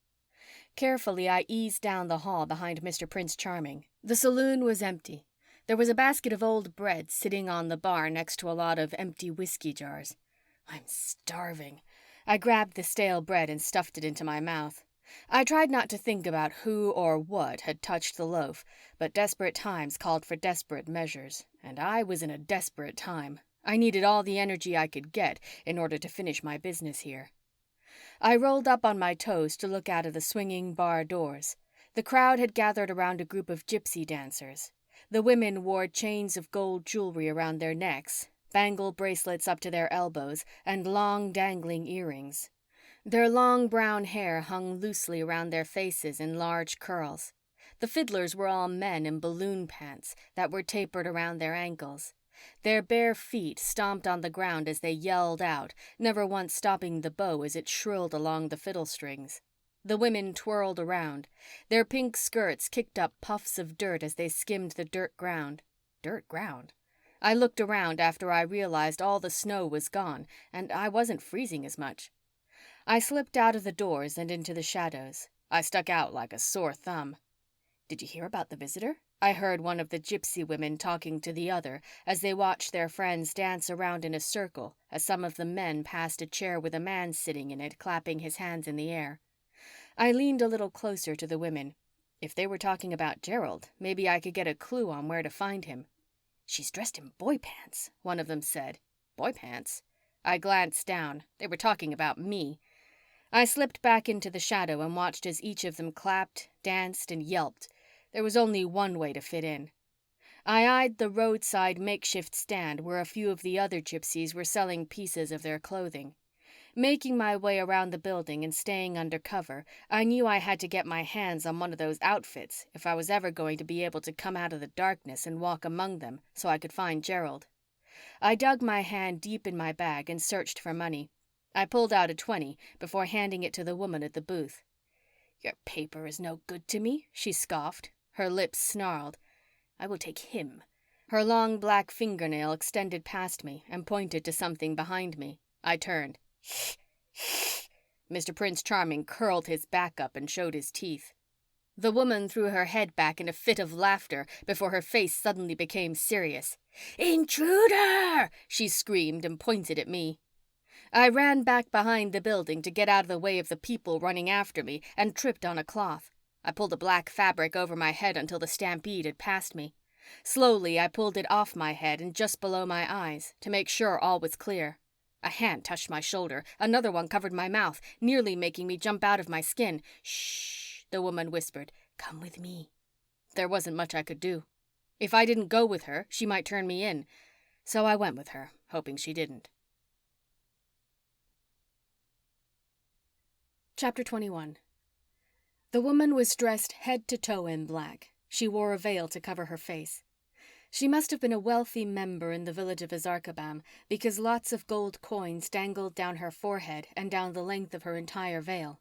Carefully, I eased down the hall behind Mr. Prince Charming. The saloon was empty. There was a basket of old bread sitting on the bar next to a lot of empty whiskey jars. I'm starving. I grabbed the stale bread and stuffed it into my mouth. I tried not to think about who or what had touched the loaf, but desperate times called for desperate measures, and I was in a desperate time. I needed all the energy I could get in order to finish my business here. I rolled up on my toes to look out of the swinging bar doors. The crowd had gathered around a group of gypsy dancers. The women wore chains of gold jewelry around their necks, bangle bracelets up to their elbows, and long dangling earrings. Their long brown hair hung loosely around their faces in large curls. The fiddlers were all men in balloon pants that were tapered around their ankles. Their bare feet stomped on the ground as they yelled out, never once stopping the bow as it shrilled along the fiddle strings. The women twirled around. Their pink skirts kicked up puffs of dirt as they skimmed the dirt ground. Dirt ground? I looked around after I realized all the snow was gone, and I wasn't freezing as much. I slipped out of the doors and into the shadows. I stuck out like a sore thumb. "Did you hear about the visitor?" I heard one of the gypsy women talking to the other as they watched their friends dance around in a circle as some of the men passed a chair with a man sitting in it, clapping his hands in the air. I leaned a little closer to the women. If they were talking about Gerald, maybe I could get a clue on where to find him. "She's dressed in boy pants," one of them said. Boy pants? I glanced down. They were talking about me. I slipped back into the shadow and watched as each of them clapped, danced, and yelped. There was only one way to fit in. I eyed the roadside makeshift stand where a few of the other gypsies were selling pieces of their clothing. Making my way around the building and staying under cover, I knew I had to get my hands on one of those outfits if I was ever going to be able to come out of the darkness and walk among them so I could find Gerald. I dug my hand deep in my bag and searched for money. I pulled out a 20 before handing it to the woman at the booth. "Your paper is no good to me," she scoffed. Her lips snarled. "I will take him." Her long black fingernail extended past me and pointed to something behind me. I turned. Mr. Prince Charming curled his back up and showed his teeth. The woman threw her head back in a fit of laughter before her face suddenly became serious. "Intruder!" she screamed and pointed at me. I ran back behind the building to get out of the way of the people running after me and tripped on a cloth. I pulled a black fabric over my head until the stampede had passed me. Slowly, I pulled it off my head and just below my eyes to make sure all was clear. A hand touched my shoulder. Another one covered my mouth, nearly making me jump out of my skin. "Shh," the woman whispered. "Come with me." There wasn't much I could do. If I didn't go with her, she might turn me in. So I went with her, hoping she didn't. Chapter 21. The woman was dressed head to toe in black. She wore a veil to cover her face. She must have been a wealthy member in the village of Azarkabam, because lots of gold coins dangled down her forehead and down the length of her entire veil.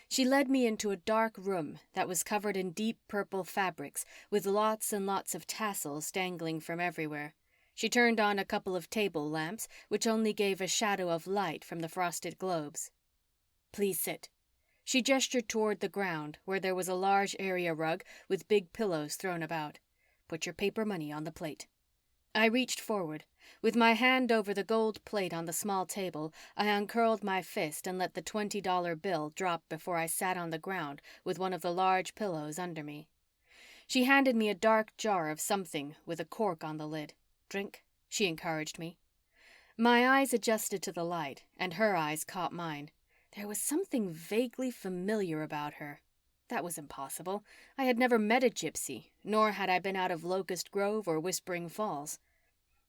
She led me into a dark room that was covered in deep purple fabrics, with lots and lots of tassels dangling from everywhere. She turned on a couple of table lamps, which only gave a shadow of light from the frosted globes. "Please sit." She gestured toward the ground, where there was a large area rug with big pillows thrown about. "Put your paper money on the plate." I reached forward. With my hand over the gold plate on the small table, I uncurled my fist and let the $20 bill drop before I sat on the ground with one of the large pillows under me. She handed me a dark jar of something with a cork on the lid. "Drink," she encouraged me. My eyes adjusted to the light, and her eyes caught mine. There was something vaguely familiar about her. That was impossible. I had never met a gypsy, nor had I been out of Locust Grove or Whispering Falls.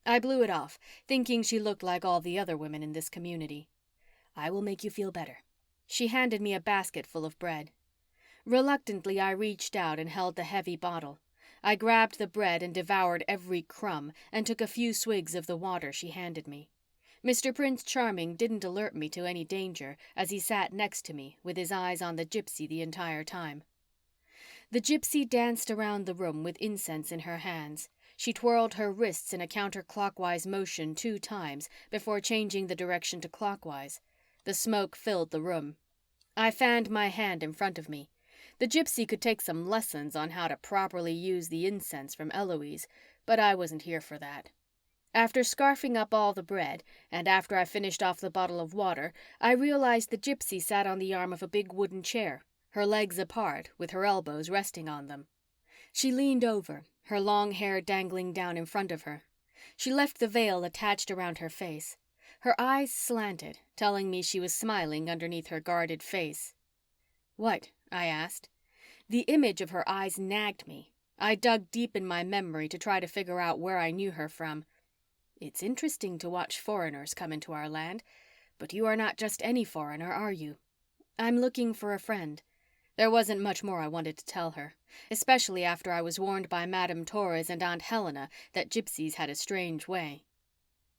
I blew it off, thinking she looked like all the other women in this community. "I will make you feel better." She handed me a basket full of bread. Reluctantly, I reached out and held the heavy bottle. I grabbed the bread and devoured every crumb and took a few swigs of the water she handed me. Mr. Prince Charming didn't alert me to any danger as he sat next to me with his eyes on the gypsy the entire time. The gypsy danced around the room with incense in her hands. She twirled her wrists in a counterclockwise motion 2 times before changing the direction to clockwise. The smoke filled the room. I fanned my hand in front of me. The gypsy could take some lessons on how to properly use the incense from Eloise, but I wasn't here for that. After scarfing up all the bread, and after I finished off the bottle of water, I realized the gypsy sat on the arm of a big wooden chair, her legs apart, with her elbows resting on them. She leaned over, her long hair dangling down in front of her. She left the veil attached around her face. Her eyes slanted, telling me she was smiling underneath her guarded face. "What?" I asked. The image of her eyes nagged me. I dug deep in my memory to try to figure out where I knew her from. "It's interesting to watch foreigners come into our land, but you are not just any foreigner, are you?" "I'm looking for a friend." There wasn't much more I wanted to tell her, especially after I was warned by Madame Torres and Aunt Helena that gypsies had a strange way.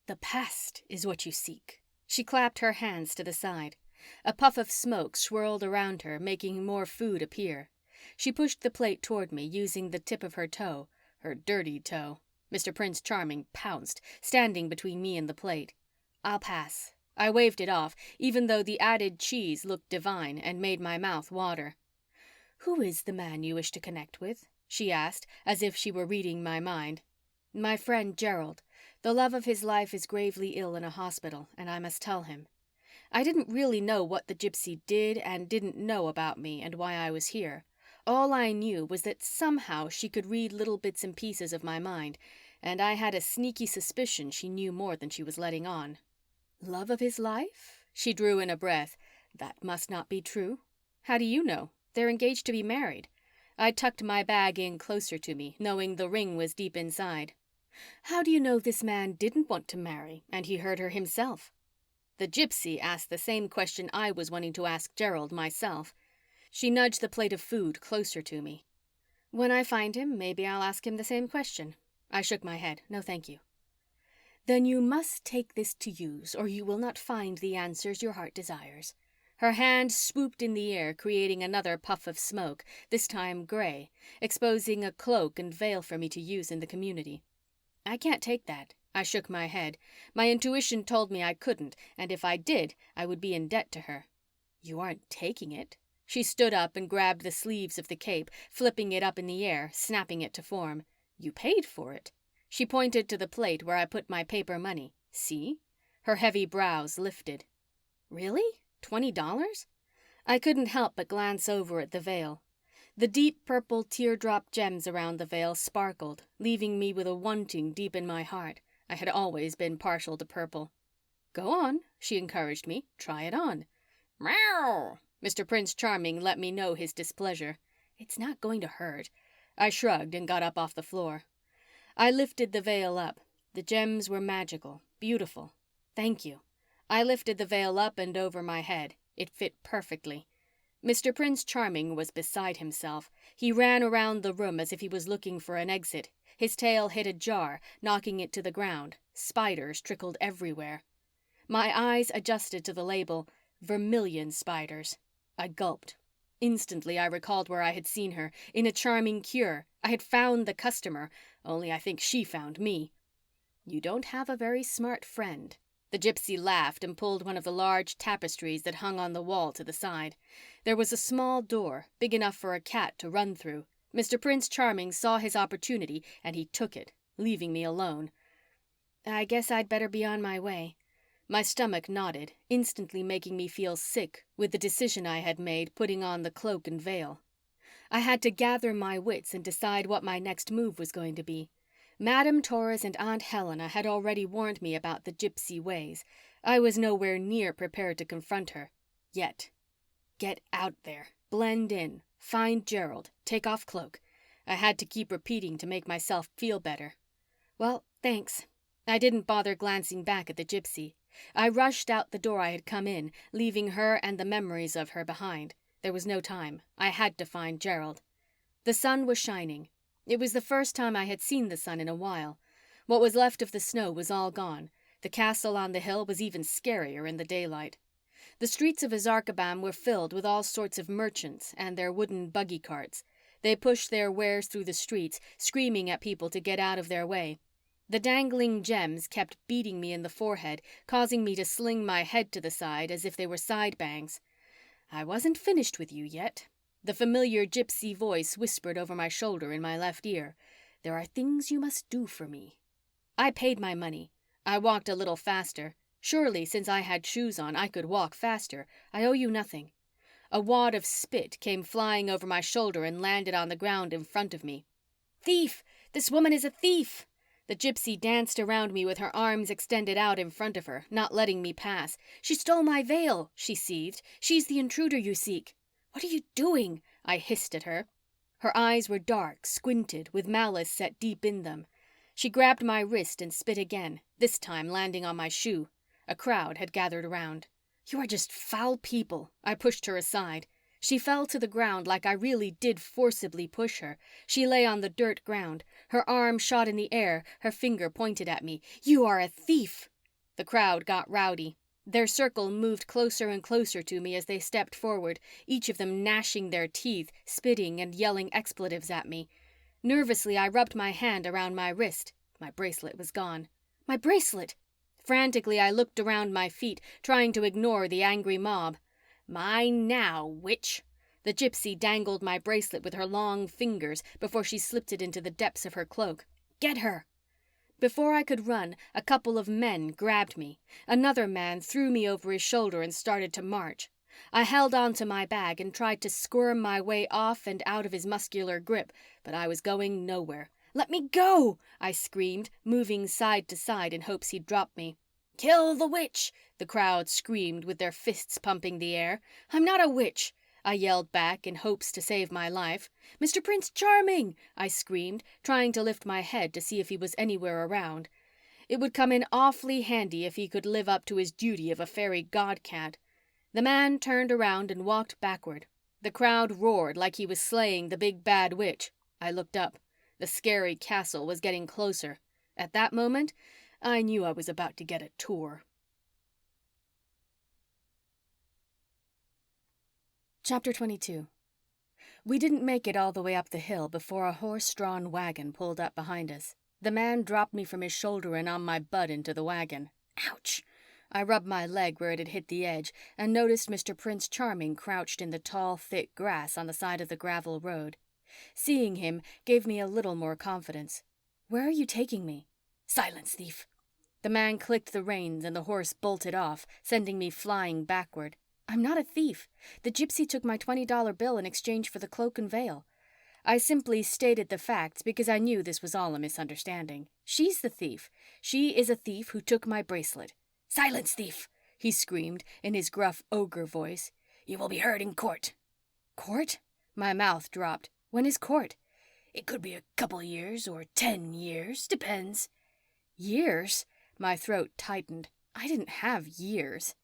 "The past is what you seek." She clapped her hands to the side. A puff of smoke swirled around her, making more food appear. She pushed the plate toward me, using the tip of her toe, her dirty toe. Mr. Prince Charming pounced, standing between me and the plate. "I'll pass." I waved it off, even though the added cheese looked divine and made my mouth water. "Who is the man you wish to connect with?" she asked, as if she were reading my mind. "My friend Gerald. The love of his life is gravely ill in a hospital, and I must tell him." I didn't really know what the gypsy did and didn't know about me and why I was here. All I knew was that somehow she could read little bits and pieces of my mind, and I had a sneaky suspicion she knew more than she was letting on. "Love of his life?" She drew in a breath. "That must not be true." "How do you know? They're engaged to be married." I tucked my bag in closer to me, knowing the ring was deep inside. "How do you know this man didn't want to marry and he hurt her himself?" The gypsy asked the same question I was wanting to ask Gerald myself. She nudged the plate of food closer to me. "When I find him, maybe I'll ask him the same question." I shook my head. "No, thank you." "Then you must take this to use, or you will not find the answers your heart desires." Her hand swooped in the air, creating another puff of smoke, this time gray, exposing a cloak and veil for me to use in the community. "I can't take that." I shook my head. My intuition told me I couldn't, and if I did, I would be in debt to her. "You aren't taking it." She stood up and grabbed the sleeves of the cape, flipping it up in the air, snapping it to form. "You paid for it." She pointed to the plate where I put my paper money. "See?" Her heavy brows lifted. "Really? $20? I couldn't help but glance over at the veil. The deep purple teardrop gems around the veil sparkled, leaving me with a wanting deep in my heart. I had always been partial to purple. "Go on," she encouraged me. "Try it on." "Meow!" Mr. Prince Charming let me know his displeasure. "It's not going to hurt." I shrugged and got up off the floor. I lifted the veil up. The gems were magical, beautiful. "Thank you." I lifted the veil up and over my head. It fit perfectly. Mr. Prince Charming was beside himself. He ran around the room as if he was looking for an exit. His tail hit a jar, knocking it to the ground. Spiders trickled everywhere. My eyes adjusted to the label, vermilion spiders. I gulped. Instantly I recalled where I had seen her, in a charming cure. I had found the customer, only I think she found me. You don't have a very smart friend. The gypsy laughed and pulled one of the large tapestries that hung on the wall to the side. There was a small door, big enough for a cat to run through. Mr. Prince Charming saw his opportunity and he took it, leaving me alone. I guess I'd better be on my way. My stomach nodded, instantly making me feel sick with the decision I had made putting on the cloak and veil. I had to gather my wits and decide what my next move was going to be. Madame Torres and Aunt Helena had already warned me about the gypsy ways. I was nowhere near prepared to confront her. Yet. Get out there. Blend in. Find Gerald. Take off cloak. I had to keep repeating to make myself feel better. Well, thanks. I didn't bother glancing back at the gypsy. I rushed out the door I had come in, leaving her and the memories of her behind. There was no time. I had to find Gerald. The sun was shining. It was the first time I had seen the sun in a while. What was left of the snow was all gone. The castle on the hill was even scarier in the daylight. The streets of Azarkabam were filled with all sorts of merchants and their wooden buggy carts. They pushed their wares through the streets, screaming at people to get out of their way. The dangling gems kept beating me in the forehead, causing me to sling my head to the side as if they were side bangs. I wasn't finished with you yet. The familiar gypsy voice whispered over my shoulder in my left ear. There are things you must do for me. I paid my money. I walked a little faster. Surely, since I had shoes on, I could walk faster. I owe you nothing. A wad of spit came flying over my shoulder and landed on the ground in front of me. Thief! This woman is a thief! The gypsy danced around me with her arms extended out in front of her, not letting me pass. She stole my veil, she seethed. She's the intruder you seek. What are you doing? I hissed at her. Her eyes were dark, squinted, with malice set deep in them. She grabbed my wrist and spit again, this time landing on my shoe. A crowd had gathered around. You are just foul people. I pushed her aside. She fell to the ground like I really did forcibly push her. She lay on the dirt ground. Her arm shot in the air, her finger pointed at me. You are a thief! The crowd got rowdy. Their circle moved closer and closer to me as they stepped forward, each of them gnashing their teeth, spitting and yelling expletives at me. Nervously, I rubbed my hand around my wrist. My bracelet was gone. My bracelet! Frantically, I looked around my feet, trying to ignore the angry mob. Mine now, witch! The gypsy dangled my bracelet with her long fingers before she slipped it into the depths of her cloak. Get her! Before I could run, a couple of men grabbed me. Another man threw me over his shoulder and started to march. I held on to my bag and tried to squirm my way off and out of his muscular grip, but I was going nowhere. Let me go! I screamed, moving side to side in hopes he'd drop me. Kill the witch! The crowd screamed with their fists pumping the air. I'm not a witch! I yelled back in hopes to save my life. Mr. Prince Charming! I screamed, trying to lift my head to see if he was anywhere around. It would come in awfully handy if he could live up to his duty of a fairy god-cat. The man turned around and walked backward. The crowd roared like he was slaying the big bad witch. I looked up. The scary castle was getting closer. At that moment, I knew I was about to get a tour. Chapter 22. We didn't make it all the way up the hill before a horse-drawn wagon pulled up behind us. The man dropped me from his shoulder and on my butt into the wagon. Ouch! I rubbed my leg where it had hit the edge and noticed Mr. Prince Charming crouched in the tall, thick grass on the side of the gravel road. Seeing him gave me a little more confidence. Where are you taking me? Silence, thief! The man clicked the reins and the horse bolted off, sending me flying backward. I'm not a thief. The gypsy took my $20 bill in exchange for the cloak and veil. I simply stated the facts because I knew this was all a misunderstanding. She's the thief. She is a thief who took my bracelet. Silence, thief! He screamed in his gruff ogre voice. You will be heard in court. Court? My mouth dropped. When is court? It could be a couple years or 10 years. Depends. Years? My throat tightened. I didn't have years.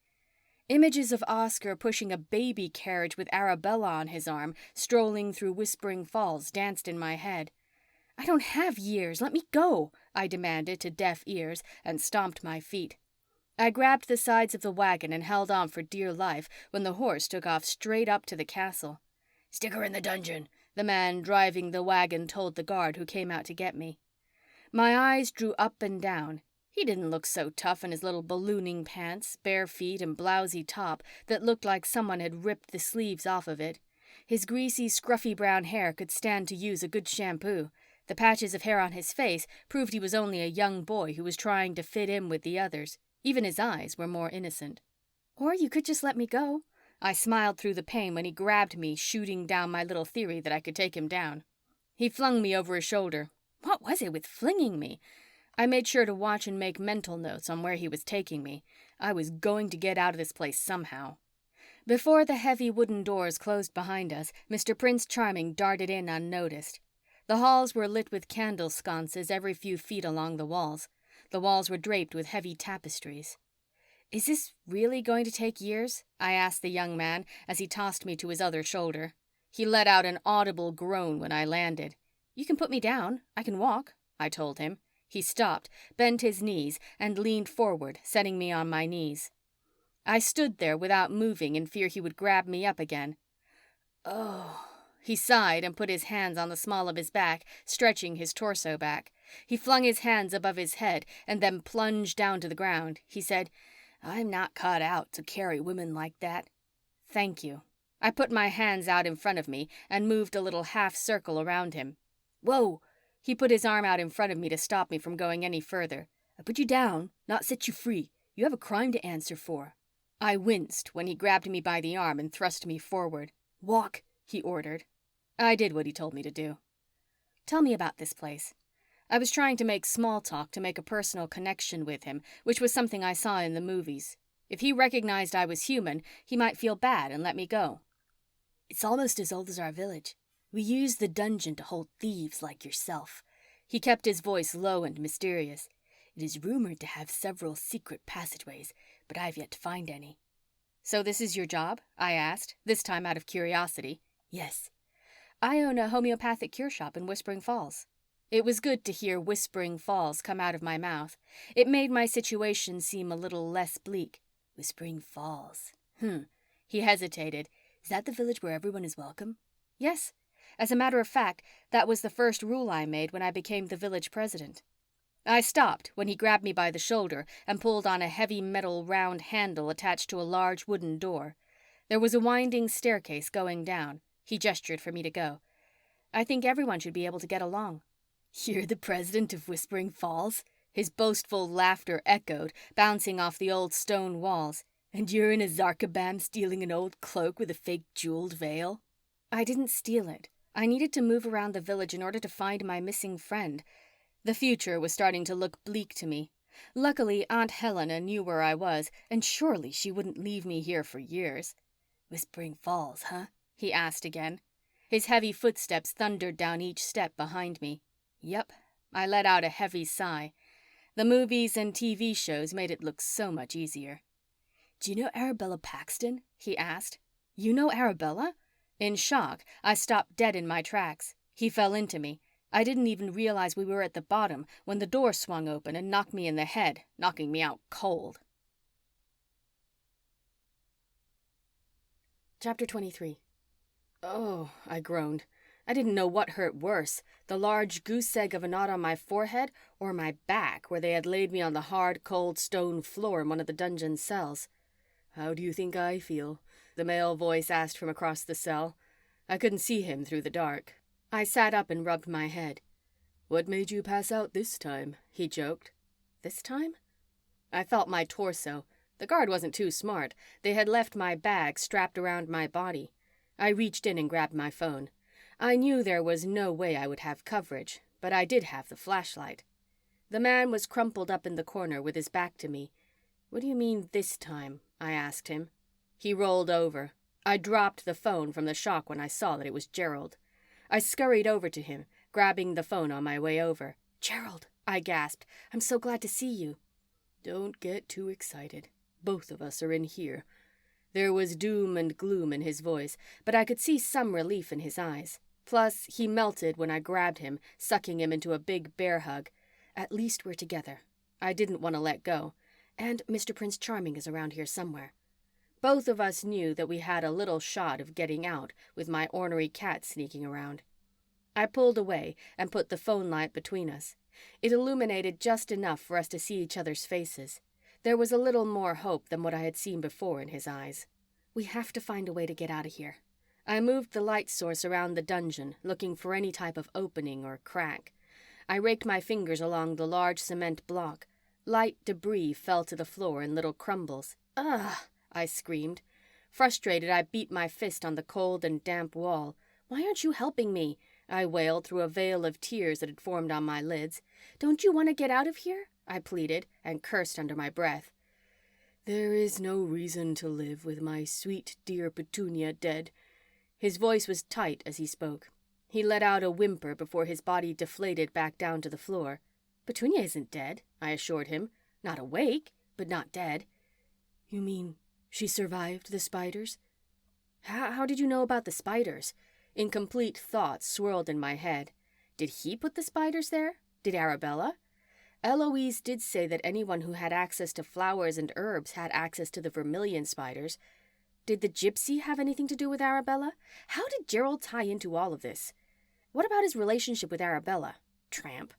Images of Oscar pushing a baby carriage with Arabella on his arm, strolling through Whispering Falls, danced in my head. "I don't have years. Let me go," I demanded to deaf ears, and stomped my feet. I grabbed the sides of the wagon and held on for dear life when the horse took off straight up to the castle. "Stick her in the dungeon," the man driving the wagon told the guard who came out to get me. My eyes drew up and down. He didn't look so tough in his little ballooning pants, bare feet, and blousy top that looked like someone had ripped the sleeves off of it. His greasy, scruffy brown hair could stand to use a good shampoo. The patches of hair on his face proved he was only a young boy who was trying to fit in with the others. Even his eyes were more innocent. "Or you could just let me go." I smiled through the pain when he grabbed me, shooting down my little theory that I could take him down. He flung me over his shoulder. What was it with flinging me? I made sure to watch and make mental notes on where he was taking me. I was going to get out of this place somehow. Before the heavy wooden doors closed behind us, Mr. Prince Charming darted in unnoticed. The halls were lit with candle sconces every few feet along the walls. The walls were draped with heavy tapestries. "Is this really going to take years?" I asked the young man as he tossed me to his other shoulder. He let out an audible groan when I landed. "You can put me down. I can walk," I told him. He stopped, bent his knees, and leaned forward, setting me on my knees. I stood there without moving in fear he would grab me up again. "Oh." He sighed and put his hands on the small of his back, stretching his torso back. He flung his hands above his head and then plunged down to the ground. He said, "I'm not cut out to carry women like that." "Thank you." I put my hands out in front of me and moved a little half circle around him. "Whoa!" He put his arm out in front of me to stop me from going any further. "I put you down, not set you free. You have a crime to answer for." I winced when he grabbed me by the arm and thrust me forward. "Walk," he ordered. I did what he told me to do. "Tell me about this place." I was trying to make small talk to make a personal connection with him, which was something I saw in the movies. If he recognized I was human, he might feel bad and let me go. "It's almost as old as our village. We use the dungeon to hold thieves like yourself." He kept his voice low and mysterious. "It is rumored to have several secret passageways, but I've yet to find any." "So this is your job?" I asked, this time out of curiosity. "Yes. I own a homeopathic cure shop in Whispering Falls." It was good to hear Whispering Falls come out of my mouth. It made my situation seem a little less bleak. "Whispering Falls. He hesitated. "Is that the village where everyone is welcome?" "Yes. As a matter of fact, that was the first rule I made when I became the village president." I stopped when he grabbed me by the shoulder and pulled on a heavy metal round handle attached to a large wooden door. There was a winding staircase going down. He gestured for me to go. "I think everyone should be able to get along." "You're the president of Whispering Falls?" His boastful laughter echoed, bouncing off the old stone walls. "And you're in a Zarkabam stealing an old cloak with a fake jeweled veil?" "I didn't steal it. I needed to move around the village in order to find my missing friend." The future was starting to look bleak to me. Luckily, Aunt Helena knew where I was, and surely she wouldn't leave me here for years. "Whispering Falls, huh?" he asked again. His heavy footsteps thundered down each step behind me. Yep, I let out a heavy sigh. The movies and TV shows made it look so much easier. "Do you know Arabella Paxton?" he asked. "You know Arabella?" In shock, I stopped dead in my tracks. He fell into me. I didn't even realize we were at the bottom when the door swung open and knocked me in the head, knocking me out cold. Chapter 23. "Oh," I groaned. I didn't know what hurt worse, the large goose egg of a knot on my forehead or my back where they had laid me on the hard, cold stone floor in one of the dungeon cells. "How do you think I feel?" the male voice asked from across the cell. I couldn't see him through the dark. I sat up and rubbed my head. "What made you pass out this time?" he joked. This time? I felt my torso. The guard wasn't too smart. They had left my bag strapped around my body. I reached in and grabbed my phone. I knew there was no way I would have coverage, but I did have the flashlight. The man was crumpled up in the corner with his back to me. "What do you mean this time?" I asked him. He rolled over. I dropped the phone from the shock when I saw that it was Gerald. I scurried over to him, grabbing the phone on my way over. "Gerald," I gasped. "I'm so glad to see you." "Don't get too excited. Both of us are in here." There was doom and gloom in his voice, but I could see some relief in his eyes. Plus, he melted when I grabbed him, sucking him into a big bear hug. At least we're together. I didn't want to let go. And Mr. Prince Charming is around here somewhere. Both of us knew that we had a little shot of getting out with my ornery cat sneaking around. I pulled away and put the phone light between us. It illuminated just enough for us to see each other's faces. There was a little more hope than what I had seen before in his eyes. We have to find a way to get out of here. I moved the light source around the dungeon, looking for any type of opening or crack. I raked my fingers along the large cement block. Light debris fell to the floor in little crumbles. Ugh! I screamed. Frustrated, I beat my fist on the cold and damp wall. Why aren't you helping me? I wailed through a veil of tears that had formed on my lids. Don't you want to get out of here? I pleaded, and cursed under my breath. There is no reason to live with my sweet dear Petunia dead. His voice was tight as he spoke. He let out a whimper before his body deflated back down to the floor. Petunia isn't dead, I assured him. Not awake, but not dead. You mean she survived the spiders? How did you know about the spiders? Incomplete thoughts swirled in my head. Did he put the spiders there? Did Arabella? Eloise did say that anyone who had access to flowers and herbs had access to the vermilion spiders. Did the gypsy have anything to do with Arabella? How did Gerald tie into all of this? What about his relationship with Arabella? Tramp.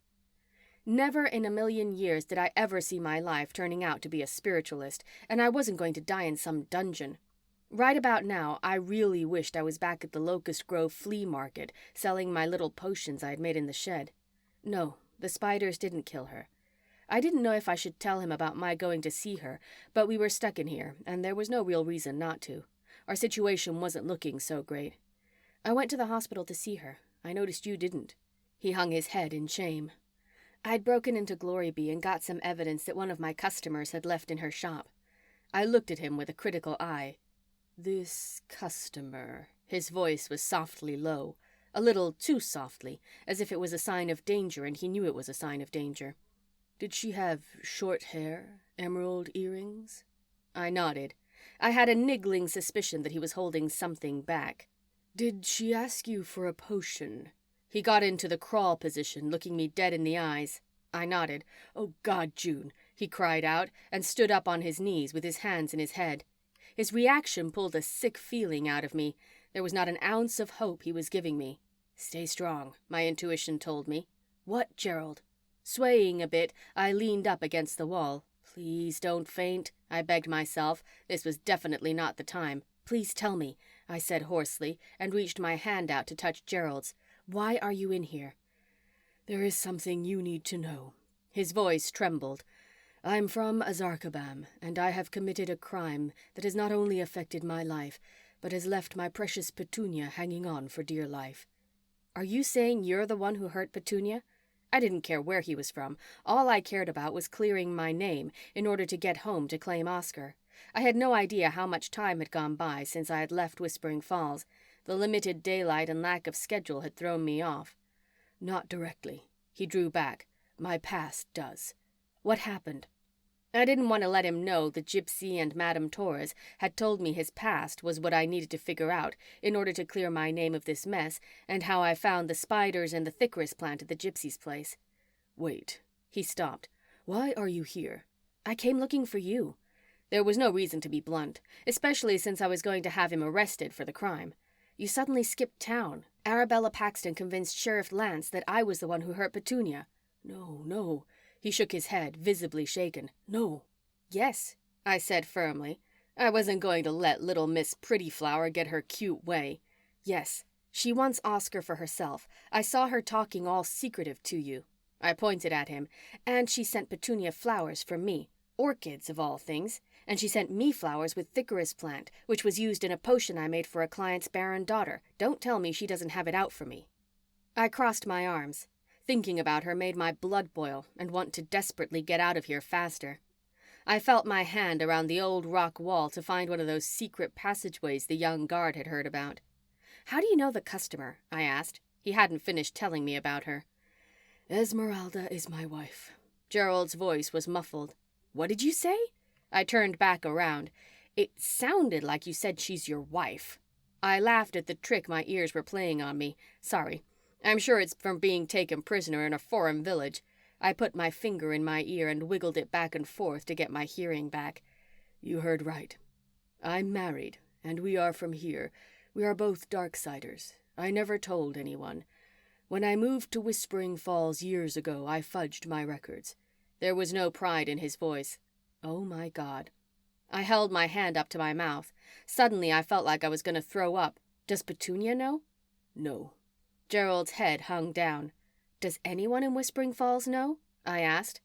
Never in a million years did I ever see my life turning out to be a spiritualist, and I wasn't going to die in some dungeon. Right about now, I really wished I was back at the Locust Grove flea market, selling my little potions I had made in the shed. No, the spiders didn't kill her. I didn't know if I should tell him about my going to see her, but we were stuck in here, and there was no real reason not to. Our situation wasn't looking so great. I went to the hospital to see her. I noticed you didn't. He hung his head in shame. I'd broken into Glorybee and got some evidence that one of my customers had left in her shop. I looked at him with a critical eye. This customer. His voice was softly low, a little too softly, as if it was a sign of danger and he knew it was a sign of danger. Did she have short hair, emerald earrings? I nodded. I had a niggling suspicion that he was holding something back. Did she ask you for a potion? He got into the crawl position, looking me dead in the eyes. I nodded. Oh, God, June, he cried out and stood up on his knees with his hands in his head. His reaction pulled a sick feeling out of me. There was not an ounce of hope he was giving me. Stay strong, my intuition told me. What, Gerald? Swaying a bit, I leaned up against the wall. Please don't faint, I begged myself. This was definitely not the time. Please tell me, I said hoarsely, and reached my hand out to touch Gerald's. Why are you in here? There is something you need to know. His voice trembled. I'm from Azarkabam, and I have committed a crime that has not only affected my life, but has left my precious Petunia hanging on for dear life. Are you saying you're the one who hurt Petunia? I didn't care where he was from. All I cared about was clearing my name in order to get home to claim Oscar. I had no idea how much time had gone by since I had left Whispering Falls. The limited daylight and lack of schedule had thrown me off. Not directly. He drew back. My past does. What happened? I didn't want to let him know the Gypsy and Madame Torres had told me his past was what I needed to figure out in order to clear my name of this mess, and how I found the spiders and the thickris plant at the Gypsy's place. Wait. He stopped. Why are you here? I came looking for you. There was no reason to be blunt, especially since I was going to have him arrested for the crime. You suddenly skipped town. Arabella Paxton convinced Sheriff Lance that I was the one who hurt Petunia. No. He shook his head, visibly shaken. No. Yes, I said firmly. I wasn't going to let little Miss Prettyflower get her cute way. Yes, she wants Oscar for herself. I saw her talking all secretive to you. I pointed at him. And she sent Petunia flowers for me. Orchids, of all things. And she sent me flowers with thickris plant, which was used in a potion I made for a client's barren daughter. Don't tell me she doesn't have it out for me. I crossed my arms. Thinking about her made my blood boil and want to desperately get out of here faster. I felt my hand around the old rock wall to find one of those secret passageways the young guard had heard about. How do you know the customer? I asked. He hadn't finished telling me about her. Esmeralda is my wife. Gerald's voice was muffled. What did you say? I turned back around. It sounded like you said she's your wife. I laughed at the trick my ears were playing on me. Sorry. I'm sure it's from being taken prisoner in a foreign village. I put my finger in my ear and wiggled it back and forth to get my hearing back. You heard right. I'm married, and we are from here. We are both Darksiders. I never told anyone. When I moved to Whispering Falls years ago, I fudged my records. There was no pride in his voice. Oh, my God. I held my hand up to my mouth. Suddenly, I felt like I was going to throw up. Does Petunia know? No. Gerald's head hung down. Does anyone in Whispering Falls know? I asked.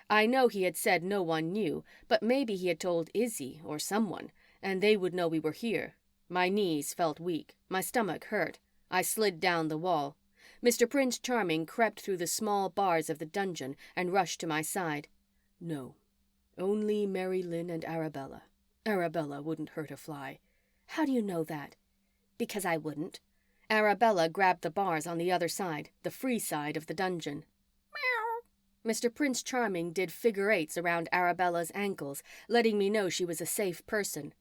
I know he had said no one knew, but maybe he had told Izzy or someone, and they would know we were here. My knees felt weak. My stomach hurt. I slid down the wall. Mr. Prince Charming crept through the small bars of the dungeon and rushed to my side. No. Only Mary Lynn and Arabella. Arabella wouldn't hurt a fly. How do you know that? Because I wouldn't. Arabella grabbed the bars on the other side, the free side of the dungeon. Meow. Mr. Prince Charming did figure eights around Arabella's ankles, letting me know she was a safe person.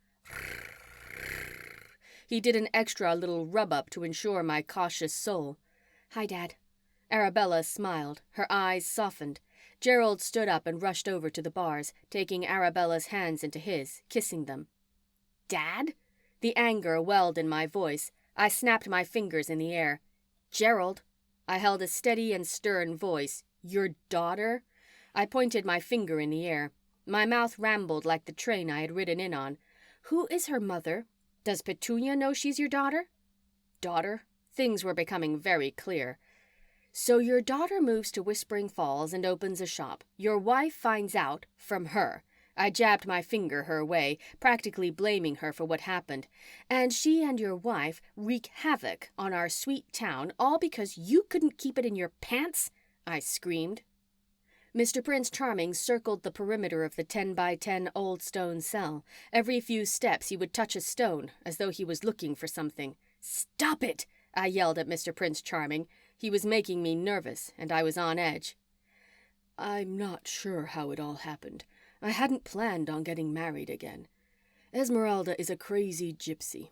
He did an extra little rub-up to ensure my cautious soul. Hi, Dad. Arabella smiled. Her eyes softened. Gerald stood up and rushed over to the bars, taking Arabella's hands into his, kissing them. Dad? The anger welled in my voice. I snapped my fingers in the air. Gerald. I held a steady and stern voice. Your daughter? I pointed my finger in the air. My mouth rambled like the train I had ridden in on. Who is her mother? Does Petunia know she's your daughter? Daughter? Things were becoming very clear. So your daughter moves to Whispering Falls and opens a shop. Your wife finds out from her. I jabbed my finger her way, practically blaming her for what happened. And she and your wife wreak havoc on our sweet town, all because you couldn't keep it in your pants? I screamed. Mr. Prince Charming circled the perimeter of the 10-by-10 old stone cell. Every few steps he would touch a stone, as though he was looking for something. Stop it! I yelled at Mr. Prince Charming. He was making me nervous, and I was on edge. I'm not sure how it all happened. I hadn't planned on getting married again. Esmeralda is a crazy gypsy.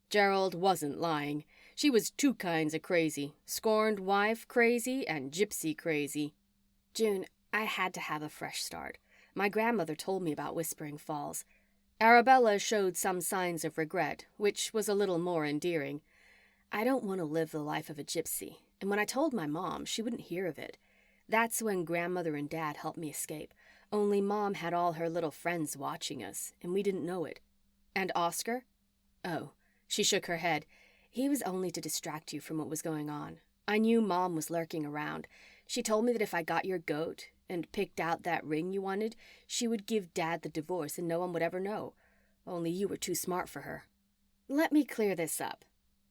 Gerald wasn't lying. She was two kinds of crazy. Scorned wife crazy and gypsy crazy. June, I had to have a fresh start. My grandmother told me about Whispering Falls. Arabella showed some signs of regret, which was a little more endearing. I don't want to live the life of a gypsy, and when I told my mom, she wouldn't hear of it. That's when Grandmother and Dad helped me escape, only Mom had all her little friends watching us, and we didn't know it. And Oscar? Oh, she shook her head. He was only to distract you from what was going on. I knew Mom was lurking around. She told me that if I got your goat and picked out that ring you wanted, she would give Dad the divorce and no one would ever know. Only you were too smart for her. Let me clear this up.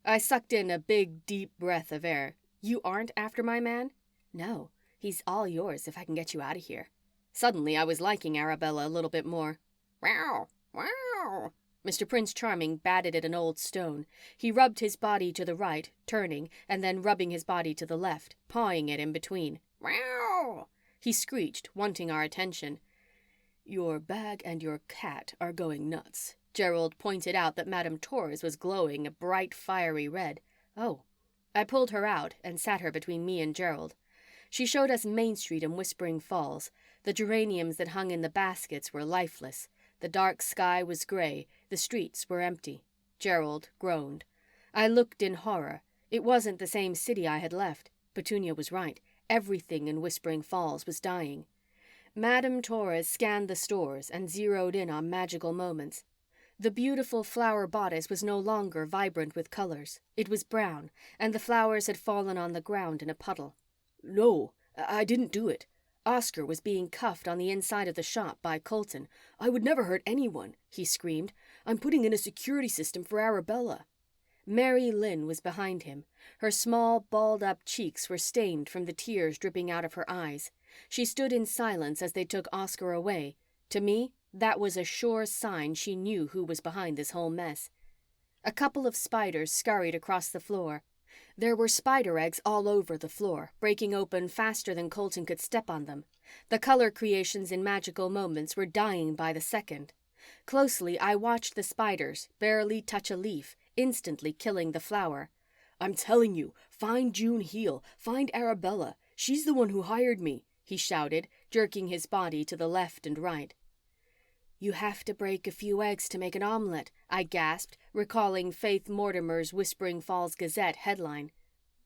I sucked in a big, deep breath of air. You aren't after my man? No, he's all yours if I can get you out of here. Suddenly, I was liking Arabella a little bit more. Wow, wow. Mr. Prince Charming batted at an old stone. He rubbed his body to the right, turning, and then rubbing his body to the left, pawing it in between. Wow! He screeched, wanting our attention. Your bag and your cat are going nuts. Gerald pointed out that Madame Torres was glowing a bright, fiery red. Oh. I pulled her out and sat her between me and Gerald. She showed us Main Street and Whispering Falls. The geraniums that hung in the baskets were lifeless. The dark sky was gray. The streets were empty. Gerald groaned. I looked in horror. It wasn't the same city I had left. Petunia was right. Everything in Whispering Falls was dying. Madame Torres scanned the stores and zeroed in on magical moments. The beautiful flower bodice was no longer vibrant with colors. It was brown, and the flowers had fallen on the ground in a puddle. No, I didn't do it. Oscar was being cuffed on the inside of the shop by Colton. I would never hurt anyone, he screamed. I'm putting in a security system for Arabella. Mary Lynn was behind him. Her small, balled-up cheeks were stained from the tears dripping out of her eyes. She stood in silence as they took Oscar away. To me, that was a sure sign she knew who was behind this whole mess. A couple of spiders scurried across the floor. There were spider eggs all over the floor, breaking open faster than Colton could step on them. The color creations in magical moments were dying by the second. Closely, I watched the spiders barely touch a leaf, instantly killing the flower. "I'm telling you, find June Heel, find Arabella. She's the one who hired me," he shouted, jerking his body to the left and right. "You have to break a few eggs to make an omelet," I gasped, recalling Faith Mortimer's Whispering Falls Gazette headline.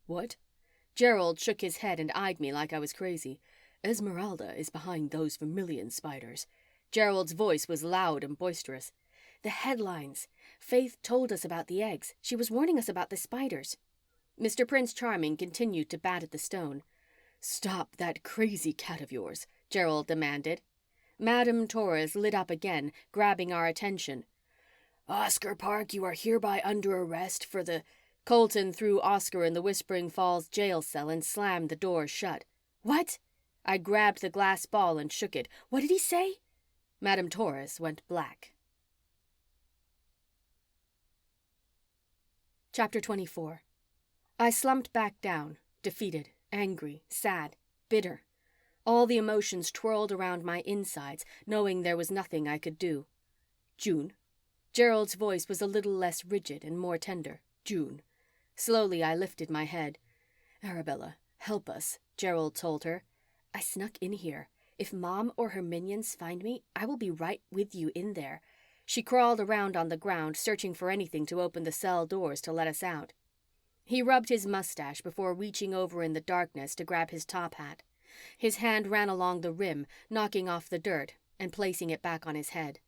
"What?" Gerald shook his head and eyed me like I was crazy. "Esmeralda is behind those vermilion spiders." Gerald's voice was loud and boisterous. "The headlines. Faith told us about the eggs. She was warning us about the spiders." Mr. Prince Charming continued to bat at the stone. "Stop that crazy cat of yours," Gerald demanded. Madame Torres lit up again, grabbing our attention. "Oscar Park, you are hereby under arrest for the—" Colton threw Oscar in the Whispering Falls jail cell and slammed the door shut. "What?" I grabbed the glass ball and shook it. "What did he say?" Madame Torres went black. Chapter 24. I slumped back down, defeated, angry, sad, bitter. All the emotions twirled around my insides, knowing there was nothing I could do. "June." Gerald's voice was a little less rigid and more tender. "June." Slowly, I lifted my head. "Arabella, help us," Gerald told her. "I snuck in here. If Mom or her minions find me, I will be right with you in there." She crawled around on the ground, searching for anything to open the cell doors to let us out. He rubbed his mustache before reaching over in the darkness to grab his top hat. His hand ran along the rim, knocking off the dirt and placing it back on his head.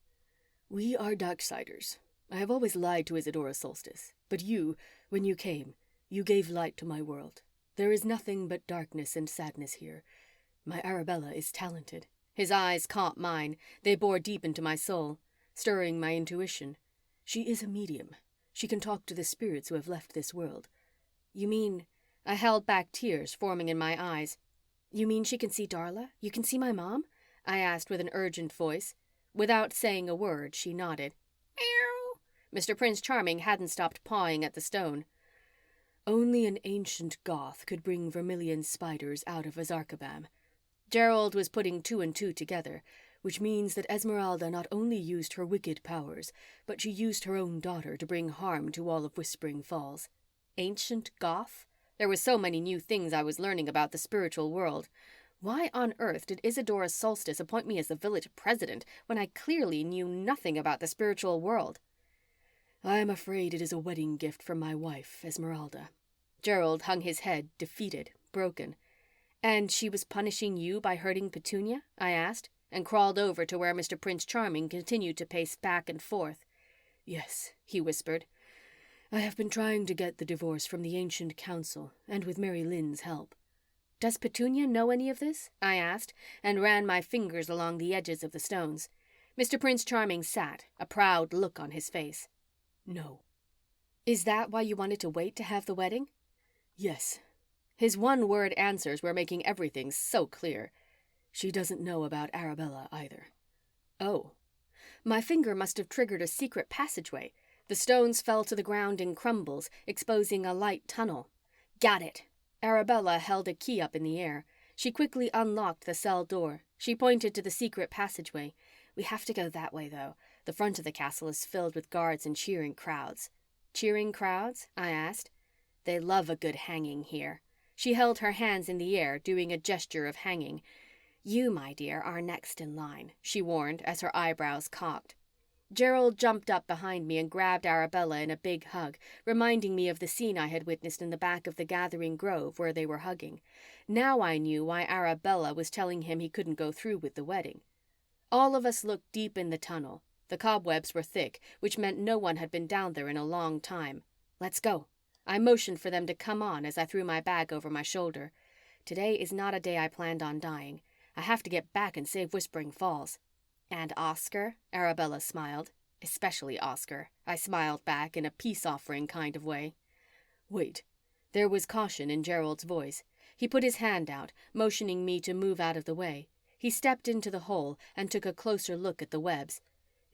"We are Darksiders. I have always lied to Isadora Solstice, but you, when you came, you gave light to my world. There is nothing but darkness and sadness here. My Arabella is talented." His eyes caught mine. They bore deep into my soul, stirring my intuition. "She is a medium. She can talk to the spirits who have left this world." "You mean—" I held back tears forming in my eyes. "You mean she can see Darla? You can see my mom?" I asked with an urgent voice. Without saying a word, she nodded. "Meow." Mr. Prince Charming hadn't stopped pawing at the stone. "Only an ancient Goth could bring vermilion spiders out of Azarkabam." Gerald was putting two and two together. "Which means that Esmeralda not only used her wicked powers, but she used her own daughter to bring harm to all of Whispering Falls." Ancient Goth? There were so many new things I was learning about the spiritual world. Why on earth did Isadora Solstice appoint me as the village president when I clearly knew nothing about the spiritual world? "I am afraid it is a wedding gift from my wife, Esmeralda." Gerald hung his head, defeated, broken. "And she was punishing you by hurting Petunia?" I asked, and crawled over to where Mr. Prince Charming continued to pace back and forth. "Yes," he whispered. "I have been trying to get the divorce from the Ancient Council, and with Mary Lynn's help." "Does Petunia know any of this?" I asked, and ran my fingers along the edges of the stones. Mr. Prince Charming sat, a proud look on his face. "No." "Is that why you wanted to wait to have the wedding?" "Yes." His one-word answers were making everything so clear. "She doesn't know about Arabella either." "Oh." My finger must have triggered a secret passageway. The stones fell to the ground in crumbles, exposing a light tunnel. "Got it." Arabella held a key up in the air. She quickly unlocked the cell door. She pointed to the secret passageway. "We have to go that way, though. The front of the castle is filled with guards and cheering crowds." "Cheering crowds?" I asked. "They love a good hanging here." She held her hands in the air, doing a gesture of hanging. "You, my dear, are next in line," she warned as her eyebrows cocked. Gerald jumped up behind me and grabbed Arabella in a big hug, reminding me of the scene I had witnessed in the back of the gathering grove where they were hugging. Now I knew why Arabella was telling him he couldn't go through with the wedding. All of us looked deep in the tunnel. The cobwebs were thick, which meant no one had been down there in a long time. "Let's go." I motioned for them to come on as I threw my bag over my shoulder. Today is not a day I planned on dying. I have to get back and save Whispering Falls. "And Oscar?" Arabella smiled. "Especially Oscar." I smiled back in a peace-offering kind of way. "Wait." There was caution in Gerald's voice. He put his hand out, motioning me to move out of the way. He stepped into the hole and took a closer look at the webs.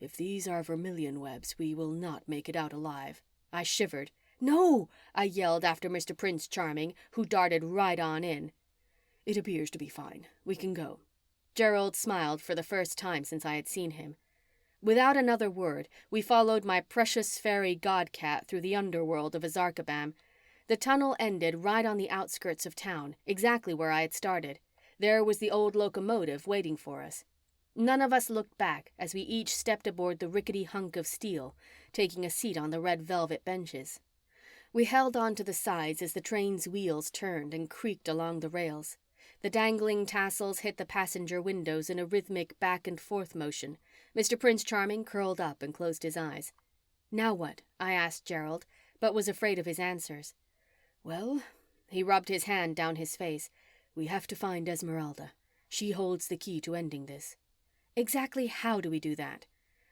"If these are vermilion webs, we will not make it out alive." I shivered. "No!" I yelled after Mr. Prince Charming, who darted right on in. "It appears to be fine. We can go." Gerald smiled for the first time since I had seen him. Without another word, we followed my precious fairy godcat through the underworld of Azarkabam. The tunnel ended right on the outskirts of town, exactly where I had started. There was the old locomotive waiting for us. None of us looked back as we each stepped aboard the rickety hunk of steel, taking a seat on the red velvet benches. We held on to the sides as the train's wheels turned and creaked along the rails. The dangling tassels hit the passenger windows in a rhythmic back and forth motion. Mr. Prince Charming curled up and closed his eyes. "Now what?" I asked Gerald, but was afraid of his answers. "Well," he rubbed his hand down his face, "we have to find Esmeralda. She holds the key to ending this." "Exactly how do we do that?"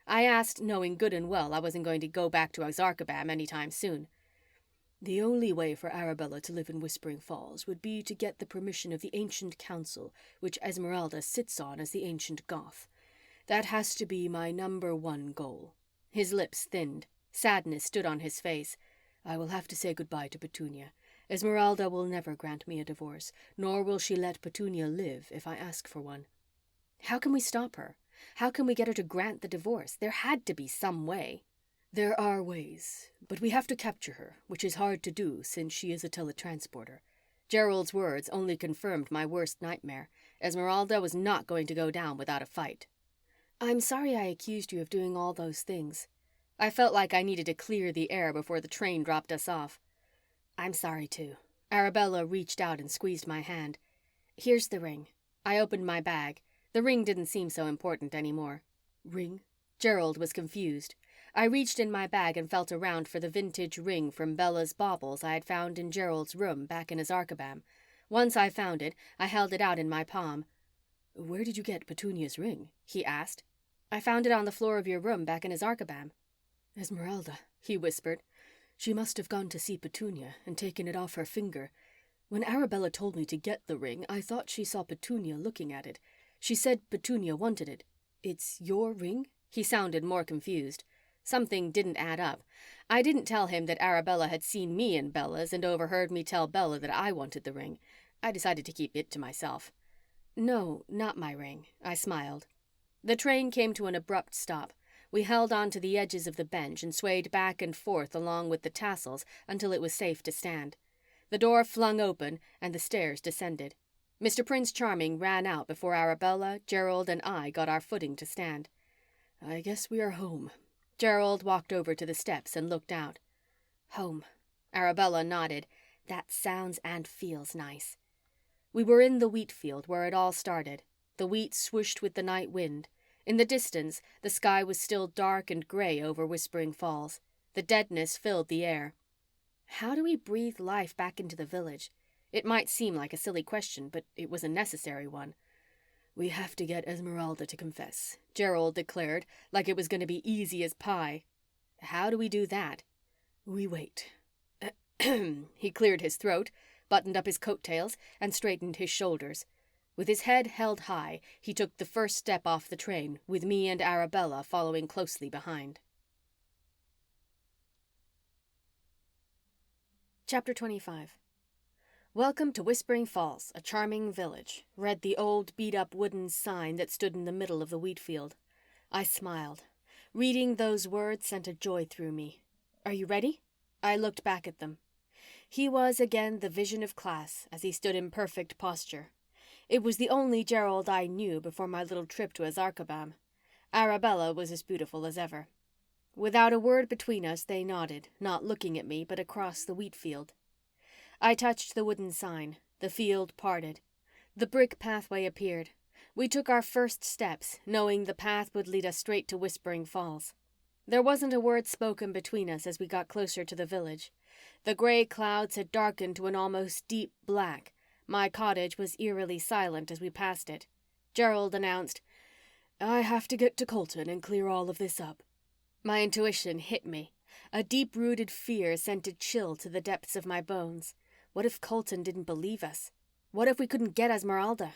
I asked, knowing good and well I wasn't going to go back to Azarkabam anytime soon. "The only way for Arabella to live in Whispering Falls would be to get the permission of the Ancient Council, which Esmeralda sits on as the Ancient Goth. That has to be my #1 goal." His lips thinned. Sadness stood on his face. "I will have to say goodbye to Petunia. Esmeralda will never grant me a divorce, nor will she let Petunia live if I ask for one." "How can we stop her? How can we get her to grant the divorce? There had to be some way." "There are ways, but we have to capture her, which is hard to do since she is a teletransporter." Gerald's words only confirmed my worst nightmare. Esmeralda was not going to go down without a fight. "I'm sorry I accused you of doing all those things." I felt like I needed to clear the air before the train dropped us off. "I'm sorry too." Arabella reached out and squeezed my hand. "Here's the ring." I opened my bag. The ring didn't seem so important anymore. "Ring?" Gerald was confused. I reached in my bag and felt around for the vintage ring from Bella's baubles I had found in Gerald's room back in Azarkabam. Once I found it, I held it out in my palm. "Where did you get Petunia's ring?" he asked. "I found it on the floor of your room back in Azarkabam." "Esmeralda," he whispered. "She must have gone to see Petunia and taken it off her finger. When Arabella told me to get the ring, I thought she saw Petunia looking at it. She said Petunia wanted it. It's your ring?" He sounded more confused. Something didn't add up. I didn't tell him that Arabella had seen me in Bella's and overheard me tell Bella that I wanted the ring. I decided to keep it to myself. "No, not my ring," I smiled. The train came to an abrupt stop. We held on to the edges of the bench and swayed back and forth along with the tassels until it was safe to stand. The door flung open and the stairs descended. Mr. Prince Charming ran out before Arabella, Gerald, and I got our footing to stand. "I guess we are home." Gerald walked over to the steps and looked out. "Home." Arabella nodded. "That sounds and feels nice." We were in the wheat field where it all started. The wheat swooshed with the night wind. In the distance, the sky was still dark and gray over Whispering Falls. The deadness filled the air. How do we breathe life back into the village? It might seem like a silly question, but it was a necessary one. "We have to get Esmeralda to confess," Gerald declared, like it was going to be easy as pie. "How do we do that?" "We wait." He cleared his throat, buttoned up his coattails, and straightened his shoulders. With his head held high, he took the first step off the train, with me and Arabella following closely behind. Chapter 25. "Welcome to Whispering Falls, a charming village," read the old beat-up wooden sign that stood in the middle of the wheat field. I smiled. Reading those words sent a joy through me. "Are you ready?" I looked back at them. He was again the vision of class as he stood in perfect posture. It was the only Gerald I knew before my little trip to Azarkabam. Arabella was as beautiful as ever. Without a word between us, they nodded, not looking at me, but across the wheat field. I touched the wooden sign. The field parted. The brick pathway appeared. We took our first steps, knowing the path would lead us straight to Whispering Falls. There wasn't a word spoken between us as we got closer to the village. The gray clouds had darkened to an almost deep black. My cottage was eerily silent as we passed it. Gerald announced, "I have to get to Colton and clear all of this up." My intuition hit me. A deep-rooted fear sent a chill to the depths of my bones. What if Colton didn't believe us? What if we couldn't get Esmeralda?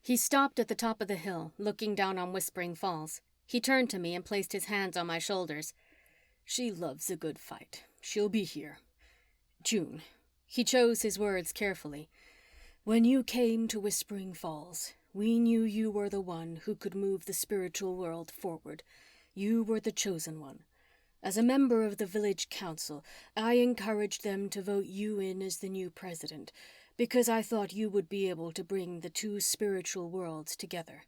He stopped at the top of the hill, looking down on Whispering Falls. He turned to me and placed his hands on my shoulders. "She loves a good fight. She'll be here. June." He chose his words carefully. "When you came to Whispering Falls, we knew you were the one who could move the spiritual world forward. You were the chosen one. As a member of the village council, I encouraged them to vote you in as the new president, because I thought you would be able to bring the two spiritual worlds together."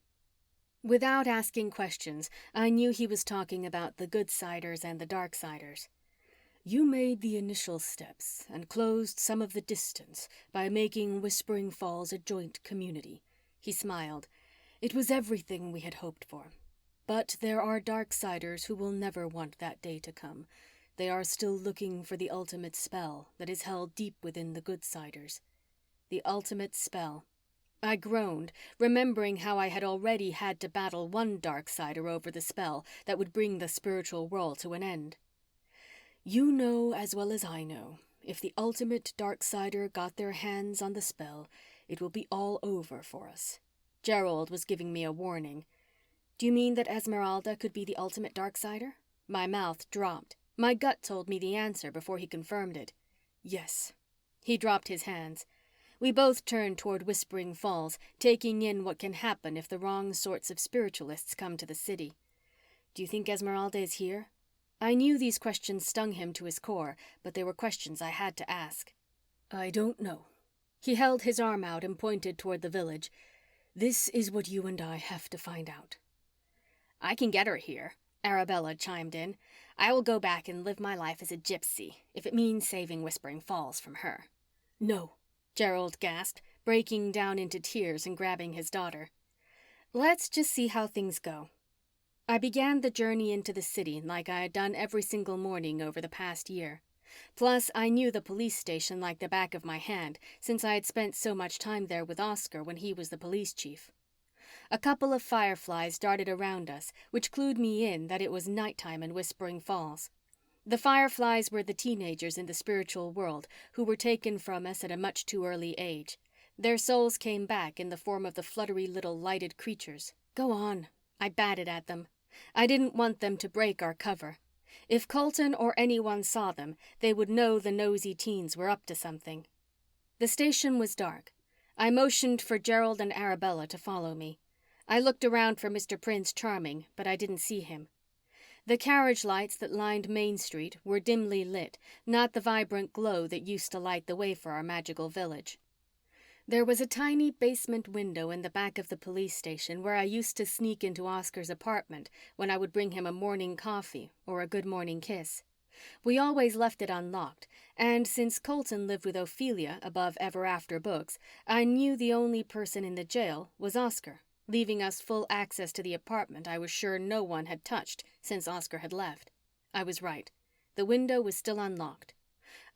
Without asking questions, I knew he was talking about the Good-Siders and the Dark-Siders. "You made the initial steps and closed some of the distance by making Whispering Falls a joint community." He smiled. "It was everything we had hoped for. But there are Dark-Siders who will never want that day to come. They are still looking for the ultimate spell that is held deep within the Good-Siders." The ultimate spell. I groaned, remembering how I had already had to battle one Dark-Sider over the spell that would bring the spiritual world to an end. "You know as well as I know, if the ultimate Dark-Sider got their hands on the spell, it will be all over for us." Gerald was giving me a warning. "Do you mean that Esmeralda could be the ultimate Dark-Sider?" My mouth dropped. My gut told me the answer before he confirmed it. "Yes." He dropped his hands. We both turned toward Whispering Falls, taking in what can happen if the wrong sorts of spiritualists come to the city. "Do you think Esmeralda is here?" I knew these questions stung him to his core, but they were questions I had to ask. "I don't know." He held his arm out and pointed toward the village. "This is what you and I have to find out." "I can get her here," Arabella chimed in. "I will go back and live my life as a gypsy, if it means saving Whispering Falls from her." "No," Gerald gasped, breaking down into tears and grabbing his daughter. "Let's just see how things go." I began the journey into the city like I had done every single morning over the past year. Plus, I knew the police station like the back of my hand, since I had spent so much time there with Oscar when he was the police chief. A couple of fireflies darted around us, which clued me in that it was nighttime in Whispering Falls. The fireflies were the teenagers in the spiritual world who were taken from us at a much too early age. Their souls came back in the form of the fluttery little lighted creatures. "Go on." I batted at them. I didn't want them to break our cover. If Colton or anyone saw them, they would know the nosy teens were up to something. The station was dark. I motioned for Gerald and Arabella to follow me. I looked around for Mr. Prince Charming, but I didn't see him. The carriage lights that lined Main Street were dimly lit, not the vibrant glow that used to light the way for our magical village. There was a tiny basement window in the back of the police station where I used to sneak into Oscar's apartment when I would bring him a morning coffee or a good morning kiss. We always left it unlocked, and since Colton lived with Ophelia above Ever After Books, I knew the only person in the jail was Oscar, leaving us full access to the apartment I was sure no one had touched since Oscar had left. I was right. The window was still unlocked.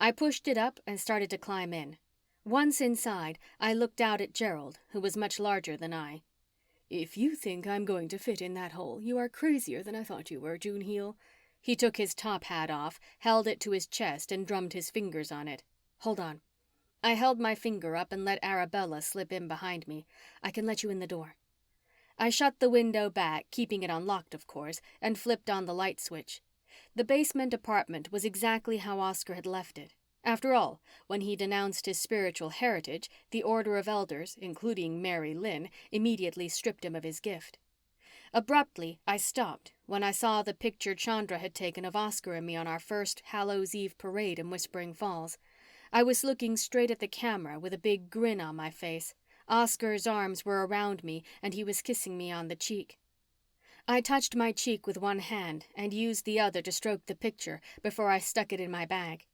I pushed it up and started to climb in. Once inside, I looked out at Gerald, who was much larger than I. "If you think I'm going to fit in that hole, you are crazier than I thought you were, June Heel." He took his top hat off, held it to his chest, and drummed his fingers on it. "Hold on." I held my finger up and let Arabella slip in behind me. "I can let you in the door." I shut the window back, keeping it unlocked, of course, and flipped on the light switch. The basement apartment was exactly how Oscar had left it. After all, when he denounced his spiritual heritage, the Order of Elders, including Mary Lynn, immediately stripped him of his gift. Abruptly, I stopped when I saw the picture Chandra had taken of Oscar and me on our first Hallows Eve parade in Whispering Falls. I was looking straight at the camera with a big grin on my face. Oscar's arms were around me and he was kissing me on the cheek. I touched my cheek with one hand and used the other to stroke the picture before I stuck it in my bag.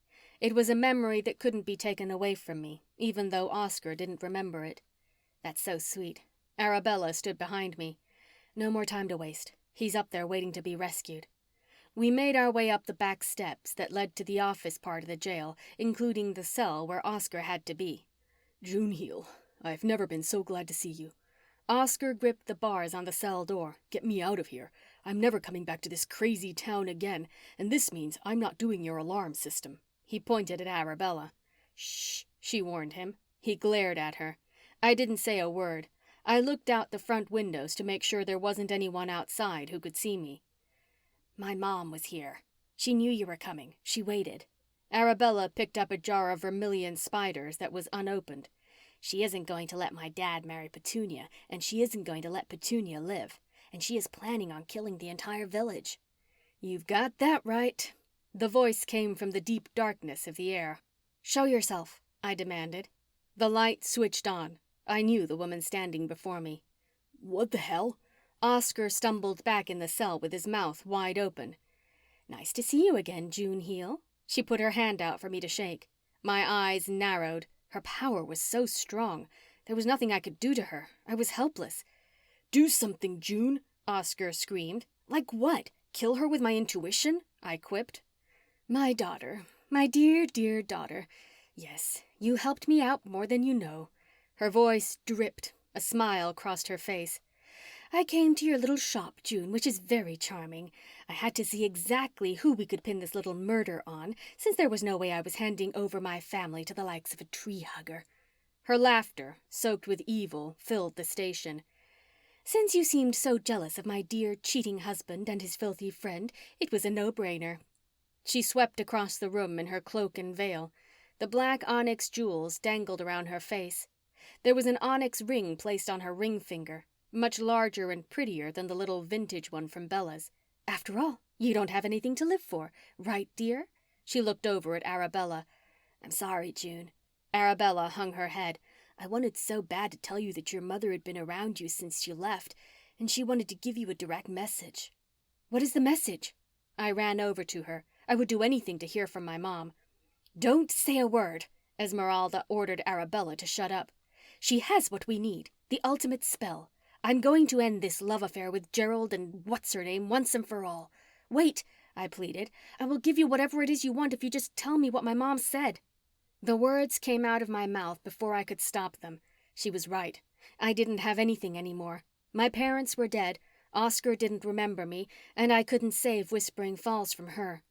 It was a memory that couldn't be taken away from me, even though Oscar didn't remember it. "That's so sweet." Arabella stood behind me. "No more time to waste. He's up there waiting to be rescued." We made our way up the back steps that led to the office part of the jail, including the cell where Oscar had to be. "June Heel, I've never been so glad to see you." Oscar gripped the bars on the cell door. "Get me out of here. I'm never coming back to this crazy town again, and this means I'm not doing your alarm system." He pointed at Arabella. "Shh," she warned him. He glared at her. I didn't say a word. I looked out the front windows to make sure there wasn't anyone outside who could see me. "My mom was here. She knew you were coming. She waited." Arabella picked up a jar of vermilion spiders that was unopened. "She isn't going to let my dad marry Petunia, and she isn't going to let Petunia live. And she is planning on killing the entire village." You've got that right. The voice came from the deep darkness of the air. "Show yourself," I demanded. The light switched on. I knew the woman standing before me. What the hell? Oscar stumbled back in the cell with his mouth wide open. "Nice to see you again, June Heel." She put her hand out for me to shake. My eyes narrowed. Her power was so strong. There was nothing I could do to her. I was helpless. "Do something, June," Oscar screamed. "Like what? Kill her with my intuition?" I quipped. "My daughter, my dear, dear daughter. Yes, you helped me out more than you know." Her voice dripped. A smile crossed her face. "I came to your little shop, June, which is very charming. I had to see exactly who we could pin this little murder on, since there was no way I was handing over my family to the likes of a tree hugger." Her laughter, soaked with evil, filled the station. "Since you seemed so jealous of my dear cheating husband and his filthy friend, it was a no-brainer." She swept across the room in her cloak and veil. The black onyx jewels dangled around her face. There was an onyx ring placed on her ring finger, much larger and prettier than the little vintage one from Bella's. "After all, you don't have anything to live for, right, dear?" She looked over at Arabella. "I'm sorry, June." Arabella hung her head. "I wanted so bad to tell you that your mother had been around you since you left, and she wanted to give you a direct message." "What is the message?" I ran over to her. I would do anything to hear from my mom. "Don't say a word," Esmeralda ordered Arabella to shut up. "She has what we need, the ultimate spell. I'm going to end this love affair with Gerald and what's-her-name once and for all." "Wait," I pleaded. "I will give you whatever it is you want if you just tell me what my mom said." The words came out of my mouth before I could stop them. She was right. I didn't have anything anymore. My parents were dead, Oscar didn't remember me, and I couldn't save Whispering Falls from her.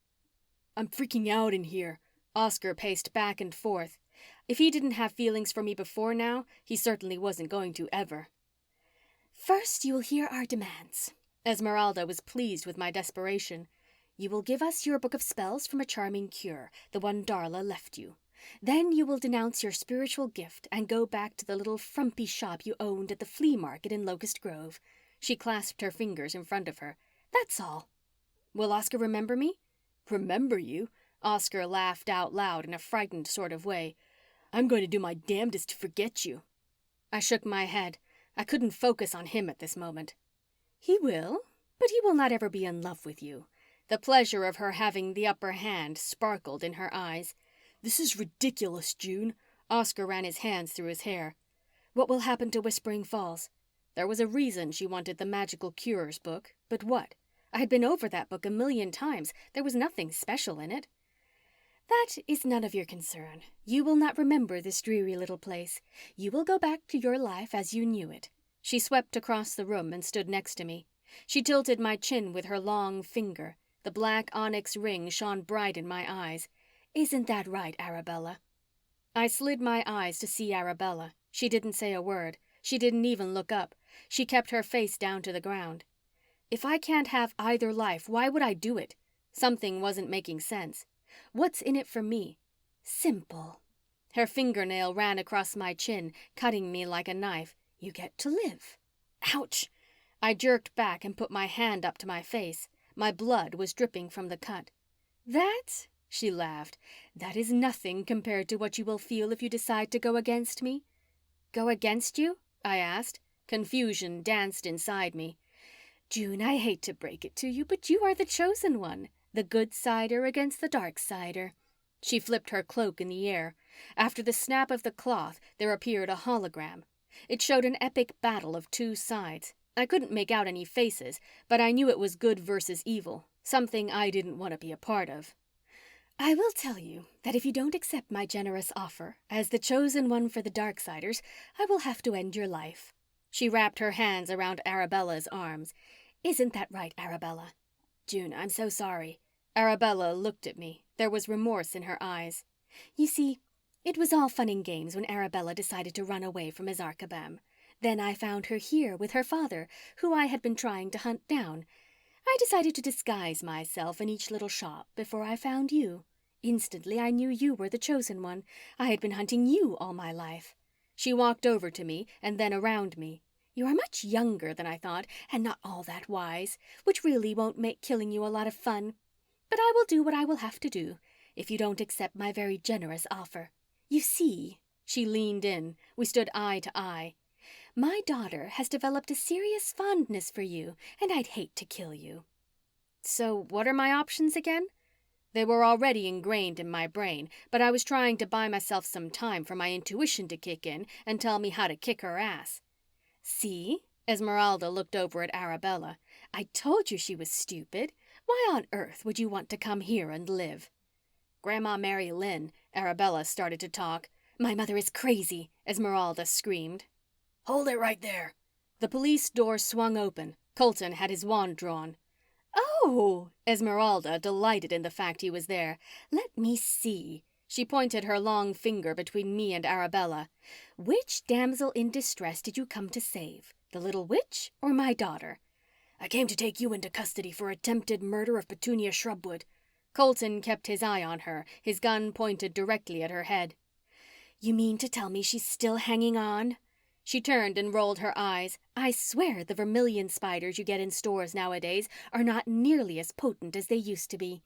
"I'm freaking out in here." Oscar paced back and forth. If he didn't have feelings for me before now, he certainly wasn't going to ever. "First, you will hear our demands." Esmeralda was pleased with my desperation. "You will give us your book of spells from a charming cure, the one Darla left you. Then you will denounce your spiritual gift and go back to the little frumpy shop you owned at the flea market in Locust Grove." She clasped her fingers in front of her. "That's all." "Will Oscar remember me?" "Remember you?" Oscar laughed out loud in a frightened sort of way. "I'm going to do my damnedest to forget you." I shook my head. I couldn't focus on him at this moment. "He will, but he will not ever be in love with you." The pleasure of her having the upper hand sparkled in her eyes. "This is ridiculous, June." Oscar ran his hands through his hair. "What will happen to Whispering Falls?" There was a reason she wanted the Magical Cures book, but what? I had been over that book 1,000,000 times. There was nothing special in it. "That is none of your concern. You will not remember this dreary little place. You will go back to your life as you knew it." She swept across the room and stood next to me. She tilted my chin with her long finger. The black onyx ring shone bright in my eyes. "Isn't that right, Arabella?" I slid my eyes to see Arabella. She didn't say a word. She didn't even look up. She kept her face down to the ground. If I can't have either life, why would I do it? Something wasn't making sense. What's in it for me? Simple. Her fingernail ran across my chin, cutting me like a knife. You get to live. Ouch! I jerked back and put my hand up to my face. My blood was dripping from the cut. "That," she laughed, "that is nothing compared to what you will feel if you decide to go against me." "Go against you?" I asked. Confusion danced inside me. "June, I hate to break it to you, but you are the chosen one. The good sider against the dark sider." She flipped her cloak in the air. After the snap of the cloth, there appeared a hologram. It showed an epic battle of two sides. I couldn't make out any faces, but I knew it was good versus evil, something I didn't want to be a part of. "I will tell you that if you don't accept my generous offer as the chosen one for the Darksiders, I will have to end your life." She wrapped her hands around Arabella's arms. "Isn't that right, Arabella?" "June, I'm so sorry." Arabella looked at me. There was remorse in her eyes. "You see, it was all fun and games when Arabella decided to run away from Azarkabam. Then I found her here with her father, who I had been trying to hunt down. I decided to disguise myself in each little shop before I found you. Instantly I knew you were the chosen one. I had been hunting you all my life." She walked over to me and then around me. You are much younger than I thought, and not all that wise, which really won't make killing you a lot of fun. But I will do what I will have to do, if you don't accept my very generous offer. You see," she leaned in, we stood eye to eye, "my daughter has developed a serious fondness for you, and I'd hate to kill you." So what are my options again? They were already ingrained in my brain, but I was trying to buy myself some time for my intuition to kick in and tell me how to kick her ass. "See?" Esmeralda looked over at Arabella. "I told you she was stupid. Why on earth would you want to come here and live?" "Grandma Mary Lynn," Arabella started to talk. "My mother is crazy," Esmeralda screamed. Hold it right there. The police door swung open. Colton had his wand drawn. "Oh!" Esmeralda, delighted in the fact he was there. "Let me see." She pointed her long finger between me and Arabella. "Which damsel in distress did you come to save? The little witch or my daughter?" "I came to take you into custody for attempted murder of Petunia Shrubwood." Colton kept his eye on her, his gun pointed directly at her head. "You mean to tell me she's still hanging on?" She turned and rolled her eyes. "I swear the vermilion spiders you get in stores nowadays are not nearly as potent as they used to be."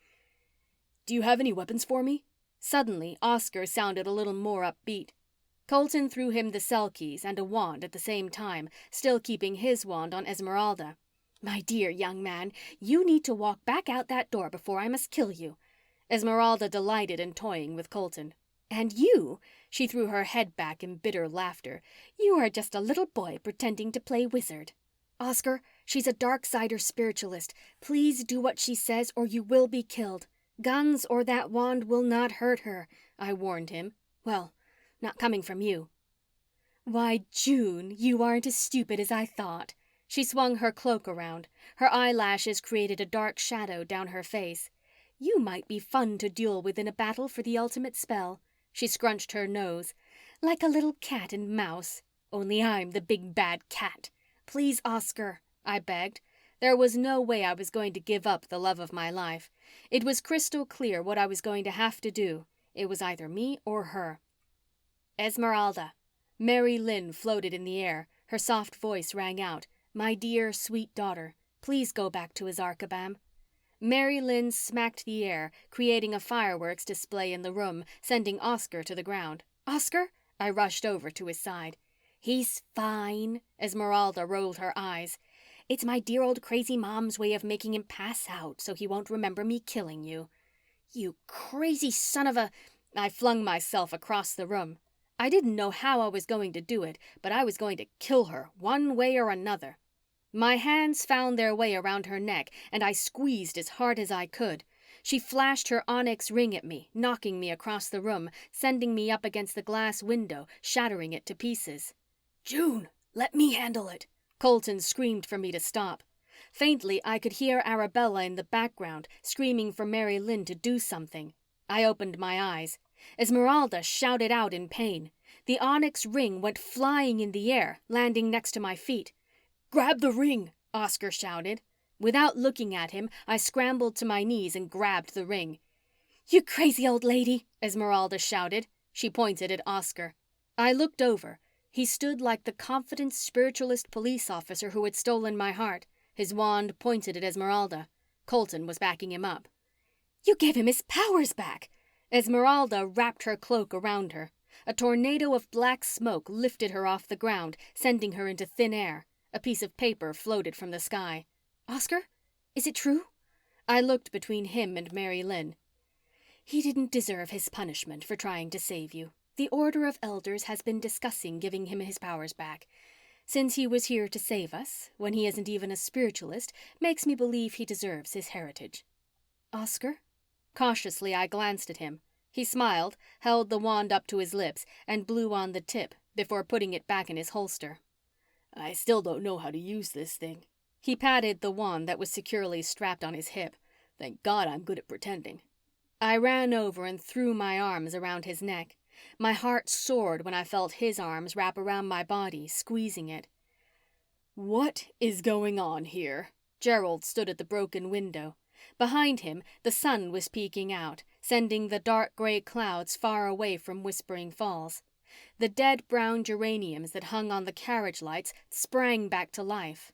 "Do you have any weapons for me?" Suddenly, Oscar sounded a little more upbeat. Colton threw him the cell keys and a wand at the same time, still keeping his wand on Esmeralda. "My dear young man, you need to walk back out that door before I must kill you." Esmeralda delighted in toying with Colton. "And you," she threw her head back in bitter laughter, "you are just a little boy pretending to play wizard." "Oscar, she's a dark-sider spiritualist. Please do what she says or you will be killed. Guns or that wand will not hurt her," I warned him. "Well, not coming from you." "Why, June, you aren't as stupid as I thought." She swung her cloak around. Her eyelashes created a dark shadow down her face. "You might be fun to duel with in a battle for the ultimate spell." She scrunched her nose. "Like a little cat and mouse. Only I'm the big bad cat. Please, Oscar," I begged. There was no way I was going to give up the love of my life. It was crystal clear what I was going to have to do. It was either me or her. "Esmeralda." Mary Lynn floated in the air. Her soft voice rang out. "My dear, sweet daughter, please go back to Azarkabam." Mary Lynn smacked the air, creating a fireworks display in the room, sending Oscar to the ground. "Oscar?" I rushed over to his side. "He's fine." Esmeralda rolled her eyes. "It's my dear old crazy mom's way of making him pass out so he won't remember me killing you." "You crazy son of a—" I flung myself across the room. I didn't know how I was going to do it, but I was going to kill her one way or another. My hands found their way around her neck and I squeezed as hard as I could. She flashed her onyx ring at me, knocking me across the room, sending me up against the glass window, shattering it to pieces. "June, let me handle it." Colton screamed for me to stop. Faintly, I could hear Arabella in the background, screaming for Mary Lynn to do something. I opened my eyes. Esmeralda shouted out in pain. The onyx ring went flying in the air, landing next to my feet. "Grab the ring," Oscar shouted. Without looking at him, I scrambled to my knees and grabbed the ring. "You crazy old lady," Esmeralda shouted. She pointed at Oscar. I looked over. He stood like the confident spiritualist police officer who had stolen my heart. His wand pointed at Esmeralda. Colton was backing him up. "You gave him his powers back." Esmeralda wrapped her cloak around her. A tornado of black smoke lifted her off the ground, sending her into thin air. A piece of paper floated from the sky. "Oscar, is it true?" I looked between him and Mary Lynn. "He didn't deserve his punishment for trying to save you. The Order of Elders has been discussing giving him his powers back. Since he was here to save us, when he isn't even a spiritualist, makes me believe he deserves his heritage." "Oscar?" Cautiously, I glanced at him. He smiled, held the wand up to his lips, and blew on the tip before putting it back in his holster. "I still don't know how to use this thing." He patted the wand that was securely strapped on his hip. "Thank God I'm good at pretending." I ran over and threw my arms around his neck. My heart soared when I felt his arms wrap around my body, squeezing it. "What is going on here?" Gerald stood at the broken window. Behind him, the sun was peeking out, sending the dark gray clouds far away from Whispering Falls. The dead brown geraniums that hung on the carriage lights sprang back to life.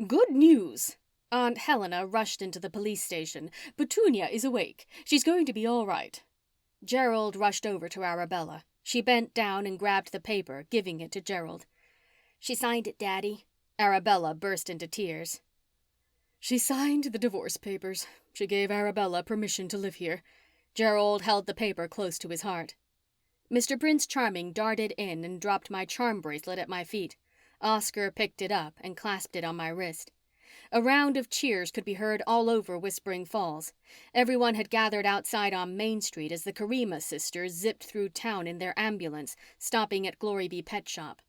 "Good news!" Aunt Helena rushed into the police station. "Petunia is awake. She's going to be all right." Gerald rushed over to Arabella. She bent down and grabbed the paper, giving it to Gerald. "She signed it, Daddy." Arabella burst into tears. "She signed the divorce papers. She gave Arabella permission to live here." Gerald held the paper close to his heart. Mr. Prince Charming darted in and dropped my charm bracelet at my feet. Oscar picked it up and clasped it on my wrist. A round of cheers could be heard all over Whispering Falls. Everyone had gathered outside on Main Street as the Karima sisters zipped through town in their ambulance, stopping at Gloryby Pet Shop.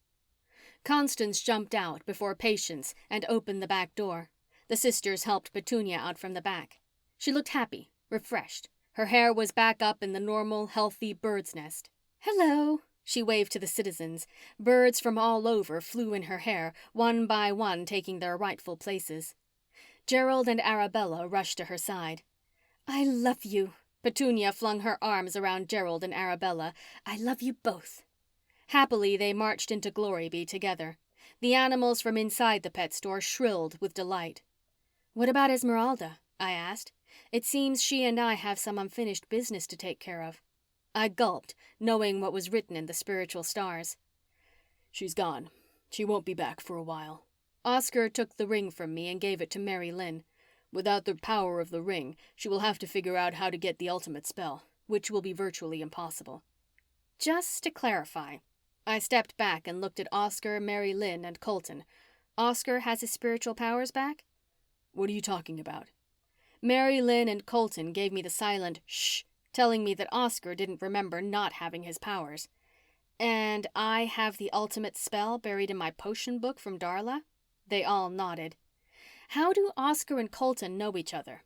Constance jumped out before Patience and opened the back door. The sisters helped Petunia out from the back. She looked happy, refreshed. Her hair was back up in the normal, healthy bird's nest. "Hello," she waved to the citizens. Birds from all over flew in her hair, one by one taking their rightful places. Gerald and Arabella rushed to her side. "I love you." Petunia flung her arms around Gerald and Arabella. "I love you both." Happily, they marched into Gloryby together. The animals from inside the pet store shrilled with delight. "What about Esmeralda?" I asked. "It seems she and I have some unfinished business to take care of." I gulped, knowing what was written in the spiritual stars. "She's gone. She won't be back for a while." Oscar took the ring from me and gave it to Mary Lynn. "Without the power of the ring, she will have to figure out how to get the ultimate spell, which will be virtually impossible." Just to clarify, I stepped back and looked at Oscar, Mary Lynn, and Colton. Oscar has his spiritual powers back? "What are you talking about?" Mary Lynn and Colton gave me the silent shh, telling me that Oscar didn't remember not having his powers. "And I have the ultimate spell buried in my potion book from Darla?" They all nodded. "How do Oscar and Colton know each other?"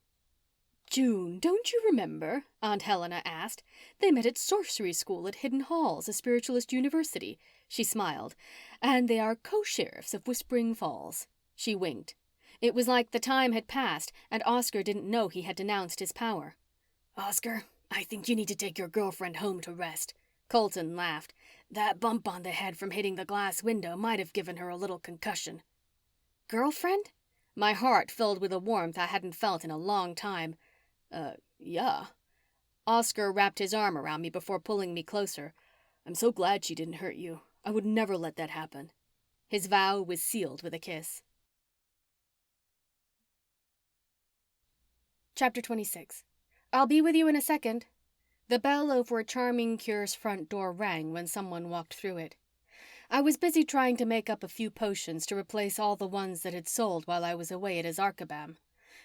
"June, don't you remember?" Aunt Helena asked. "They met at sorcery school at Hidden Halls, a spiritualist university." She smiled. "And they are co-sheriffs of Whispering Falls." She winked. It was like the time had passed and Oscar didn't know he had denounced his power. "Oscar, I think you need to take your girlfriend home to rest." Colton laughed. "That bump on the head from hitting the glass window might have given her a little concussion." "Girlfriend?" My heart filled with a warmth I hadn't felt in a long time. Yeah." Oscar wrapped his arm around me before pulling me closer. "I'm so glad she didn't hurt you. I would never let that happen." His vow was sealed with a kiss. Chapter 26. "I'll be with you in a second." The bell over Charming Cure's front door rang when someone walked through it. I was busy trying to make up a few potions to replace all the ones that had sold while I was away at Azarkabam.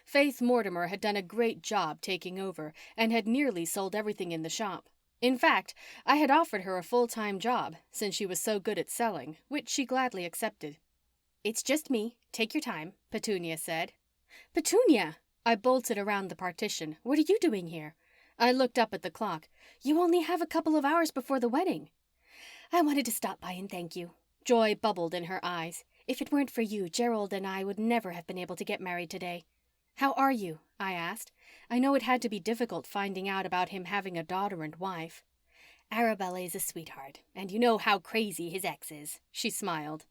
Faith Mortimer had done a great job taking over and had nearly sold everything in the shop. In fact, I had offered her a full-time job since she was so good at selling, which she gladly accepted. "It's just me. Take your time," Petunia said. "Petunia!" I bolted around the partition. "What are you doing here?" I looked up at the clock. "You only have a couple of hours before the wedding." "I wanted to stop by and thank you." Joy bubbled in her eyes. "If it weren't for you, Gerald and I would never have been able to get married today." "How are you?" I asked. I know it had to be difficult finding out about him having a daughter and wife. "Arabella is a sweetheart, and you know how crazy his ex is." She smiled.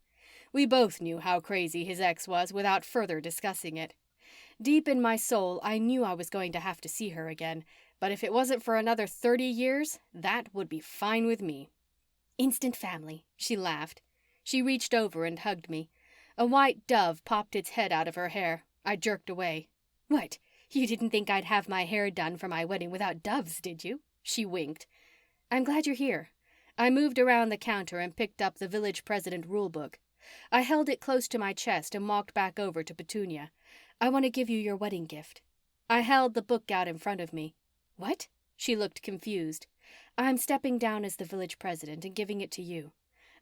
We both knew how crazy his ex was without further discussing it. Deep in my soul, I knew I was going to have to see her again, but if it wasn't for another 30 years, that would be fine with me. "Instant family," she laughed. She reached over and hugged me. A white dove popped its head out of her hair. I jerked away. "What? You didn't think I'd have my hair done for my wedding without doves, did you?" She winked. "I'm glad you're here." I moved around the counter and picked up the village president rulebook. I held it close to my chest and walked back over to Petunia. "I want to give you your wedding gift." I held the book out in front of me. "What?" She looked confused. "I'm stepping down as the village president and giving it to you."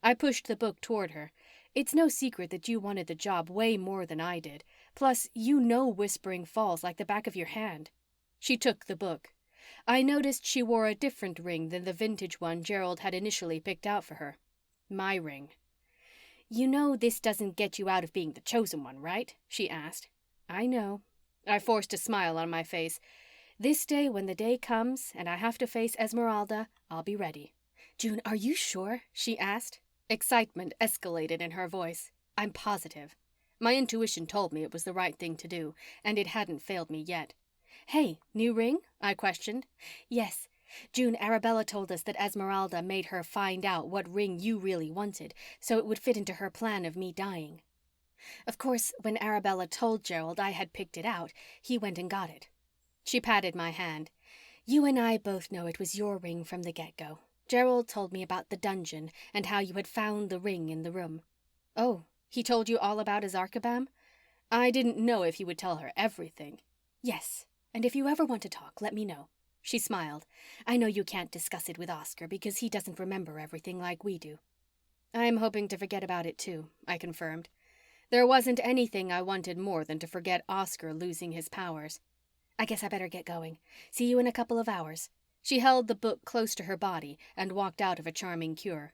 I pushed the book toward her. "It's no secret that you wanted the job way more than I did. Plus, you know Whispering Falls like the back of your hand." She took the book. I noticed she wore a different ring than the vintage one Gerald had initially picked out for her. My ring. "You know this doesn't get you out of being the chosen one, right?" she asked. "I know." I forced a smile on my face. "This day, when the day comes and I have to face Esmeralda, I'll be ready. June, are you sure? She asked. Excitement escalated in her voice. I'm positive. My intuition told me it was the right thing to do, and it hadn't failed me yet. Hey, new ring? I questioned. Yes. June, Arabella told us that Esmeralda made her find out what ring you really wanted, so it would fit into her plan of me dying. Of course, when Arabella told Gerald I had picked it out, he went and got it. She patted my hand. You and I both know it was your ring from the get-go. Gerald told me about the dungeon and how you had found the ring in the room. Oh, he told you all about his Archibam? I didn't know if he would tell her everything. Yes, and if you ever want to talk, let me know. She smiled. I know you can't discuss it with Oscar because he doesn't remember everything like we do. I'm hoping to forget about it too, I confirmed. There wasn't anything I wanted more than to forget Oscar losing his powers. I guess I better get going. See you in a couple of hours. She held the book close to her body and walked out of A Charming Cure.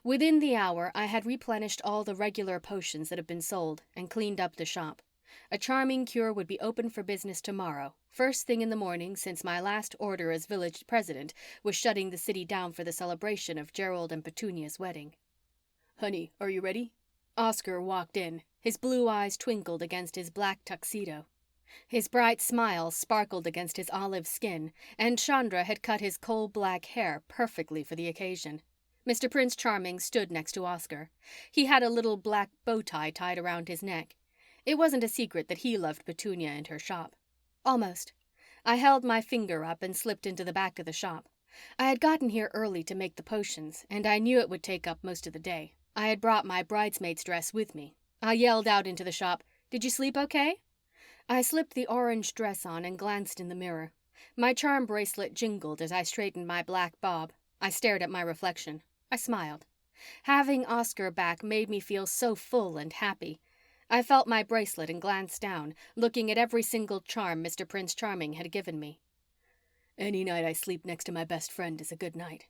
Within the hour, I had replenished all the regular potions that had been sold and cleaned up the shop. A Charming Cure would be open for business tomorrow, first thing in the morning, since my last order as village president was shutting the city down for the celebration of Gerald and Petunia's wedding. Honey, are you ready? Oscar walked in. His blue eyes twinkled against his black tuxedo. His bright smile sparkled against his olive skin, and Chandra had cut his coal-black hair perfectly for the occasion. Mr. Prince Charming stood next to Oscar. He had a little black bow tie tied around his neck. It wasn't a secret that he loved Petunia and her shop. Almost. I held my finger up and slipped into the back of the shop. I had gotten here early to make the potions, and I knew it would take up most of the day. I had brought my bridesmaid's dress with me. I yelled out into the shop, "Did you sleep okay?" I slipped the orange dress on and glanced in the mirror. My charm bracelet jingled as I straightened my black bob. I stared at my reflection. I smiled. Having Oscar back made me feel so full and happy. I felt my bracelet and glanced down, looking at every single charm Mr. Prince Charming had given me. Any night I sleep next to my best friend is a good night.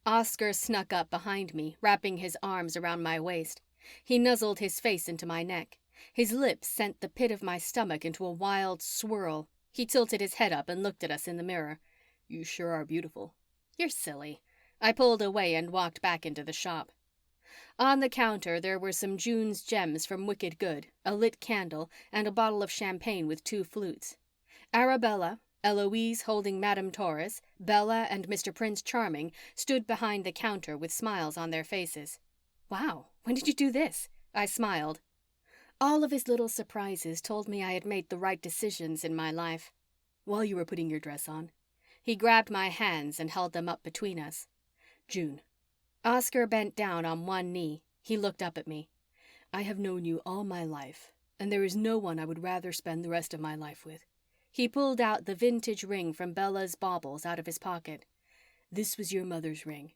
Oscar snuck up behind me, wrapping his arms around my waist. He nuzzled his face into my neck. His lips sent the pit of my stomach into a wild swirl. He tilted his head up and looked at us in the mirror. You sure are beautiful. You're silly. I pulled away and walked back into the shop. On the counter there were some June's gems from Wicked Good, a lit candle, and a bottle of champagne with 2 flutes. Arabella, Eloise holding Madame Torres, Bella, and Mr. Prince Charming stood behind the counter with smiles on their faces. Wow, when did you do this? I smiled. All of his little surprises told me I had made the right decisions in my life. While you were putting your dress on. He grabbed my hands and held them up between us. June. Oscar bent down on one knee. He looked up at me. I have known you all my life, and there is no one I would rather spend the rest of my life with. He pulled out the vintage ring from Bella's baubles out of his pocket. This was your mother's ring.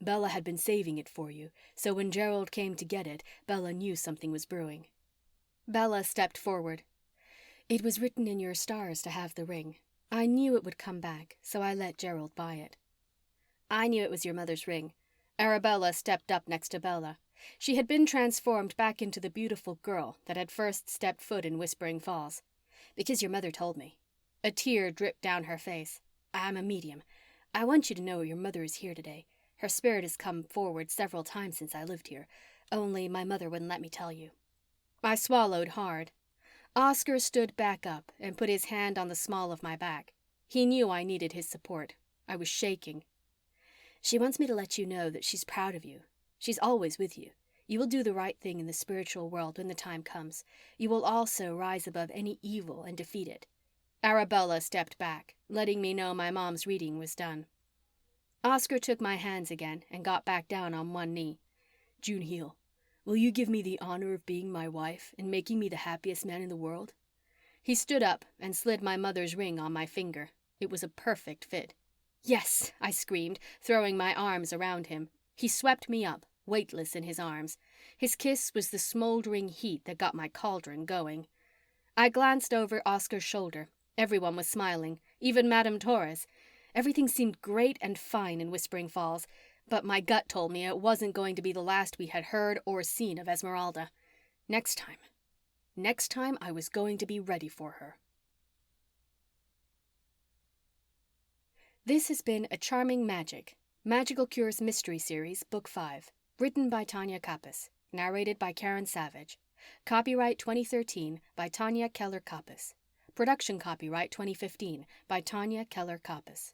Bella had been saving it for you, so when Gerald came to get it, Bella knew something was brewing. Bella stepped forward. It was written in your stars to have the ring. I knew it would come back, so I let Gerald buy it. I knew it was your mother's ring. Arabella stepped up next to Bella. She had been transformed back into the beautiful girl that had first stepped foot in Whispering Falls. Because your mother told me. A tear dripped down her face. I'm a medium. I want you to know your mother is here today. Her spirit has come forward several times since I lived here. Only my mother wouldn't let me tell you. I swallowed hard. Oscar stood back up and put his hand on the small of my back. He knew I needed his support. I was shaking. She wants me to let you know that she's proud of you. She's always with you. You will do the right thing in the spiritual world when the time comes. You will also rise above any evil and defeat it. Arabella stepped back, letting me know my mom's reading was done. Oscar took my hands again and got back down on one knee. June Heel, will you give me the honor of being my wife and making me the happiest man in the world? He stood up and slid my mother's ring on my finger. It was a perfect fit. Yes, I screamed, throwing my arms around him. He swept me up, weightless in his arms. His kiss was the smoldering heat that got my cauldron going. I glanced over Oscar's shoulder. Everyone was smiling, even Madame Torres. Everything seemed great and fine in Whispering Falls, but my gut told me it wasn't going to be the last we had heard or seen of Esmeralda. Next time I was going to be ready for her. This has been A Charming Magic, Magical Cures Mystery Series, Book 5. Written by Tonya Kappes. Narrated by Karen Savage. Copyright 2013 by Tonya Kappes. Production copyright 2015 by Tonya Kappes.